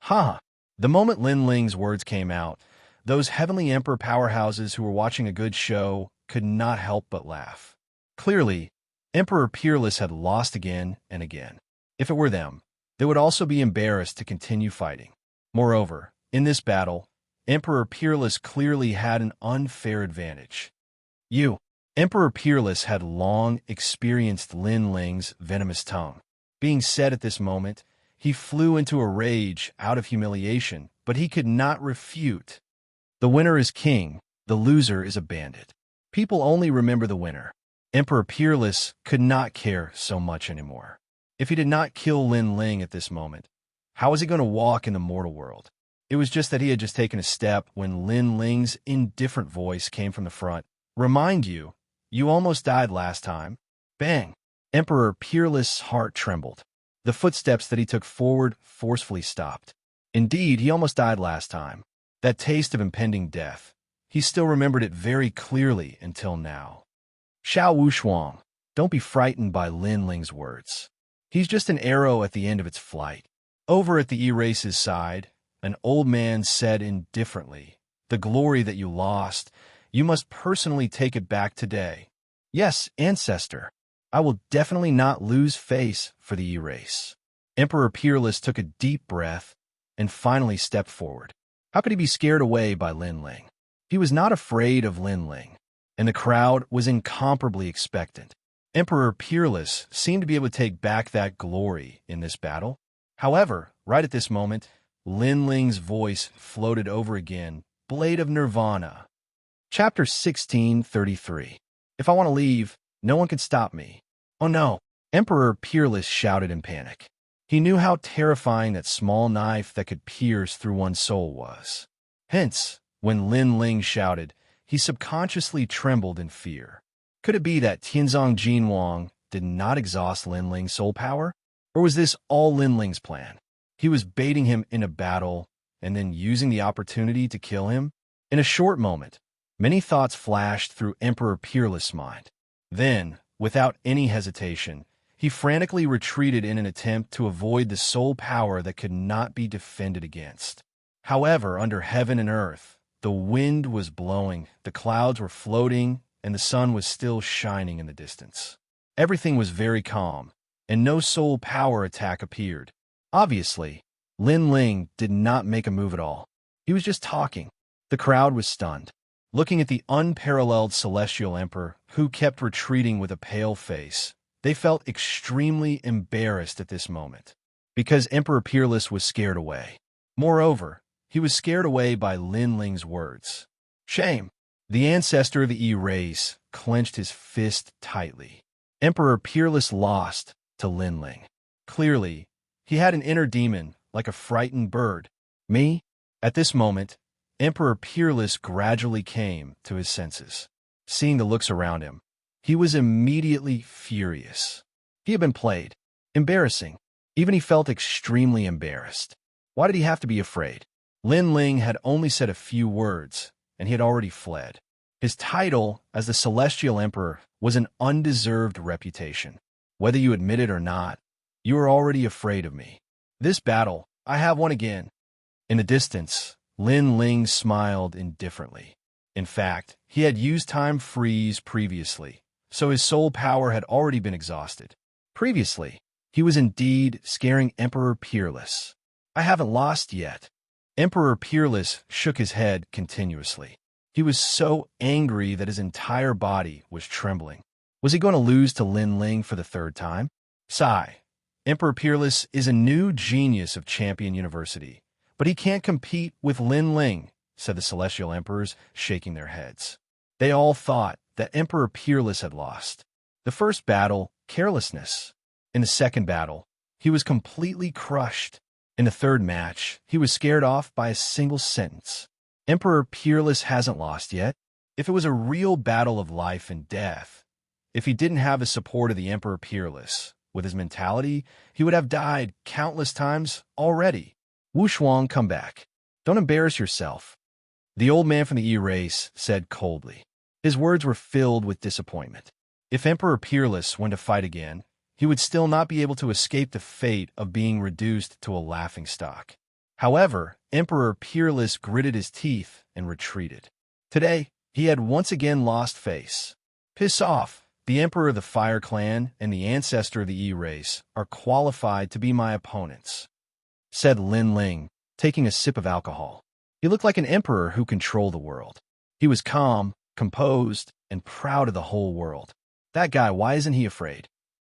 Ha! The moment Lin Ling's words came out, those Heavenly Emperor powerhouses who were watching a good show could not help but laugh. Clearly, Emperor Peerless had lost again and again. If it were them, they would also be embarrassed to continue fighting. Moreover, in this battle, Emperor Peerless clearly had an unfair advantage. Emperor Peerless had long experienced Lin Ling's venomous tongue. Being said at this moment, he flew into a rage out of humiliation, but he could not refute. The winner is king, the loser is a bandit. People only remember the winner. Emperor Peerless could not care so much anymore. If he did not kill Lin Ling at this moment, how was he going to walk in the mortal world? It was just that he had just taken a step when Lin Ling's indifferent voice came from the front. Remind you, you almost died last time. Bang! Emperor Peerless' heart trembled. The footsteps that he took forward forcefully stopped. Indeed, he almost died last time. That taste of impending death. He still remembered it very clearly until now. Xiao Wushuang, don't be frightened by Lin Ling's words. He's just an arrow at the end of its flight. Over at the erase's side, an old man said indifferently, the glory that you lost, you must personally take it back today. Yes, ancestor. I will definitely not lose face for the erase. Emperor Peerless took a deep breath and finally stepped forward. How could he be scared away by Lin Ling? He was not afraid of Lin Ling, and the crowd was incomparably expectant. Emperor Peerless seemed to be able to take back that glory in this battle. However, right at this moment, Lin Ling's voice floated over again, Blade of Nirvana. Chapter 1633. If I want to leave, no one can stop me. Oh no! Emperor Peerless shouted in panic. He knew how terrifying that small knife that could pierce through one's soul was. Hence, when Lin Ling shouted, he subconsciously trembled in fear. Could it be that Tianzong Jinwang did not exhaust Lin Ling's soul power? Or was this all Lin Ling's plan? He was baiting him in a battle and then using the opportunity to kill him? In a short moment, many thoughts flashed through Emperor Peerless' mind. Then, without any hesitation, he frantically retreated in an attempt to avoid the soul power that could not be defended against. However, under heaven and earth, the wind was blowing, the clouds were floating, and the sun was still shining in the distance. Everything was very calm, and no soul power attack appeared. Obviously, Lin Ling did not make a move at all. He was just talking. The crowd was stunned, looking at the unparalleled Celestial Emperor, who kept retreating with a pale face. They felt extremely embarrassed at this moment, because Emperor Peerless was scared away. Moreover, he was scared away by Lin Ling's words. Shame! The ancestor of the E-race clenched his fist tightly. Emperor Peerless lost to Lin Ling. Clearly, he had an inner demon, like a frightened bird. Me? At this moment, Emperor Peerless gradually came to his senses. Seeing the looks around him, he was immediately furious. He had been played. Embarrassing. Even he felt extremely embarrassed. Why did he have to be afraid? Lin Ling had only said a few words, and he had already fled. His title as the Celestial Emperor was an undeserved reputation. Whether you admit it or not, you are already afraid of me. This battle, I have won again. In the distance, Lin Ling smiled indifferently. In fact, he had used time freeze previously, so his soul power had already been exhausted. Previously, he was indeed scaring Emperor Peerless. I haven't lost yet. Emperor Peerless shook his head continuously. He was so angry that his entire body was trembling. Was he going to lose to Lin Ling for the third time? Sigh. Emperor Peerless is a new genius of Champion University, but he can't compete with Lin Ling, said the Celestial Emperors, shaking their heads. They all thought that Emperor Peerless had lost. The first battle, carelessness. In the second battle, he was completely crushed. In the third match, he was scared off by a single sentence. Emperor Peerless hasn't lost yet. If it was a real battle of life and death, if he didn't have the support of the Emperor Peerless, with his mentality, he would have died countless times already. Wuxia, come back. Don't embarrass yourself. The old man from the E-race said coldly. His words were filled with disappointment. If Emperor Peerless went to fight again, he would still not be able to escape the fate of being reduced to a laughingstock. However, Emperor Peerless gritted his teeth and retreated. Today, he had once again lost face. Piss off. The Emperor of the Fire Clan and the Ancestor of the E-race are qualified to be my opponents, said Lin Ling, taking a sip of alcohol. He looked like an emperor who controlled the world. He was calm, composed, and proud of the whole world. That guy, why isn't he afraid?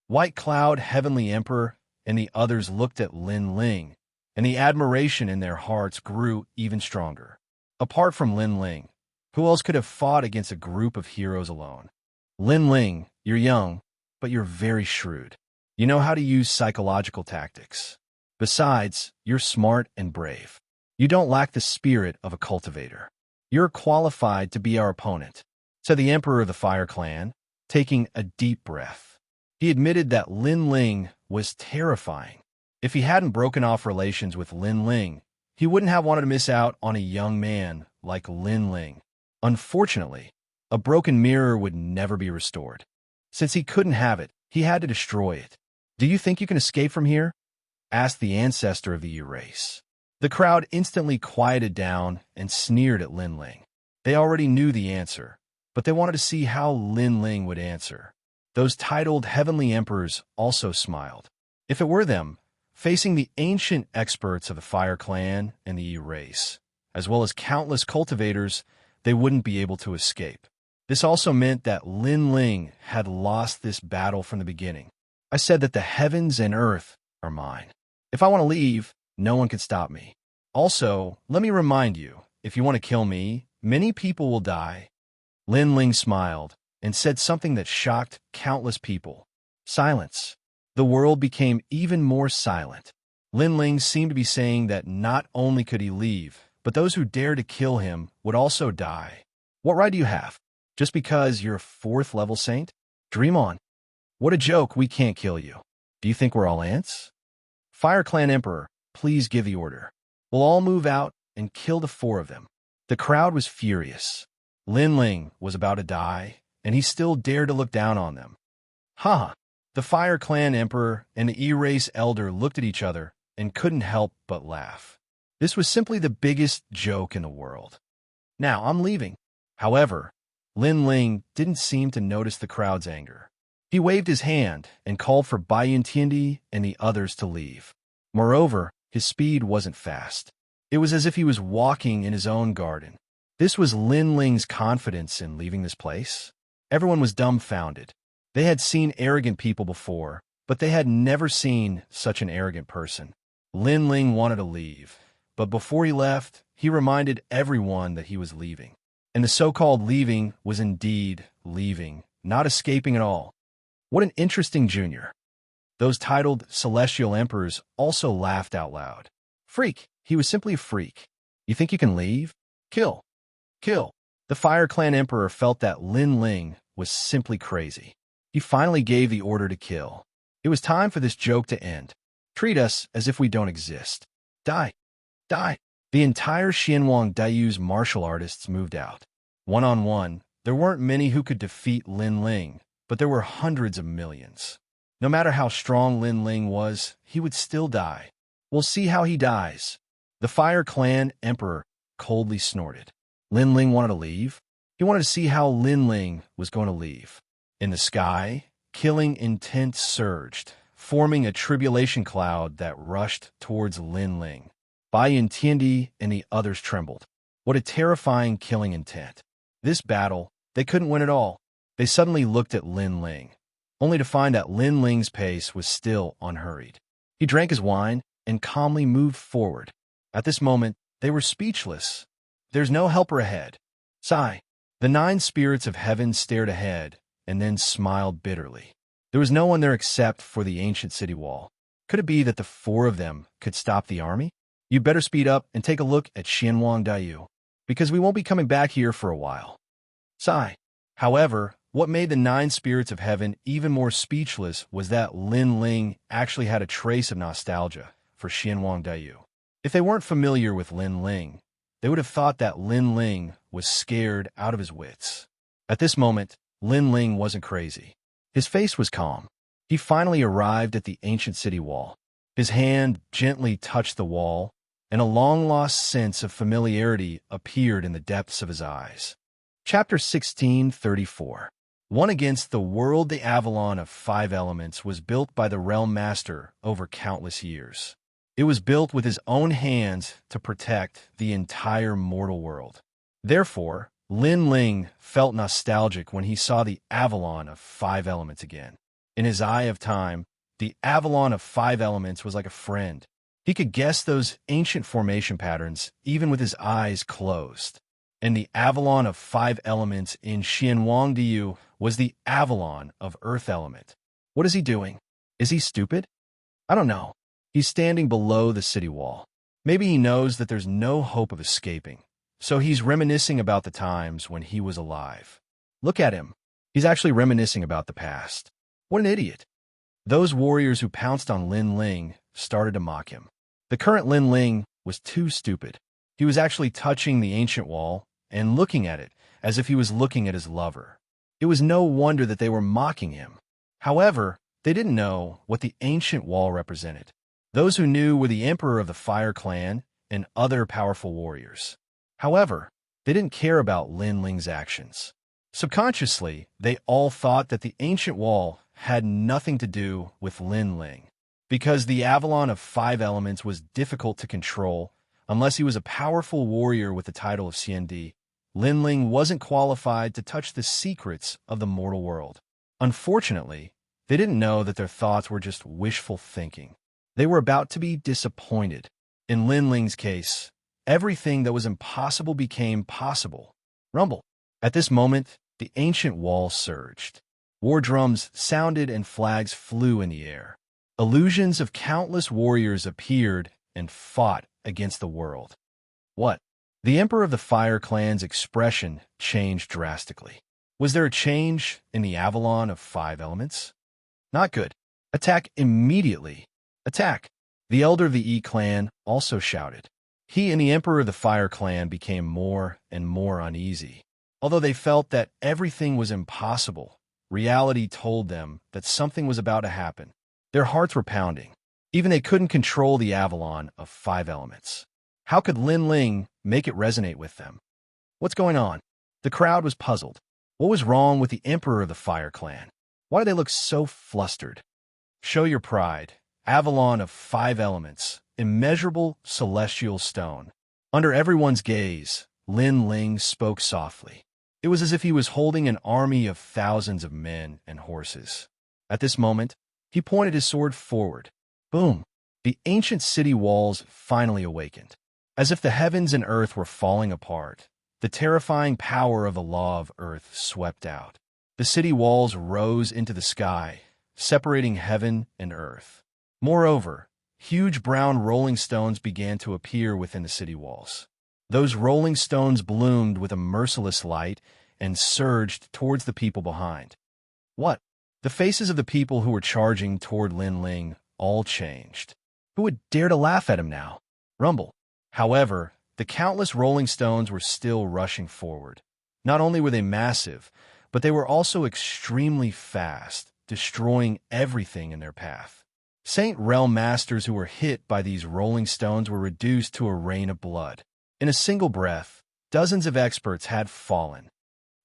White Cloud, Heavenly Emperor, and the others looked at Lin Ling, and the admiration in their hearts grew even stronger. Apart from Lin Ling, who else could have fought against a group of heroes alone? Lin Ling, you're young, but you're very shrewd. You know how to use psychological tactics. Besides, you're smart and brave. You don't lack the spirit of a cultivator. You're qualified to be our opponent, said the Emperor of the Fire Clan, taking a deep breath. He admitted that Lin Ling was terrifying. If he hadn't broken off relations with Lin Ling, he wouldn't have wanted to miss out on a young man like Lin Ling. Unfortunately, a broken mirror would never be restored. Since he couldn't have it, he had to destroy it. Do you think you can escape from here? Asked the Ancestor of the E-race. The crowd instantly quieted down and sneered at Lin Ling. They already knew the answer, but they wanted to see how Lin Ling would answer. Those titled Heavenly Emperors also smiled. If it were them, facing the ancient experts of the Fire Clan and the E-race, as well as countless cultivators, they wouldn't be able to escape. This also meant that Lin Ling had lost this battle from the beginning. I said that the heavens and earth are mine. If I want to leave, no one can stop me. Also, let me remind you, if you want to kill me, many people will die. Lin Ling smiled and said something that shocked countless people. Silence. The world became even more silent. Lin Ling seemed to be saying that not only could he leave, but those who dared to kill him would also die. What right do you have? Just because you're a 4th level saint? Dream on. What a joke, we can't kill you. Do you think we're all ants? Fire Clan Emperor, please give the order. We'll all move out and kill the 4 of them. The crowd was furious. Lin Ling was about to die, and he still dared to look down on them. Ha! The Fire Clan Emperor and the E-race Elder looked at each other and couldn't help but laugh. This was simply the biggest joke in the world. Now, I'm leaving. However, Lin Ling didn't seem to notice the crowd's anger. He waved his hand and called for Bai Yuntiandi and the others to leave. Moreover, his speed wasn't fast. It was as if he was walking in his own garden. This was Lin Ling's confidence in leaving this place. Everyone was dumbfounded. They had seen arrogant people before, but they had never seen such an arrogant person. Lin Ling wanted to leave, but before he left, he reminded everyone that he was leaving. And the so-called leaving was indeed leaving, not escaping at all. What an interesting junior. Those titled Celestial Emperors also laughed out loud. Freak, he was simply a freak. You think you can leave? Kill! Kill! The Fire Clan Emperor felt that Lin Ling was simply crazy. He finally gave the order to kill. It was time for this joke to end. Treat us as if we don't exist. Die! Die! The entire Xianwang Daiyu's martial artists moved out. One-on-one, there weren't many who could defeat Lin Ling, but there were hundreds of millions. No matter how strong Lin Ling was, he would still die. We'll see how he dies. The Fire Clan Emperor coldly snorted. Lin Ling wanted to leave. He wanted to see how Lin Ling was going to leave. In the sky, killing intent surged, forming a tribulation cloud that rushed towards Lin Ling. Bai Yintiandi and the others trembled. What a terrifying killing intent. This battle, they couldn't win at all. They suddenly looked at Lin Ling, only to find that Lin Ling's pace was still unhurried. He drank his wine and calmly moved forward. At this moment, they were speechless. There's no helper ahead. Sigh. The 9 spirits of heaven stared ahead and then smiled bitterly. There was no one there except for the ancient city wall. Could it be that the 4 of them could stop the army? You better speed up and take a look at Xianwang Daiyu, because we won't be coming back here for a while. Sigh. However, what made the 9 spirits of heaven even more speechless was that Lin Ling actually had a trace of nostalgia for Xianwang Daiyu. If they weren't familiar with Lin Ling, they would have thought that Lin Ling was scared out of his wits. At this moment, Lin Ling wasn't crazy. His face was calm. He finally arrived at the ancient city wall. His hand gently touched the wall, and a long-lost sense of familiarity appeared in the depths of his eyes. Chapter 1634. One against the world. The Avalon of 5 elements was built by the Realm Master over countless years. It was built with his own hands to protect the entire mortal world. Therefore, Lin Ling felt nostalgic when he saw the Avalon of 5 elements again. In his eye of time, the Avalon of 5 elements was like a friend. He could guess those ancient formation patterns even with his eyes closed. And the Avalon of 5 elements in Xianwang Daiyu was the Avalon of Earth element. What is he doing? Is he stupid? I don't know. He's standing below the city wall. Maybe he knows that there's no hope of escaping, so he's reminiscing about the times when he was alive. Look at him. He's actually reminiscing about the past. What an idiot. Those warriors who pounced on Lin Ling started to mock him. The current Lin Ling was too stupid. He was actually touching the ancient wall and looking at it as if he was looking at his lover. It was no wonder that they were mocking him. However, they didn't know what the ancient wall represented. Those who knew were the Emperor of the Fire Clan and other powerful warriors. However, they didn't care about Lin Ling's actions. Subconsciously, they all thought that the ancient wall had nothing to do with Lin Ling. Because the Avalon of 5 elements was difficult to control, unless he was a powerful warrior with the title of CND, Lin Ling wasn't qualified to touch the secrets of the mortal world. Unfortunately, they didn't know that their thoughts were just wishful thinking. They were about to be disappointed. In Lin Ling's case, everything that was impossible became possible. Rumble. At this moment, the ancient wall surged. War drums sounded and flags flew in the air. Illusions of countless warriors appeared and fought against the world. What? The Emperor of the Fire Clan's expression changed drastically. Was there a change in the Avalon of 5 elements? Not good. Attack immediately. Attack! The elder of the E clan also shouted. He and the Emperor of the Fire Clan became more and more uneasy. Although they felt that everything was impossible, reality told them that something was about to happen. Their hearts were pounding. Even they couldn't control the Avalon of 5 elements. How could Lin Ling make it resonate with them? What's going on? The crowd was puzzled. What was wrong with the Emperor of the Fire Clan? Why did they look so flustered? Show your pride. Avalon of 5 elements, immeasurable celestial stone. Under everyone's gaze, Lin Ling spoke softly. It was as if he was holding an army of thousands of men and horses. At this moment, he pointed his sword forward. Boom! The ancient city walls finally awakened. As if the heavens and earth were falling apart, the terrifying power of the law of earth swept out. The city walls rose into the sky, separating heaven and earth. Moreover, huge brown rolling stones began to appear within the city walls. Those rolling stones bloomed with a merciless light and surged towards the people behind. What? The faces of the people who were charging toward Lin Ling all changed. Who would dare to laugh at him now? Rumble. However, the countless rolling stones were still rushing forward. Not only were they massive, but they were also extremely fast, destroying everything in their path. Saint Realm masters who were hit by these rolling stones were reduced to a rain of blood. In a single breath, dozens of experts had fallen.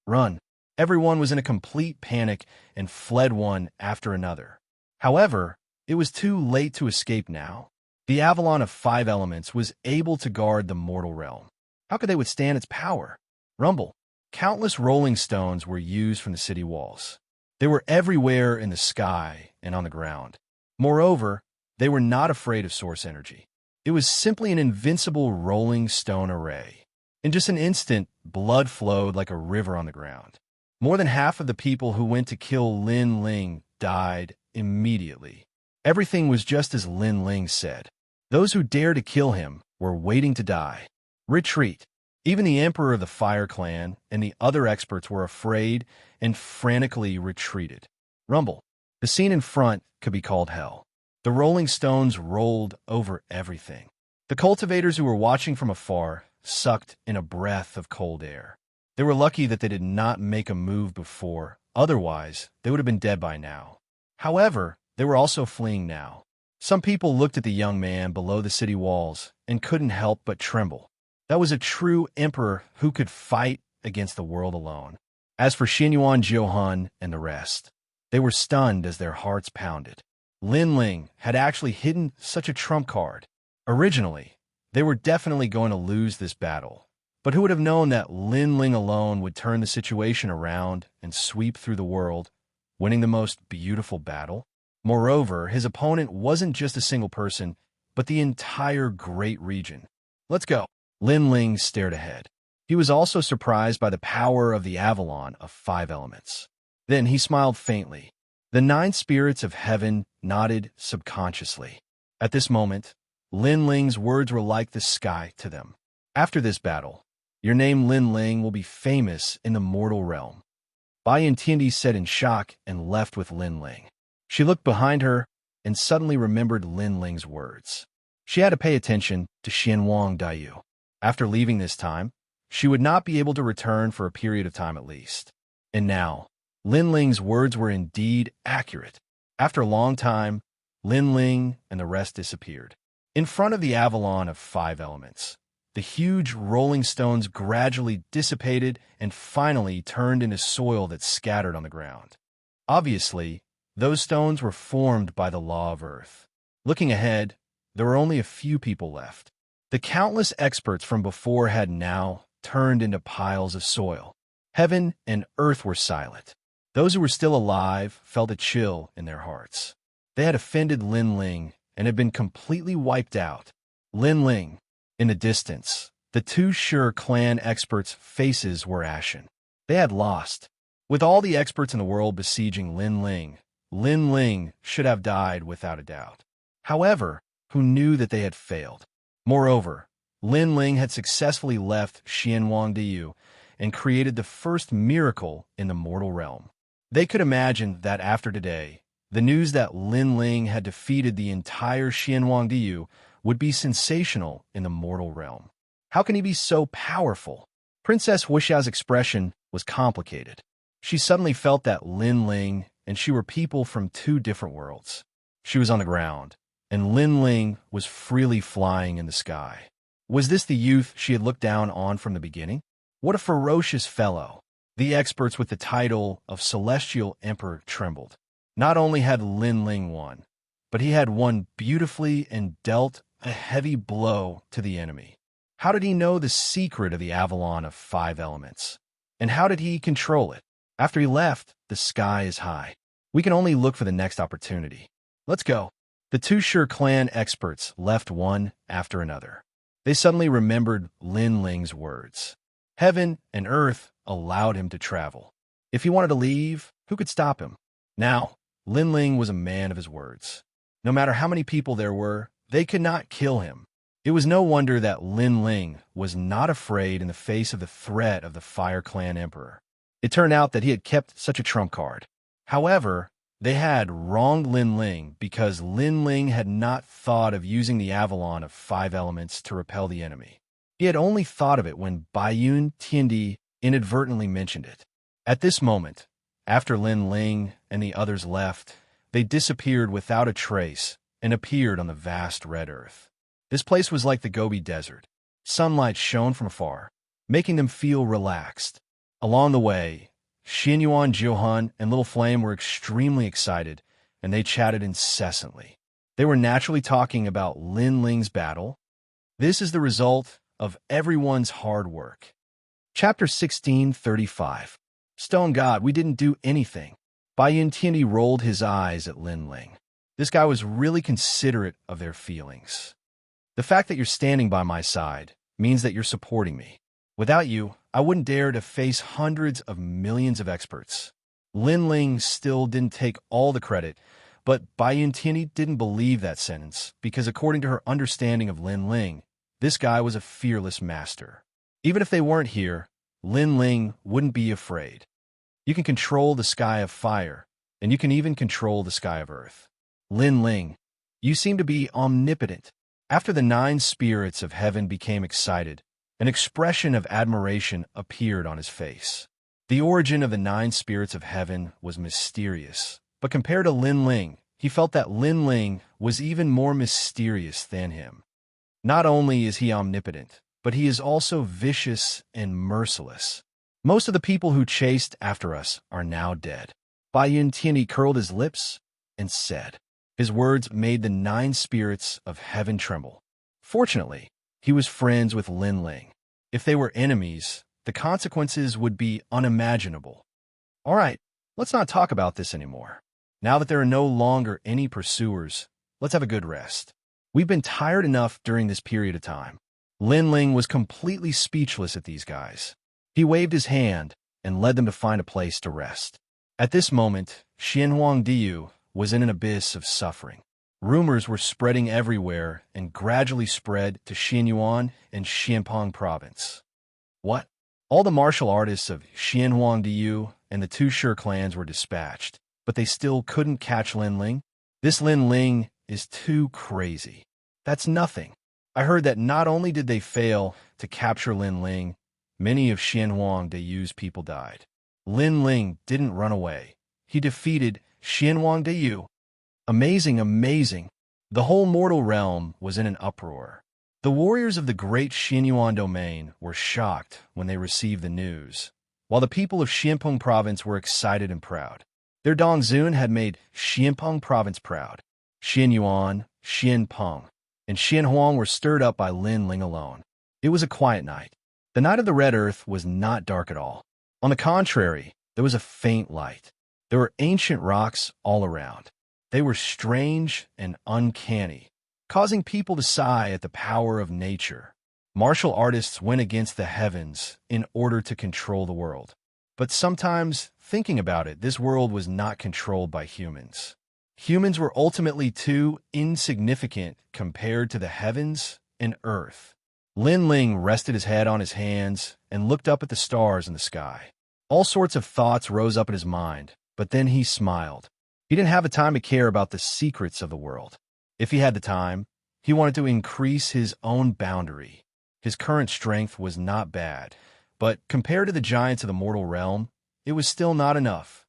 Run. Everyone was in a complete panic and fled one after another. However, it was too late to escape now. The Avalon of 5 elements was able to guard the mortal realm. How could they withstand its power? Rumble. Countless rolling stones were used from the city walls. They were everywhere in the sky and on the ground. Moreover, they were not afraid of source energy. It was simply an invincible rolling stone array. In just an instant, blood flowed like a river on the ground. More than half of the people who went to kill Lin Ling died immediately. Everything was just as Lin Ling said. Those who dared to kill him were waiting to die. Retreat. Even the Emperor of the Fire Clan and the other experts were afraid and frantically retreated. Rumble. The scene in front could be called hell. The rolling stones rolled over everything. The cultivators who were watching from afar sucked in a breath of cold air. They were lucky that they did not make a move before, otherwise they would have been dead by now. However, they were also fleeing now. Some people looked at the young man below the city walls and couldn't help but tremble. That was a true emperor who could fight against the world alone. As for Xianyuan Jiuhun and the rest, they were stunned as their hearts pounded. Lin Ling had actually hidden such a trump card. Originally, they were definitely going to lose this battle. But who would have known that Lin Ling alone would turn the situation around and sweep through the world, winning the most beautiful battle? Moreover, his opponent wasn't just a single person, but the entire great region. Let's go. Lin Ling stared ahead. He was also surprised by the power of the Avalon of 5 elements. Then he smiled faintly. The 9 spirits of heaven nodded subconsciously. At this moment, Lin Ling's words were like the sky to them. After this battle, your name Lin Ling will be famous in the mortal realm. Bai Yintiandi said in shock and left with Lin Ling. She looked behind her and suddenly remembered Lin Ling's words. She had to pay attention to Xianwang Daiyu. After leaving this time, she would not be able to return for a period of time at least. And now, Lin Ling's words were indeed accurate. After a long time, Lin Ling and the rest disappeared. In front of the Avalon of 5 elements, the huge rolling stones gradually dissipated and finally turned into soil that scattered on the ground. Obviously, those stones were formed by the law of Earth. Looking ahead, there were only a few people left. The countless experts from before had now turned into piles of soil. Heaven and earth were silent. Those who were still alive felt a chill in their hearts. They had offended Lin Ling and had been completely wiped out. Lin Ling. In the distance, the 2 Sure clan experts' faces were ashen. They had lost. With all the experts in the world besieging Lin Ling should have died without a doubt. However, who knew that they had failed? Moreover, Lin Ling had successfully left Xianwang Daiyu and created the first miracle in the mortal realm. They could imagine that after today, the news that Lin Ling had defeated the entire Xianwang Daiyu would be sensational in the mortal realm. How can he be so powerful? Princess Wuxia's expression was complicated. She suddenly felt that Lin Ling and she were people from 2 different worlds. She was on the ground, and Lin Ling was freely flying in the sky. Was this the youth she had looked down on from the beginning? What a ferocious fellow! The experts with the title of Celestial Emperor trembled. Not only had Lin Ling won, but he had won beautifully and dealt a heavy blow to the enemy. How did he know the secret of the Avalon of 5 elements? And how did he control it? After he left, the sky is high. We can only look for the next opportunity. Let's go. The 2 Sure clan experts left one after another. They suddenly remembered Lin Ling's words. Heaven and earth allowed him to travel. If he wanted to leave, who could stop him? Now, Lin Ling was a man of his words. No matter how many people there were, they could not kill him. It was no wonder that Lin Ling was not afraid in the face of the threat of the Fire Clan Emperor. It turned out that he had kept such a trump card. However, they had wronged Lin Ling because Lin Ling had not thought of using the Avalon of 5 elements to repel the enemy. He had only thought of it when Baiyun Tiandi inadvertently mentioned it. At this moment, after Lin Ling and the others left, they disappeared without a trace and appeared on the vast red earth. This place was like the Gobi Desert. Sunlight shone from afar, making them feel relaxed. Along the way, Xianyuan, Jiuhan, and Little Flame were extremely excited, and they chatted incessantly. They were naturally talking about Lin Ling's battle. This is the result of everyone's hard work. Chapter 16:35. Stone God, we didn't do anything. Baiyun Tiandi rolled his eyes at Lin Ling. This guy was really considerate of their feelings. The fact that you're standing by my side means that you're supporting me. Without you, I wouldn't dare to face hundreds of millions of experts. Lin Ling still didn't take all the credit, but Baiyun Tiandi didn't believe that sentence because according to her understanding of Lin Ling, this guy was a fearless master. Even if they weren't here, Lin Ling wouldn't be afraid. You can control the sky of fire, and you can even control the sky of earth. Lin Ling, you seem to be omnipotent. After the 9 spirits of heaven became excited, an expression of admiration appeared on his face. The origin of the 9 spirits of heaven was mysterious, but compared to Lin Ling, he felt that Lin Ling was even more mysterious than him. Not only is he omnipotent, but he is also vicious and merciless. Most of the people who chased after us are now dead. Baiyun Tiandi curled his lips and said. His words made the 9 spirits of heaven tremble. Fortunately, he was friends with Lin Ling. If they were enemies, the consequences would be unimaginable. All right, let's not talk about this anymore. Now that there are no longer any pursuers, let's have a good rest. We've been tired enough during this period of time. Lin Ling was completely speechless at these guys. He waved his hand and led them to find a place to rest. At this moment, Xianhuangdiyu was in an abyss of suffering. Rumors were spreading everywhere and gradually spread to Xianyuan and Xianpeng province. What? All the martial artists of Xianhuangdiyu and the 2 Shi clans were dispatched, but they still couldn't catch Lin Ling? This Lin Ling is too crazy. That's nothing. I heard that not only did they fail to capture Lin Ling, many of Xianhuangdiyu's people died. Lin Ling didn't run away. He defeated Xianhuangdiyu. Amazing, amazing. The whole mortal realm was in an uproar. The warriors of the great Xianyuan domain were shocked when they received the news, while the people of Xianpeng province were excited and proud. Their Dongzun had made Xianpeng province proud. Xianyuan, Xianpeng, and Xianhuang were stirred up by Lin Ling alone. It was a quiet night. The night of the Red Earth was not dark at all. On the contrary, there was a faint light. There were ancient rocks all around. They were strange and uncanny, causing people to sigh at the power of nature. Martial artists went against the heavens in order to control the world. But sometimes, thinking about it, this world was not controlled by humans. Humans were ultimately too insignificant compared to the heavens and earth. Lin Ling rested his head on his hands and looked up at the stars in the sky. All sorts of thoughts rose up in his mind, but then he smiled. He didn't have the time to care about the secrets of the world. If he had the time, he wanted to increase his own boundary. His current strength was not bad, but compared to the giants of the mortal realm, it was still not enough.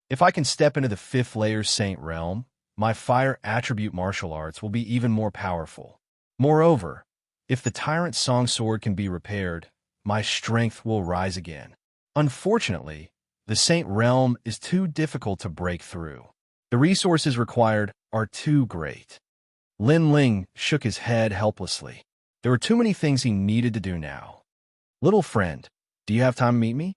If I can step into the 5th layer Saint realm, my fire attribute martial arts will be even more powerful. Moreover, if the tyrant song sword can be repaired, my strength will rise again. Unfortunately, the Saint realm is too difficult to break through. The resources required are too great. Lin Ling shook his head helplessly. There were too many things he needed to do now. Little friend, do you have time to meet me?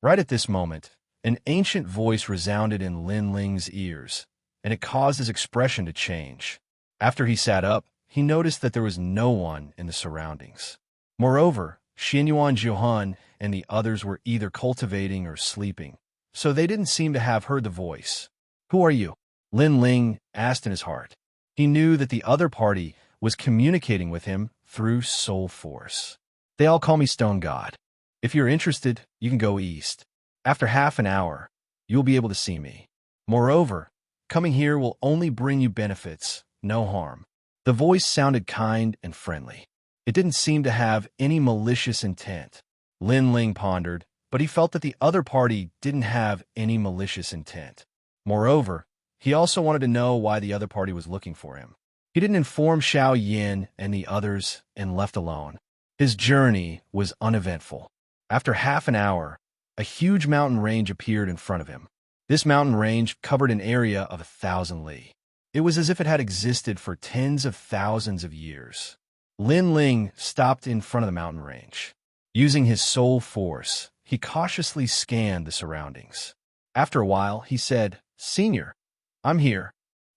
Right at this moment, an ancient voice resounded in Lin Ling's ears, and it caused his expression to change. After he sat up, he noticed that there was no one in the surroundings. Moreover, Xianyuan Jiuhan and the others were either cultivating or sleeping, so they didn't seem to have heard the voice. Who are you? Lin Ling asked in his heart. He knew that the other party was communicating with him through soul force. They all call me Stone God. If you're interested, you can go east. After half an hour, you'll be able to see me. Moreover, coming here will only bring you benefits, no harm. The voice sounded kind and friendly. It didn't seem to have any malicious intent. Lin Ling pondered, but he felt that the other party didn't have any malicious intent. Moreover, he also wanted to know why the other party was looking for him. He didn't inform Xiao Yin and the others and left alone. His journey was uneventful. After half an hour, a huge mountain range appeared in front of him. This mountain range covered an area of 1,000 li. It was as if it had existed for tens of thousands of years. Lin Ling stopped in front of the mountain range. Using his soul force, he cautiously scanned the surroundings. After a while, he said, "Senior, I'm here."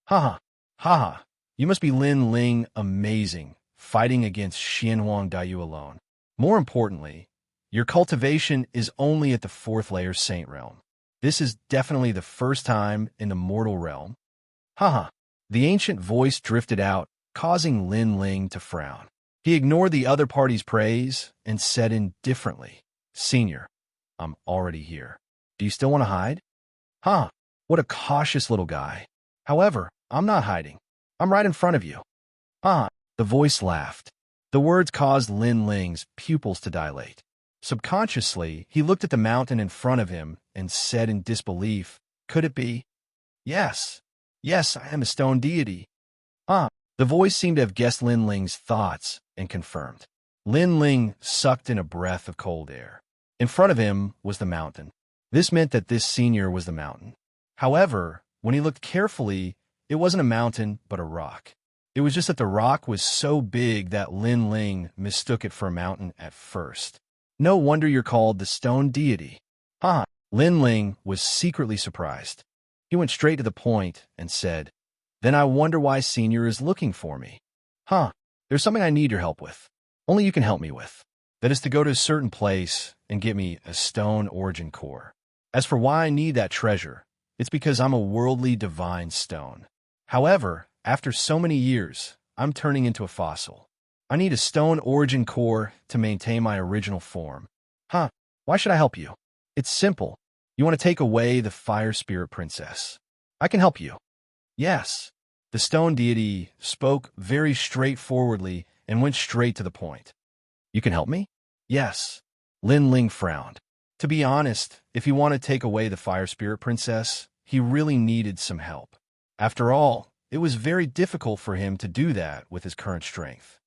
Haha, haha, you must be Lin Ling, amazing, fighting against Xianhuang Daiyu alone. More importantly, your cultivation is only at the 4th layer Saint Realm. This is definitely the first time in the mortal realm. Haha. The ancient voice drifted out, causing Lin Ling to frown. He ignored the other party's praise and said indifferently, "Senior, I'm already here. Do you still want to hide?" Huh, what a cautious little guy. However, I'm not hiding. I'm right in front of you. The voice laughed. The words caused Lin Ling's pupils to dilate. Subconsciously, he looked at the mountain in front of him and said in disbelief, "Could it be?" Yes, I am a stone deity. The voice seemed to have guessed Lin Ling's thoughts and confirmed. Lin Ling sucked in a breath of cold air. In front of him was the mountain. This meant that this senior was the mountain. However, when he looked carefully, it wasn't a mountain, but a rock. It was just that the rock was so big that Lin Ling mistook it for a mountain at first. No wonder you're called the stone deity. Lin Ling was secretly surprised. He went straight to the point and said, "Then I wonder why Senior is looking for me. There's something I need your help with. Only you can help me with. That is to go to a certain place and get me a stone origin core. As for why I need that treasure, it's because I'm a worldly divine stone. However, after so many years, I'm turning into a fossil. I need a stone origin core to maintain my original form." Why should I help you? It's simple. You want to take away the fire spirit princess. I can help you. Yes. The stone deity spoke very straightforwardly and went straight to the point. You can help me? Yes. Lin Ling frowned. To be honest, if he wanted to take away the fire spirit princess, he really needed some help. After all, it was very difficult for him to do that with his current strength.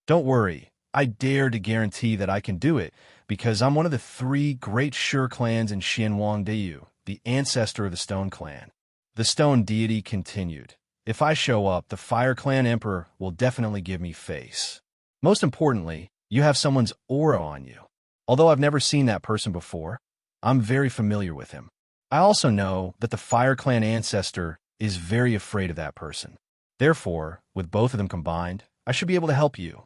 Don't worry, I dare to guarantee that I can do it, because I'm one of the 3 great Sure clans in Xianhuang Daiyu, the ancestor of the Stone Clan. The stone deity continued, "If I show up, the Fire Clan Emperor will definitely give me face. Most importantly, you have someone's aura on you. Although I've never seen that person before, I'm very familiar with him. I also know that the Fire Clan ancestor is very afraid of that person. Therefore, with both of them combined, I should be able to help you."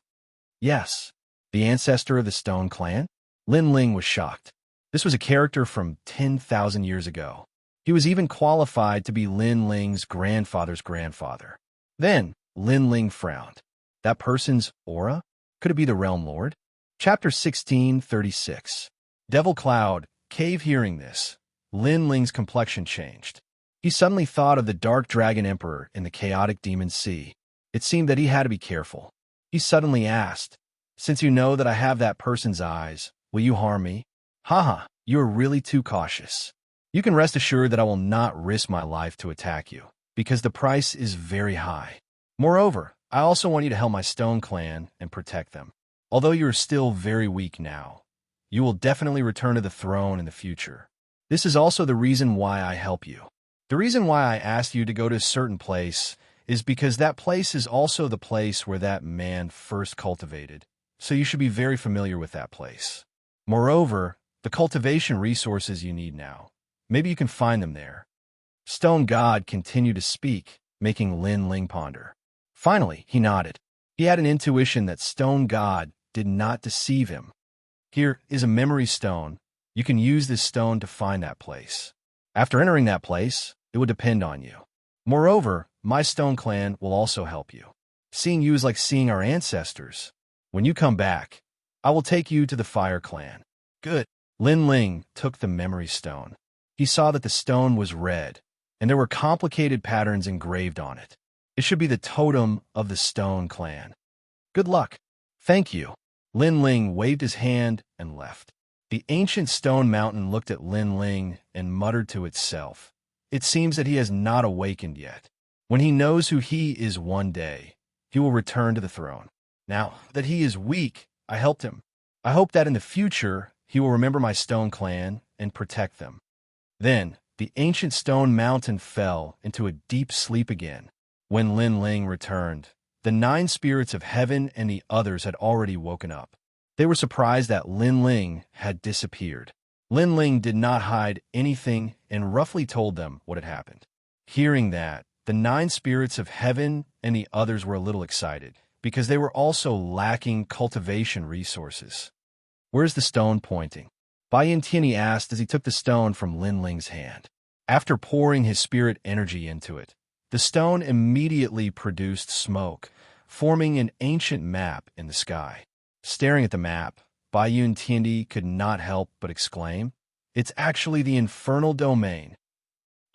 Yes, the ancestor of the Stone Clan? Lin Ling was shocked. This was a character from 10,000 years ago. He was even qualified to be Lin Ling's grandfather's grandfather. Then, Lin Ling frowned. That person's aura? Could it be the Realm Lord? Chapter 1636. Devil Cloud, Cave. Hearing this, Lin Ling's complexion changed. He suddenly thought of the Dark Dragon Emperor in the Chaotic Demon Sea. It seemed that he had to be careful. He suddenly asked, "Since you know that I have that person's eyes, will you harm me?" You are really too cautious. You can rest assured that I will not risk my life to attack you, because the price is very high. Moreover, I also want you to help my Stone Clan and protect them. Although you are still very weak now, you will definitely return to the throne in the future. This is also the reason why I help you. The reason why I asked you to go to a certain place is because that place is also the place where that man first cultivated, so you should be very familiar with that place. Moreover, the cultivation resources you need now, maybe you can find them there." Stone God continued to speak, making Lin Ling ponder. Finally, he nodded. He had an intuition that Stone God did not deceive him. "Here is a memory stone. You can use this stone to find that place. After entering that place, it will depend on you. Moreover, my Stone Clan will also help you. Seeing you is like seeing our ancestors. When you come back, I will take you to the Fire Clan. Good. Lin Ling took the memory stone. He saw that the stone was red, and there were complicated patterns engraved on it. It should be the totem of the Stone Clan. Good luck. Thank you. Lin Ling waved his hand and left. The ancient stone mountain looked at Lin Ling and muttered to itself, "It seems that he has not awakened yet. When he knows who he is one day, he will return to the throne. Now that he is weak, I helped him. I hope that in the future he will remember my Stone Clan and protect them." Then the ancient stone mountain fell into a deep sleep again. When Lin Ling returned, the 9 spirits of heaven and the others had already woken up. They were surprised that Lin Ling had disappeared. Lin Ling did not hide anything and roughly told them what had happened. Hearing that, the 9 spirits of heaven and the others were a little excited, because they were also lacking cultivation resources. "Where's the stone pointing?" Bai Yintianyi asked as he took the stone from Lin Ling's hand. After pouring his spirit energy into it, the stone immediately produced smoke, forming an ancient map in the sky. Staring at the map, Bai Yintianyi could not help but exclaim, "It's actually the infernal domain."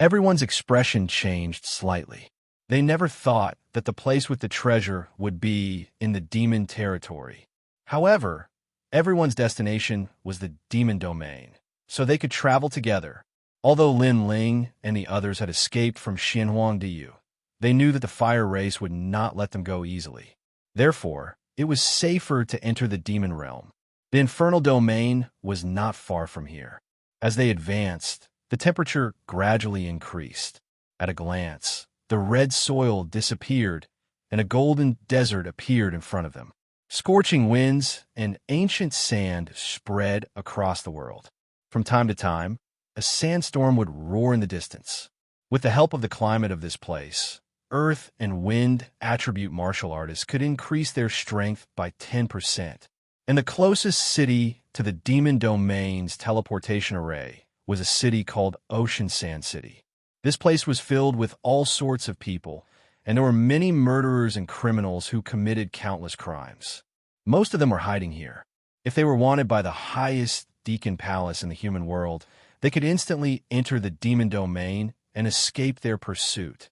Everyone's expression changed slightly. They never thought that the place with the treasure would be in the demon territory. However, everyone's destination was the demon domain, so they could travel together. Although Lin Ling and the others had escaped from Xinhuangdiyu, they knew that the fire race would not let them go easily. Therefore, it was safer to enter the demon realm. The infernal domain was not far from here. As they advanced, the temperature gradually increased. At a glance, the red soil disappeared, and a golden desert appeared in front of them. Scorching winds and ancient sand spread across the world. From time to time, a sandstorm would roar in the distance. With the help of the climate of this place, earth and wind attribute martial artists could increase their strength by 10%. And the closest city to the demon domain's teleportation array was a city called Ocean Sand City. This place was filled with all sorts of people, and there were many murderers and criminals who committed countless crimes. Most of them were hiding here. If they were wanted by the highest deacon palace in the human world, they could instantly enter the demon domain and escape their pursuit.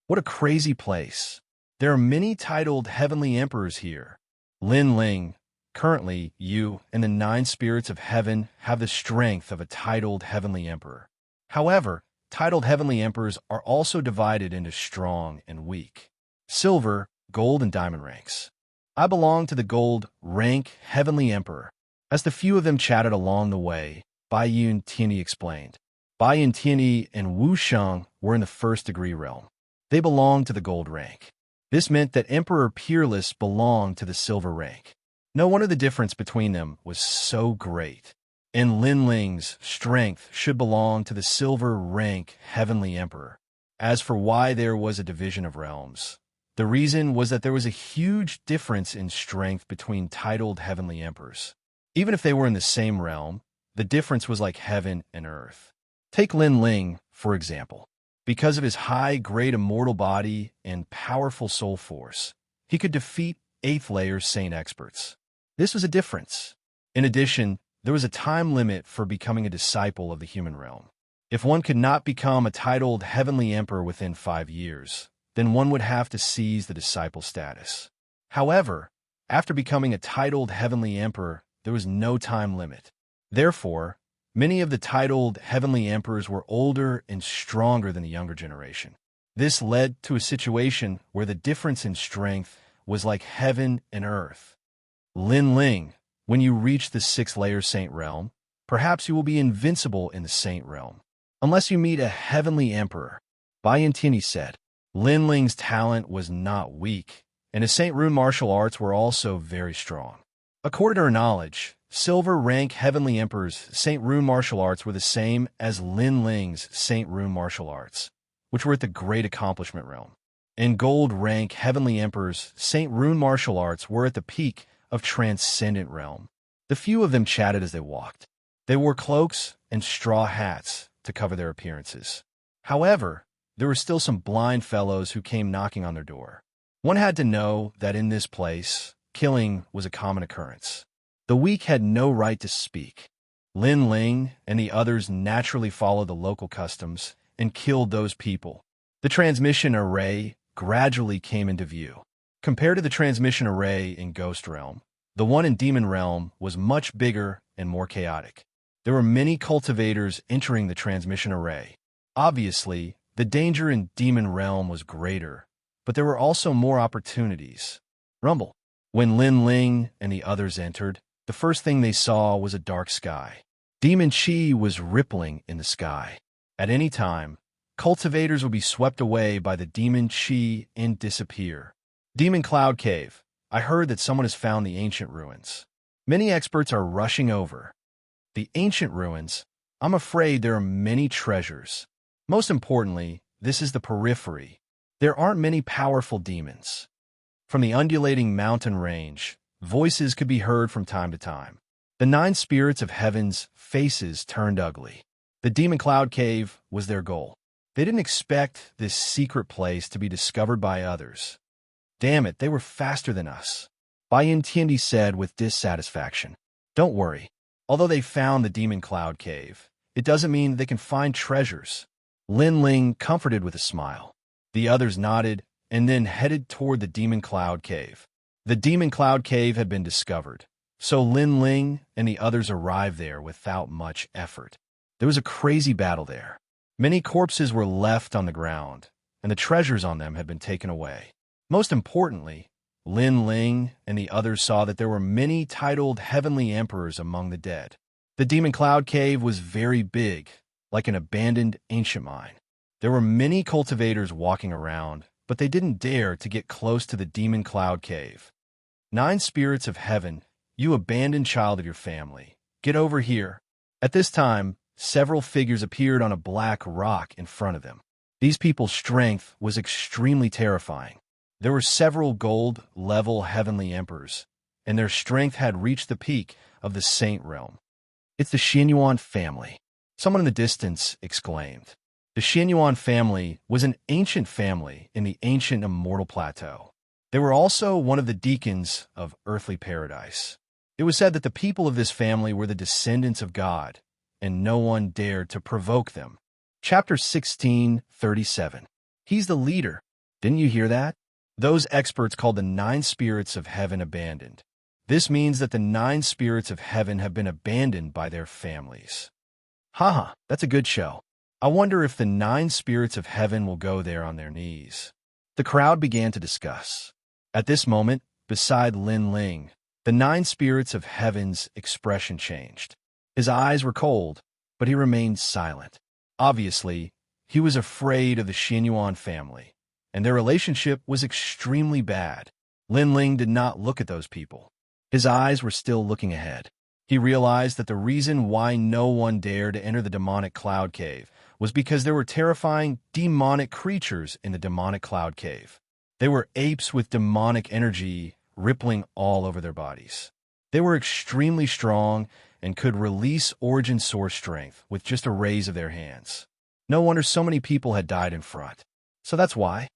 What a crazy place. There are many titled heavenly emperors here. Lin Ling, currently you and the 9 spirits of heaven have the strength of a titled heavenly emperor. However, titled heavenly emperors are also divided into strong and weak, silver, gold, and diamond ranks. I belong to the gold rank heavenly emperor. As the few of them chatted along the way, Bai Yintianyi explained. Bai Yintianyi and Wuxia were in the 1st degree realm. They belonged to the gold rank. This meant that Emperor Peerless belonged to the silver rank. No wonder the difference between them was so great. And Lin Ling's strength should belong to the silver rank heavenly emperor. As for why there was a division of realms, the reason was that there was a huge difference in strength between titled heavenly emperors. Even if they were in the same realm, the difference was like heaven and earth. Take Lin Ling, for example. Because of his high-grade immortal body and powerful soul force, he could defeat 8th layer saint experts. This was a difference. In addition, there was a time limit for becoming a disciple of the human realm. If one could not become a titled heavenly emperor within 5 years, then one would have to seize the disciple status. However, after becoming a titled heavenly emperor, there was no time limit. Therefore, many of the titled heavenly emperors were older and stronger than the younger generation. This led to a situation where the difference in strength was like heaven and earth. Lin Ling, when you reach the 6th layer saint realm, perhaps you will be invincible in the saint realm, unless you meet a heavenly emperor. Bai Yintianyi said. Lin Ling's talent was not weak, and his Saint Rune martial arts were also very strong. According to her knowledge, silver rank heavenly emperors' Saint Rune martial arts were the same as Lin Ling's Saint Rune martial arts, which were at the great accomplishment realm. And gold rank heavenly emperors' Saint Rune martial arts were at the peak of transcendent realm. The few of them chatted as they walked. They wore cloaks and straw hats to cover their appearances. However, there were still some blind fellows who came knocking on their door. One had to know that in this place, killing was a common occurrence. The weak had no right to speak. Lin Ling and the others naturally followed the local customs and killed those people. The transmission array gradually came into view. Compared to the transmission array in Ghost Realm, the one in Demon Realm was much bigger and more chaotic. There were many cultivators entering the transmission array. Obviously, the danger in Demon Realm was greater, but there were also more opportunities. Rumble. When Lin Ling and the others entered, the first thing they saw was a dark sky. Demon Chi was rippling in the sky. At any time, cultivators would be swept away by the Demon Chi and disappear. Demon Cloud Cave. I heard that someone has found the ancient ruins. Many experts are rushing over. The ancient ruins. I'm afraid there are many treasures. Most importantly, this is the periphery. There aren't many powerful demons. From the undulating mountain range, voices could be heard from time to time. The 9 spirits of heaven's faces turned ugly. The Demon Cloud Cave was their goal. They didn't expect this secret place to be discovered by others. Damn it, they were faster than us. Bai Yintiandi said with dissatisfaction. Don't worry. Although they found the Demon Cloud Cave, it doesn't mean they can find treasures. Lin Ling comforted with a smile. The others nodded and then headed toward the Demon Cloud Cave. The Demon Cloud Cave had been discovered, so Lin Ling and the others arrived there without much effort. There was a crazy battle there. Many corpses were left on the ground, and the treasures on them had been taken away. Most importantly, Lin Ling and the others saw that there were many titled heavenly emperors among the dead. The Demon Cloud Cave was very big, like an abandoned ancient mine. There were many cultivators walking around, but they didn't dare to get close to the Demon Cloud Cave. 9 spirits of heaven, you abandoned child of your family, get over here. At this time, several figures appeared on a black rock in front of them. These people's strength was extremely terrifying. There were several gold-level heavenly emperors, and their strength had reached the peak of the Saint Realm. It's the Xianyuan family, someone in the distance exclaimed. The Xianyuan family was an ancient family in the ancient Immortal Plateau. They were also one of the deacons of earthly paradise. It was said that the people of this family were the descendants of God, and no one dared to provoke them. Chapter 16:37. He's the leader. Didn't you hear that? Those experts called the 9 spirits of heaven abandoned. This means that the 9 spirits of heaven have been abandoned by their families. Haha, that's a good show. I wonder if the 9 spirits of heaven will go there on their knees. The crowd began to discuss. At this moment, beside Lin Ling, the 9 spirits of heaven's expression changed. His eyes were cold, but he remained silent. Obviously, he was afraid of the Xianyuan family, and their relationship was extremely bad. Lin Ling did not look at those people. His eyes were still looking ahead. He realized that the reason why no one dared to enter the demonic cloud cave was because there were terrifying demonic creatures in the demonic cloud cave. They were apes with demonic energy rippling all over their bodies. They were extremely strong and could release origin source strength with just a raise of their hands. No wonder so many people had died in front. So that's why.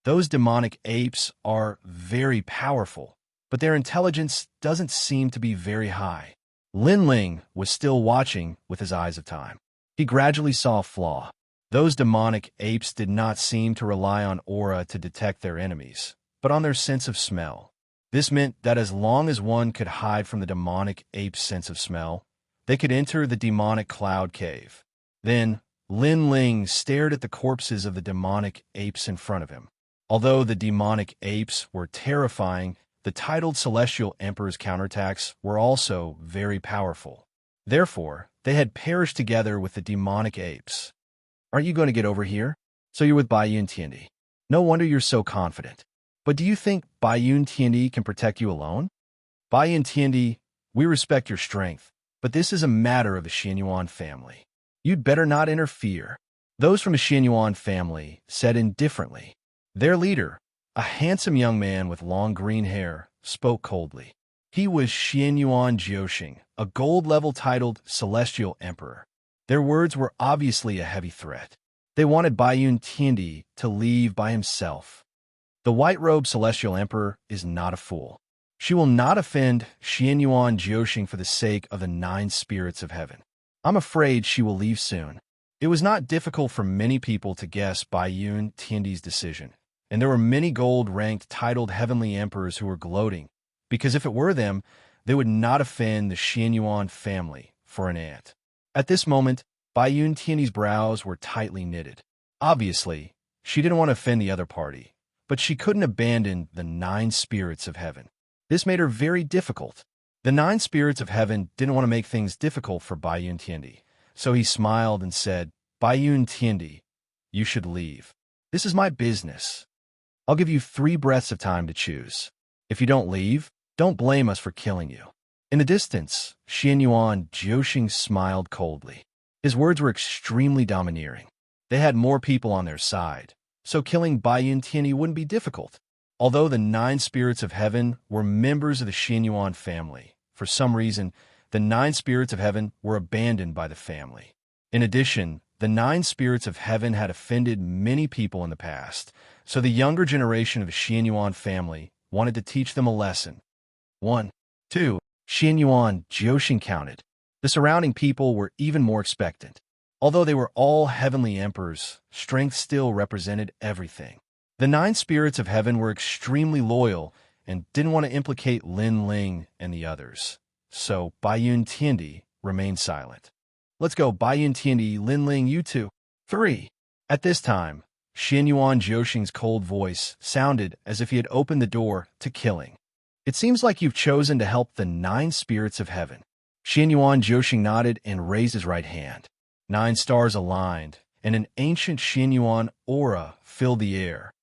Those demonic apes are very powerful, but their intelligence doesn't seem to be very high. Lin Ling was still watching with his eyes of time. He gradually saw a flaw. Those demonic apes did not seem to rely on aura to detect their enemies, but on their sense of smell. This meant that as long as one could hide from the demonic ape's sense of smell, they could enter the demonic cloud cave. Then, Lin Ling stared at the corpses of the demonic apes in front of him. Although the demonic apes were terrifying, the titled Celestial Emperor's counterattacks were also very powerful. Therefore, they had perished together with the demonic apes. Aren't you going to get over here? So you're with Bai Yintiandi. No wonder you're so confident. But do you think Bai Yintiandi can protect you alone? Bai Yintiandi, we respect your strength, but this is a matter of the Xianyuan family. You'd better not interfere. Those from the Xianyuan family said indifferently. Their leader, a handsome young man with long green hair, spoke coldly. He was Xianyuan Jiuxing, a gold-level titled Celestial Emperor. Their words were obviously a heavy threat. They wanted Bai Yintiandi to leave by himself. The white-robed Celestial Emperor is not a fool. She will not offend Xianyuan Jiuxing for the sake of the 9 spirits of heaven. I'm afraid she will leave soon. It was not difficult for many people to guess Baiyun Tiandi's decision, and there were many gold-ranked titled heavenly emperors who were gloating, because if it were them, they would not offend the Xianyuan family for an ant. At this moment, Baiyun Tiandi's brows were tightly knitted. Obviously, she didn't want to offend the other party, but she couldn't abandon the 9 spirits of heaven. This made her very difficult. The 9 spirits of heaven didn't want to make things difficult for Baiyun Tiandi, so he smiled and said, Baiyun Tiandi, you should leave. This is my business. I'll give you 3 breaths of time to choose. If you don't leave, don't blame us for killing you. In the distance, Xianyuan Jiuxing smiled coldly. His words were extremely domineering. They had more people on their side, so killing Baiyun Tiandi wouldn't be difficult. Although the 9 spirits of heaven were members of the Xianyuan family, for some reason, the 9 spirits of heaven were abandoned by the family. In addition, the 9 spirits of heaven had offended many people in the past, so the younger generation of the Xianyuan family wanted to teach them a lesson. 1, 2, Xianyuan Jiuxing counted. The surrounding people were even more expectant. Although they were all heavenly emperors, strength still represented everything. The 9 spirits of heaven were extremely loyal and didn't want to implicate Lin Ling and the others. So Baiyun Tiandi remained silent. Let's go, Baiyun Tiandi, Lin Ling, you two. 3. At this time, Xianyuan Jiuxing's cold voice sounded as if he had opened the door to killing. It seems like you've chosen to help the 9 spirits of heaven. Xianyuan Jiuxing nodded and raised his right hand. 9 stars aligned, and an ancient Xianyuan aura filled the air.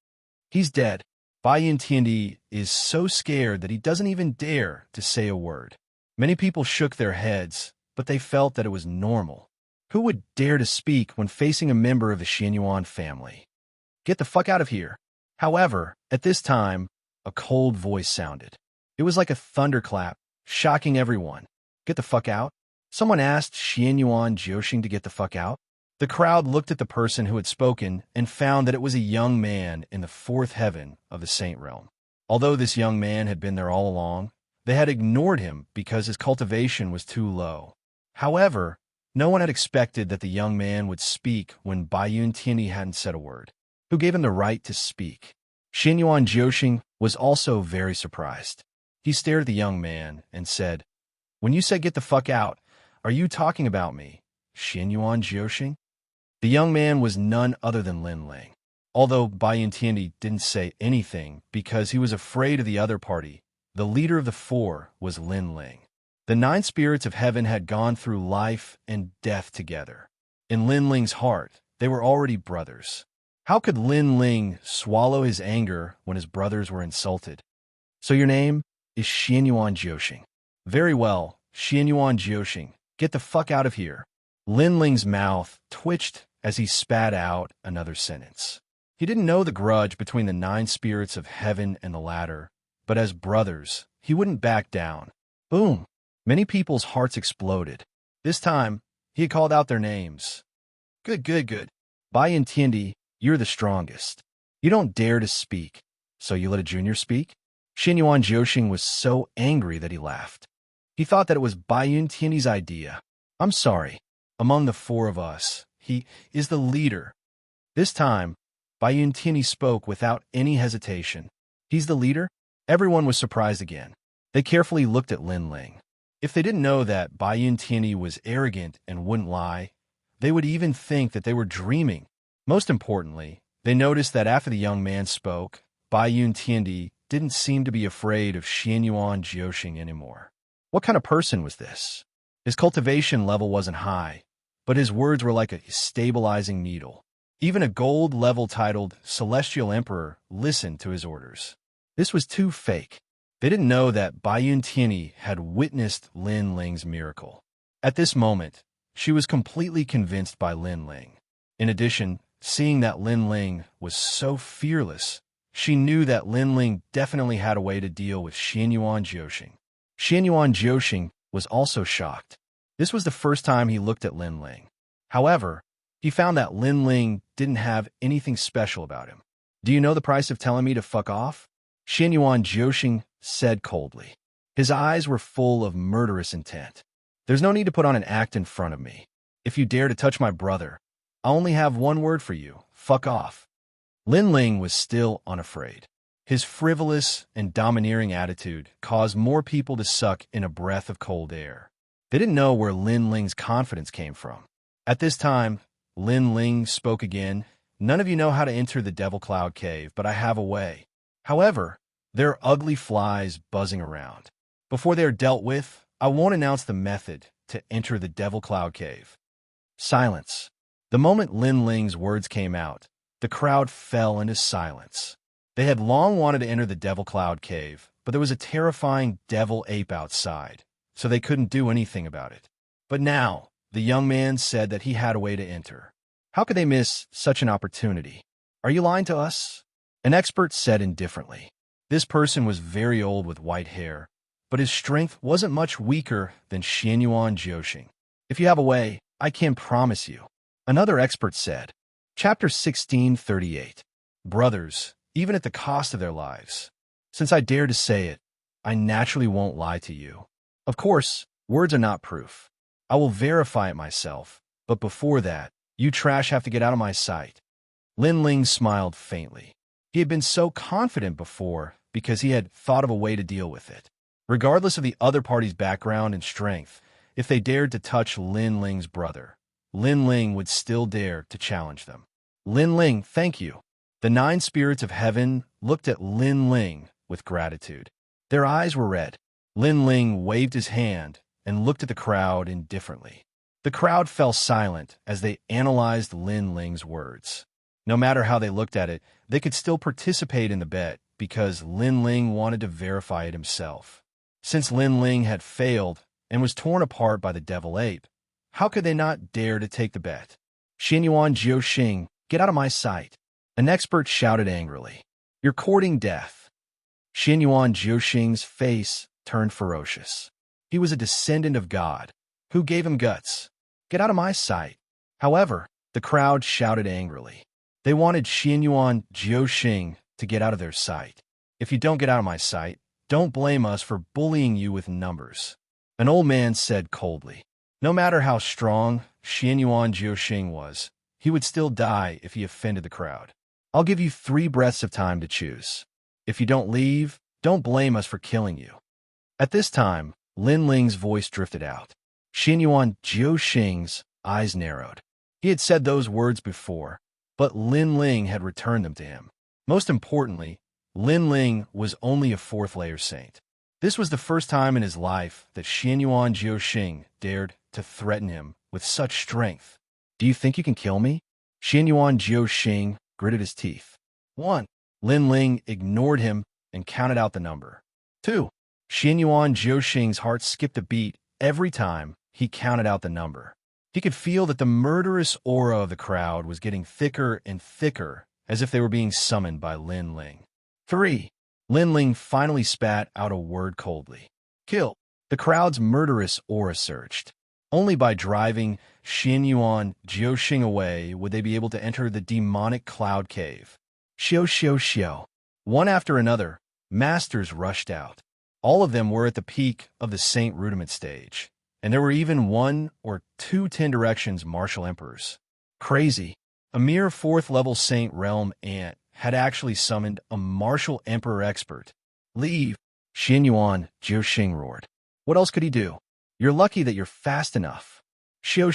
He's dead. Baiyun Tiandi is so scared that he doesn't even dare to say a word. Many people shook their heads, but they felt that it was normal. Who would dare to speak when facing a member of the Xianyuan family? Get the fuck out of here. However, at this time, a cold voice sounded. It was like a thunderclap, shocking everyone. Get the fuck out? Someone asked Xianyuan Jiuxing to get the fuck out. The crowd looked at the person who had spoken and found that it was a young man in the 4th heaven of the Saint Realm. Although this young man had been there all along, they had ignored him because his cultivation was too low. However, no one had expected that the young man would speak when Baiyun Tiandi hadn't said a word. Who gave him the right to speak? Xianyuan Jiuxing was also very surprised. He stared at the young man and said, When you said get the fuck out, are you talking about me, Xianyuan Jiuxing? The young man was none other than Lin Ling. Although Baiyun Tiandi didn't say anything because he was afraid of the other party, the leader of the 4 was Lin Ling. The 9 spirits of heaven had gone through life and death together. In Lin Ling's heart, they were already brothers. How could Lin Ling swallow his anger when his brothers were insulted? So your name is Xianyuan Jiuxing. Very well, Xianyuan Jiuxing, get the fuck out of here. Lin Ling's mouth twitched as he spat out another sentence. He didn't know the grudge between the 9 spirits of heaven and the latter, but as brothers, he wouldn't back down. Boom! Many people's hearts exploded. This time, he had called out their names. Good. Baiyun Tiandi, you're the strongest. You don't dare to speak, so you let a junior speak? Xianyuan Jiuxing was so angry that he laughed. He thought that it was Baiyun Tiandi's idea. I'm sorry. Among the 4 of us, he is the leader. This time, Baiyun Tiandi spoke without any hesitation. He's the leader? Everyone was surprised again. They carefully looked at Lin Ling. If they didn't know that Baiyun Tiandi was arrogant and wouldn't lie, they would even think that they were dreaming. Most importantly, they noticed that after the young man spoke, Baiyun Tiandi didn't seem to be afraid of Xianyuan Jiuxing anymore. What kind of person was this? His cultivation level wasn't high, but his words were like a stabilizing needle. Even a gold level titled Celestial Emperor listened to his orders. This was too fake. They didn't know that Baiyun Tiandi had witnessed Lin Ling's miracle. At this moment, she was completely convinced by Lin Ling. In addition, seeing that Lin Ling was so fearless, she knew that Lin Ling definitely had a way to deal with Xianyuan Jiuxing. Xianyuan Jiuxing was also shocked. This was the first time he looked at Lin Ling. However, he found that Lin Ling didn't have anything special about him. Do you know the price of telling me to fuck off? Xianyuan Jiuxing said coldly. His eyes were full of murderous intent. There's no need to put on an act in front of me. If you dare to touch my brother, I only have one word for you. Fuck off. Lin Ling was still unafraid. His frivolous and domineering attitude caused more people to suck in a breath of cold air. They didn't know where Lin Ling's confidence came from. At this time, Lin Ling spoke again. None of you know how to enter the Devil Cloud Cave, but I have a way. However, there are ugly flies buzzing around. Before they are dealt with, I won't announce the method to enter the Devil Cloud Cave. Silence. The moment Lin Ling's words came out, the crowd fell into silence. They had long wanted to enter the Devil Cloud Cave, but there was a terrifying devil ape outside, so they couldn't do anything about it. But now, the young man said that he had a way to enter. How could they miss such an opportunity? Are you lying to us? An expert said indifferently. This person was very old with white hair, but his strength wasn't much weaker than Xianyuan Jiuxing. If you have a way, I can promise you. Another expert said. Chapter 1638. Brothers, even at the cost of their lives. Since I dare to say it, I naturally won't lie to you. Of course, words are not proof. I will verify it myself, but before that, you trash have to get out of my sight. Lin Ling smiled faintly. He had been so confident before because he had thought of a way to deal with it. Regardless of the other party's background and strength, if they dared to touch Lin Ling's brother, Lin Ling would still dare to challenge them. Lin Ling, thank you. The 9 spirits of heaven looked at Lin Ling with gratitude. Their eyes were red. Lin Ling waved his hand and looked at the crowd indifferently. The crowd fell silent as they analyzed Lin Ling's words. No matter how they looked at it, they could still participate in the bet because Lin Ling wanted to verify it himself. Since Lin Ling had failed and was torn apart by the devil ape, how could they not dare to take the bet? Xianyuan Jiuxing, get out of my sight. An expert shouted angrily. You're courting death. Xianyuan Jiuxing's face turned ferocious. He was a descendant of God. Who gave him guts? Get out of my sight. However, the crowd shouted angrily. They wanted Xianyuan Jiuxing to get out of their sight. If you don't get out of my sight, don't blame us for bullying you with numbers. An old man said coldly. No matter how strong Xianyuan Jiuxing was, he would still die if he offended the crowd. I'll give you 3 breaths of time to choose. If you don't leave, don't blame us for killing you. At this time, Lin Ling's voice drifted out. Xianyuan Jiuxing's eyes narrowed. He had said those words before, but Lin Ling had returned them to him. Most importantly, Lin Ling was only a 4th-layer saint. This was the first time in his life that Xianyuan Jiuxing dared to threaten him with such strength. Do you think you can kill me? Xianyuan Jiuxing gritted his teeth. 1. Lin Ling ignored him and counted out the number. 2. Xianyuan Jiuxing's heart skipped a beat every time he counted out the number. He could feel that the murderous aura of the crowd was getting thicker and thicker, as if they were being summoned by Lin Ling. 3. Lin Ling finally spat out a word coldly. Kill. The crowd's murderous aura surged. Only by driving Xianyuan Jiuxing away would they be able to enter the demonic cloud cave. Xiao. One after another, masters rushed out. All of them were at the peak of the Saint Rudiment stage, and there were even 1 or 2 Ten Directions martial emperors. Crazy. A mere 4th-level Saint Realm ant had actually summoned a martial emperor expert. Leave. Xianyuan Jiuxing roared. What else could he do? You're lucky that you're fast enough. Xiao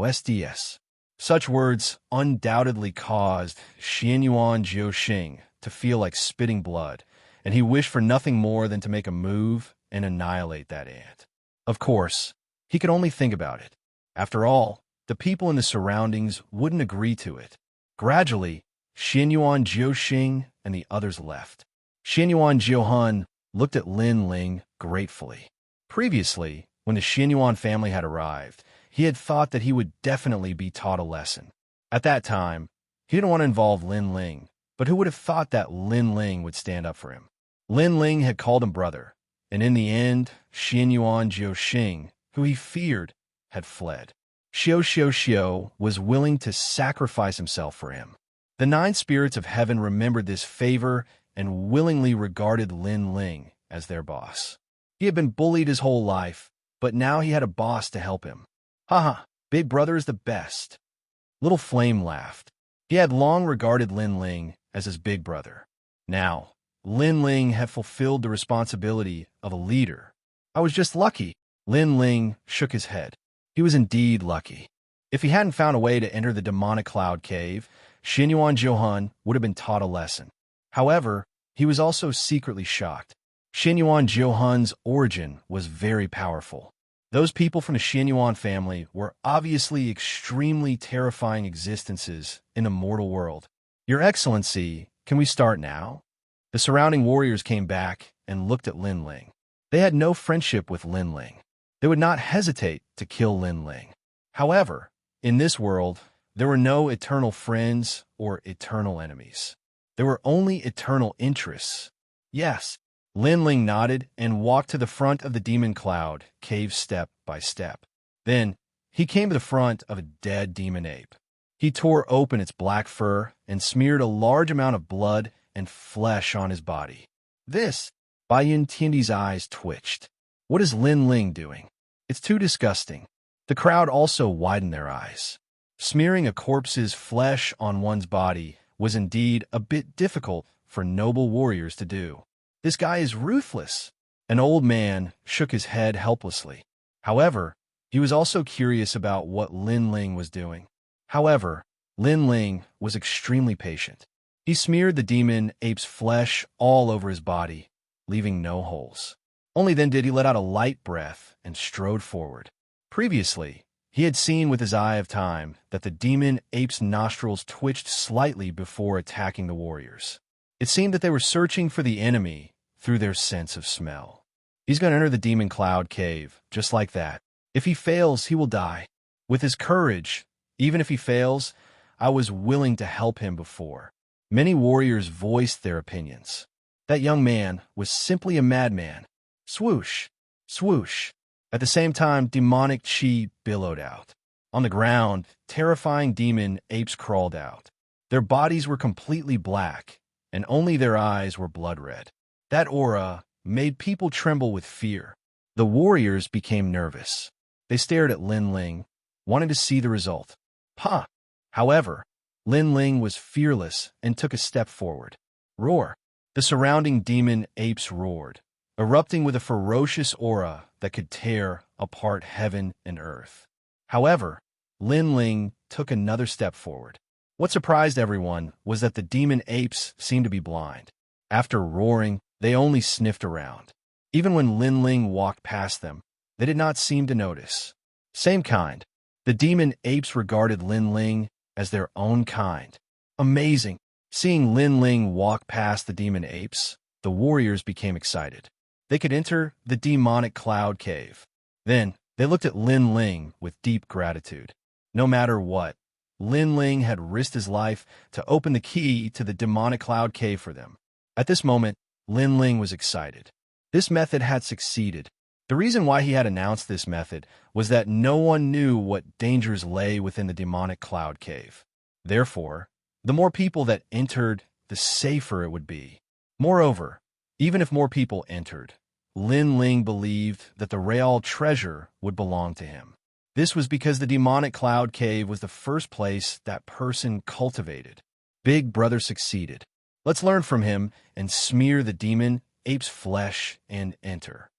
SDS. Such words undoubtedly caused Xianyuan Jiuxing to feel like spitting blood, and he wished for nothing more than to make a move and annihilate that ant. Of course, he could only think about it. After all, the people in the surroundings wouldn't agree to it. Gradually, Xianyuan Jiuxing and the others left. Xianyuan Jiuhan looked at Lin Ling gratefully. Previously, when the Xianyuan family had arrived, he had thought that he would definitely be taught a lesson. At that time, he didn't want to involve Lin Ling, but who would have thought that Lin Ling would stand up for him? Lin Ling had called him brother, and in the end, Xianyuan Jiuxing, who he feared, had fled. Xiao was willing to sacrifice himself for him. The 9 spirits of heaven remembered this favor and willingly regarded Lin Ling as their boss. He had been bullied his whole life, but now he had a boss to help him. Haha, Big Brother is the best. Little Flame laughed. He had long regarded Lin Ling as his big brother. Now, Lin Ling had fulfilled the responsibility of a leader. I was just lucky. Lin Ling shook his head. He was indeed lucky. If he hadn't found a way to enter the demonic cloud cave, Xianyuan Zhouhan would have been taught a lesson. However, he was also secretly shocked. Xianyuan Zhouhan's origin was very powerful. Those people from the Xianyuan family were obviously extremely terrifying existences in the mortal world. Your Excellency, can we start now? The surrounding warriors came back and looked at Lin Ling. They had no friendship with Lin Ling. They would not hesitate to kill Lin Ling. However, in this world, there were no eternal friends or eternal enemies. There were only eternal interests. Yes, Lin Ling nodded and walked to the front of the demon cloud cave step by step. Then, he came to the front of a dead demon ape. He tore open its black fur and smeared a large amount of blood and flesh on his body. This, Bai Yin Tiandi's eyes twitched. What is Lin Ling doing? It's too disgusting. The crowd also widened their eyes. Smearing a corpse's flesh on one's body was indeed a bit difficult for noble warriors to do. This guy is ruthless. An old man shook his head helplessly. However, he was also curious about what Lin Ling was doing. However, Lin Ling was extremely patient. He smeared the demon ape's flesh all over his body, leaving no holes. Only then did he let out a light breath and strode forward. Previously, he had seen with his eye of time that the demon ape's nostrils twitched slightly before attacking the warriors. It seemed that they were searching for the enemy through their sense of smell. He's going to enter the demon cloud cave, just like that. If he fails, he will die. With his courage, even if he fails, I was willing to help him before. Many warriors voiced their opinions. That young man was simply a madman. Swoosh, swoosh. At the same time, demonic chi billowed out. On the ground, terrifying demon apes crawled out. Their bodies were completely black, and only their eyes were blood red. That aura made people tremble with fear. The warriors became nervous. They stared at Lin Ling, wanting to see the result. Ha! However, Lin Ling was fearless and took a step forward. Roar! The surrounding demon apes roared, erupting with a ferocious aura that could tear apart heaven and earth. However, Lin Ling took another step forward. What surprised everyone was that the demon apes seemed to be blind. After roaring, they only sniffed around. Even when Lin Ling walked past them, they did not seem to notice. Same kind. The demon apes regarded Lin Ling as their own kind. Amazing. Seeing Lin Ling walk past the demon apes, the warriors became excited. They could enter the demonic cloud cave. Then, they looked at Lin Ling with deep gratitude. No matter what, Lin Ling had risked his life to open the key to the demonic cloud cave for them. At this moment, Lin Ling was excited. This method had succeeded. The reason why he had announced this method was that no one knew what dangers lay within the demonic cloud cave. Therefore, the more people that entered, the safer it would be. Moreover, even if more people entered, Lin Ling believed that the real treasure would belong to him. This was because the demonic cloud cave was the first place that person cultivated. Big Brother succeeded. Let's learn from him and smear the demon ape's flesh and enter.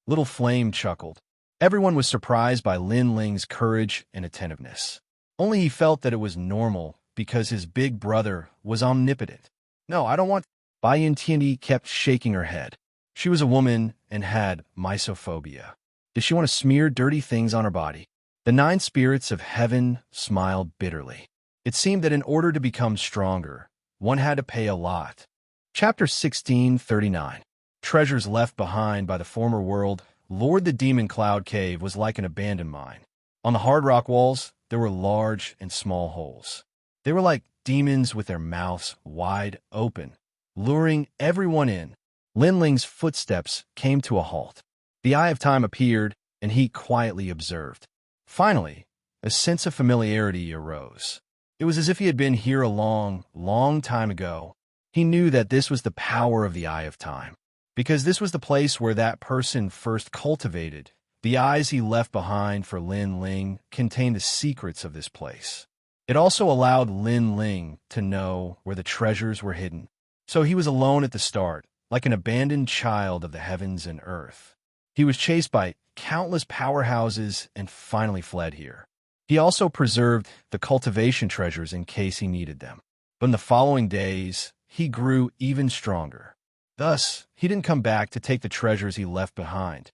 Little Flame chuckled. Everyone was surprised by Lin Ling's courage and attentiveness. Only he felt that it was normal because his big brother was omnipotent. No, I don't want... Bai Yin Tiandi kept shaking her head. She was a woman and had mysophobia. Did she want to smear dirty things on her body? The 9 spirits of heaven smiled bitterly. It seemed that in order to become stronger, one had to pay a lot. Chapter 1639. Treasures left behind by the former world. Lord the Demon Cloud Cave was like an abandoned mine. On the hard rock walls, there were large and small holes. They were like demons with their mouths wide open, luring everyone in. Lin Ling's footsteps came to a halt. The Eye of Time appeared, and he quietly observed. Finally, a sense of familiarity arose. It was as if he had been here a long, long time ago. He knew that this was the power of the Eye of Time, because this was the place where that person first cultivated. The eyes he left behind for Lin Ling contained the secrets of this place. It also allowed Lin Ling to know where the treasures were hidden. So he was alone at the start, like an abandoned child of the heavens and earth. He was chased by countless powerhouses and finally fled here. He also preserved the cultivation treasures in case he needed them. But in the following days, he grew even stronger. Thus, he didn't come back to take the treasures he left behind.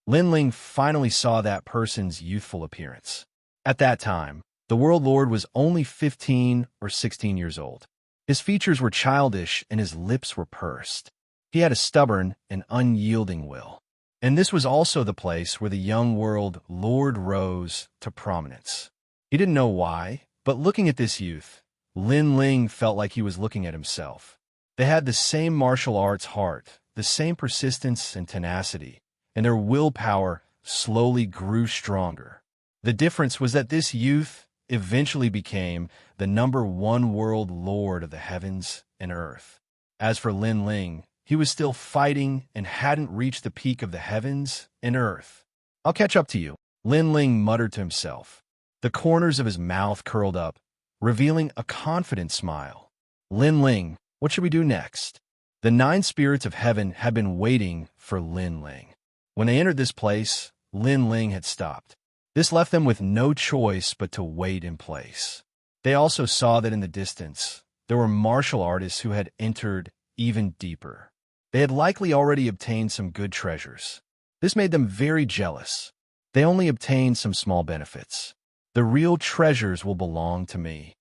Lin Ling finally saw that person's youthful appearance. At that time, the World Lord was only 15 or 16 years old. His features were childish and his lips were pursed. He had a stubborn and unyielding will. And this was also the place where the young World Lord rose to prominence. He didn't know why, but looking at this youth, Lin Ling felt like he was looking at himself. They had the same martial arts heart, the same persistence and tenacity, and their willpower slowly grew stronger. The difference was that this youth eventually became the #1 World Lord of the heavens and earth. As for Lin Ling, he was still fighting and hadn't reached the peak of the heavens and earth. "I'll catch up to you," Lin Ling muttered to himself. The corners of his mouth curled up, revealing a confident smile. "Lin Ling, what should we do next?" The 9 spirits of heaven had been waiting for Lin Ling. When they entered this place, Lin Ling had stopped. This left them with no choice but to wait in place. They also saw that in the distance, there were martial artists who had entered even deeper. They had likely already obtained some good treasures. This made them very jealous. They only obtained some small benefits. The real treasures will belong to me.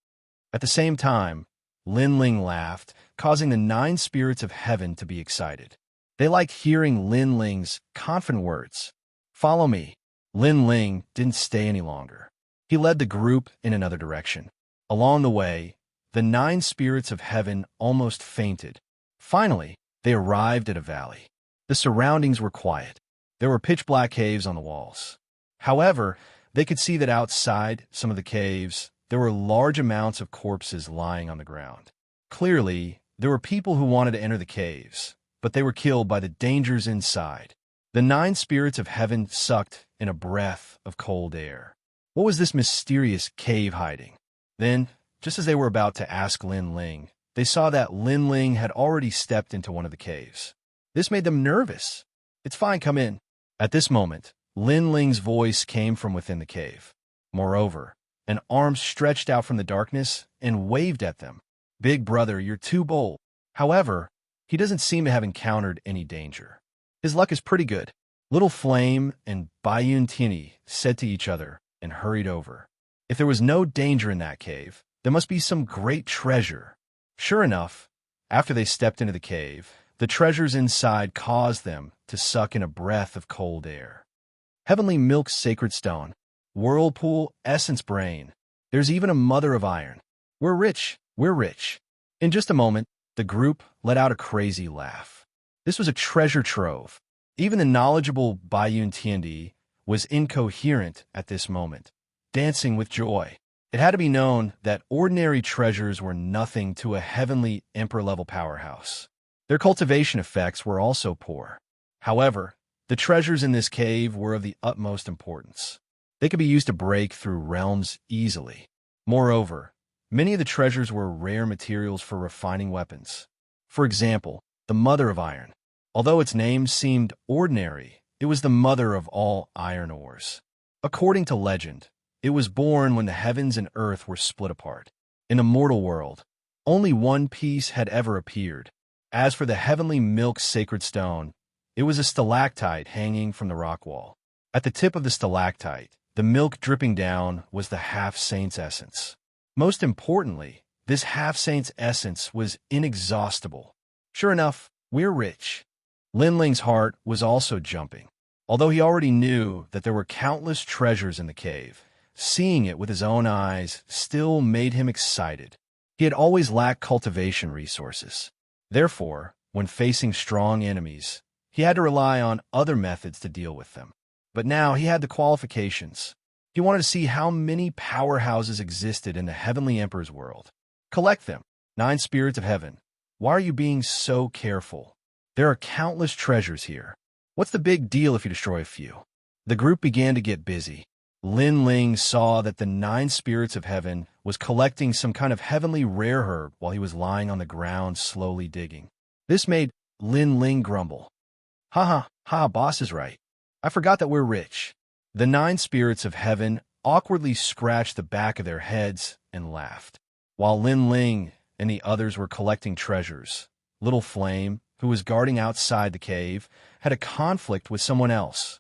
At the same time, Lin Ling laughed, causing the 9 spirits of heaven to be excited. They liked hearing Lin Ling's confident words. "Follow me." Lin Ling didn't stay any longer. He led the group in another direction. Along the way, the 9 spirits of heaven almost fainted. Finally, they arrived at a valley. The surroundings were quiet. There were pitch-black caves on the walls. However, they could see that outside some of the caves, there were large amounts of corpses lying on the ground. Clearly, there were people who wanted to enter the caves, but they were killed by the dangers inside. The 9 spirits of heaven sucked in a breath of cold air. What was this mysterious cave hiding? Then, just as they were about to ask Lin Ling, they saw that Lin Ling had already stepped into one of the caves. This made them nervous. "It's fine, come in." At this moment, Lin Ling's voice came from within the cave. Moreover, an arm stretched out from the darkness and waved at them. "Big brother, you're too bold." However, he doesn't seem to have encountered any danger. His luck is pretty good. Little Flame and Bayun Tianyi said to each other and hurried over. If there was no danger in that cave, there must be some great treasure. Sure enough, after they stepped into the cave, the treasures inside caused them to suck in a breath of cold air. Heavenly Milk Sacred Stone, Whirlpool Essence Brain. There's even a Mother of Iron. We're rich, we're rich. In just a moment, the group let out a crazy laugh. This was a treasure trove. Even the knowledgeable Bayun Tianyi was incoherent at this moment, dancing with joy. It had to be known that ordinary treasures were nothing to a heavenly emperor-level powerhouse. Their cultivation effects were also poor. However, the treasures in this cave were of the utmost importance. They could be used to break through realms easily. Moreover, many of the treasures were rare materials for refining weapons. For example, the Mother of Iron. Although its name seemed ordinary, it was the mother of all iron ores. According to legend, it was born when the heavens and earth were split apart. In a mortal world, only one piece had ever appeared. As for the heavenly milk sacred stone, it was a stalactite hanging from the rock wall. At the tip of the stalactite, the milk dripping down was the half-saint's essence. Most importantly, this half-saint's essence was inexhaustible. Sure enough, we're rich. Lin Ling's heart was also jumping. Although he already knew that there were countless treasures in the cave, seeing it with his own eyes still made him excited. He had always lacked cultivation resources. Therefore, when facing strong enemies, he had to rely on other methods to deal with them. But now he had the qualifications. He wanted to see how many powerhouses existed in the Heavenly Emperor's world. Collect them. 9 spirits of heaven. Why are you being so careful? There are countless treasures here. What's the big deal if you destroy a few? The group began to get busy. Lin Ling saw that the 9 spirits of heaven was collecting some kind of heavenly rare herb while he was lying on the ground slowly digging. This made Lin Ling grumble. Ha ha, ha, boss is right. I forgot that we're rich. The 9 spirits of heaven awkwardly scratched the back of their heads and laughed. While Lin Ling and the others were collecting treasures, Little Flame, who was guarding outside the cave, had a conflict with someone else.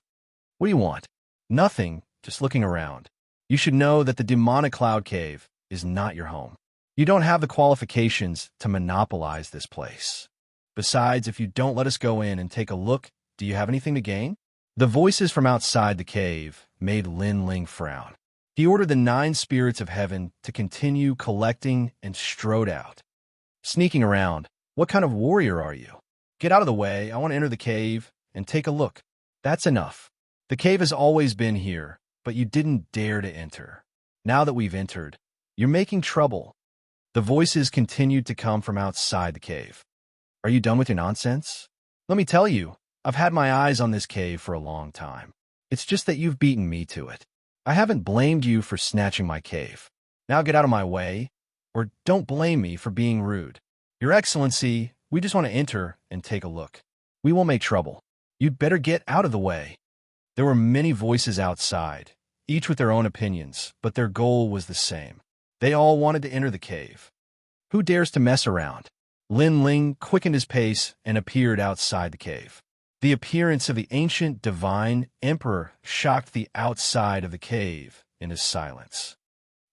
What do you want? Nothing, just looking around. You should know that the demonic cloud cave is not your home. You don't have the qualifications to monopolize this place. Besides, if you don't let us go in and take a look, do you have anything to gain? The voices from outside the cave made Lin Ling frown. He ordered the 9 spirits of heaven to continue collecting and strode out. Sneaking around, what kind of warrior are you? Get out of the way, I want to enter the cave and take a look. That's enough. The cave has always been here, but you didn't dare to enter. Now that we've entered, you're making trouble. The voices continued to come from outside the cave. Are you done with your nonsense? Let me tell you, I've had my eyes on this cave for a long time. It's just that you've beaten me to it. I haven't blamed you for snatching my cave. Now get out of my way, or don't blame me for being rude. Your Excellency, we just want to enter and take a look. We won't make trouble. You'd better get out of the way. There were many voices outside, each with their own opinions, but their goal was the same. They all wanted to enter the cave. Who dares to mess around? Lin Ling quickened his pace and appeared outside the cave. The appearance of the ancient divine emperor shocked the outside of the cave in his silence.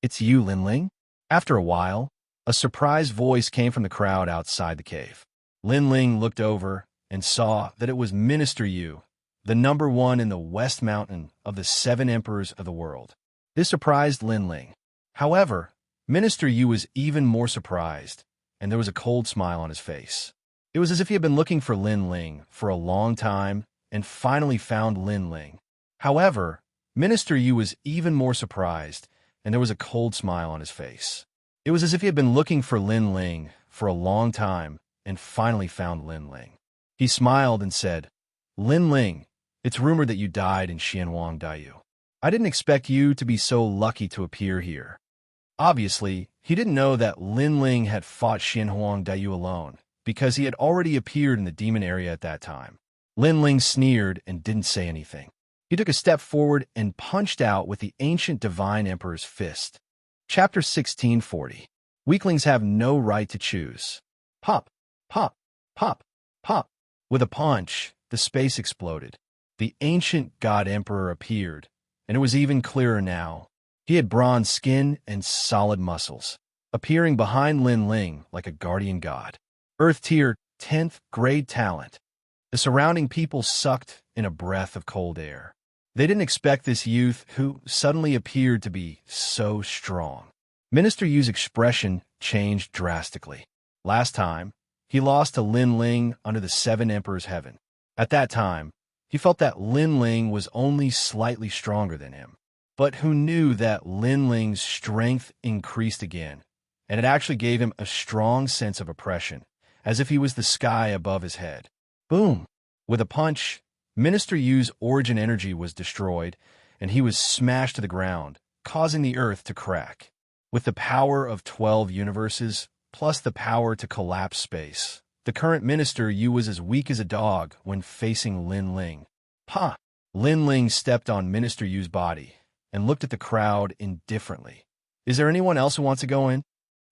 It's you, Lin Ling? After a while, a surprised voice came from the crowd outside the cave. Lin Ling looked over and saw that it was Minister Yu, the #1 in the West Mountain of the 7 emperors of the world. This surprised Lin Ling. However, Minister Yu was even more surprised, and there was a cold smile on his face. It was as if he had been looking for Lin Ling for a long time and finally found Lin Ling. However, Minister Yu was even more surprised, and there was a cold smile on his face. It was as if he had been looking for Lin Ling for a long time and finally found Lin Ling. He smiled and said, Lin Ling, it's rumored that you died in Xianxia. I didn't expect you to be so lucky to appear here. Obviously, he didn't know that Lin Ling had fought Xianxia alone, because he had already appeared in the demon area at that time. Lin Ling sneered and didn't say anything. He took a step forward and punched out with the ancient divine emperor's fist. Chapter 1640. Weaklings have no right to choose. Pop, pop, pop, pop. With a punch, the space exploded. The ancient god emperor appeared, and it was even clearer now. He had bronze skin and solid muscles, appearing behind Lin Ling like a guardian god. Earth Tier 10th grade talent. The surrounding people sucked in a breath of cold air. They didn't expect this youth who suddenly appeared to be so strong. Minister Yu's expression changed drastically. Last time, he lost to Lin Ling under the 7 Emperors' Heaven. At that time, he felt that Lin Ling was only slightly stronger than him. But who knew that Lin Ling's strength increased again, and it actually gave him a strong sense of oppression, as if he was the sky above his head. Boom! With a punch, Minister Yu's origin energy was destroyed, and he was smashed to the ground, causing the earth to crack. With the power of 12 universes, plus the power to collapse space, the current Minister Yu was as weak as a dog when facing Lin Ling. Pa! Lin Ling stepped on Minister Yu's body and looked at the crowd indifferently. Is there anyone else who wants to go in?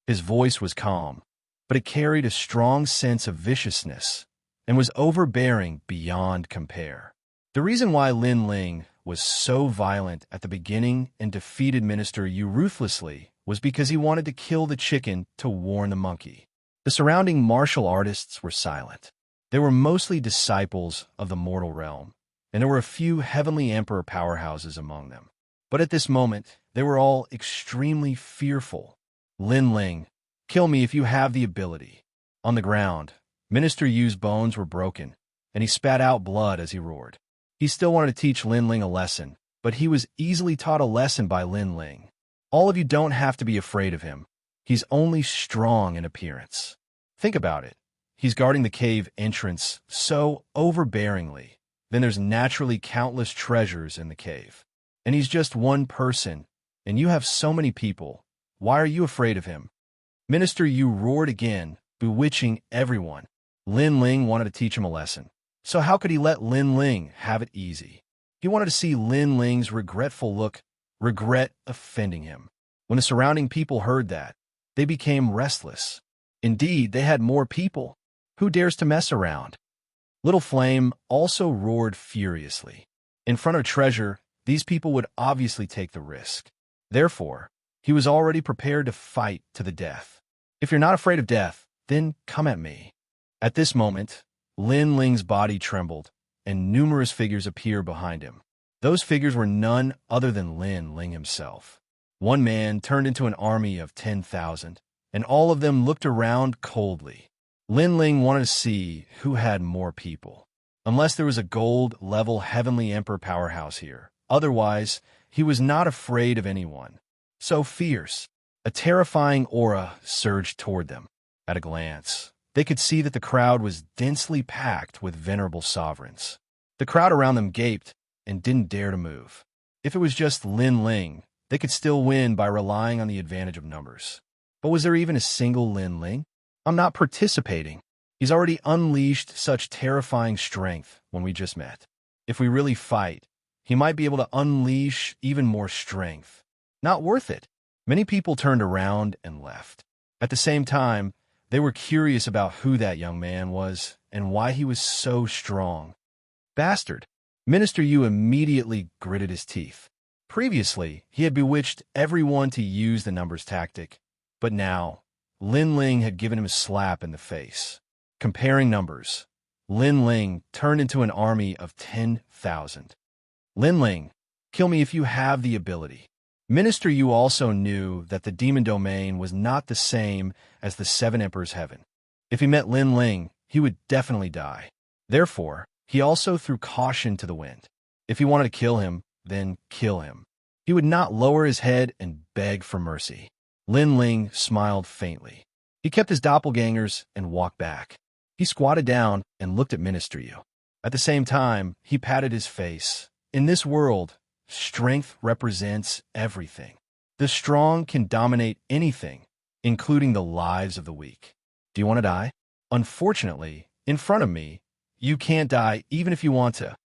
His voice was calm, but it carried a strong sense of viciousness and was overbearing beyond compare. The reason why Lin Ling was so violent at the beginning and defeated Minister Yu ruthlessly was because he wanted to kill the chicken to warn the monkey. The surrounding martial artists were silent. They were mostly disciples of the mortal realm, and there were a few heavenly emperor powerhouses among them. But at this moment, they were all extremely fearful. Lin Ling, kill me if you have the ability. On the ground, Minister Yu's bones were broken, and he spat out blood as he roared. He still wanted to teach Lin Ling a lesson, but he was easily taught a lesson by Lin Ling. All of you don't have to be afraid of him. He's only strong in appearance. Think about it. He's guarding the cave entrance so overbearingly. Then there's naturally countless treasures in the cave. And he's just one person, and you have so many people. Why are you afraid of him? Minister Yu roared again, bewitching everyone. Lin Ling wanted to teach him a lesson. So how could he let Lin Ling have it easy? He wanted to see Lin Ling's regretful look, regret offending him. When the surrounding people heard that, they became restless. Indeed, they had more people. Who dares to mess around? Little Flame also roared furiously. In front of treasure, these people would obviously take the risk. Therefore, he was already prepared to fight to the death. If you're not afraid of death, then come at me. At this moment, Lin Ling's body trembled, and numerous figures appeared behind him. Those figures were none other than Lin Ling himself. One man turned into an army of 10,000, and all of them looked around coldly. Lin Ling wanted to see who had more people. Unless there was a gold-level Heavenly Emperor powerhouse here. Otherwise, he was not afraid of anyone. So fierce. A terrifying aura surged toward them. At a glance, they could see that the crowd was densely packed with venerable sovereigns. The crowd around them gaped and didn't dare to move. If it was just Lin Ling, they could still win by relying on the advantage of numbers. But was there even a single Lin Ling? I'm not participating. He's already unleashed such terrifying strength when we just met. If we really fight, he might be able to unleash even more strength. Not worth it. Many people turned around and left. At the same time, they were curious about who that young man was and why he was so strong. Bastard! Minister Yu immediately gritted his teeth. Previously, he had bewitched everyone to use the numbers tactic, but now, Lin Ling had given him a slap in the face. Comparing numbers, Lin Ling turned into an army of 10,000. Lin Ling, kill me if you have the ability. Minister Yu also knew that the demon domain was not the same as the Seven Emperors' Heaven. If he met Lin Ling, he would definitely die. Therefore, he also threw caution to the wind. If he wanted to kill him, then kill him. He would not lower his head and beg for mercy. Lin Ling smiled faintly. He kept his doppelgangers and walked back. He squatted down and looked at Minister Yu. At the same time, he patted his face. In this world, strength represents everything. The strong can dominate anything, including the lives of the weak. Do you want to die? Unfortunately, in front of me, you can't die even if you want to.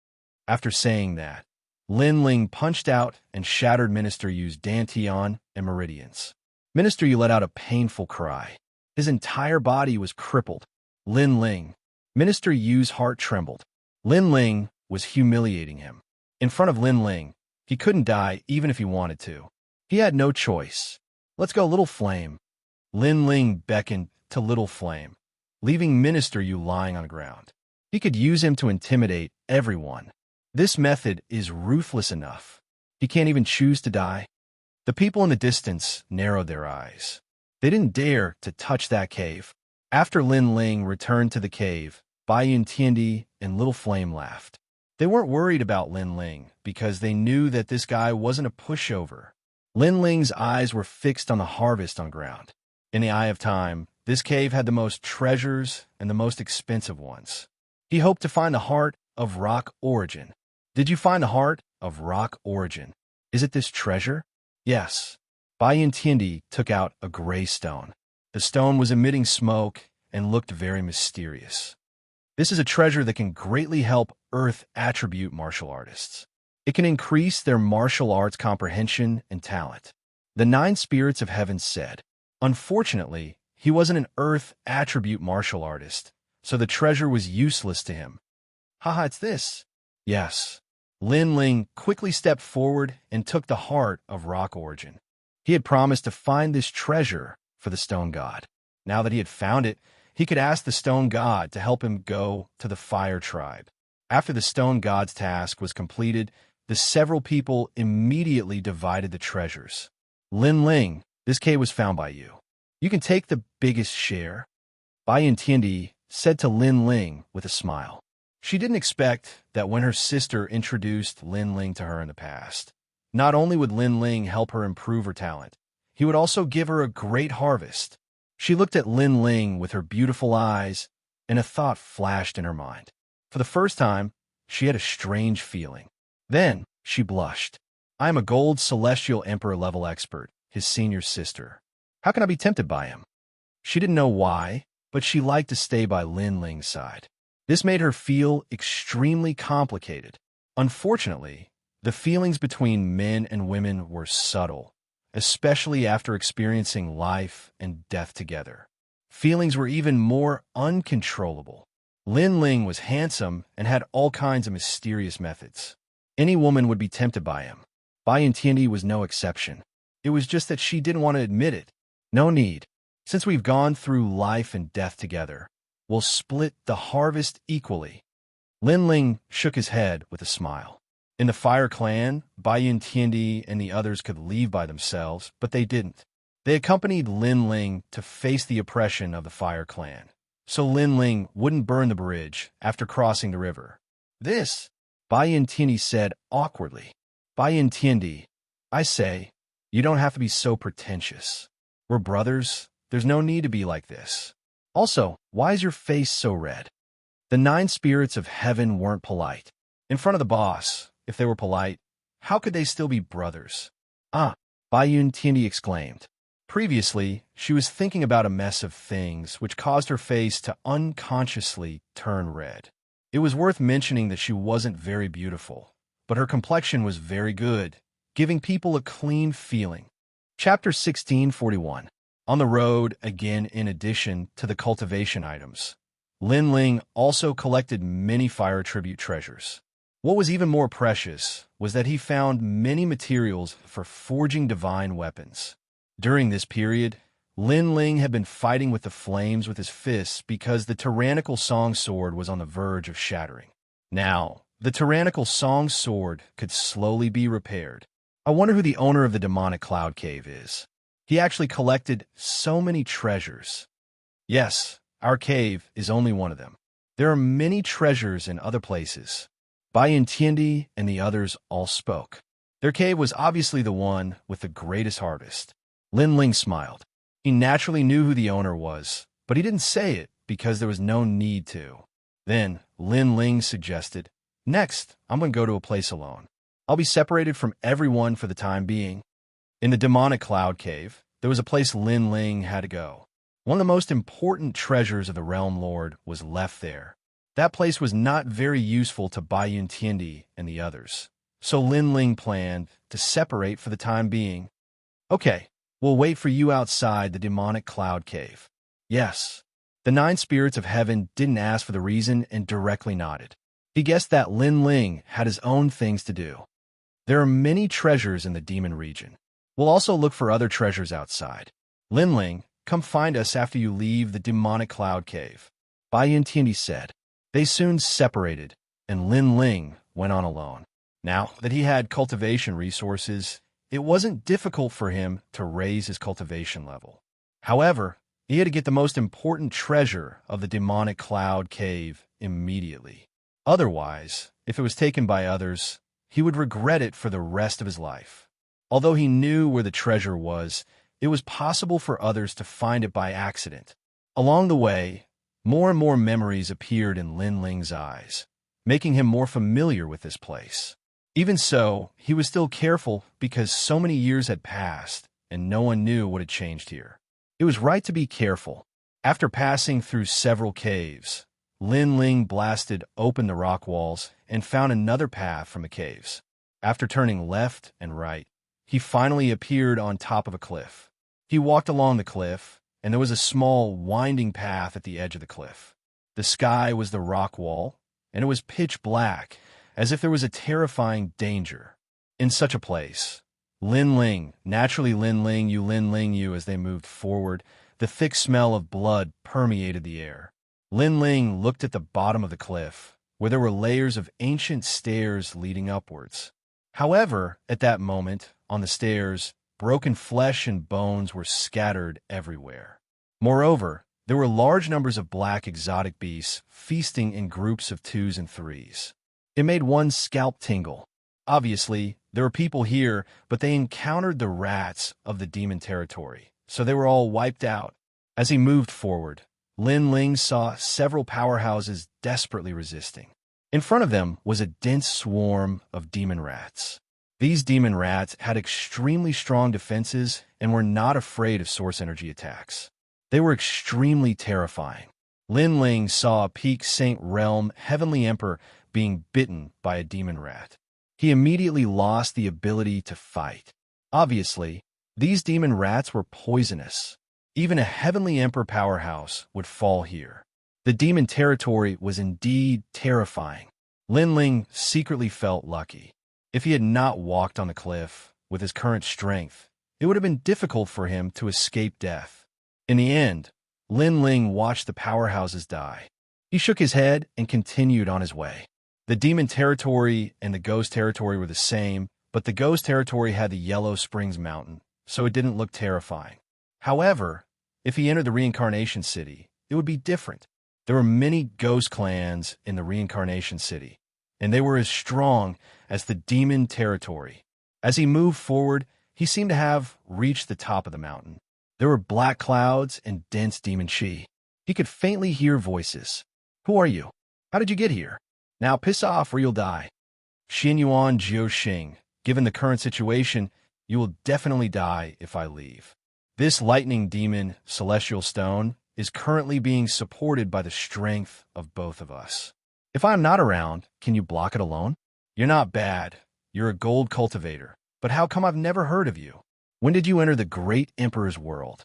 After saying that, Lin Ling punched out and shattered Minister Yu's dantian and meridians. Minister Yu let out a painful cry. His entire body was crippled. Lin Ling. Minister Yu's heart trembled. Lin Ling was humiliating him. In front of Lin Ling, he couldn't die even if he wanted to. He had no choice. Let's go, Little Flame. Lin Ling beckoned to Little Flame, leaving Minister Yu lying on the ground. He could use him to intimidate everyone. This method is ruthless enough. He can't even choose to die. The people in the distance narrowed their eyes. They didn't dare to touch that cave. After Lin Ling returned to the cave, Bai Yun Tiandi and Little Flame laughed. They weren't worried about Lin Ling because they knew that this guy wasn't a pushover. Lin Ling's eyes were fixed on the harvest on ground. In the eye of time, this cave had the most treasures and the most expensive ones. He hoped to find the heart of rock origin. Did you find the heart of rock origin? Is it this treasure? Yes. Bai Yun Tiandi took out a gray stone. The stone was emitting smoke and looked very mysterious. This is a treasure that can greatly help Earth attribute martial artists. It can increase their martial arts comprehension and talent. The 9 spirits of heaven said. Unfortunately, he wasn't an Earth attribute martial artist, so the treasure was useless to him. Haha, it's this. Yes. Lin Ling quickly stepped forward and took the heart of rock origin. He had promised to find this treasure for the stone god. Now that he had found it, he could ask the stone god to help him go to the fire tribe. After the stone god's task was completed, the several people immediately divided the treasures. Lin Ling, this cave was found by you. You can take the biggest share. Bai Yun Tiandi said to Lin Ling with a smile. She didn't expect that when her sister introduced Lin Ling to her in the past, not only would Lin Ling help her improve her talent, he would also give her a great harvest. She looked at Lin Ling with her beautiful eyes and a thought flashed in her mind. For the first time, she had a strange feeling. Then she blushed. I am a gold celestial emperor level expert, his senior sister. How can I be tempted by him? She didn't know why, but she liked to stay by Lin Ling's side. This made her feel extremely complicated. Unfortunately, the feelings between men and women were subtle, especially after experiencing life and death together. Feelings were even more uncontrollable. Lin Ling was handsome and had all kinds of mysterious methods. Any woman would be tempted by him. Bai Yintiandi was no exception. It was just that she didn't want to admit it. No need. Since we've gone through life and death together, we'll split the harvest equally. Lin Ling shook his head with a smile. In the Fire Clan, Bai Yintiandi and the others could leave by themselves, but they didn't. They accompanied Lin Ling to face the oppression of the Fire Clan, so Lin Ling wouldn't burn the bridge after crossing the river. This, Bai Yintiandi said awkwardly. Bai Yintiandi, I say, you don't have to be so pretentious. We're brothers. There's no need to be like this. Also, why is your face so red? The 9 spirits of heaven weren't polite. In front of the boss, if they were polite, how could they still be brothers? Ah, Bai Yintiandi exclaimed. Previously, she was thinking about a mess of things which caused her face to unconsciously turn red. It was worth mentioning that she wasn't very beautiful, but her complexion was very good, giving people a clean feeling. Chapter 1641. On the road, again in addition to the cultivation items, Lin Ling also collected many fire tribute treasures. What was even more precious was that he found many materials for forging divine weapons. During this period, Lin Ling had been fighting with the flames with his fists because the tyrannical song sword was on the verge of shattering. Now, the tyrannical song sword could slowly be repaired. I wonder who the owner of the demonic cloud cave is. He actually collected so many treasures. Yes, our cave is only one of them. There are many treasures in other places. Bai Yintiandi and the others all spoke. Their cave was obviously the one with the greatest harvest. Lin Ling smiled. He naturally knew who the owner was, but he didn't say it because there was no need to. Then Lin Ling suggested, next, I'm going to go to a place alone. I'll be separated from everyone for the time being. In the demonic cloud cave, there was a place Lin Ling had to go. One of the most important treasures of the Realm Lord was left there. That place was not very useful to Bai Yintiandi and the others, so Lin Ling planned to separate for the time being. Okay, we'll wait for you outside the demonic cloud cave. Yes. The 9 spirits of heaven didn't ask for the reason and directly nodded. He guessed that Lin Ling had his own things to do. There are many treasures in the demon region. We'll also look for other treasures outside. Lin Ling, come find us after you leave the demonic cloud cave. Bai Yintiandi said. They soon separated, and Lin Ling went on alone. Now that he had cultivation resources, it wasn't difficult for him to raise his cultivation level. However, he had to get the most important treasure of the demonic cloud cave immediately. Otherwise, if it was taken by others, he would regret it for the rest of his life. Although he knew where the treasure was, it was possible for others to find it by accident. Along the way, more and more memories appeared in Lin Ling's eyes, making him more familiar with this place. Even so, he was still careful because so many years had passed and no one knew what had changed here. It was right to be careful. After passing through several caves, Lin Ling blasted open the rock walls and found another path from the caves. After turning left and right, he finally appeared on top of a cliff. He walked along the cliff, and there was a small, winding path at the edge of the cliff. The sky was the rock wall, and it was pitch black, as if there was a terrifying danger. In such a place, Lin Ling, naturally Lin Ling you as they moved forward, the thick smell of blood permeated the air. Lin Ling looked at the bottom of the cliff, where there were layers of ancient stairs leading upwards. However, at that moment, on the stairs, broken flesh and bones were scattered everywhere. Moreover, there were large numbers of black exotic beasts feasting in groups of 2s and 3s. It made one's scalp tingle. Obviously, there were people here, but they encountered the rats of the demon territory, so they were all wiped out. As he moved forward, Lin Ling saw several powerhouses desperately resisting. In front of them was a dense swarm of demon rats. These demon rats had extremely strong defenses and were not afraid of source energy attacks. They were extremely terrifying. Lin Ling saw a Peak Saint Realm Heavenly Emperor being bitten by a demon rat. He immediately lost the ability to fight. Obviously, these demon rats were poisonous. Even a Heavenly Emperor powerhouse would fall here. The demon territory was indeed terrifying. Lin Ling secretly felt lucky. If he had not walked on the cliff with his current strength, it would have been difficult for him to escape death. In the end, Lin Ling watched the powerhouses die. He shook his head and continued on his way. The demon territory and the ghost territory were the same, but the ghost territory had the Yellow Springs Mountain, so it didn't look terrifying. However, if he entered the Reincarnation City, it would be different. There were many ghost clans in the Reincarnation City, and they were as strong as the demon territory. As he moved forward, he seemed to have reached the top of the mountain. There were black clouds and dense demon chi. He could faintly hear voices. Who are you? How did you get here? Now piss off or you'll die. Xianyuan Jiuxing, given the current situation, you will definitely die if I leave. This lightning demon, Celestial Stone, is currently being supported by the strength of both of us. If I'm not around, can you block it alone? You're not bad. You're a gold cultivator. But how come I've never heard of you? When did you enter the Great Emperor's world?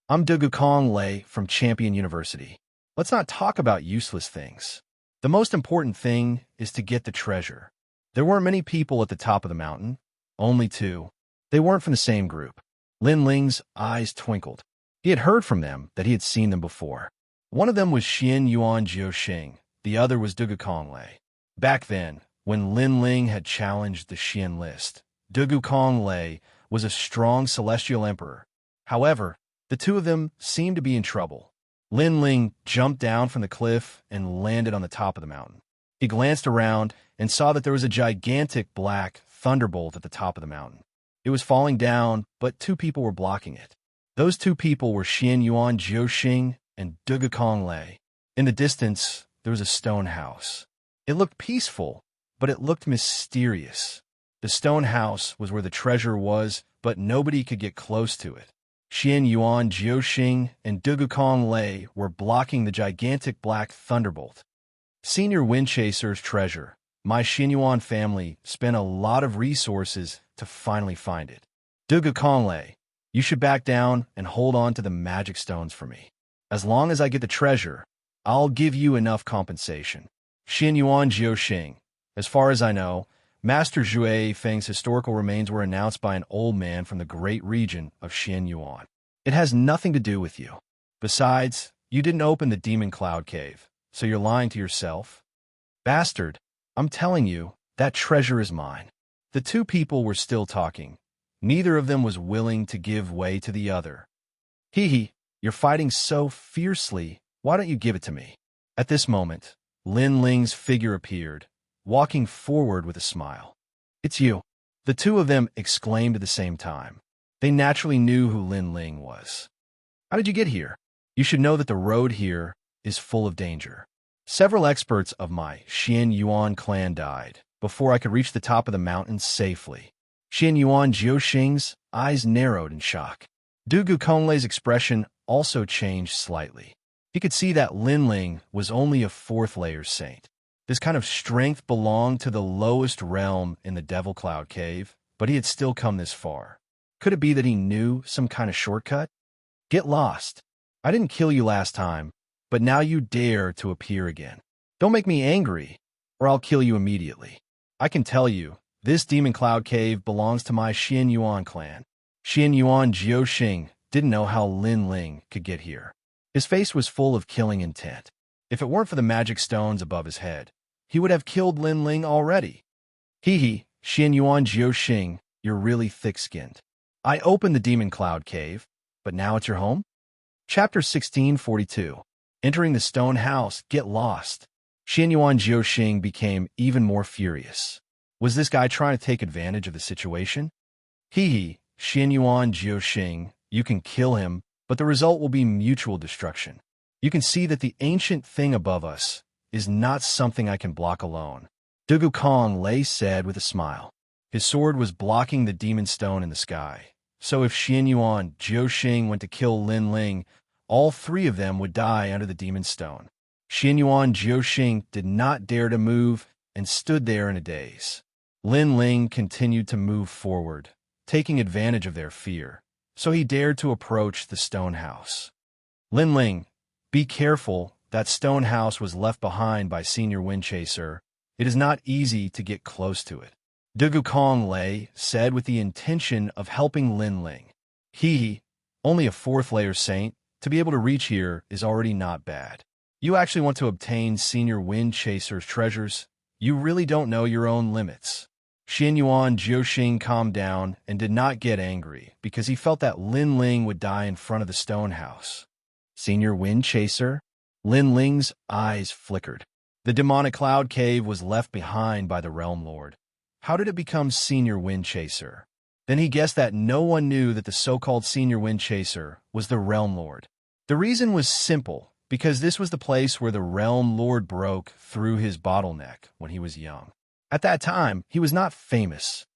I'm Dugukong Lei from Champion University. Let's not talk about useless things. The most important thing is to get the treasure. There weren't many people at the top of the mountain. Only two. They weren't from the same group. Lin Ling's eyes twinkled. He had heard from them that he had seen them before. One of them was Xianyuan Jiuxing. The other was Dugukong Lei. Back then, when Lin Ling had challenged the Xian list, Dugukong Lei was a strong celestial emperor. However, the two of them seemed to be in trouble. Lin Ling jumped down from the cliff and landed on the top of the mountain. He glanced around and saw that there was a gigantic black thunderbolt at the top of the mountain. It was falling down, but two people were blocking it. Those two people were Xianyuan Jiuxing and Dugukong Lei. In the distance, there was a stone house. It looked peaceful, but it looked mysterious. The stone house was where the treasure was, but nobody could get close to it. Xianyuan Jiuxing and Dugukong Lei were blocking the gigantic black thunderbolt. Senior Windchaser's treasure. My Xianyuan family spent a lot of resources to finally find it. Dugukong Lei, you should back down and hold on to the magic stones for me. As long as I get the treasure, I'll give you enough compensation. Xianyuan Jiuxing, as far as I know, Master Zhui Feng's historical remains were announced by an old man from the great region of Xianyuan. It has nothing to do with you. Besides, you didn't open the Demon Cloud Cave, so you're lying to yourself. Bastard, I'm telling you, that treasure is mine. The two people were still talking. Neither of them was willing to give way to the other. Hee, you're fighting so fiercely. Why don't you give it to me? At this moment, Lin Ling's figure appeared, walking forward with a smile. It's you. The two of them exclaimed at the same time. They naturally knew who Lin Ling was. How did you get here? You should know that the road here is full of danger. Several experts of my Xianyuan clan died before I could reach the top of the mountain safely. Xianyuan Jiuxing's eyes narrowed in shock. Dugukong Lei's expression also changed slightly. He could see that Lin Ling was only a fourth-layer saint. This kind of strength belonged to the lowest realm in the Devil Cloud Cave, but he had still come this far. Could it be that he knew some kind of shortcut? Get lost. I didn't kill you last time, but now you dare to appear again. Don't make me angry, or I'll kill you immediately. I can tell you, this Demon Cloud Cave belongs to my Xianyuan clan. Xianyuan Jiuxing didn't know how Lin Ling could get here. His face was full of killing intent. If it weren't for the magic stones above his head, he would have killed Lin Ling already. Hee, Xianyuan Jiuxing, you're really thick-skinned. I opened the Demon Cloud Cave, but now it's your home? Chapter 1642. Entering the stone house, get lost. Xianyuan Jiuxing became even more furious. Was this guy trying to take advantage of the situation? Hee, Xianyuan Jiuxing, you can kill him, but the result will be mutual destruction. You can see that the ancient thing above us is not something I can block alone. Dugu Kong Lei said with a smile. His sword was blocking the demon stone in the sky. So if Xianyuan Jiuxing went to kill Lin Ling, all three of them would die under the demon stone. Xianyuan Jiuxing did not dare to move and stood there in a daze. Lin Ling continued to move forward, taking advantage of their fear, so he dared to approach the stone house. Lin Ling, be careful, that stone house was left behind by Senior Windchaser. It is not easy to get close to it. Dugu Kong Lei said with the intention of helping Lin Ling. Only a 4th layer saint, to be able to reach here is already not bad. You actually want to obtain Senior Windchaser's treasures? You really don't know your own limits. Xianyuan Jiuxing calmed down and did not get angry because he felt that Lin Ling would die in front of the stone house. Senior Windchaser? Lin Ling's eyes flickered. The demonic cloud cave was left behind by the Realm Lord. How did it become Senior Windchaser? Then he guessed that no one knew that the so-called Senior Windchaser was the Realm Lord. The reason was simple, because this was the place where the Realm Lord broke through his bottleneck when he was young. At that time, he was not famous.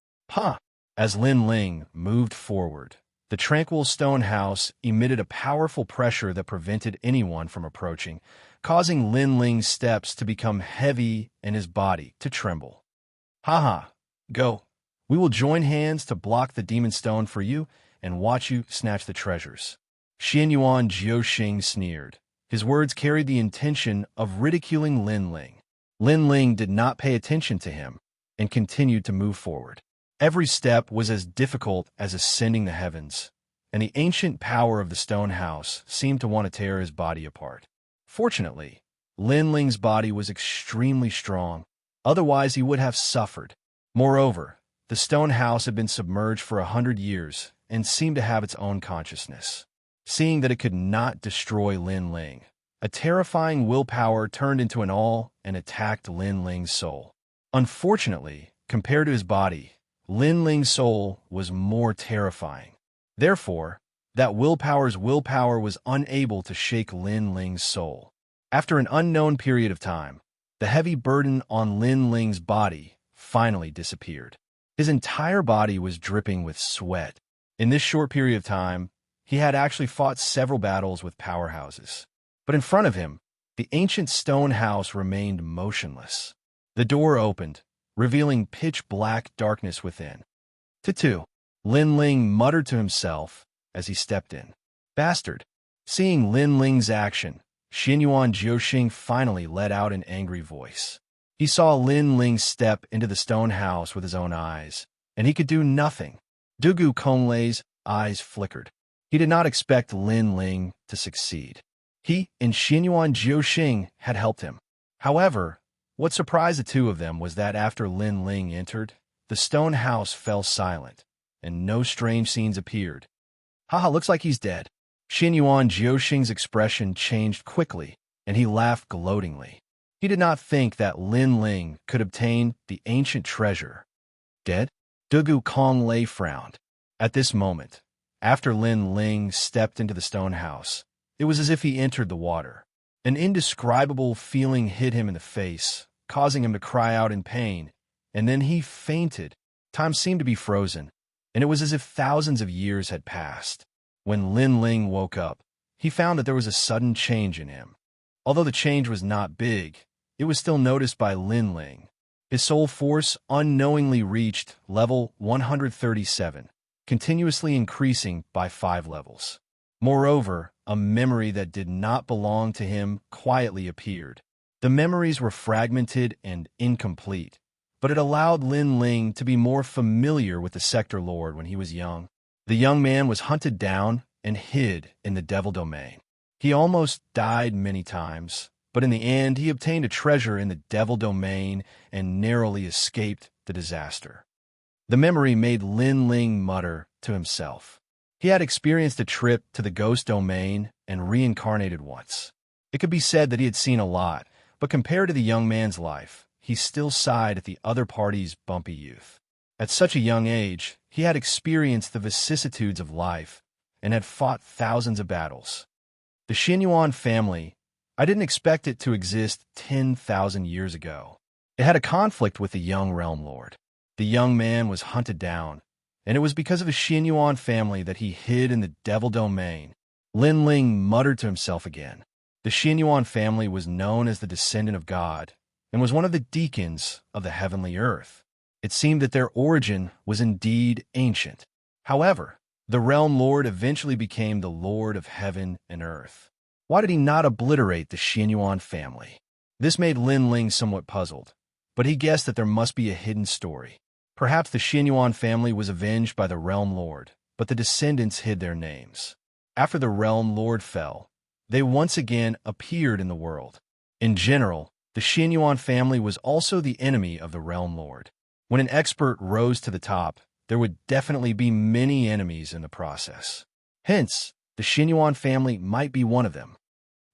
As Lin Ling moved forward, the tranquil stone house emitted a powerful pressure that prevented anyone from approaching, causing Lin Ling's steps to become heavy and his body to tremble. Go. We will join hands to block the demon stone for you and watch you snatch the treasures. Xianyuan Jiuxing sneered. His words carried the intention of ridiculing Lin Ling. Lin Ling did not pay attention to him and continued to move forward. Every step was as difficult as ascending the heavens, and the ancient power of the stone house seemed to want to tear his body apart. Fortunately, Lin Ling's body was extremely strong, otherwise he would have suffered. Moreover, the stone house had been submerged for 100 years and seemed to have its own consciousness. Seeing that it could not destroy Lin Ling, a terrifying willpower turned into an awe and attacked Lin Ling's soul. Unfortunately, compared to his body, Lin Ling's soul was more terrifying. Therefore, that willpower was unable to shake Lin Ling's soul. After an unknown period of time, the heavy burden on Lin Ling's body finally disappeared. His entire body was dripping with sweat. In this short period of time, he had actually fought several battles with powerhouses. But in front of him, the ancient stone house remained motionless. The door opened, revealing pitch-black darkness within. "Tutu," Lin Ling muttered to himself as he stepped in. "Bastard." Seeing Lin Ling's action, Xianyuan Jiuxing finally let out an angry voice. He saw Lin Ling step into the stone house with his own eyes, and he could do nothing. Dugu Konglei's eyes flickered. He did not expect Lin Ling to succeed. He and Xianyuan Jiuxing had helped him. However, what surprised the two of them was that after Lin Ling entered, the stone house fell silent, and no strange scenes appeared. Looks like he's dead." Xianyuan Jiuxing's expression changed quickly, and he laughed gloatingly. He did not think that Lin Ling could obtain the ancient treasure. Dead? Dugu Konglei frowned. At this moment, after Lin Ling stepped into the stone house, it was as if he entered the water. An indescribable feeling hit him in the face, causing him to cry out in pain, and then he fainted. Time seemed to be frozen, and it was as if thousands of years had passed. When Lin Ling woke up, he found that there was a sudden change in him. Although the change was not big, it was still noticed by Lin Ling. His soul force unknowingly reached level 137, continuously increasing by 5 levels. Moreover, a memory that did not belong to him quietly appeared. The memories were fragmented and incomplete, but it allowed Lin Ling to be more familiar with the Sector Lord when he was young. The young man was hunted down and hid in the Devil Domain. He almost died many times, but in the end he obtained a treasure in the Devil Domain and narrowly escaped the disaster. The memory made Lin Ling mutter to himself. He had experienced a trip to the Ghost Domain and reincarnated once. It could be said that he had seen a lot, but compared to the young man's life, he still sighed at the other party's bumpy youth. At such a young age, he had experienced the vicissitudes of life and had fought thousands of battles. The Xianyuan family I didn't expect it to exist 10,000 years ago. It had a conflict with the young realm lord. The young man was hunted down, and it was because of a Xianyuan family that he hid in the devil domain. Lin Ling muttered to himself again. The Xianyuan family was known as the descendant of God, and was one of the deacons of the heavenly earth. It seemed that their origin was indeed ancient. However, the realm lord eventually became the lord of heaven and earth. Why did he not obliterate the Xianyuan family? This made Lin Ling somewhat puzzled, but he guessed that there must be a hidden story. Perhaps the Xianyuan family was avenged by the realm lord, but the descendants hid their names. After the realm lord fell, they once again appeared in the world. In general, the Xianyuan family was also the enemy of the realm lord. When an expert rose to the top, there would definitely be many enemies in the process. Hence, the Xianyuan family might be one of them.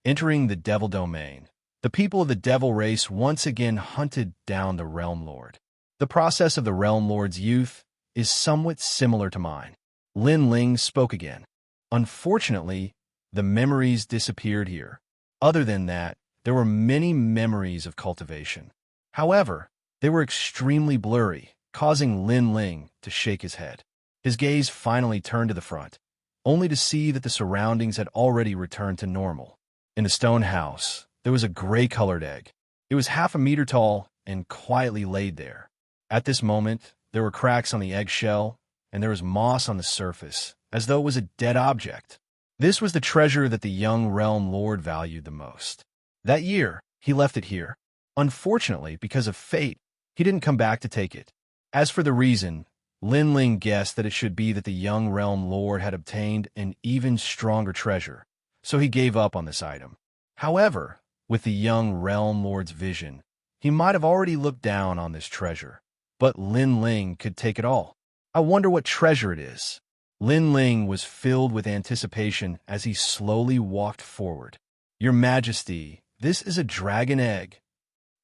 Entering the devil domain, the people of the devil race once again hunted down the realm lord. The process of the realm lord's youth is somewhat similar to mine. Lin Ling spoke again. Unfortunately, the memories disappeared here. Other than that, there were many memories of cultivation. However, they were extremely blurry, causing Lin Ling to shake his head. His gaze finally turned to the front, only to see that the surroundings had already returned to normal. In the stone house, there was a gray-colored egg. It was half a meter tall and quietly laid there. At this moment, there were cracks on the eggshell, and there was moss on the surface, as though it was a dead object. This was the treasure that the young realm lord valued the most. That year, he left it here. Unfortunately, because of fate, he didn't come back to take it. As for the reason, Lin Ling guessed that it should be that the young realm lord had obtained an even stronger treasure, so he gave up on this item. However, with the young realm lord's vision, he might have already looked down on this treasure, but Lin Ling could take it all. I wonder what treasure it is. Lin Ling was filled with anticipation as he slowly walked forward. Your Majesty, this is a dragon egg.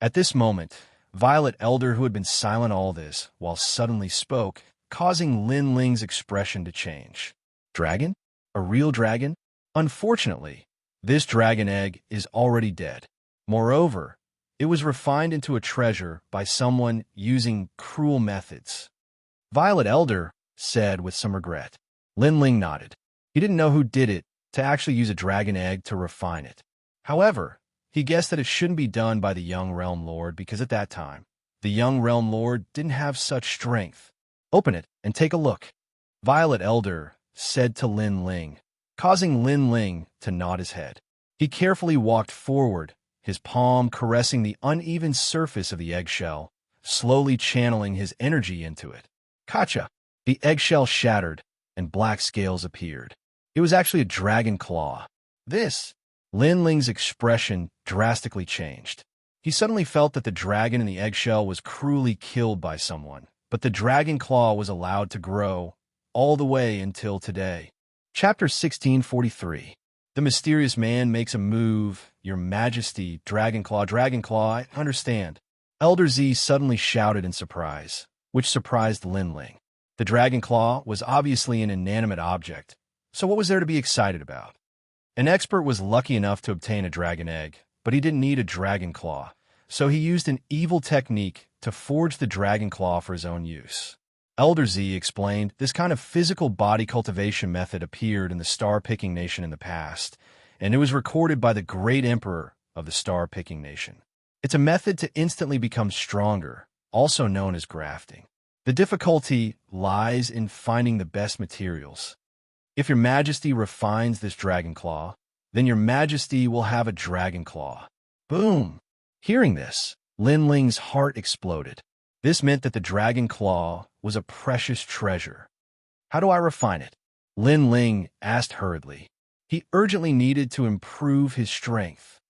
At this moment, Violet Elder, who had been silent all this, while suddenly spoke, causing Lin Ling's expression to change. Dragon? A real dragon? Unfortunately, this dragon egg is already dead. Moreover, it was refined into a treasure by someone using cruel methods. Violet Elder said with some regret. Lin Ling nodded. He didn't know who did it to actually use a dragon egg to refine it. However, he guessed that it shouldn't be done by the young realm lord because at that time, the young realm lord didn't have such strength. Open it and take a look, Violet Elder said to Lin Ling, causing Lin Ling to nod his head. He carefully walked forward, his palm caressing the uneven surface of the eggshell, slowly channeling his energy into it. Kacha! The eggshell shattered, and black scales appeared. It was actually a dragon claw. Lin Ling's expression drastically changed. He suddenly felt that the dragon in the eggshell was cruelly killed by someone, but the dragon claw was allowed to grow all the way until today. Chapter 1643. The mysterious man makes a move. Your Majesty, Dragonclaw, I understand. Elder Z suddenly shouted in surprise, which surprised Lin Ling. The Dragonclaw was obviously an inanimate object, so what was there to be excited about? An expert was lucky enough to obtain a dragon egg, but he didn't need a dragon claw, so he used an evil technique to forge the dragon claw for his own use. Elder Z explained this kind of physical body cultivation method appeared in the star-picking nation in the past, and it was recorded by the great emperor of the star-picking nation. It's a method to instantly become stronger, also known as grafting. The difficulty lies in finding the best materials. If your Majesty refines this dragon claw, then your Majesty will have a dragon claw. Boom! Hearing this, Lin Ling's heart exploded. This meant that the dragon claw was a precious treasure. How do I refine it? Lin Ling asked hurriedly. He urgently needed to improve his strength.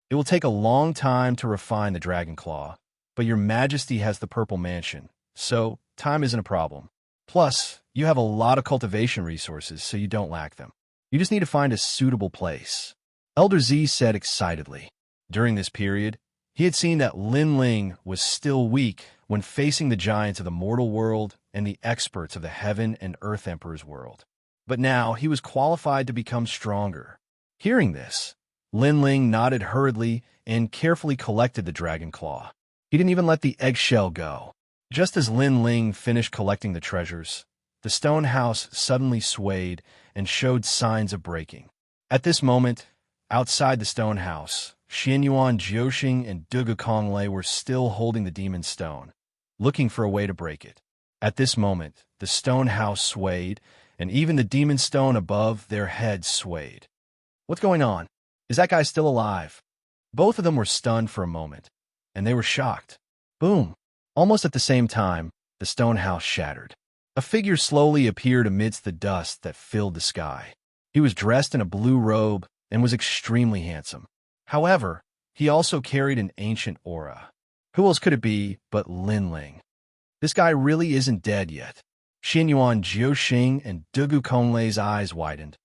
It will take a long time to refine the dragon claw, but your Majesty has the Purple Mansion, so time isn't a problem. Plus, you have a lot of cultivation resources, so you don't lack them. You just need to find a suitable place. Elder Z said excitedly. During this period, he had seen that Lin Ling was still weak when facing the giants of the mortal world and the experts of the Heaven and Earth Emperor's world. But now he was qualified to become stronger. Hearing this, Lin Ling nodded hurriedly and carefully collected the dragon claw. He didn't even let the eggshell go. Just as Lin Ling finished collecting the treasures, the stone house suddenly swayed and showed signs of breaking. At this moment, outside the stone house, Xianyuan Jiuxing and Dugu Konglei were still holding the demon stone, looking for a way to break it. At this moment, the stone house swayed, and even the demon stone above their heads swayed. What's going on? Is that guy still alive? Both of them were stunned for a moment, and they were shocked. Boom! Almost at the same time, the stone house shattered. A figure slowly appeared amidst the dust that filled the sky. He was dressed in a blue robe and was extremely handsome. However, he also carried an ancient aura. Who else could it be but Lin Ling? This guy really isn't dead yet. Xianyuan Jiuxing and Dugu Konglei's eyes widened,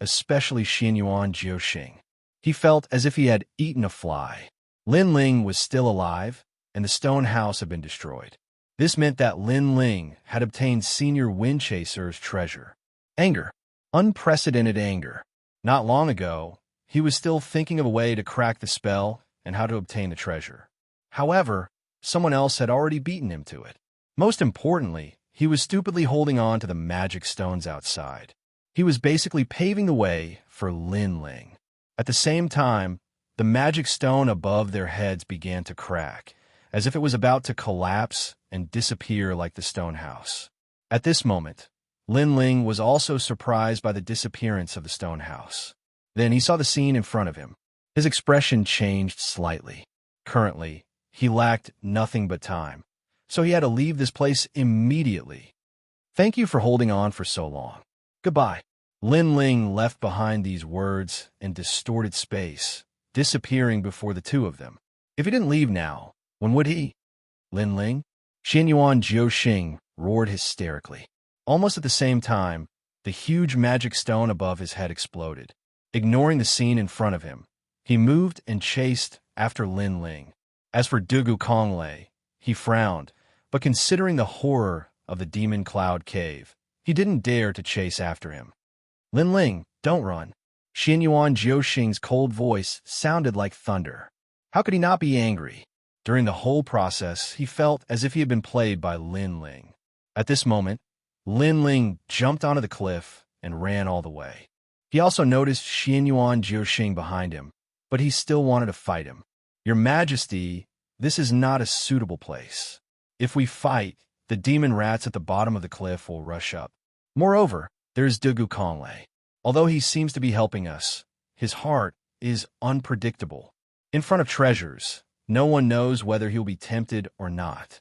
especially Xianyuan Jiuxing. He felt as if he had eaten a fly. Lin Ling was still alive, and the stone house had been destroyed. This meant that Lin Ling had obtained Senior Windchaser's treasure. Anger. Unprecedented anger. Not long ago, he was still thinking of a way to crack the spell and how to obtain the treasure. However, someone else had already beaten him to it. Most importantly, he was stupidly holding on to the magic stones outside. He was basically paving the way for Lin Ling. At the same time, the magic stone above their heads began to crack, as if it was about to collapse and disappear like the stone house. At this moment, Lin Ling was also surprised by the disappearance of the stone house. Then he saw the scene in front of him. His expression changed slightly. Currently, he lacked nothing but time, so he had to leave this place immediately. Thank you for holding on for so long. Goodbye. Lin Ling left behind these words in distorted space, disappearing before the two of them. If he didn't leave now, when would he? Lin Ling? Xianyuan Jiuxing roared hysterically. Almost at the same time, the huge magic stone above his head exploded. Ignoring the scene in front of him, he moved and chased after Lin Ling. As for Dugu Konglei, he frowned, but considering the horror of the demon cloud cave, he didn't dare to chase after him. Lin Ling, don't run. Xianyuan Jiuxing's cold voice sounded like thunder. How could he not be angry? During the whole process, he felt as if he had been played by Lin Ling. At this moment, Lin Ling jumped onto the cliff and ran all the way. He also noticed Xianyuan Jiuxing behind him, but he still wanted to fight him. Your Majesty, this is not a suitable place. If we fight, the demon rats at the bottom of the cliff will rush up. Moreover, there's Dugu Konglei. Although he seems to be helping us, his heart is unpredictable. In front of treasures, no one knows whether he'll be tempted or not.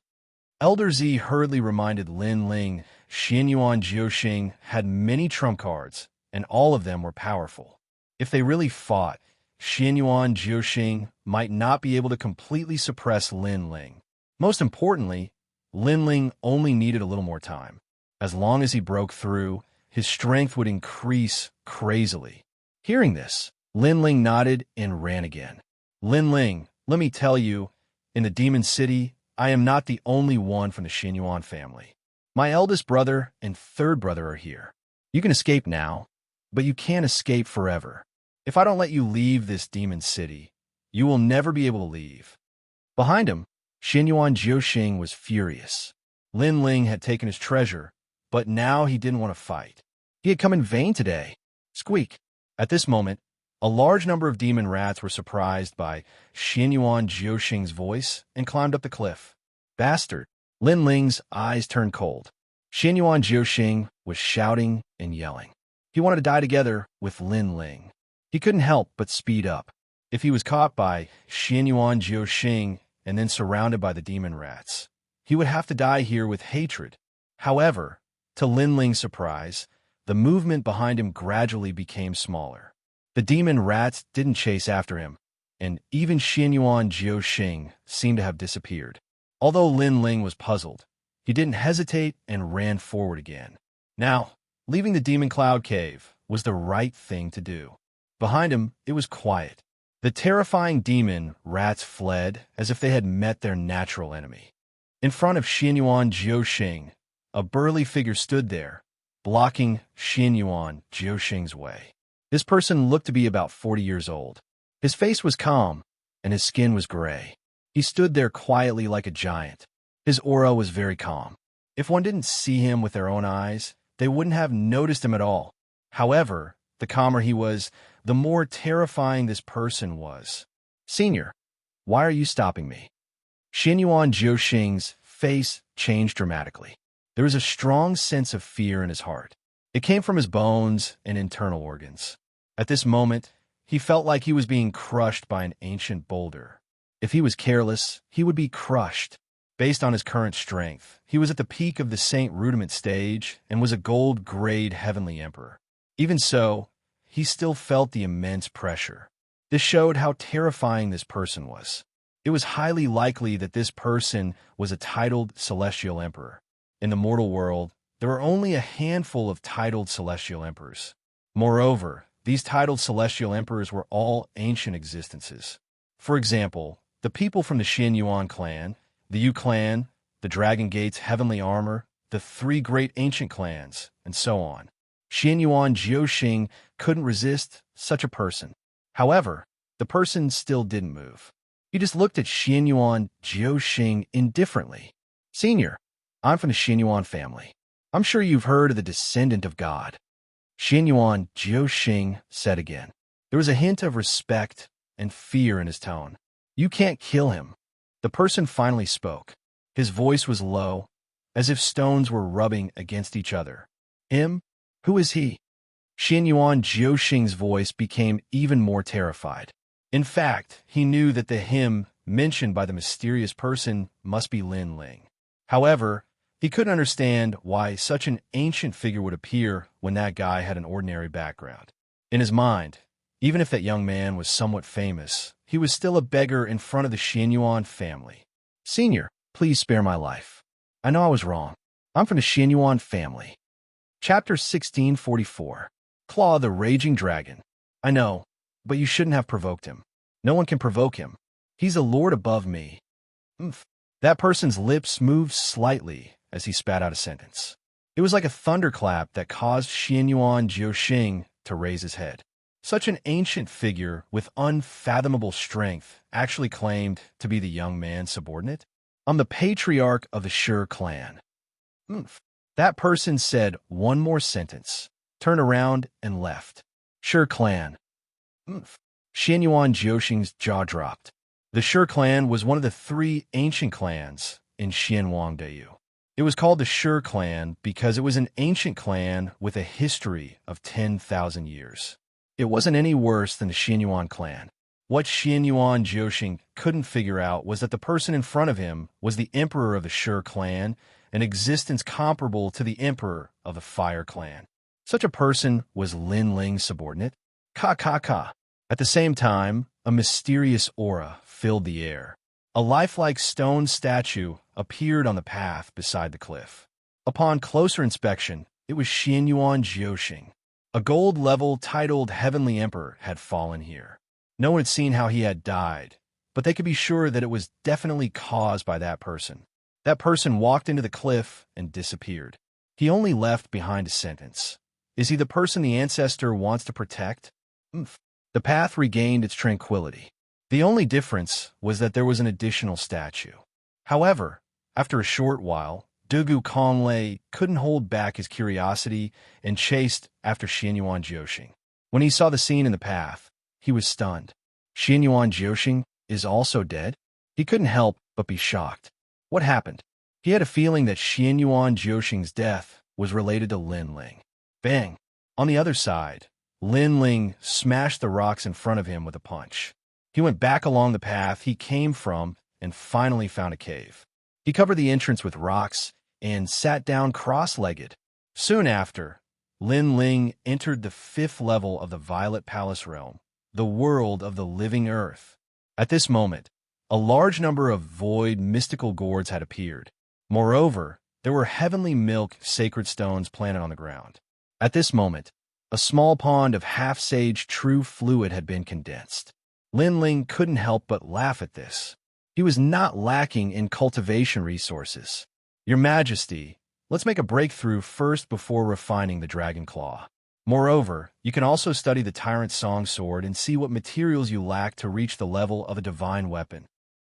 Elder Z hurriedly reminded Lin Ling Xianyuan Jiuxing had many trump cards, and all of them were powerful. If they really fought, Xianyuan Jiuxing might not be able to completely suppress Lin Ling. Most importantly, Lin Ling only needed a little more time. As long as he broke through, his strength would increase crazily. Hearing this, Lin Ling nodded and ran again. Lin Ling, let me tell you, in the Demon City, I am not the only one from the Xianyuan family. My eldest brother and third brother are here. You can escape now, but you can't escape forever. If I don't let you leave this Demon City, you will never be able to leave. Behind him, Xianyuan Jiuxing was furious. Lin Ling had taken his treasure, but now he didn't want to fight. He had come in vain today. Squeak. At this moment, a large number of demon rats were surprised by Xianyuan Jiuxing's voice and climbed up the cliff. Bastard! Lin Ling's eyes turned cold. Xianyuan Jiuxing was shouting and yelling. He wanted to die together with Lin Ling. He couldn't help but speed up. If he was caught by Xianyuan Jiuxing and then surrounded by the demon rats, he would have to die here with hatred. However, to Lin Ling's surprise, the movement behind him gradually became smaller. The demon rats didn't chase after him, and even Xianyuan Jiuxing seemed to have disappeared. Although Lin Ling was puzzled, he didn't hesitate and ran forward again. Now, leaving the demon cloud cave was the right thing to do. Behind him, it was quiet. The terrifying demon rats fled as if they had met their natural enemy. In front of Xianyuan Jiuxing, a burly figure stood there, blocking Xianyuan Jiuxing's way. This person looked to be about 40 years old. His face was calm, and his skin was gray. He stood there quietly like a giant. His aura was very calm. If one didn't see him with their own eyes, they wouldn't have noticed him at all. However, the calmer he was, the more terrifying this person was. "Senior, why are you stopping me?" Xianyuan Jiuxing's face changed dramatically. There was a strong sense of fear in his heart. It came from his bones and internal organs. At this moment, he felt like he was being crushed by an ancient boulder. If he was careless, he would be crushed. Based on his current strength, he was at the peak of the Saint Rudiment stage and was a gold-grade heavenly emperor. Even so, he still felt the immense pressure. This showed how terrifying this person was. It was highly likely that this person was a titled celestial emperor. In the mortal world, there are only a handful of titled celestial emperors. Moreover, these titled celestial emperors were all ancient existences. For example, the people from the Xianyuan clan, the Yu clan, the Dragon Gate's heavenly armor, the three great ancient clans, and so on. Xianyuan Jiuxing couldn't resist such a person. However, the person still didn't move. He just looked at Xianyuan Jiuxing indifferently. "Senior, I'm from the Xianyuan family. I'm sure you've heard of the descendant of God." Xianyuan Jiuxing said again. There was a hint of respect and fear in his tone. "You can't kill him." The person finally spoke. His voice was low, as if stones were rubbing against each other. "Him? Who is he?" Xianyuan Jiuxing's voice became even more terrified. In fact, he knew that the him mentioned by the mysterious person must be Lin Ling. However, he couldn't understand why such an ancient figure would appear when that guy had an ordinary background. In his mind, even if that young man was somewhat famous, he was still a beggar in front of the Xianyuan family. "Senior, please spare my life. I know I was wrong. I'm from the Xianyuan family." Chapter 1644. Claw the Raging Dragon. "I know, but you shouldn't have provoked him. No one can provoke him. He's a lord above me." "Umph." That person's lips moved slightly as he spat out a sentence. It was like a thunderclap that caused Xianyuan Jiuxing to raise his head. Such an ancient figure with unfathomable strength actually claimed to be the young man's subordinate. "I'm the patriarch of the Shi clan." "Umph." That person said one more sentence, turned around, and left. "Shi clan." "Umph." Xianyuan Jiuxing's jaw dropped. The Shi clan was one of the three ancient clans in Xianwangdayu. It was called the Shi clan because it was an ancient clan with a history of 10,000 years. It wasn't any worse than the Xianyuan clan. What Xianyuan Jiuxing couldn't figure out was that the person in front of him was the emperor of the Shi clan, an existence comparable to the emperor of the Fire clan. Such a person was Lin Ling's subordinate. Ka ka ka. At the same time, a mysterious aura filled the air. A lifelike stone statue appeared on the path beside the cliff. Upon closer inspection, it was Xianyuan Jiuxing. A gold-level titled Heavenly Emperor had fallen here. No one had seen how he had died, but they could be sure that it was definitely caused by that person. That person walked into the cliff and disappeared. He only left behind a sentence. Is he the person the ancestor wants to protect? Umph. The path regained its tranquility. The only difference was that there was an additional statue. However, after a short while, Dugu Konglei couldn't hold back his curiosity and chased after Xianyuan Jiuxing. When he saw the scene in the path, he was stunned. Xianyuan Jiuxing is also dead? He couldn't help but be shocked. What happened? He had a feeling that Xianyuan Jiuxing's death was related to Lin Ling. Bang! On the other side, Lin Ling smashed the rocks in front of him with a punch. He went back along the path he came from and finally found a cave. He covered the entrance with rocks and sat down cross-legged. Soon after, Lin Ling entered the 5th level of the Violet Palace realm, the world of the living earth. At this moment, a large number of void mystical gourds had appeared. Moreover, there were heavenly milk sacred stones planted on the ground. At this moment, a small pond of half-sage true fluid had been condensed. Lin Ling couldn't help but laugh at this. He was not lacking in cultivation resources. "Your Majesty, let's make a breakthrough first before refining the dragon claw." Moreover, you can also study the Tyrant Song Sword and see what materials you lack to reach the level of a divine weapon.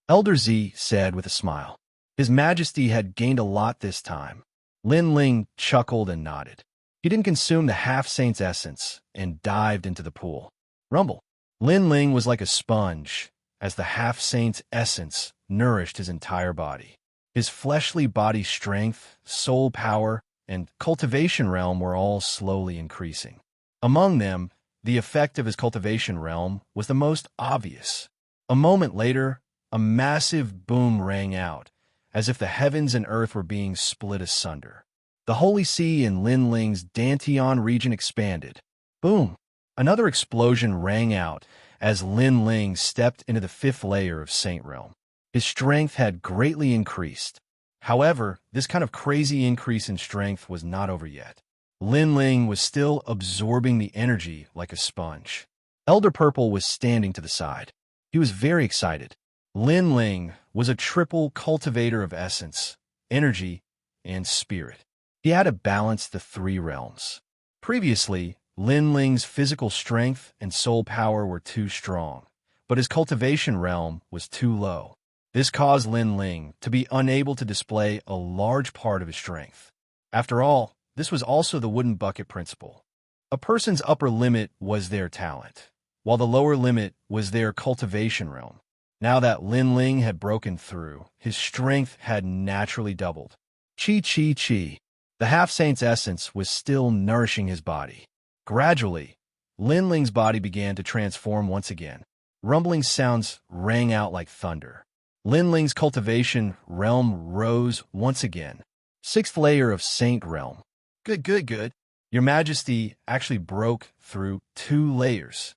Elder Z said with a smile. His Majesty had gained a lot this time. Lin Ling chuckled and nodded. He didn't consume the half-saint's essence and dived into the pool. Rumble. Lin Ling was like a sponge, as the half-saint's essence nourished his entire body. His fleshly body's strength, soul power, and cultivation realm were all slowly increasing. Among them, the effect of his cultivation realm was the most obvious. A moment later, a massive boom rang out, as if the heavens and earth were being split asunder. The Holy See in Lin Ling's Dantian region expanded. Boom! Another explosion rang out as Lin Ling stepped into the 5th layer of Saint Realm. His strength had greatly increased. However, this kind of crazy increase in strength was not over yet. Lin Ling was still absorbing the energy like a sponge. Elder Purple was standing to the side. He was very excited. Lin Ling was a triple cultivator of essence, energy, and spirit. He had to balance the 3 realms. Previously, Lin Ling's physical strength and soul power were too strong, but his cultivation realm was too low. This caused Lin Ling to be unable to display a large part of his strength. After all, this was also the wooden bucket principle. A person's upper limit was their talent, while the lower limit was their cultivation realm. Now that Lin Ling had broken through, his strength had naturally doubled. Chi Chi Chi. The half-saint's essence was still nourishing his body. Gradually, Lin Ling's body began to transform once again. Rumbling sounds rang out like thunder. Lin Ling's cultivation realm rose once again. 6th layer of Saint Realm. Good. Your Majesty actually broke through 2 layers.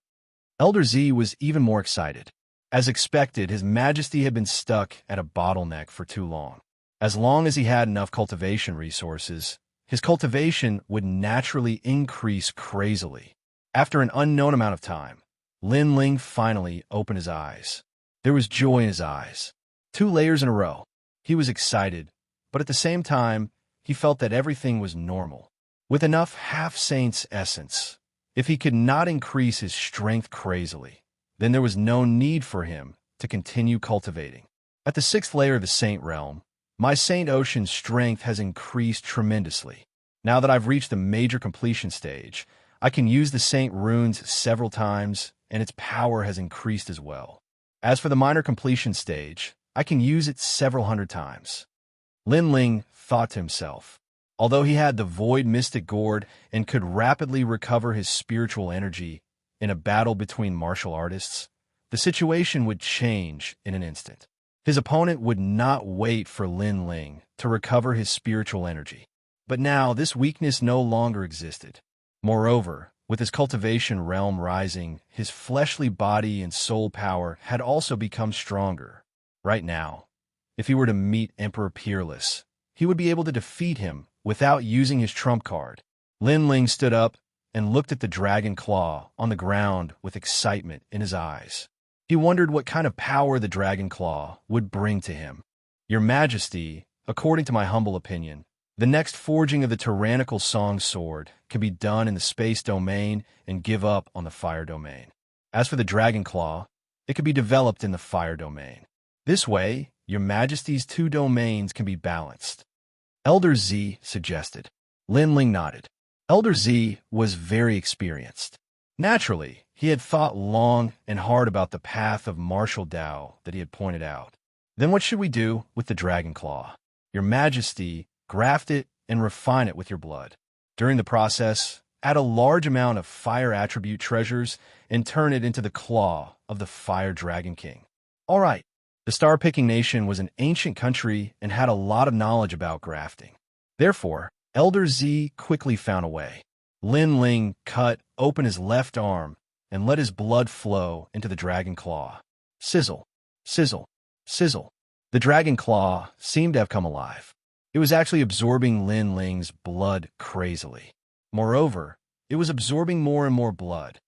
Elder Z was even more excited. As expected, His Majesty had been stuck at a bottleneck for too long. As long as he had enough cultivation resources, his cultivation would naturally increase crazily. After an unknown amount of time, Lin Ling finally opened his eyes. There was joy in his eyes. 2 layers in a row. He was excited, but at the same time, he felt that everything was normal. With enough half-saint's essence, if he could not increase his strength crazily, then there was no need for him to continue cultivating. At the 6th layer of the Saint Realm, my Saint Ocean's strength has increased tremendously. Now that I've reached the major completion stage, I can use the Saint Runes several times, and its power has increased as well. As for the minor completion stage, I can use it several hundred times. Lin Ling thought to himself. Although he had the Void Mystic Gourd and could rapidly recover his spiritual energy in a battle between martial artists, the situation would change in an instant. His opponent would not wait for Lin Ling to recover his spiritual energy. But now this weakness no longer existed. Moreover, with his cultivation realm rising, his fleshly body and soul power had also become stronger. Right now, if he were to meet Emperor Peerless, he would be able to defeat him without using his trump card. Lin Ling stood up and looked at the dragon claw on the ground with excitement in his eyes. He wondered what kind of power the dragon claw would bring to him. Your Majesty, according to my humble opinion, the next forging of the tyrannical song sword can be done in the space domain and give up on the fire domain. As for the dragon claw, it could be developed in the fire domain. This way, Your Majesty's 2 domains can be balanced. Elder Z suggested. Lin Ling nodded. Elder Z was very experienced. Naturally, he had thought long and hard about the path of martial Dao that he had pointed out. Then what should we do with the dragon claw? Your Majesty, graft it and refine it with your blood. During the process, add a large amount of fire attribute treasures and turn it into the claw of the Fire Dragon King. All right. The Star-Picking Nation was an ancient country and had a lot of knowledge about grafting. Therefore, Elder Z quickly found a way. Lin Ling cut open his left arm and let his blood flow into the dragon claw. Sizzle, sizzle, sizzle. The dragon claw seemed to have come alive. It was actually absorbing Lin Ling's blood crazily. Moreover, it was absorbing more and more blood.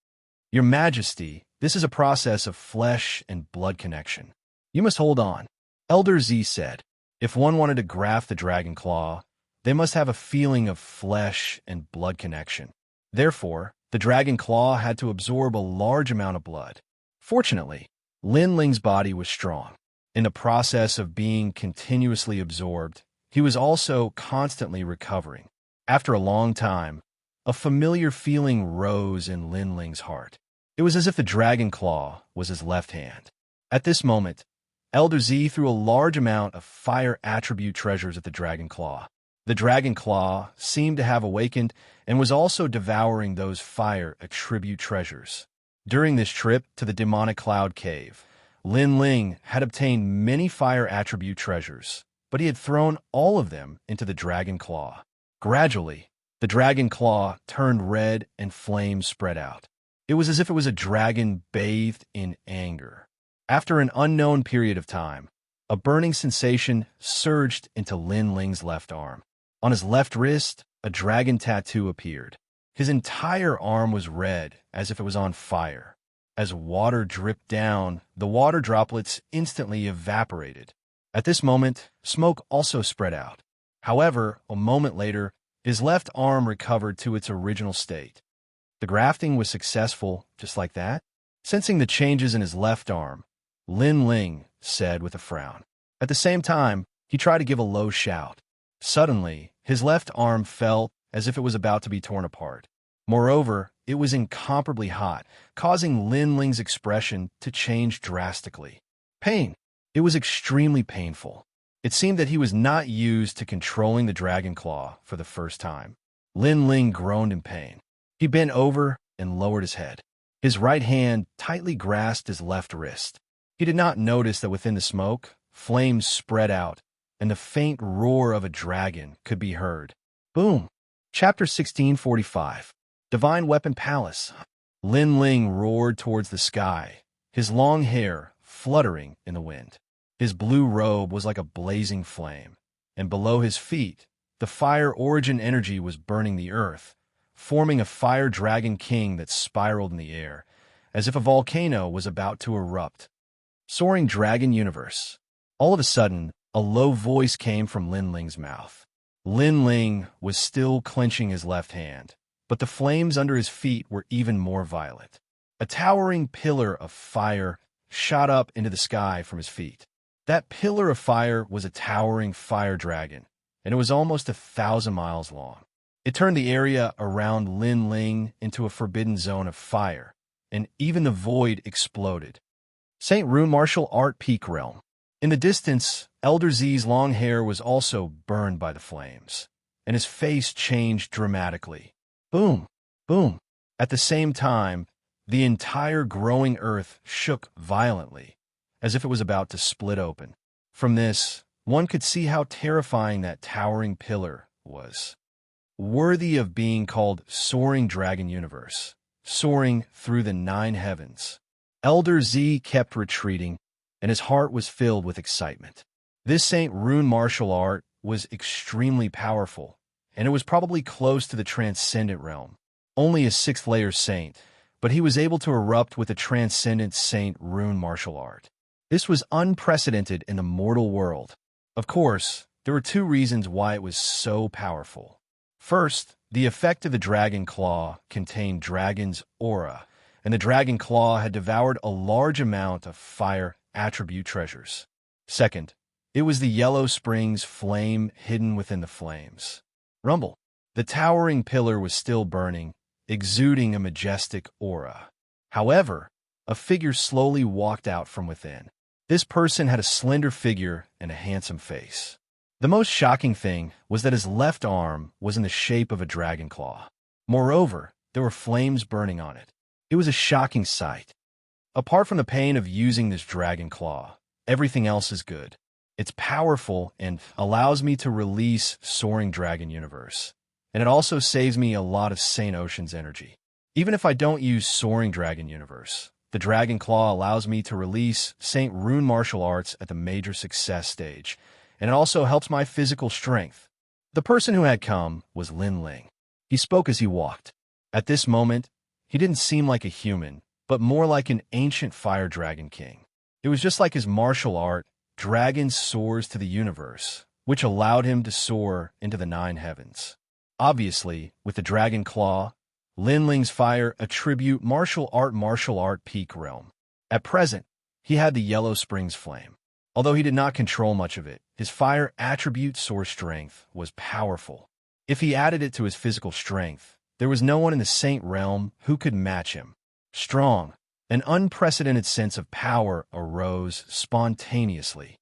Your Majesty, this is a process of flesh and blood connection. You must hold on. Elder Z said, if one wanted to graft the dragon claw, they must have a feeling of flesh and blood connection. Therefore, the dragon claw had to absorb a large amount of blood. Fortunately, Lin Ling's body was strong. In the process of being continuously absorbed, he was also constantly recovering. After a long time, a familiar feeling rose in Lin Ling's heart. It was as if the dragon claw was his left hand. At this moment, Elder Z threw a large amount of fire attribute treasures at the dragon claw. The dragon claw seemed to have awakened and was also devouring those fire attribute treasures. During this trip to the demonic cloud cave, Lin Ling had obtained many fire attribute treasures, but he had thrown all of them into the dragon claw. Gradually, the dragon claw turned red and flames spread out. It was as if it was a dragon bathed in anger. After an unknown period of time, a burning sensation surged into Lin Ling's left arm. On his left wrist, a dragon tattoo appeared. His entire arm was red, as if it was on fire. As water dripped down, the water droplets instantly evaporated. At this moment, smoke also spread out. However, a moment later, his left arm recovered to its original state. The grafting was successful, just like that. Sensing the changes in his left arm, Lin Ling said with a frown. At the same time, he tried to give a low shout. Suddenly, his left arm felt as if it was about to be torn apart. Moreover, it was incomparably hot, causing Lin Ling's expression to change drastically. Pain. It was extremely painful. It seemed that he was not used to controlling the dragon claw for the first time. Lin Ling groaned in pain. He bent over and lowered his head. His right hand tightly grasped his left wrist. He did not notice that within the smoke, flames spread out, and the faint roar of a dragon could be heard. Boom! Chapter 1645. Divine Weapon Palace. Lin Ling roared towards the sky, his long hair fluttering in the wind. His blue robe was like a blazing flame, and below his feet, the fire origin energy was burning the earth, forming a fire dragon king that spiraled in the air, as if a volcano was about to erupt. Soaring Dragon Universe. All of a sudden, a low voice came from Lin Ling's mouth. Lin Ling was still clenching his left hand, but the flames under his feet were even more violent. A towering pillar of fire shot up into the sky from his feet. That pillar of fire was a towering fire dragon, and it was almost 1,000 miles long. It turned the area around Lin Ling into a forbidden zone of fire, and even the void exploded. St. Rune Martial Art Peak Realm. In the distance, Elder Z's long hair was also burned by the flames, and his face changed dramatically. Boom! Boom! At the same time, the entire growing earth shook violently, as if it was about to split open. From this, one could see how terrifying that towering pillar was. Worthy of being called Soaring Dragon Universe, soaring through the 9 heavens. Elder Z kept retreating, and his heart was filled with excitement. This St. Rune martial art was extremely powerful, and it was probably close to the transcendent realm. Only a 6th layer saint, but he was able to erupt with the transcendent St. Rune martial art. This was unprecedented in the mortal world. Of course, there were 2 reasons why it was so powerful. First, the effect of the dragon claw contained dragon's aura, and the dragon claw had devoured a large amount of fire attribute treasures. Second, it was the yellow spring's flame hidden within the flames. Rumble. The towering pillar was still burning, exuding a majestic aura. However, a figure slowly walked out from within. This person had a slender figure and a handsome face. The most shocking thing was that his left arm was in the shape of a dragon claw. Moreover, there were flames burning on it. It was a shocking sight. Apart from the pain of using this dragon claw, everything else is good. It's powerful and allows me to release Soaring Dragon Universe. And it also saves me a lot of Saint Ocean's energy. Even if I don't use Soaring Dragon Universe, the Dragon Claw allows me to release St. Rune martial arts at the major success stage, and it also helps my physical strength. The person who had come was Lin Ling. He spoke as he walked. At this moment, he didn't seem like a human, but more like an ancient fire dragon king. It was just like his martial art, Dragon Soars to the Universe, which allowed him to soar into the 9 heavens. Obviously, with the dragon claw, Lin Ling's fire attribute martial art peak realm. At present, he had the Yellow Springs flame. Although he did not control much of it, his fire attribute source strength was powerful. If he added it to his physical strength, there was no one in the Saint realm who could match him. Strong, an unprecedented sense of power arose spontaneously.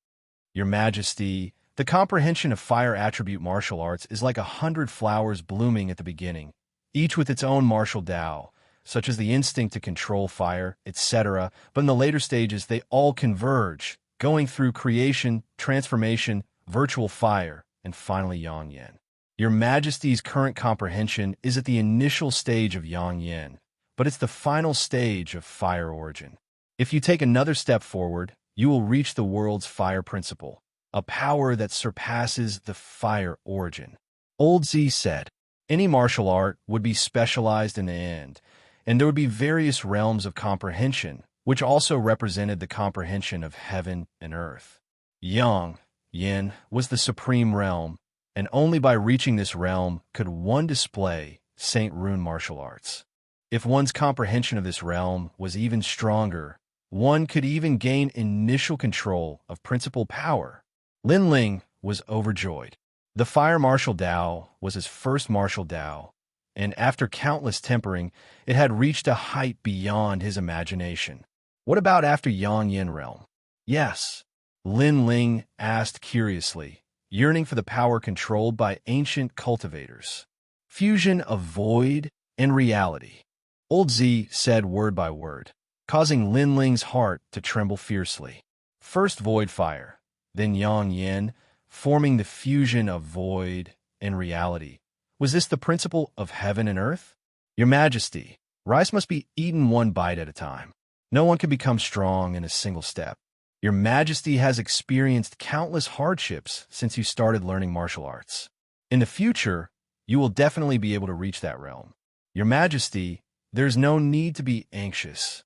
Your Majesty, the comprehension of fire attribute martial arts is like 100 flowers blooming at the beginning, each with its own martial Tao, such as the instinct to control fire, etc., but in the later stages they all converge, going through creation, transformation, virtual fire, and finally Yang Yen. Your Majesty's current comprehension is at the initial stage of Yang Yen, but it's the final stage of fire origin. If you take another step forward, you will reach the world's fire principle, a power that surpasses the fire origin. Old Z said, any martial art would be specialized in the end, and there would be various realms of comprehension, which also represented the comprehension of heaven and earth. Yang Yen was the supreme realm, and only by reaching this realm could one display Saint Rune martial arts. If one's comprehension of this realm was even stronger, one could even gain initial control of principal power. Lin Ling was overjoyed. The fire martial Tao was his first martial Tao, and after countless tempering, it had reached a height beyond his imagination. What about after Yang Yen realm? Yes, Lin Ling asked curiously, yearning for the power controlled by ancient cultivators. Fusion of void and reality. Old Z said word by word, causing Lin Ling's heart to tremble fiercely. First void fire, then Yang Yen, forming the fusion of void and reality. Was this the principle of heaven and earth? Your Majesty, rice must be eaten one bite at a time. No one can become strong in a single step. Your Majesty has experienced countless hardships since you started learning martial arts. In the future, you will definitely be able to reach that realm. Your Majesty, there's no need to be anxious.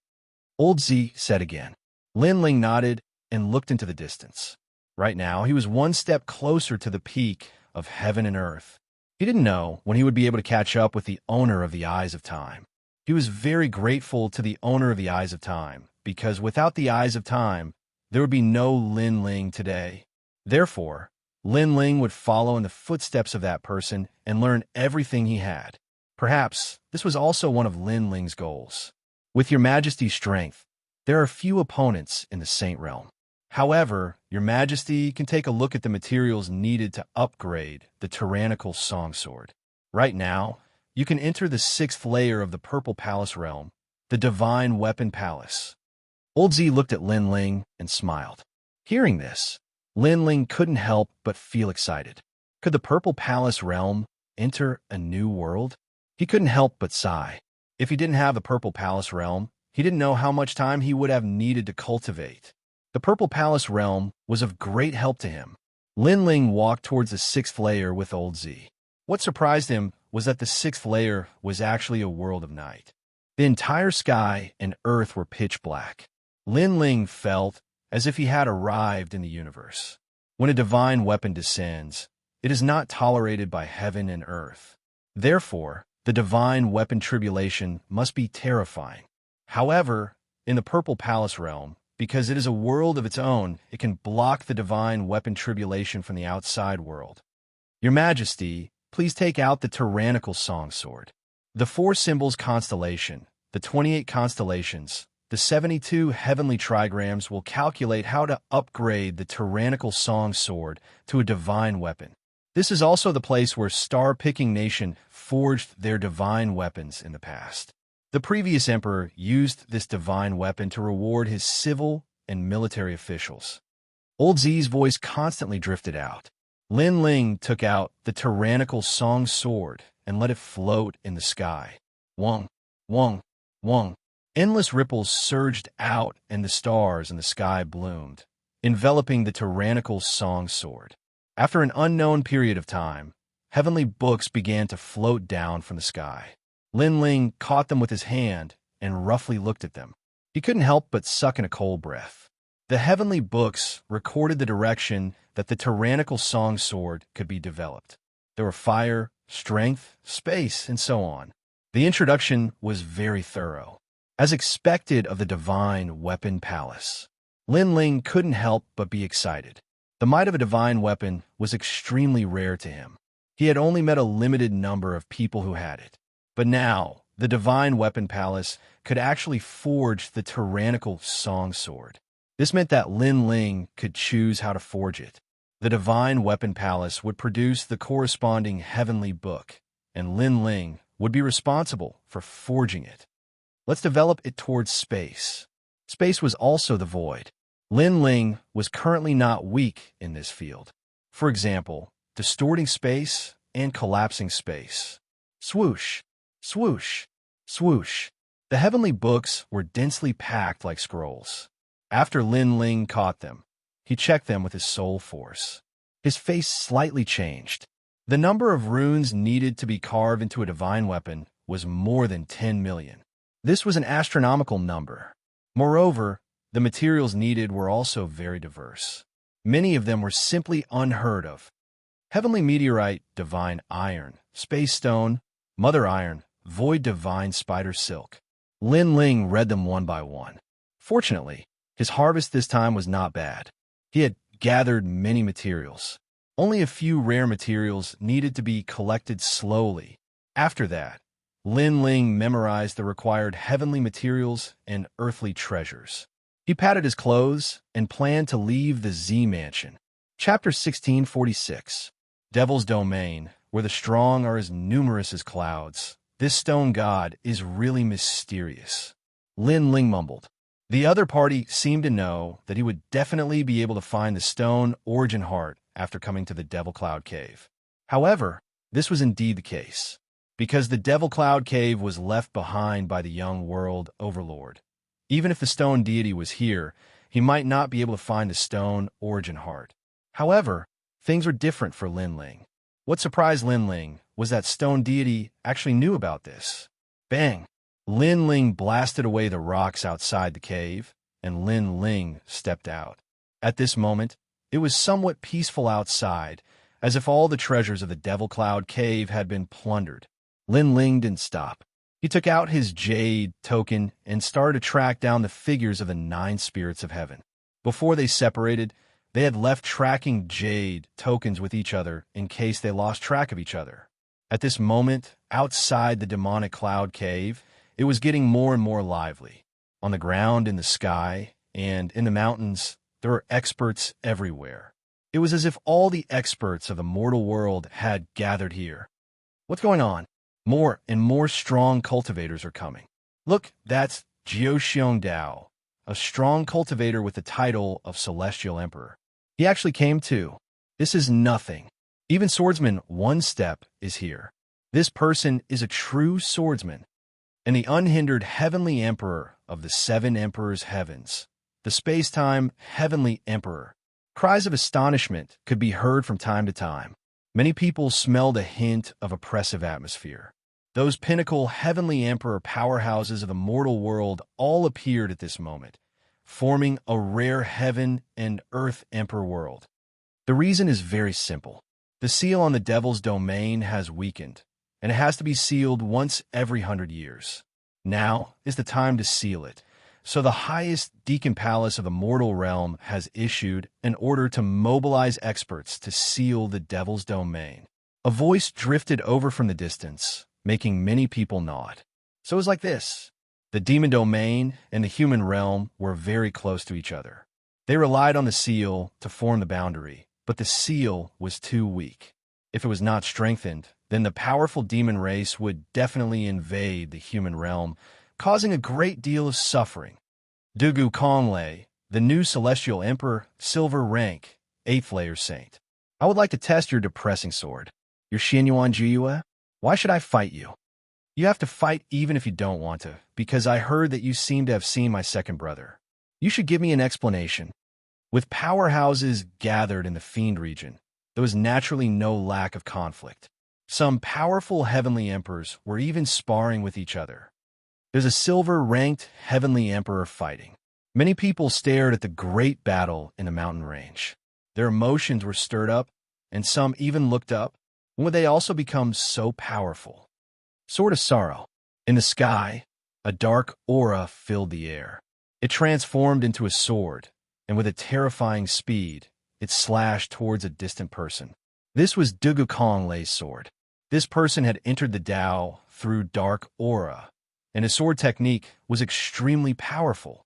Old Z said again. Lin Ling nodded and looked into the distance. Right now, he was one step closer to the peak of heaven and earth. He didn't know when he would be able to catch up with the owner of the Eyes of Time. He was very grateful to the owner of the Eyes of Time, because without the Eyes of Time, there would be no Lin Ling today. Therefore, Lin Ling would follow in the footsteps of that person and learn everything he had. Perhaps this was also one of Lin Ling's goals. With Your Majesty's strength, there are few opponents in the Saint Realm. However, Your Majesty can take a look at the materials needed to upgrade the tyrannical song sword. Right now, you can enter the 6th layer of the Purple Palace realm, the Divine Weapon Palace. Old Z looked at Lin Ling and smiled. Hearing this, Lin Ling couldn't help but feel excited. Could the Purple Palace realm enter a new world? He couldn't help but sigh. If he didn't have the Purple Palace realm, he didn't know how much time he would have needed to cultivate. The Purple Palace realm was of great help to him. Lin Ling walked towards the 6th layer with Old Z. What surprised him was that the 6th layer was actually a world of night. The entire sky and earth were pitch black. Lin Ling felt as if he had arrived in the universe. When a divine weapon descends, it is not tolerated by heaven and earth. Therefore, the divine weapon tribulation must be terrifying. However, in the Purple Palace realm, because it is a world of its own, it can block the divine weapon tribulation from the outside world. Your Majesty, please take out the tyrannical song sword. The 4 symbols constellation, the 28 constellations, the 72 heavenly trigrams will calculate how to upgrade the tyrannical song sword to a divine weapon. This is also the place where star-picking nation forged their divine weapons in the past. The previous emperor used this divine weapon to reward his civil and military officials. Old Z's voice constantly drifted out. Lin Ling took out the tyrannical song sword and let it float in the sky. Wong, wong, wong. Endless ripples surged out and the stars in the sky bloomed, enveloping the tyrannical song sword. After an unknown period of time, heavenly books began to float down from the sky. Lin Ling caught them with his hand and roughly looked at them. He couldn't help but suck in a cold breath. The heavenly books recorded the direction that the tyrannical song sword could be developed. There were fire, strength, space, and so on. The introduction was very thorough. As expected of the Divine Weapon Palace, Lin Ling couldn't help but be excited. The might of a divine weapon was extremely rare to him. He had only met a limited number of people who had it. But now, the Divine Weapon Palace could actually forge the tyrannical song sword. This meant that Lin Ling could choose how to forge it. The Divine Weapon Palace would produce the corresponding heavenly book, and Lin Ling would be responsible for forging it. Let's develop it towards space. Space was also the void. Lin Ling was currently not weak in this field. For example, distorting space and collapsing space. Swoosh, swoosh, swoosh. The heavenly books were densely packed like scrolls. After Lin Ling caught them, he checked them with his soul force. His face slightly changed. The number of runes needed to be carved into a divine weapon was more than 10 million. This was an astronomical number. Moreover, the materials needed were also very diverse. Many of them were simply unheard of. Heavenly meteorite, divine iron, space stone, mother iron, void divine spider silk. Lin Ling read them one by one. Fortunately, his harvest this time was not bad. He had gathered many materials. Only a few rare materials needed to be collected slowly. After that, Lin Ling memorized the required heavenly materials and earthly treasures. He patted his clothes and planned to leave the Z Mansion. Chapter 1646. Devil's Domain, where the strong are as numerous as clouds. This stone god is really mysterious. Lin Ling mumbled. The other party seemed to know that he would definitely be able to find the stone origin heart after coming to the Devil Cloud Cave. However, this was indeed the case, because the Devil Cloud Cave was left behind by the young world overlord. Even if the stone deity was here, he might not be able to find the stone origin heart. However, things were different for Lin Ling. What surprised Lin Ling was that stone deity actually knew about this. Bang! Lin Ling blasted away the rocks outside the cave, and Lin Ling stepped out. At this moment, it was somewhat peaceful outside, as if all the treasures of the Devil Cloud Cave had been plundered. Lin Ling didn't stop. He took out his jade token and started to track down the figures of the 9 spirits of heaven. Before they separated, they had left tracking jade tokens with each other in case they lost track of each other. At this moment, outside the demonic cloud cave, it was getting more and more lively. On the ground, in the sky, and in the mountains, there were experts everywhere. It was as if all the experts of the mortal world had gathered here. What's going on? More and more strong cultivators are coming. Look, that's Jiu Dao, a strong cultivator with the title of Celestial Emperor. He actually came too. This is nothing. Even swordsman One Step is here. This person is a true swordsman, and the unhindered heavenly emperor of the 7 emperors' heavens, the space-time heavenly emperor. Cries of astonishment could be heard from time to time. Many people smelled a hint of oppressive atmosphere. Those pinnacle heavenly emperor powerhouses of the mortal world all appeared at this moment, forming a rare heaven and earth emperor world. The reason is very simple. The seal on the devil's domain has weakened, and it has to be sealed once every 100 years. Now is the time to seal it. So the highest deacon palace of the mortal realm has issued an order to mobilize experts to seal the devil's domain. A voice drifted over from the distance, making many people nod. So it was like this. The demon domain and the human realm were very close to each other. They relied on the seal to form the boundary, but the seal was too weak. If it was not strengthened, then the powerful demon race would definitely invade the human realm, causing a great deal of suffering. Dugu Konglei, the new celestial emperor, silver rank, 8th layer saint. I would like to test your depressing sword. Your Xianyuan Jiyue? Why should I fight you? You have to fight even if you don't want to, because I heard that you seem to have seen my second brother. You should give me an explanation. With powerhouses gathered in the Fiend region, there was naturally no lack of conflict. Some powerful heavenly emperors were even sparring with each other. There's a silver-ranked heavenly emperor fighting. Many people stared at the great battle in the mountain range. Their emotions were stirred up, and some even looked up. When would they also become so powerful? Sword of Sorrow. In the sky, a dark aura filled the air. It transformed into a sword, and with a terrifying speed, it slashed towards a distant person. This was Dugu Kong Lei's sword. This person had entered the Tao through dark aura, and his sword technique was extremely powerful.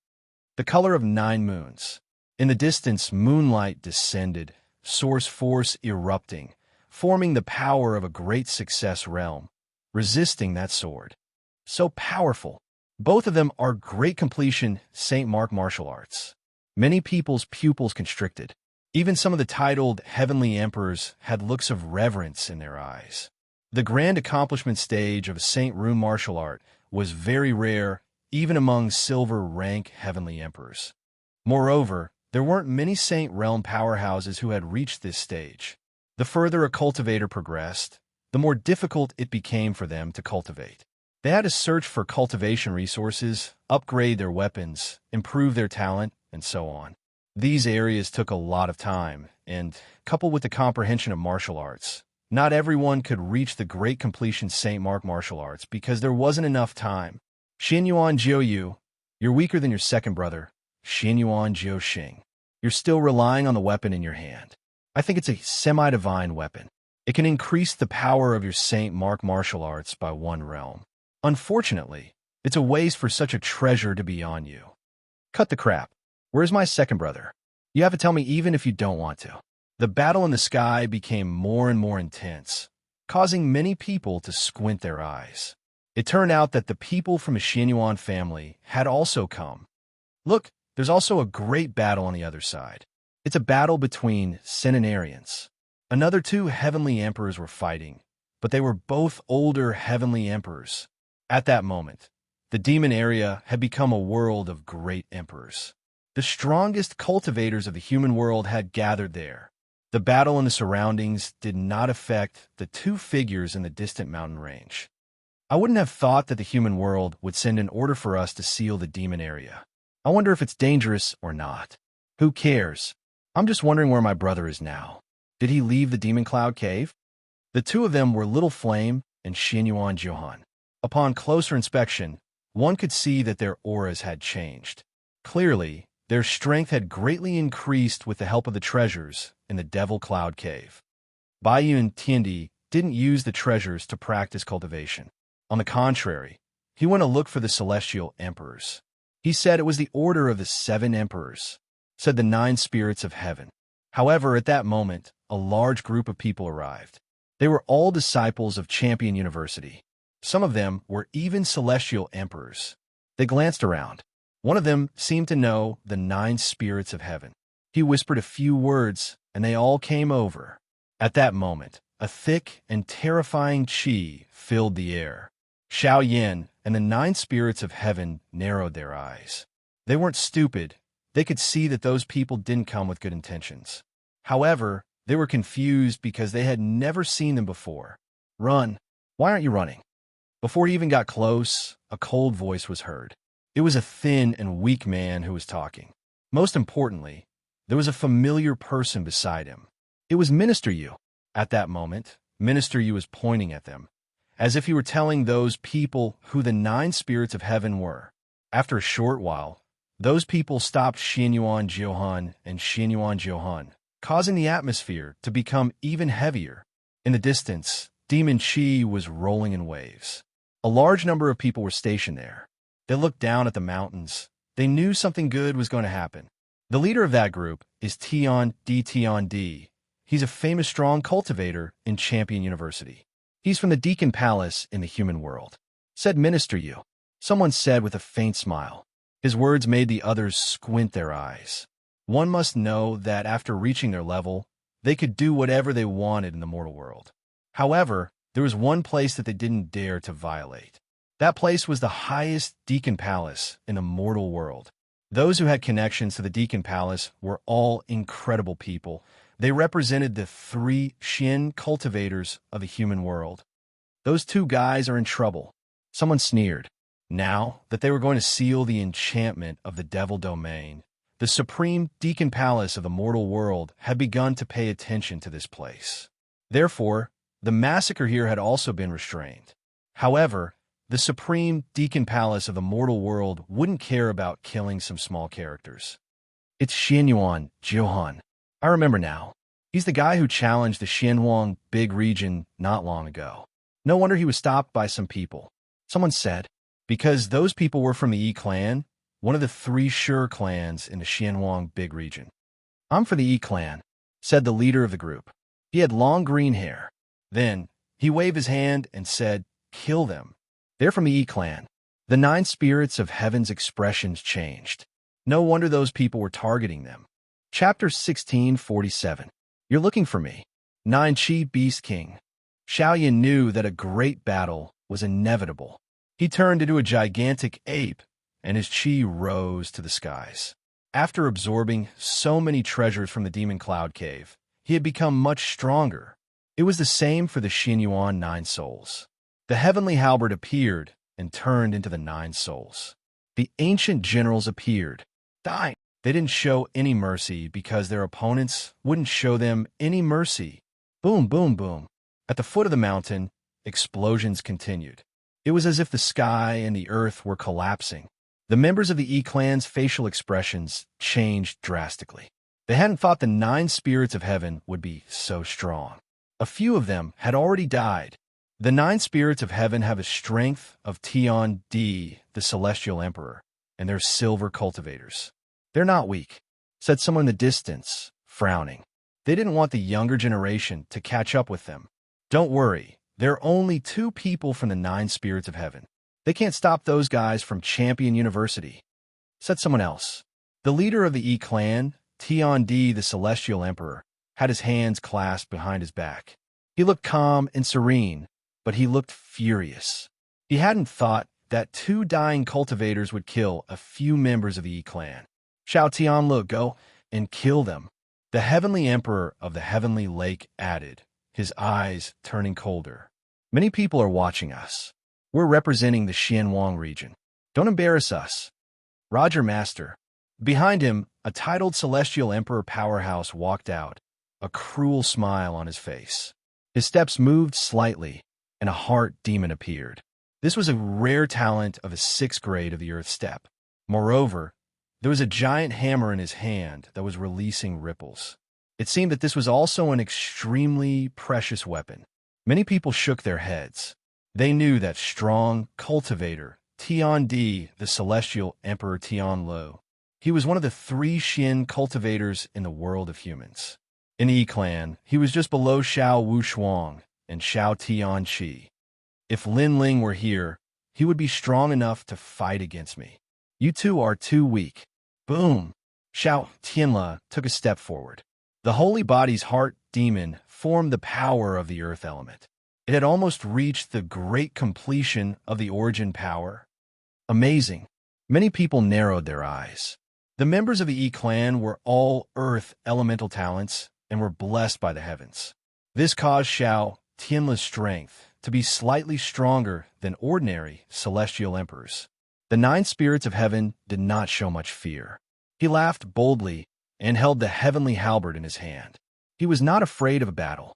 The color of 9 moons. In the distance, moonlight descended, source force erupting, forming the power of a great success realm, resisting that sword. So powerful. Both of them are great completion St. Mark martial arts. Many people's pupils constricted. Even some of the titled heavenly emperors had looks of reverence in their eyes. The grand accomplishment stage of St. Rune martial art was very rare, even among silver rank heavenly emperors. Moreover, there weren't many Saint Realm powerhouses who had reached this stage. The further a cultivator progressed, the more difficult it became for them to cultivate. They had to search for cultivation resources, upgrade their weapons, improve their talent, and so on. These areas took a lot of time, and, coupled with the comprehension of martial arts, not everyone could reach the great completion St. Mark martial arts because there wasn't enough time. Xianyuan Jiuyu, you're weaker than your second brother, Xianyuan Jiuxing. You're still relying on the weapon in your hand. I think it's a semi-divine weapon. It can increase the power of your St. Mark martial arts by 1 realm. Unfortunately, it's a waste for such a treasure to be on you. Cut the crap. Where's my second brother? You have to tell me even if you don't want to. The battle in the sky became more and more intense, causing many people to squint their eyes. It turned out that the people from the Xianyuan family had also come. Look, there's also a great battle on the other side. It's a battle between centenarians. Another 2 heavenly emperors were fighting, but they were both older heavenly emperors. At that moment, the demon area had become a world of great emperors. The strongest cultivators of the human world had gathered there. The battle and the surroundings did not affect the 2 figures in the distant mountain range. I wouldn't have thought that the human world would send an order for us to seal the demon area. I wonder if it's dangerous or not. Who cares? I'm just wondering where my brother is now. Did he leave the Demon Cloud Cave? The 2 of them were Little Flame and Xianyuan Johan. Upon closer inspection, one could see that their auras had changed. Clearly, their strength had greatly increased with the help of the treasures in the Devil Cloud Cave. Baiyun Tiandi didn't use the treasures to practice cultivation. On the contrary, he went to look for the celestial emperors. He said it was the order of the 7 emperors, said the 9 spirits of heaven. However, at that moment, a large group of people arrived. They were all disciples of Champion University. Some of them were even celestial emperors. They glanced around. One of them seemed to know the 9 spirits of heaven. He whispered a few words, and they all came over. At that moment, a thick and terrifying qi filled the air. Xiao Yin and the 9 spirits of heaven narrowed their eyes. They weren't stupid. They could see that those people didn't come with good intentions. However, they were confused because they had never seen them before. Run. Why aren't you running? Before he even got close, a cold voice was heard. It was a thin and weak man who was talking. Most importantly, there was a familiar person beside him. It was Minister Yu. At that moment, Minister Yu was pointing at them, as if he were telling those people who the 9 spirits of heaven were. After a short while, those people stopped Xianyuan Johan and Xianyuan Johan, causing the atmosphere to become even heavier. In the distance, demon qi was rolling in waves. A large number of people were stationed there. They looked down at the mountains. They knew something good was going to happen. The leader of that group is Tian D. He's a famous strong cultivator in Champion University. He's from the Deacon Palace in the human world, said Minister Yu. Someone said with a faint smile. His words made the others squint their eyes. One must know that after reaching their level, they could do whatever they wanted in the mortal world. However, there was one place that they didn't dare to violate. That place was the highest Deacon Palace in the mortal world. Those who had connections to the Deacon Palace were all incredible people. They represented the 3 Xin cultivators of the human world. Those 2 guys are in trouble. Someone sneered. Now that they were going to seal the enchantment of the Devil Domain, the supreme Deacon Palace of the mortal world had begun to pay attention to this place. Therefore, the massacre here had also been restrained. However, The supreme Deacon Palace of the mortal world wouldn't care about killing some small characters. It's Xianyuan Jiuhan. I remember now. He's the guy who challenged the Xianhuang big region not long ago. No wonder he was stopped by some people. Someone said, because those people were from the Yi clan, one of the 3 sure clans in the Xianhuang big region. I'm for the Yi clan, said the leader of the group. He had long green hair. Then, he waved his hand and said, kill them. They're from the Yi clan. The 9 spirits of heaven's expressions changed. No wonder those people were targeting them. Chapter 1647. You're looking for me. 9 Qi Beast King. Xiaoyan knew that a great battle was inevitable. He turned into a gigantic ape, and his qi rose to the skies. After absorbing so many treasures from the Demon Cloud Cave, he had become much stronger. It was the same for the Xianyuan 9 souls. The heavenly halberd appeared and turned into the 9 souls. The ancient generals appeared. They didn't show any mercy because their opponents wouldn't show them any mercy. Boom, boom, boom. At the foot of the mountain, explosions continued. It was as if the sky and the earth were collapsing. The members of the Yi clan's facial expressions changed drastically. They hadn't thought the 9 spirits of heaven would be so strong. A few of them had already died. The 9 spirits of heaven have a strength of Tian Di, the celestial emperor, and they're silver cultivators. They're not weak, said someone in the distance, frowning. They didn't want the younger generation to catch up with them. Don't worry, there are only 2 people from the 9 spirits of heaven. They can't stop those guys from Champion University, said someone else. The leader of the Yi clan, Tian Di, the celestial emperor, had his hands clasped behind his back. He looked calm and serene, but he looked furious. He hadn't thought that 2 dying cultivators would kill a few members of the Yi clan. Xiao Tianlu, go and kill them. The heavenly emperor of the heavenly lake added, his eyes turning colder. Many people are watching us. We're representing the Xianhuang region. Don't embarrass us. Roger Master. Behind him, a titled celestial emperor powerhouse walked out, a cruel smile on his face. His steps moved slightly, and a heart demon appeared. This was a rare talent of a 6th grade of the Earth Step. Moreover, there was a giant hammer in his hand that was releasing ripples. It seemed that this was also an extremely precious weapon. Many people shook their heads. They knew that strong cultivator, Tian Di, the celestial emperor Tianlu. He was one of the 3 Xin cultivators in the world of humans. In the Yi clan, he was just below Xiao Wushuang and Xiao Tianqi. If Lin Ling were here, he would be strong enough to fight against me. You 2 are too weak. Boom! Xiao Tianla took a step forward. The holy body's heart demon formed the power of the earth element. It had almost reached the great completion of the origin power. Amazing. Many people narrowed their eyes. The members of the Yi clan were all earth elemental talents and were blessed by the heavens. This caused Xiao Tianla's strength to be slightly stronger than ordinary celestial emperors. The 9 spirits of heaven did not show much fear. He laughed boldly and held the heavenly halberd in his hand. He was not afraid of a battle.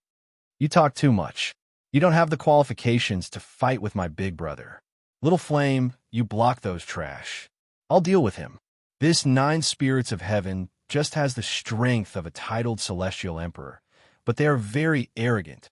You talk too much. You don't have the qualifications to fight with my big brother. Little Flame, you block those trash. I'll deal with him. This 9 spirits of heaven just has the strength of a titled celestial emperor, but they are very arrogant.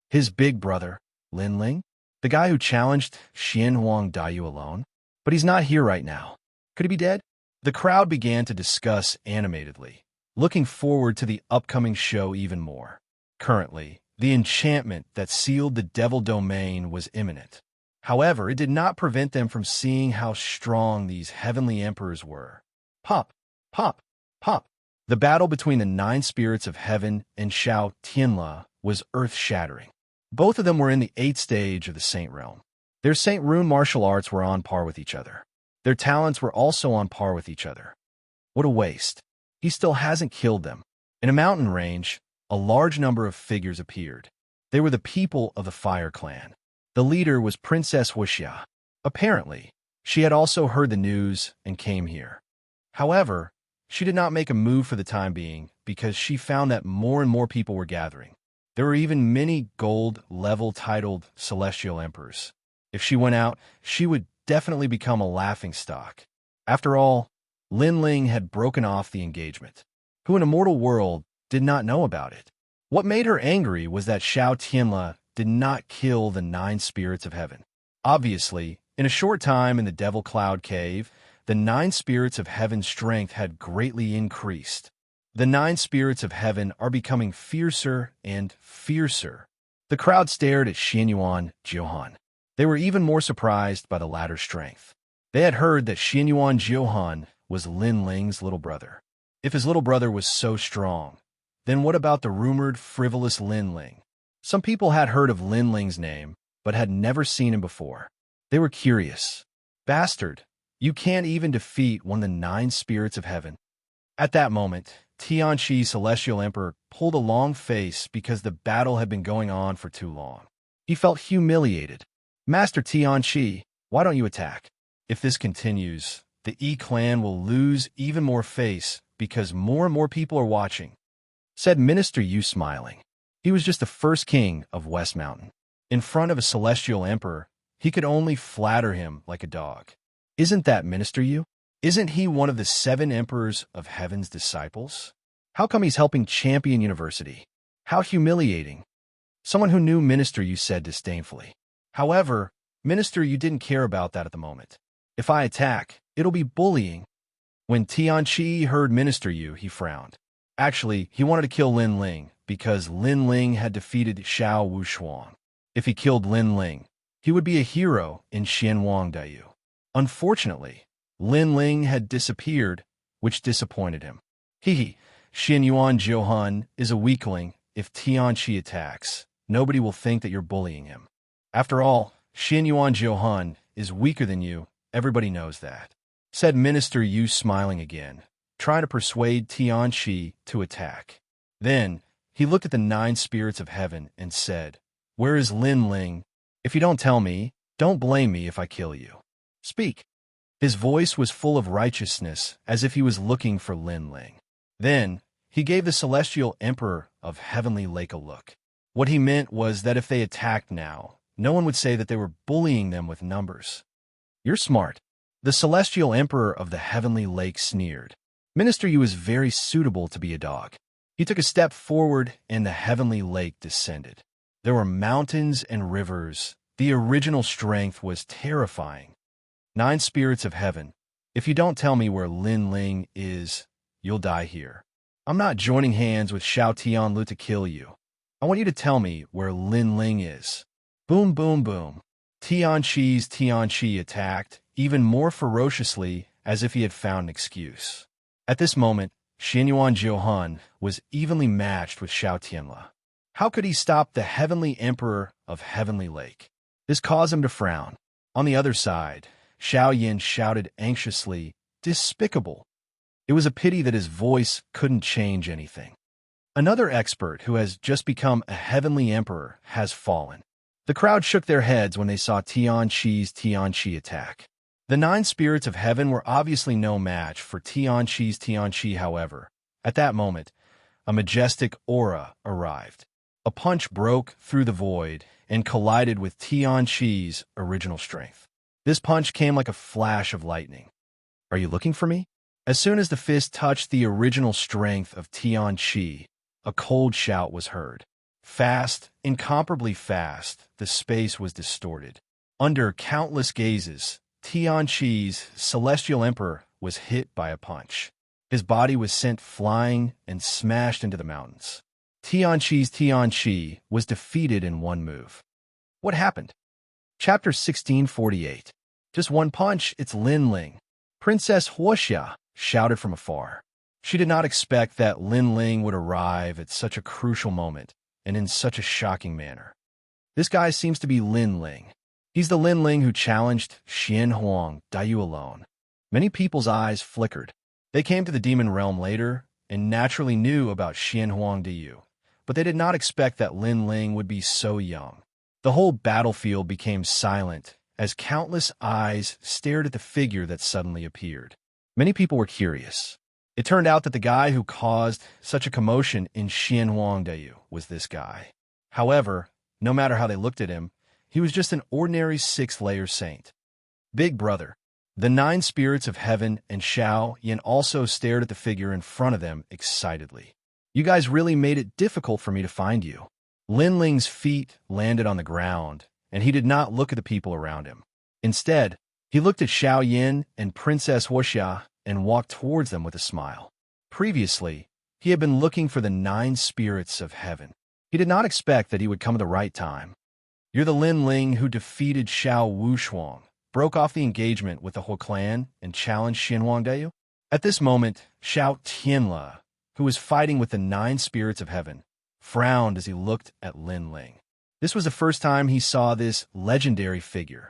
His big brother, Lin Ling, the guy who challenged Xianhuang Daiyu alone, but he's not here right now. Could he be dead? The crowd began to discuss animatedly, looking forward to the upcoming show even more. Currently, the enchantment that sealed the Devil Domain was imminent. However, it did not prevent them from seeing how strong these heavenly emperors were. Pop, pop, pop. The battle between the 9 spirits of heaven and Xiao Tianla was earth-shattering. Both of them were in the 8th stage of the Saint Realm. Their Saint Rune martial arts were on par with each other. Their talents were also on par with each other. What a waste. He still hasn't killed them. In a mountain range, a large number of figures appeared. They were the people of the Fire Clan. The leader was Princess Wuxia. Apparently, she had also heard the news and came here. However, she did not make a move for the time being because she found that more and more people were gathering. There were even many gold-level titled celestial emperors. If she went out, she would definitely become a laughingstock. After all, Lin Ling had broken off the engagement. Who in a mortal world did not know about it? What made her angry was that Xianxia did not kill the 9 spirits of heaven. Obviously, in a short time in the Devil Cloud Cave, the 9 spirits of heaven's strength had greatly increased. The 9 spirits of heaven are becoming fiercer and fiercer. The crowd stared at Xianyuan Jiuhan. They were even more surprised by the latter's strength. They had heard that Xianyuan Jiuhan was Lin Ling's little brother. If his little brother was so strong, then what about the rumored frivolous Lin Ling? Some people had heard of Lin Ling's name, but had never seen him before. They were curious. Bastard, you can't even defeat one of the 9 spirits of heaven. At that moment, Xianxia Celestial Emperor pulled a long face because the battle had been going on for too long. He felt humiliated. Master Xianxia, why don't you attack? If this continues, the Yi clan will lose even more face because more and more people are watching, said Minister Yu smiling. He was just the first king of West Mountain. In front of a celestial emperor, he could only flatter him like a dog. Isn't that Minister Yu? Isn't he one of the 7 emperors of heaven's disciples? How come he's helping Champion University? How humiliating. Someone who knew Minister Yu said disdainfully. However, Minister Yu didn't care about that at the moment. If I attack, it'll be bullying. When Xianxia heard Minister Yu, he frowned. Actually, he wanted to kill Lin Ling because Lin Ling had defeated Xiao Wushuang. If he killed Lin Ling, he would be a hero in Xianwang Dayu. Unfortunately, Lin Ling had disappeared, which disappointed him. Xianyuan Jiuhan is a weakling. If Xianxia attacks, nobody will think that you're bullying him. After all, Xianyuan Jiuhan is weaker than you. Everybody knows that, said Minister Yu smiling again, trying to persuade Xianxia to attack. Then, he looked at the 9 spirits of heaven and said, "Where is Lin Ling? If you don't tell me, don't blame me if I kill you. Speak." His voice was full of righteousness, as if he was looking for Lin Ling. Then, he gave the celestial emperor of Heavenly Lake a look. What he meant was that if they attacked now, no one would say that they were bullying them with numbers. You're smart. The celestial emperor of the Heavenly Lake sneered. Minister Yu is very suitable to be a dog. He took a step forward, and the Heavenly Lake descended. There were mountains and rivers. The original strength was terrifying. 9 spirits of heaven. If you don't tell me where Lin Ling is, you'll die here. I'm not joining hands with Xiao Tianlu to kill you. I want you to tell me where Lin Ling is. Boom, boom, boom. Xianxia attacked, even more ferociously, as if he had found an excuse. At this moment, Xianyuan Jiuhan was evenly matched with Xiao Tianlu. How could he stop the Heavenly Emperor of Heavenly Lake? This caused him to frown. On the other side, Xiao Yin shouted anxiously, "Despicable!" It was a pity that his voice couldn't change anything. Another expert who has just become a heavenly emperor has fallen. The crowd shook their heads when they saw Xianxia attack. The 9 spirits of heaven were obviously no match for Xianxia, however. At that moment, a majestic aura arrived. A punch broke through the void and collided with Xianxia's original strength. This punch came like a flash of lightning. Are you looking for me? As soon as the fist touched the original strength of Xianxia, a cold shout was heard. Fast, incomparably fast, the space was distorted. Under countless gazes, Xianxia's celestial emperor was hit by a punch. His body was sent flying and smashed into the mountains. Xianxia was defeated in one move. What happened? Chapter 1648. Just one punch, it's Lin Ling. Princess Wuxia shouted from afar. She did not expect that Lin Ling would arrive at such a crucial moment and in such a shocking manner. This guy seems to be Lin Ling. He's the Lin Ling who challenged Xianwang Dayu alone. Many people's eyes flickered. They came to the demon realm later and naturally knew about Xianwang Dayu, but they did not expect that Lin Ling would be so young. The whole battlefield became silent as countless eyes stared at the figure that suddenly appeared. Many people were curious. It turned out that the guy who caused such a commotion in Xianwang Dayu was this guy. However, no matter how they looked at him, he was just an ordinary sixth-layer saint. Big brother. The 9 spirits of heaven and Xianxia also stared at the figure in front of them excitedly. You guys really made it difficult for me to find you. Lin Ling's feet landed on the ground, and he did not look at the people around him. Instead, he looked at Xiaoyin and Princess Wuxia and walked towards them with a smile. Previously, he had been looking for the 9 spirits of heaven. He did not expect that he would come at the right time. You're the Lin Ling who defeated Xiao Wushuang, broke off the engagement with the He clan, and challenged Xinhuang Dayu? At this moment, Xiao Tianla, who was fighting with the 9 spirits of heaven, frowned as he looked at Lin Ling. This was the first time he saw this legendary figure.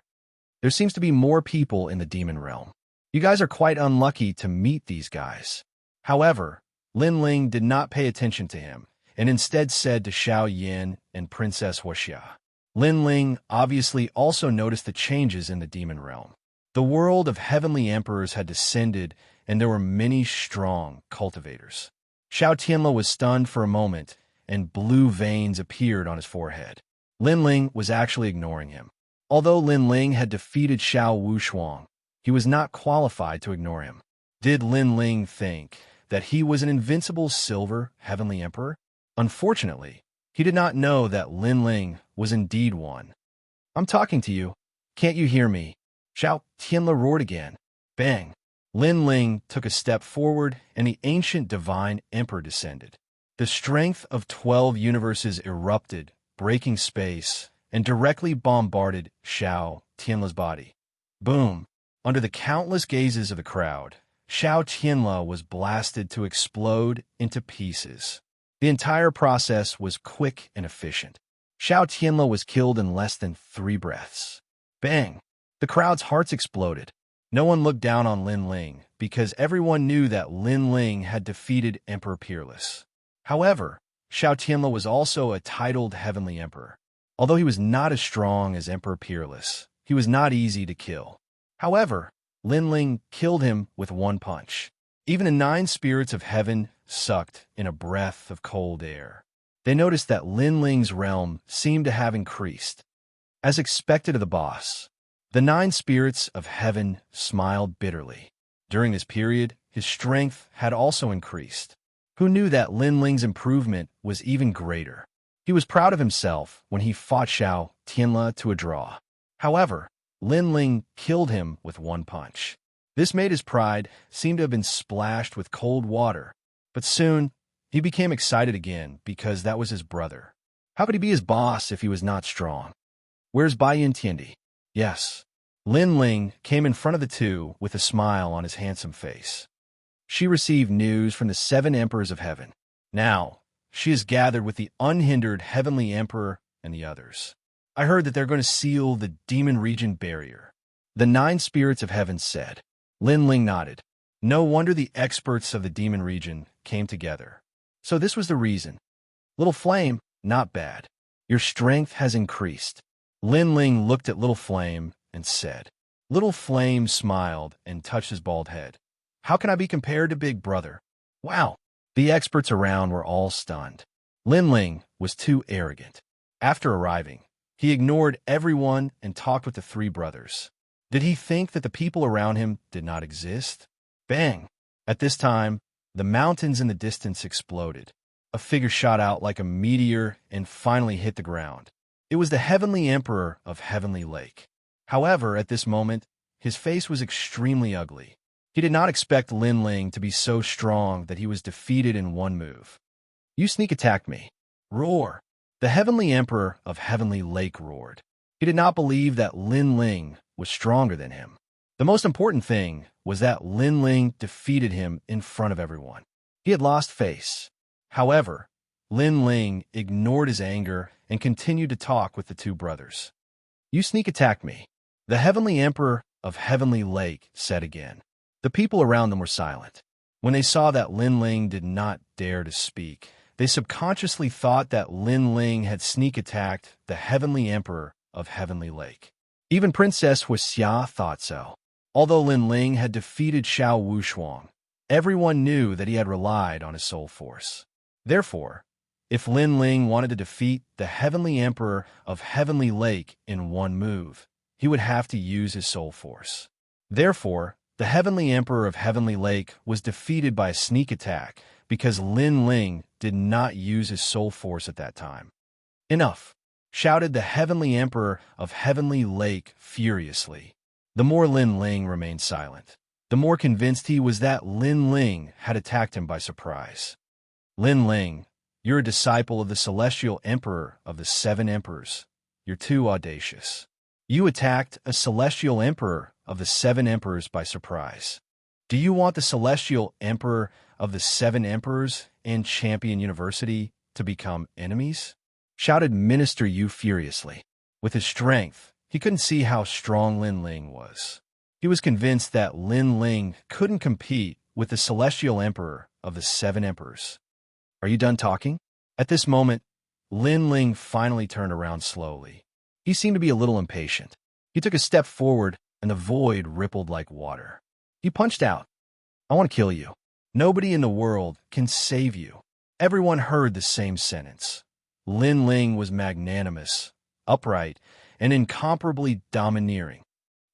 There seems to be more people in the demon realm. You guys are quite unlucky to meet these guys. However, Lin Ling did not pay attention to him, and instead said to Xiaoyin and Princess Wuxia. Lin Ling obviously also noticed the changes in the demon realm. The world of heavenly emperors had descended, and there were many strong cultivators. Xiao Tianla was stunned for a moment, and blue veins appeared on his forehead. Lin Ling was actually ignoring him. Although Lin Ling had defeated Xiao Wushuang, he was not qualified to ignore him. Did Lin Ling think that he was an invincible silver heavenly emperor? Unfortunately, he did not know that Lin Ling was indeed one. I'm talking to you. Can't you hear me? Xiao Tianla roared again. Bang! Lin Ling took a step forward, and the ancient divine emperor descended. The strength of 12 universes erupted, breaking space, and directly bombarded Xiao Tianla's body. Boom! Under the countless gazes of the crowd, Xiao Tianla was blasted to explode into pieces. The entire process was quick and efficient. Xiao Tianla was killed in less than 3 breaths. Bang! The crowd's hearts exploded. No one looked down on Lin Ling because everyone knew that Lin Ling had defeated Emperor Peerless. However, Xiao Tianla was also a titled heavenly emperor. Although he was not as strong as Emperor Peerless, he was not easy to kill. However, Lin Ling killed him with one punch. Even the 9 spirits of heaven sucked in a breath of cold air. They noticed that Lin Ling's realm seemed to have increased. As expected of the boss, the 9 spirits of heaven smiled bitterly. During this period, his strength had also increased. Who knew that Lin Ling's improvement was even greater? He was proud of himself when he fought Xiao Tianla to a draw. However, Lin Ling killed him with one punch. This made his pride seem to have been splashed with cold water. But soon, he became excited again because that was his brother. How could he be his boss if he was not strong? Where's Bai Yintiendi? Yes. Lin Ling came in front of the two with a smile on his handsome face. She received news from the 7 emperors of heaven. Now, she is gathered with the unhindered heavenly emperor and the others. I heard that they're going to seal the demon region barrier. The 9 spirits of heaven said. Lin Ling nodded. No wonder the experts of the demon region came together. So this was the reason. Little Flame, not bad. Your strength has increased. Lin Ling looked at Little Flame and said. Little Flame smiled and touched his bald head. How can I be compared to Big Brother? Wow! The experts around were all stunned. Lin Ling was too arrogant. After arriving, he ignored everyone and talked with the 3 brothers. Did he think that the people around him did not exist? Bang! At this time, the mountains in the distance exploded. A figure shot out like a meteor and finally hit the ground. It was the Heavenly Emperor of Heavenly Lake. However, at this moment, his face was extremely ugly. He did not expect Lin Ling to be so strong that he was defeated in one move. You sneak attacked me. Roar! The Heavenly Emperor of Heavenly Lake roared. He did not believe that Lin Ling was stronger than him. The most important thing was that Lin Ling defeated him in front of everyone. He had lost face. However, Lin Ling ignored his anger and continued to talk with the 2 brothers. You sneak attacked me. The Heavenly Emperor of Heavenly Lake said again. The people around them were silent. When they saw that Lin Ling did not dare to speak, they subconsciously thought that Lin Ling had sneak attacked the Heavenly Emperor of Heavenly Lake. Even Princess Wuxia thought so. Although Lin Ling had defeated Xiao Wushuang, everyone knew that he had relied on his soul force. Therefore, If Lin Ling wanted to defeat the Heavenly Emperor of Heavenly Lake in one move, he would have to use his soul force. Therefore, the Heavenly Emperor of Heavenly Lake was defeated by a sneak attack because Lin Ling did not use his soul force at that time. "Enough!" shouted the Heavenly Emperor of Heavenly Lake furiously. The more Lin Ling remained silent, the more convinced he was that Lin Ling had attacked him by surprise. "Lin Ling, you're a disciple of the Celestial Emperor of the Seven Emperors. You're too audacious. You attacked a Celestial Emperor of the Seven Emperors by surprise. Do you want the Celestial Emperor of the Seven Emperors and Champion University to become enemies?" shouted Minister Yu furiously. With his strength, he couldn't see how strong Lin Ling was. He was convinced that Lin Ling couldn't compete with the Celestial Emperor of the Seven Emperors. "Are you done talking?" At this moment, Lin Ling finally turned around slowly. He seemed to be a little impatient. He took a step forward, and the void rippled like water. He punched out. "I want to kill you. Nobody in the world can save you." Everyone heard the same sentence. Lin Ling was magnanimous, upright, and incomparably domineering.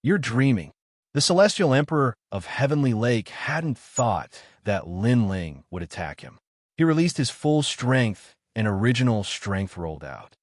"You're dreaming." The Celestial Emperor of Heavenly Lake hadn't thought that Lin Ling would attack him. He released his full strength, and original strength rolled out.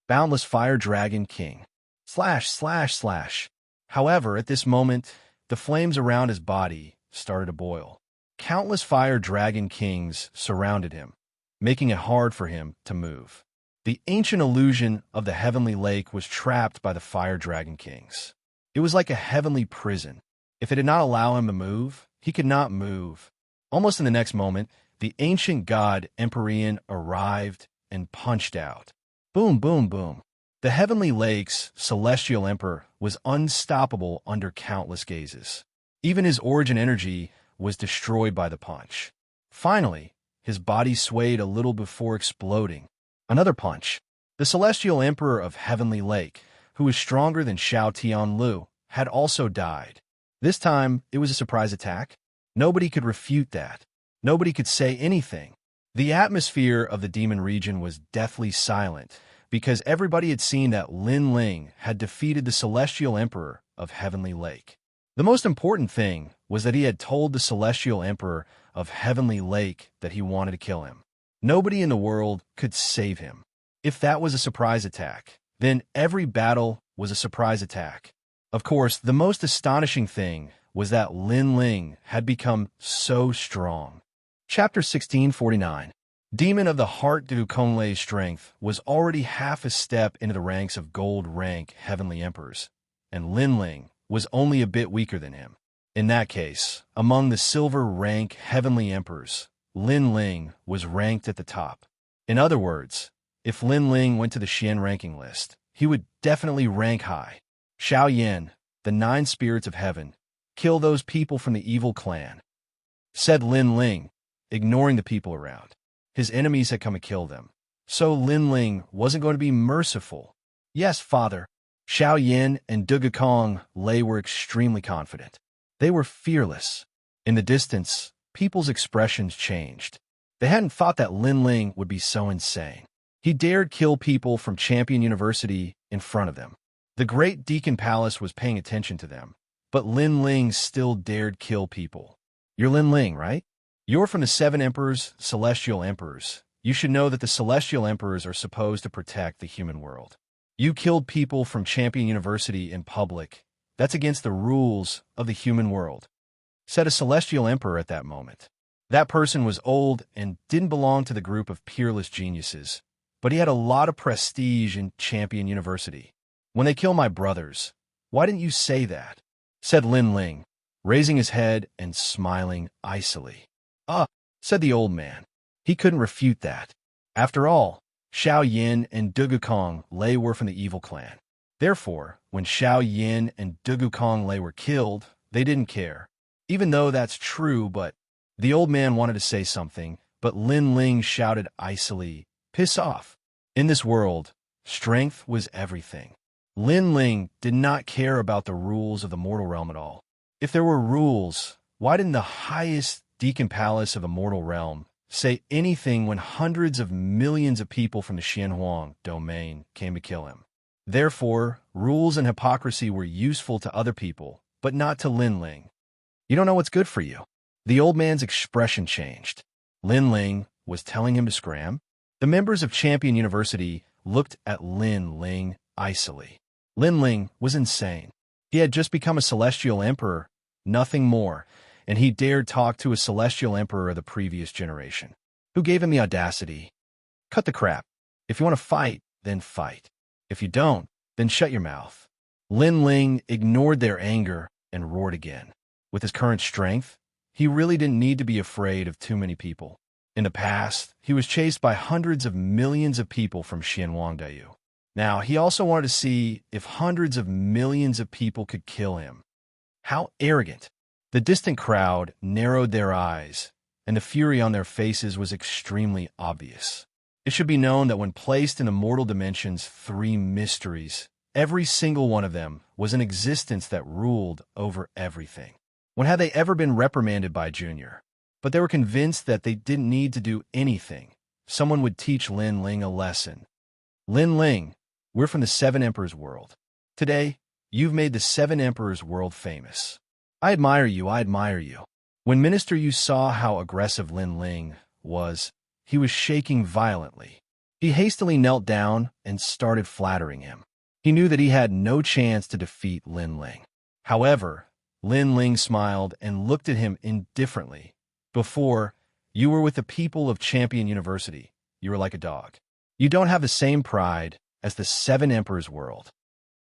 Boundless Fire Dragon King. Slash, slash, slash. However, at this moment, the flames around his body started to boil. Countless Fire Dragon Kings surrounded him, making it hard for him to move. The ancient illusion of the Heavenly Lake was trapped by the Fire Dragon Kings. It was like a heavenly prison. If it did not allow him to move, he could not move. Almost in the next moment, the ancient god Empyrean arrived and punched out. Boom, boom, boom. The Heavenly Lake's Celestial Emperor was unstoppable under countless gazes. Even his origin energy was destroyed by the punch. Finally, his body swayed a little before exploding. Another punch. The Celestial Emperor of Heavenly Lake, who was stronger than Xiao Tianlu, had also died. This time, it was a surprise attack. Nobody could refute that. Nobody could say anything. The atmosphere of the demon region was deathly silent because everybody had seen that Lin Ling had defeated the Celestial Emperor of Heavenly Lake. The most important thing was that he had told the Celestial Emperor of Heavenly Lake that he wanted to kill him. Nobody in the world could save him. If that was a surprise attack, then every battle was a surprise attack. Of course, the most astonishing thing was that Lin Ling had become so strong. Chapter 1649. Demon of the Heart Du Konglei's strength was already half a step into the ranks of gold rank Heavenly Emperors, and Lin Ling was only a bit weaker than him. In that case, among the silver rank Heavenly Emperors, Lin Ling was ranked at the top. In other words, if Lin Ling went to the Xian ranking list, he would definitely rank high. Xiao Yan, the 9 spirits of heaven, kill those people from the evil clan, said Lin Ling, ignoring the people around. His enemies had come to kill them, so Lin Ling wasn't going to be merciful. Yes, father. Xiao Yan and Dugakong Lei were extremely confident. They were fearless. In the distance, people's expressions changed. They hadn't thought that Lin Ling would be so insane. He dared kill people from Champion University in front of them. The Great Deacon Palace was paying attention to them, but Lin Ling still dared kill people. You're Lin Ling, right? You're from the 7 Emperors, Celestial Emperors. You should know that the Celestial Emperors are supposed to protect the human world. You killed people from Champion University in public. That's against the rules of the human world, said a Celestial Emperor at that moment. That person was old and didn't belong to the group of peerless geniuses, but he had a lot of prestige in Champion University. When they kill my brothers, why didn't you say that? Said Lin Ling, raising his head and smiling icily. Said the old man. He couldn't refute that. After all, Xiao Yin and Dugakong Lei were from the evil clan. Therefore, when Xiao Yin and Dugakong Lei were killed, they didn't care. Even though that's true, but the old man wanted to say something, but Lin Ling shouted icily, "Piss off." In this world, strength was everything. Lin Ling did not care about the rules of the mortal realm at all. If there were rules, why didn't the highest Deacon Palace of the mortal realm say anything when hundreds of millions of people from the Xianhuang domain came to kill him. Therefore, rules and hypocrisy were useful to other people, but not to Lin Ling. You don't know what's good for you. The old man's expression changed. Lin Ling was telling him to scram. The members of Champion University looked at Lin Ling icily. Lin Ling was insane. He had just become a celestial emperor, nothing more, and he dared talk to a celestial emperor of the previous generation. Who gave him the audacity? Cut the crap. If you want to fight, then fight. If you don't, then shut your mouth. Lin Ling ignored their anger and roared again. With his current strength, he really didn't need to be afraid of too many people. In the past, he was chased by hundreds of millions of people from Xianhuangdayu. Now, he also wanted to see if hundreds of millions of people could kill him. How arrogant! The distant crowd narrowed their eyes, and the fury on their faces was extremely obvious. It should be known that when placed in the mortal dimension's three mysteries, every single one of them was an existence that ruled over everything. When had they ever been reprimanded by Junior? But they were convinced that they didn't need to do anything. Someone would teach Lin Ling a lesson. Lin Ling, we're from the Seven Emperors world. Today, you've made the Seven Emperors world famous. I admire you, I admire you. When Minister Yu saw how aggressive Lin Ling was, he was shaking violently. He hastily knelt down and started flattering him. He knew that he had no chance to defeat Lin Ling. However, Lin Ling smiled and looked at him indifferently. Before, you were with the people of Champion University. You were like a dog. You don't have the same pride as the Seven Emperors world.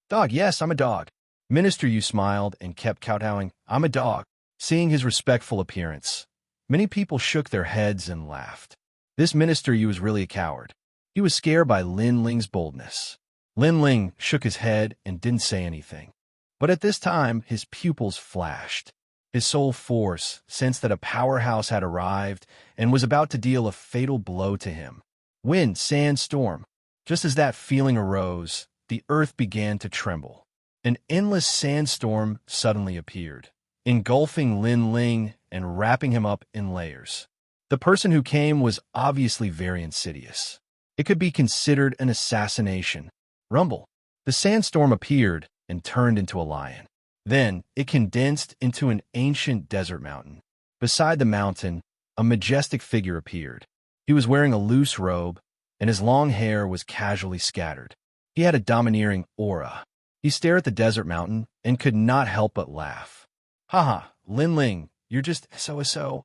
Dog, yes, I'm a dog. Minister Yu smiled and kept kowtowing. I'm a dog. Seeing his respectful appearance, many people shook their heads and laughed. This Minister Yu was really a coward. He was scared by Lin Ling's boldness. Lin Ling shook his head and didn't say anything. But at this time, his pupils flashed. His soul force sensed that a powerhouse had arrived and was about to deal a fatal blow to him. Wind, sand, storm. Just as that feeling arose, the earth began to tremble. An endless sandstorm suddenly appeared, engulfing Lin Ling and wrapping him up in layers. The person who came was obviously very insidious. It could be considered an assassination. Rumble. The sandstorm appeared and turned into a lion. Then it condensed into an ancient desert mountain. Beside the mountain, a majestic figure appeared. He was wearing a loose robe, and his long hair was casually scattered. He had a domineering aura. He stared at the desert mountain and could not help but laugh. Haha, Lin Ling, you're just so.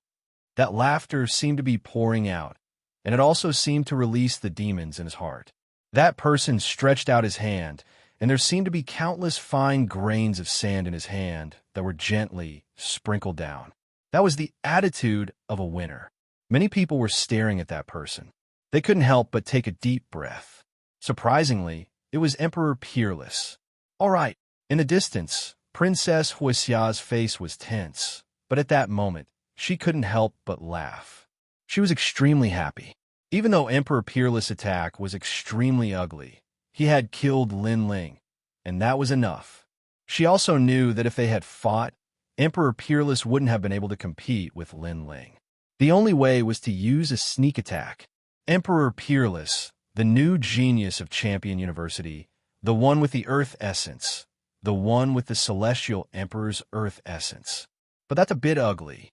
That laughter seemed to be pouring out, and it also seemed to release the demons in his heart. That person stretched out his hand, and there seemed to be countless fine grains of sand in his hand that were gently sprinkled down. That was the attitude of a winner. Many people were staring at that person. They couldn't help but take a deep breath. Surprisingly, it was Emperor Peerless. All right. In the distance, Princess Wuxia's face was tense, but at that moment, she couldn't help but laugh. She was extremely happy. Even though Emperor Peerless' attack was extremely ugly, he had killed Lin Ling, and that was enough. She also knew that if they had fought, Emperor Peerless wouldn't have been able to compete with Lin Ling. The only way was to use a sneak attack. Emperor Peerless, the new genius of Champion University, the one with the Earth Essence, the one with the Celestial Emperor's Earth Essence. But that's a bit ugly.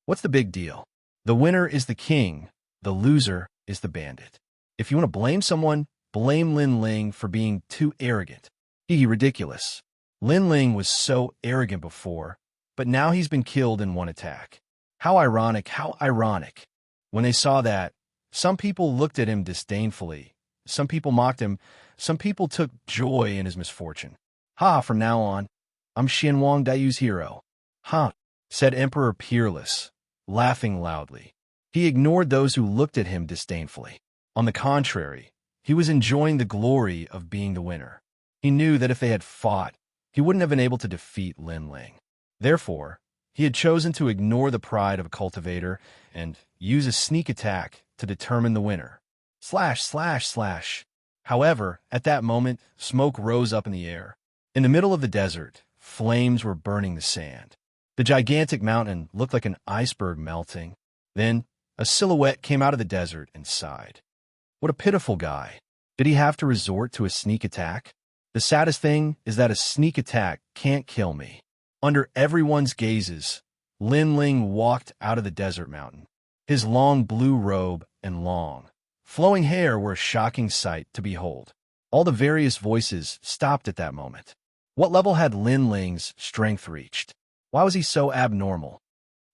What's the big deal? The winner is the king, the loser is the bandit. If you want to blame someone, blame Lin Ling for being too arrogant. Ridiculous. Lin Ling was so arrogant before, but now he's been killed in one attack. How ironic, how ironic. When they saw that, some people looked at him disdainfully. Some people mocked him. Some people took joy in his misfortune. Ha, from now on, I'm Xianhuangdayu's hero. Ha, said Emperor Peerless, laughing loudly. He ignored those who looked at him disdainfully. On the contrary, he was enjoying the glory of being the winner. He knew that if they had fought, he wouldn't have been able to defeat Lin Ling. Therefore, he had chosen to ignore the pride of a cultivator and use a sneak attack to determine the winner. Slash, slash, slash. However, at that moment, smoke rose up in the air. In the middle of the desert, flames were burning the sand. The gigantic mountain looked like an iceberg melting. Then, A silhouette came out of the desert and sighed. What a pitiful guy. Did he have to resort to a sneak attack? The saddest thing is that a sneak attack can't kill me. Under everyone's gazes, Lin Ling walked out of the desert mountain. His long blue robe and long, flowing hair were a shocking sight to behold. All the various voices stopped at that moment. What level had Lin Ling's strength reached? Why was he so abnormal?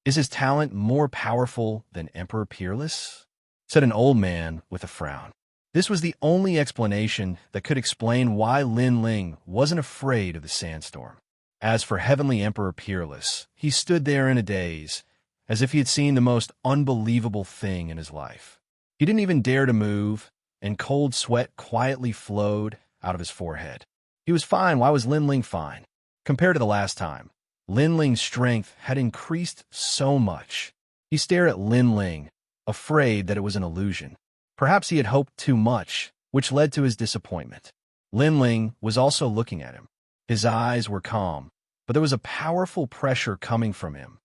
Is his talent more powerful than Emperor Peerless? Said an old man with a frown. This was the only explanation that could explain why Lin Ling wasn't afraid of the sandstorm. As for Heavenly Emperor Peerless, he stood there in a daze, as if he had seen the most unbelievable thing in his life. He didn't even dare to move, and cold sweat quietly flowed out of his forehead. He was fine. Why was Lin Ling fine? Compared to the last time, Lin Ling's strength had increased so much. He stared at Lin Ling, afraid that it was an illusion. Perhaps he had hoped too much, which led to his disappointment. Lin Ling was also looking at him. His eyes were calm, but there was a powerful pressure coming from him.